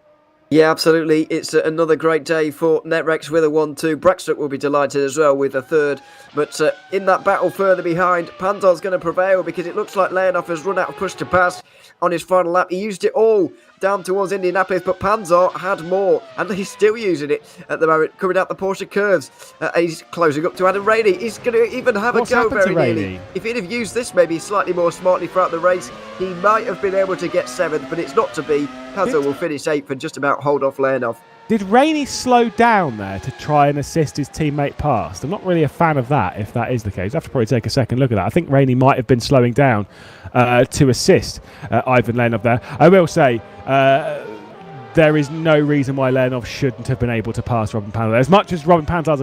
Yeah, absolutely. It's another great day for NetRex with a 1-2. Brakshock will be delighted as well with a third. But in that battle further behind, Panzer's going to prevail, because it looks like Leonov has run out of push to pass on his final lap. He used it all down towards Indianapolis, but Panzer had more, and he's still using it at the moment, coming out the Porsche curves. He's closing up to Adam Rainey. He's going to even have a go very nearly. If he'd have used this maybe slightly more smartly throughout the race, he might have been able to get 7th, but it's not to be. Panzer will finish 8th and just about hold off Leonov. Did Rainey slow down there to try and assist his teammate past? I'm not really a fan of that, if that is the case. I have to probably take a second look at that. I think Rainey might have been slowing down to assist Ivan Leonov there. I will say, there is no reason why Leonov shouldn't have been able to pass Robin Panzer. As much as Robin Panzer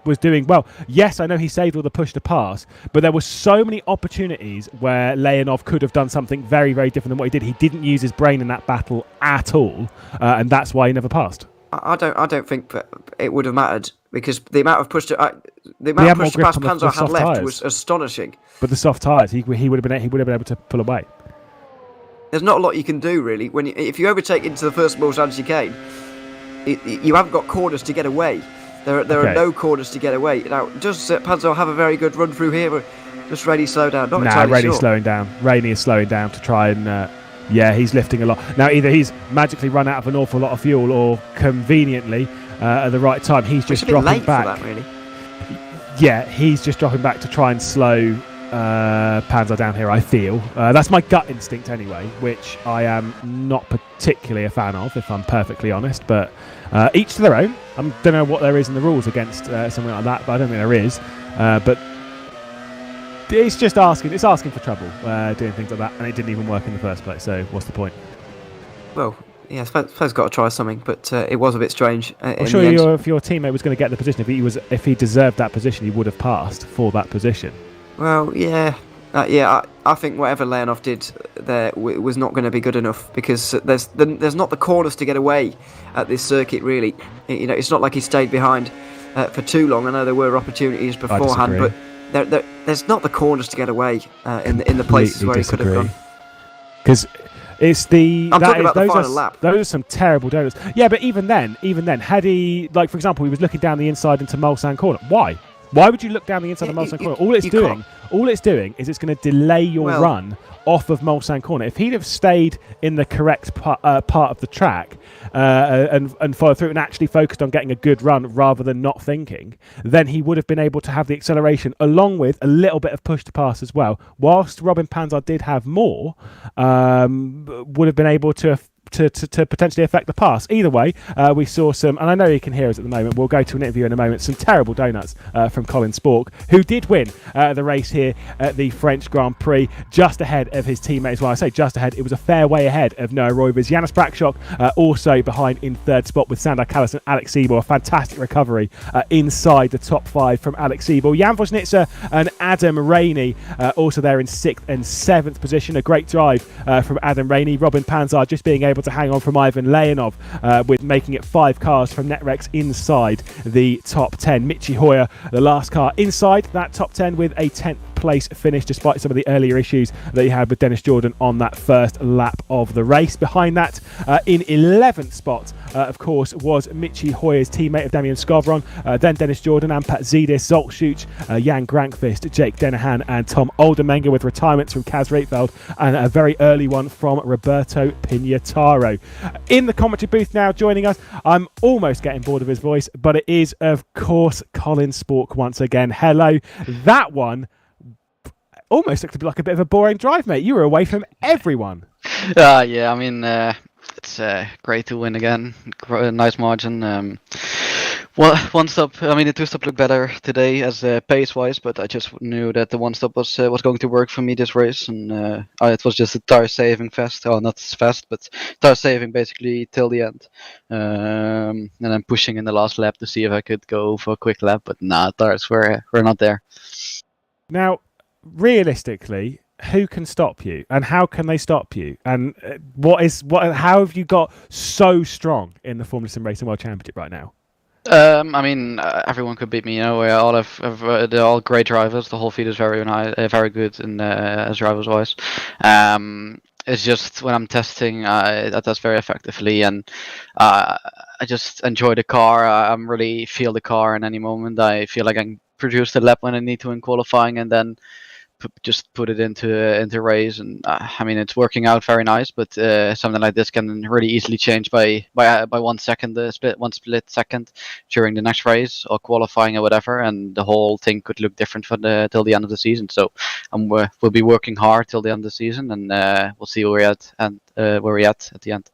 was doing well, yes, I know he saved all the push to pass, but there were so many opportunities where Leonov could have done something very, very different than what he did. He didn't use his brain in that battle at all, and that's why he never passed. I don't think that it would have mattered, because the amount of push to pass Panzer had left was astonishing. But the soft tyres, he would have been able to pull away. There's not a lot you can do, really. If you overtake into the first Mulsanne chicane, you haven't got corners to get away. There are no corners to get away. Now, does Panzer have a very good run through here? Does Rainey slow down? Not entirely Rainey's sure. slowing down. Rainey is slowing down to try and... he's lifting a lot. Now, either he's magically run out of an awful lot of fuel, or conveniently, at the right time, he's just dropping back. For that, really. Yeah, he's just dropping back to try and slow Panzer down here, I feel. That's my gut instinct anyway, which I am not particularly a fan of, if I'm perfectly honest, but each to their own. I don't know what there is in the rules against something like that, but I don't think there is. But it's just asking for trouble, doing things like that, and it didn't even work in the first place, so what's the point? Well, yeah, I suppose got to try something, but it was a bit strange. I'm sure if your teammate was going to get the position, if he deserved that position, he would have passed for that position. Well, yeah. I think whatever Leonov did there was not going to be good enough, because there's not the corners to get away at this circuit, really. It's not like he stayed behind for too long. I know there were opportunities beforehand, but there's not the corners to get away in the places where he could have gone. Because it's the... I'm talking about the final lap. Those are some terrible donuts. Yeah, but even then, had he... Like, for example, he was looking down the inside into Mulsanne corner. Why? Why would you look down the inside of Mulsanne corner? All it's doing is it's going to delay your run off of Mulsanne Corner. If he'd have stayed in the correct part of the track and followed through and actually focused on getting a good run rather than not thinking, then he would have been able to have the acceleration along with a little bit of push to pass as well. Whilst Robin Panzar did have more, would have been able to potentially affect the pass. Either way, we saw some, and I know you can hear us at the moment, we'll go to an interview in a moment, some terrible donuts from Colin Spork, who did win the race here at the French Grand Prix, just ahead of his teammates. Well, I say just ahead, it was a fair way ahead of Noah Roivers. Janis Brakshock also behind in third spot with Sandor Callas and Alex Siebel. A fantastic recovery inside the top 5 from Alex Siebel. Jan Vosnitzer and Adam Rainey also there in 6th and 7th position. A great drive from Adam Rainey. Robin Panzar just being able to hang on from Ivan Leonov with making it 5 cars from Netrex inside the top 10. Michi Hoyer, the last car inside that top 10 with a 10th place finish despite some of the earlier issues that he had with Dennis Jordan on that first lap of the race. Behind that, in 11th spot, of course, was Michi Hoyer's teammate of Damian Skovron, then Dennis Jordan, Ampat Zidis, Zoltschuk, Jan Grankvist, Jake Denahan and Tom Oldermenger, with retirements from Kaz Rietveld and a very early one from Roberto Pignataro. In the commentary booth now joining us, I'm almost getting bored of his voice, but it is, of course, Colin Spork once again. Hello. That one almost looked like a bit of a boring drive, mate. You were away from everyone. Yeah, I mean, it's great to win again. Nice margin. Well, one stop. I mean, the two stop looked better today as pace-wise, but I just knew that the one stop was going to work for me this race, and it was just a tire saving fest. Oh, not fast, but tire saving basically till the end. And then pushing in the last lap to see if I could go for a quick lap, but nah, tires were not there. Now, realistically, who can stop you, and how can they stop you? And how have you got so strong in the Formula SimRacing World Championship right now? I mean, everyone could beat me. You know, they're all great drivers. The whole field is very good in as drivers wise. It's just when I'm testing, that does very effectively, and I just enjoy the car. I really feel the car in any moment. I feel like I can produce the lap when I need to in qualifying, and then just put it into race. And I mean, it's working out very nice, but something like this can really easily change by 1 second, one split second during the next race or qualifying or whatever, and the whole thing could look different till the end of the season. So we'll be working hard till the end of the season, and we'll see where we're at the end.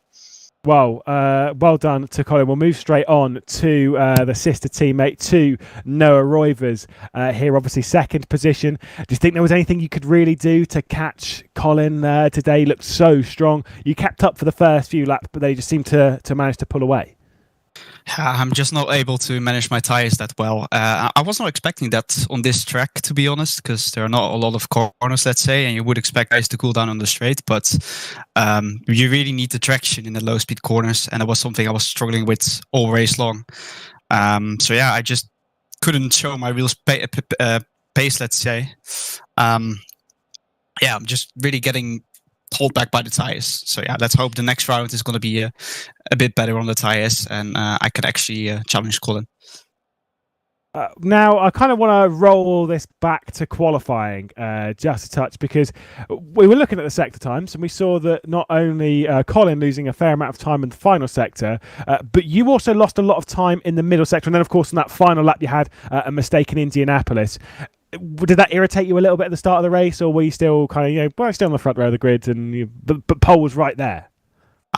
Well, well done to Colin. We'll move straight on to the sister teammate, to Noah Roivers here, obviously second position. Do you think there was anything you could really do to catch Colin today? Looked so strong. You kept up for the first few laps, but they just seemed to manage to pull away. I'm just not able to manage my tires that well. I was not expecting that on this track, to be honest, because there are not a lot of corners, let's say, and you would expect guys to cool down on the straight, but you really need the traction in the low-speed corners, and that was something I was struggling with all race long. So yeah, I just couldn't show my real pace, let's say. I'm just really getting hold back by the tires. So yeah, let's hope the next round is going to be a bit better on the tires, and I can actually challenge Colin. Now, I kind of want to roll this back to qualifying just a touch, because we were looking at the sector times and we saw that not only Colin losing a fair amount of time in the final sector, but you also lost a lot of time in the middle sector. And then, of course, in that final lap, you had a mistake in Indianapolis. Did that irritate you a little bit at the start of the race, or were you still kind of, still on the front row of the grid, and but pole was right there?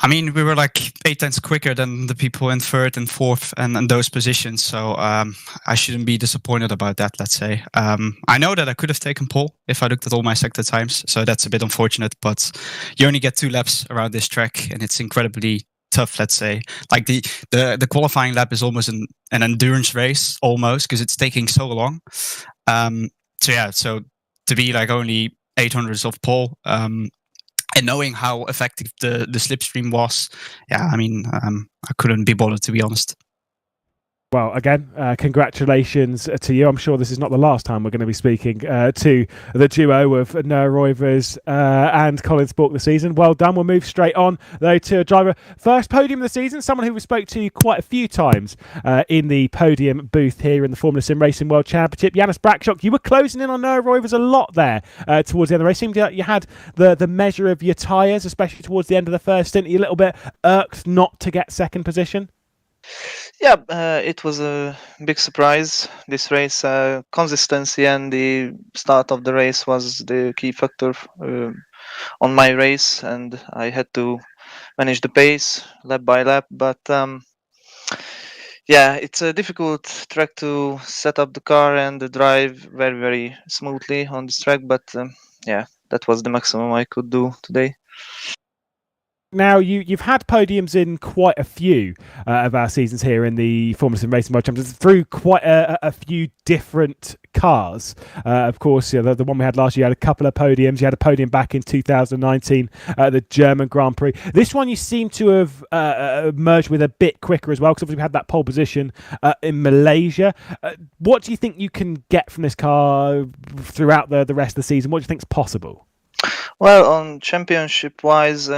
I mean, we were like 8 times quicker than the people in third and fourth and those positions, so I shouldn't be disappointed about that, let's say. I know that I could have taken pole if I looked at all my sector times, so that's a bit unfortunate, but you only get 2 laps around this track, and it's incredibly tough, let's say. Like the qualifying lap is almost an endurance race, almost, because it's taking so long. So to be like only 800s of pole, and knowing how effective the slipstream was, yeah, I mean, I couldn't be bothered, to be honest. Well, again, congratulations to you. I'm sure this is not the last time we're going to be speaking to the duo of Noah Roivers and Colin Spork this season. Well done. We'll move straight on, though, to a driver. First podium of the season, someone who we spoke to quite a few times in the podium booth here in the Formula SimRacing World Championship. Janis Brakshock, you were closing in on Noah Roivers a lot there towards the end of the race. Seemed like you had the measure of your tyres, especially towards the end of the first stint. You're a little bit irked not to get second position. Yeah, it was a big surprise, this race. Consistency and the start of the race was the key factor on my race, and I had to manage the pace lap by lap. But yeah, it's a difficult track to set up the car and drive very, very smoothly on this track. But yeah, that was the maximum I could do today. Now, you've had podiums in quite a few of our seasons here in the Formula SimRacing World Championship through quite a few different cars. Of course, the one we had last year, you had a couple of podiums. You had a podium back in 2019 at the German Grand Prix. This one you seem to have merged with a bit quicker as well, because obviously we had that pole position in Malaysia. What do you think you can get from this car throughout the rest of the season? What do you think is possible? Well, on championship-wise,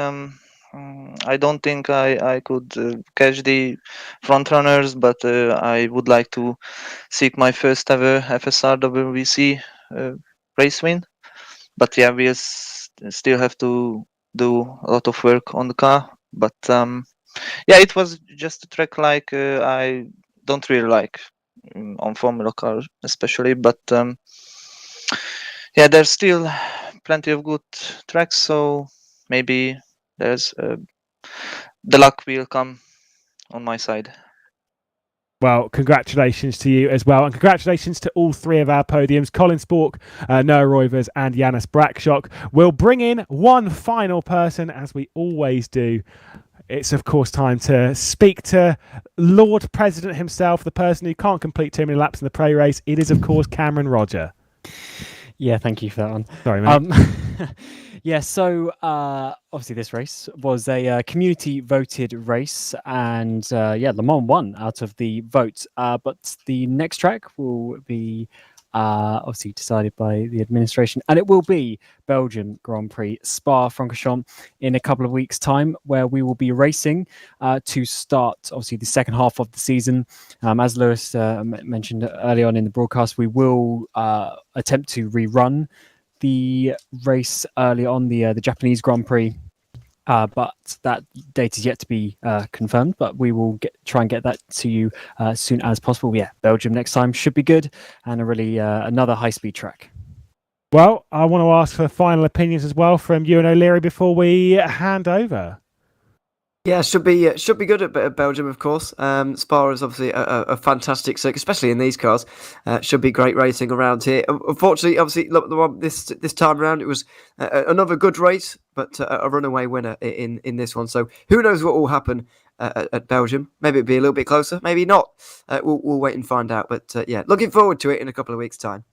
I don't think I could catch the front runners, but I would like to seek my first ever FSR WBC race win. But yeah, we still have to do a lot of work on the car. But yeah, it was just a track like I don't really like on Formula car especially. But yeah, there's still plenty of good tracks, so maybe there's the luck will come on my side. Well, congratulations to you as well, and congratulations to all three of our podiums, Colin Spork, Noah Roivers and Janis Brakshock. We'll bring in one final person, as we always do. It's, of course, time to speak to Lord President himself, the person who can't complete too many laps in the pro race. It is, of course, Cameron Roger. Yeah, thank you for that one. Sorry, mate. Yeah, so obviously this race was a community voted race, and yeah, Le Mans won out of the vote. But the next track will be obviously decided by the administration, and it will be Belgian Grand Prix Spa-Francorchamps in a couple of weeks' time, where we will be racing to start obviously the second half of the season. As Lewis mentioned early on in the broadcast, we will attempt to rerun the race early on the Japanese Grand Prix, but that date is yet to be confirmed. But we will try and get that to you as soon as possible. Yeah, Belgium next time should be good, and another high-speed track. Well, I want to ask for final opinions as well from you and O'Leary before we hand over. Yeah, should be good at Belgium, of course. Spa is obviously a fantastic circuit, especially in these cars. Should be great racing around here. Unfortunately, obviously, look, the one this time around, it was another good race, but a runaway winner in this one. So who knows what will happen at Belgium? Maybe it'll be a little bit closer, maybe not. We'll wait and find out. But yeah, looking forward to it in a couple of weeks' time.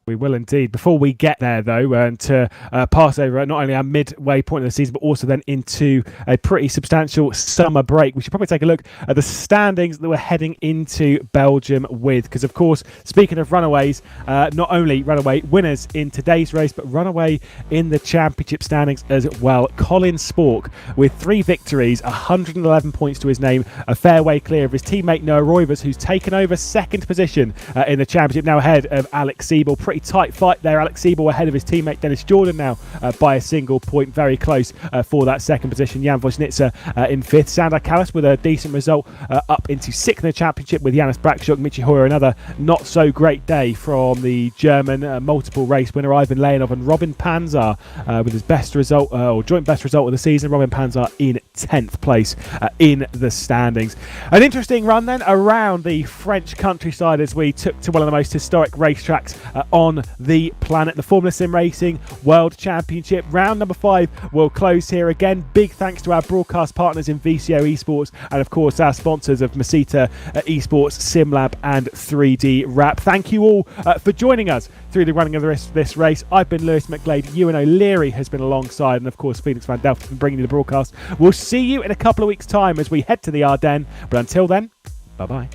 We will indeed. Before we get there, though, and to pass over not only our midway point of the season, but also then into a pretty substantial summer break, we should probably take a look at the standings that we're heading into Belgium with. Because, of course, speaking of runaways, not only runaway winners in today's race, but runaway in the championship standings as well. Colin Spork with 3 victories, 111 points to his name, a fair way clear of his teammate Noah Roivers, who's taken over second position in the championship, now ahead of Alex Siebel. Pretty tight fight there. Alex Siebel ahead of his teammate Dennis Jordan now by a single point, very close for that second position. Jan Vojnica in 5th. Sandor Kallis with a decent result up into 6th in the championship with Janis Brakshock. Michi Hoyer, another not so great day from the German multiple race winner Ivan Leonov, and Robin Panzer with his best result or joint best result of the season. Robin Panzer in 10th place in the standings. An interesting run then around the French countryside as we took to one of the most historic racetracks on the planet, the Formula SimRacing World Championship. Round number 5 will close here. Again, big thanks to our broadcast partners in VCO Esports, and of course our sponsors of Masita Esports, SimLab and 3D Wrap. Thank you all for joining us through the running of this race. I've been Lewis McGlade, Ewan O'Leary has been alongside, and of course Felix van Delft has been bringing you the broadcast. We'll see you in a couple of weeks' time as we head to the Ardennes, but until then, bye-bye.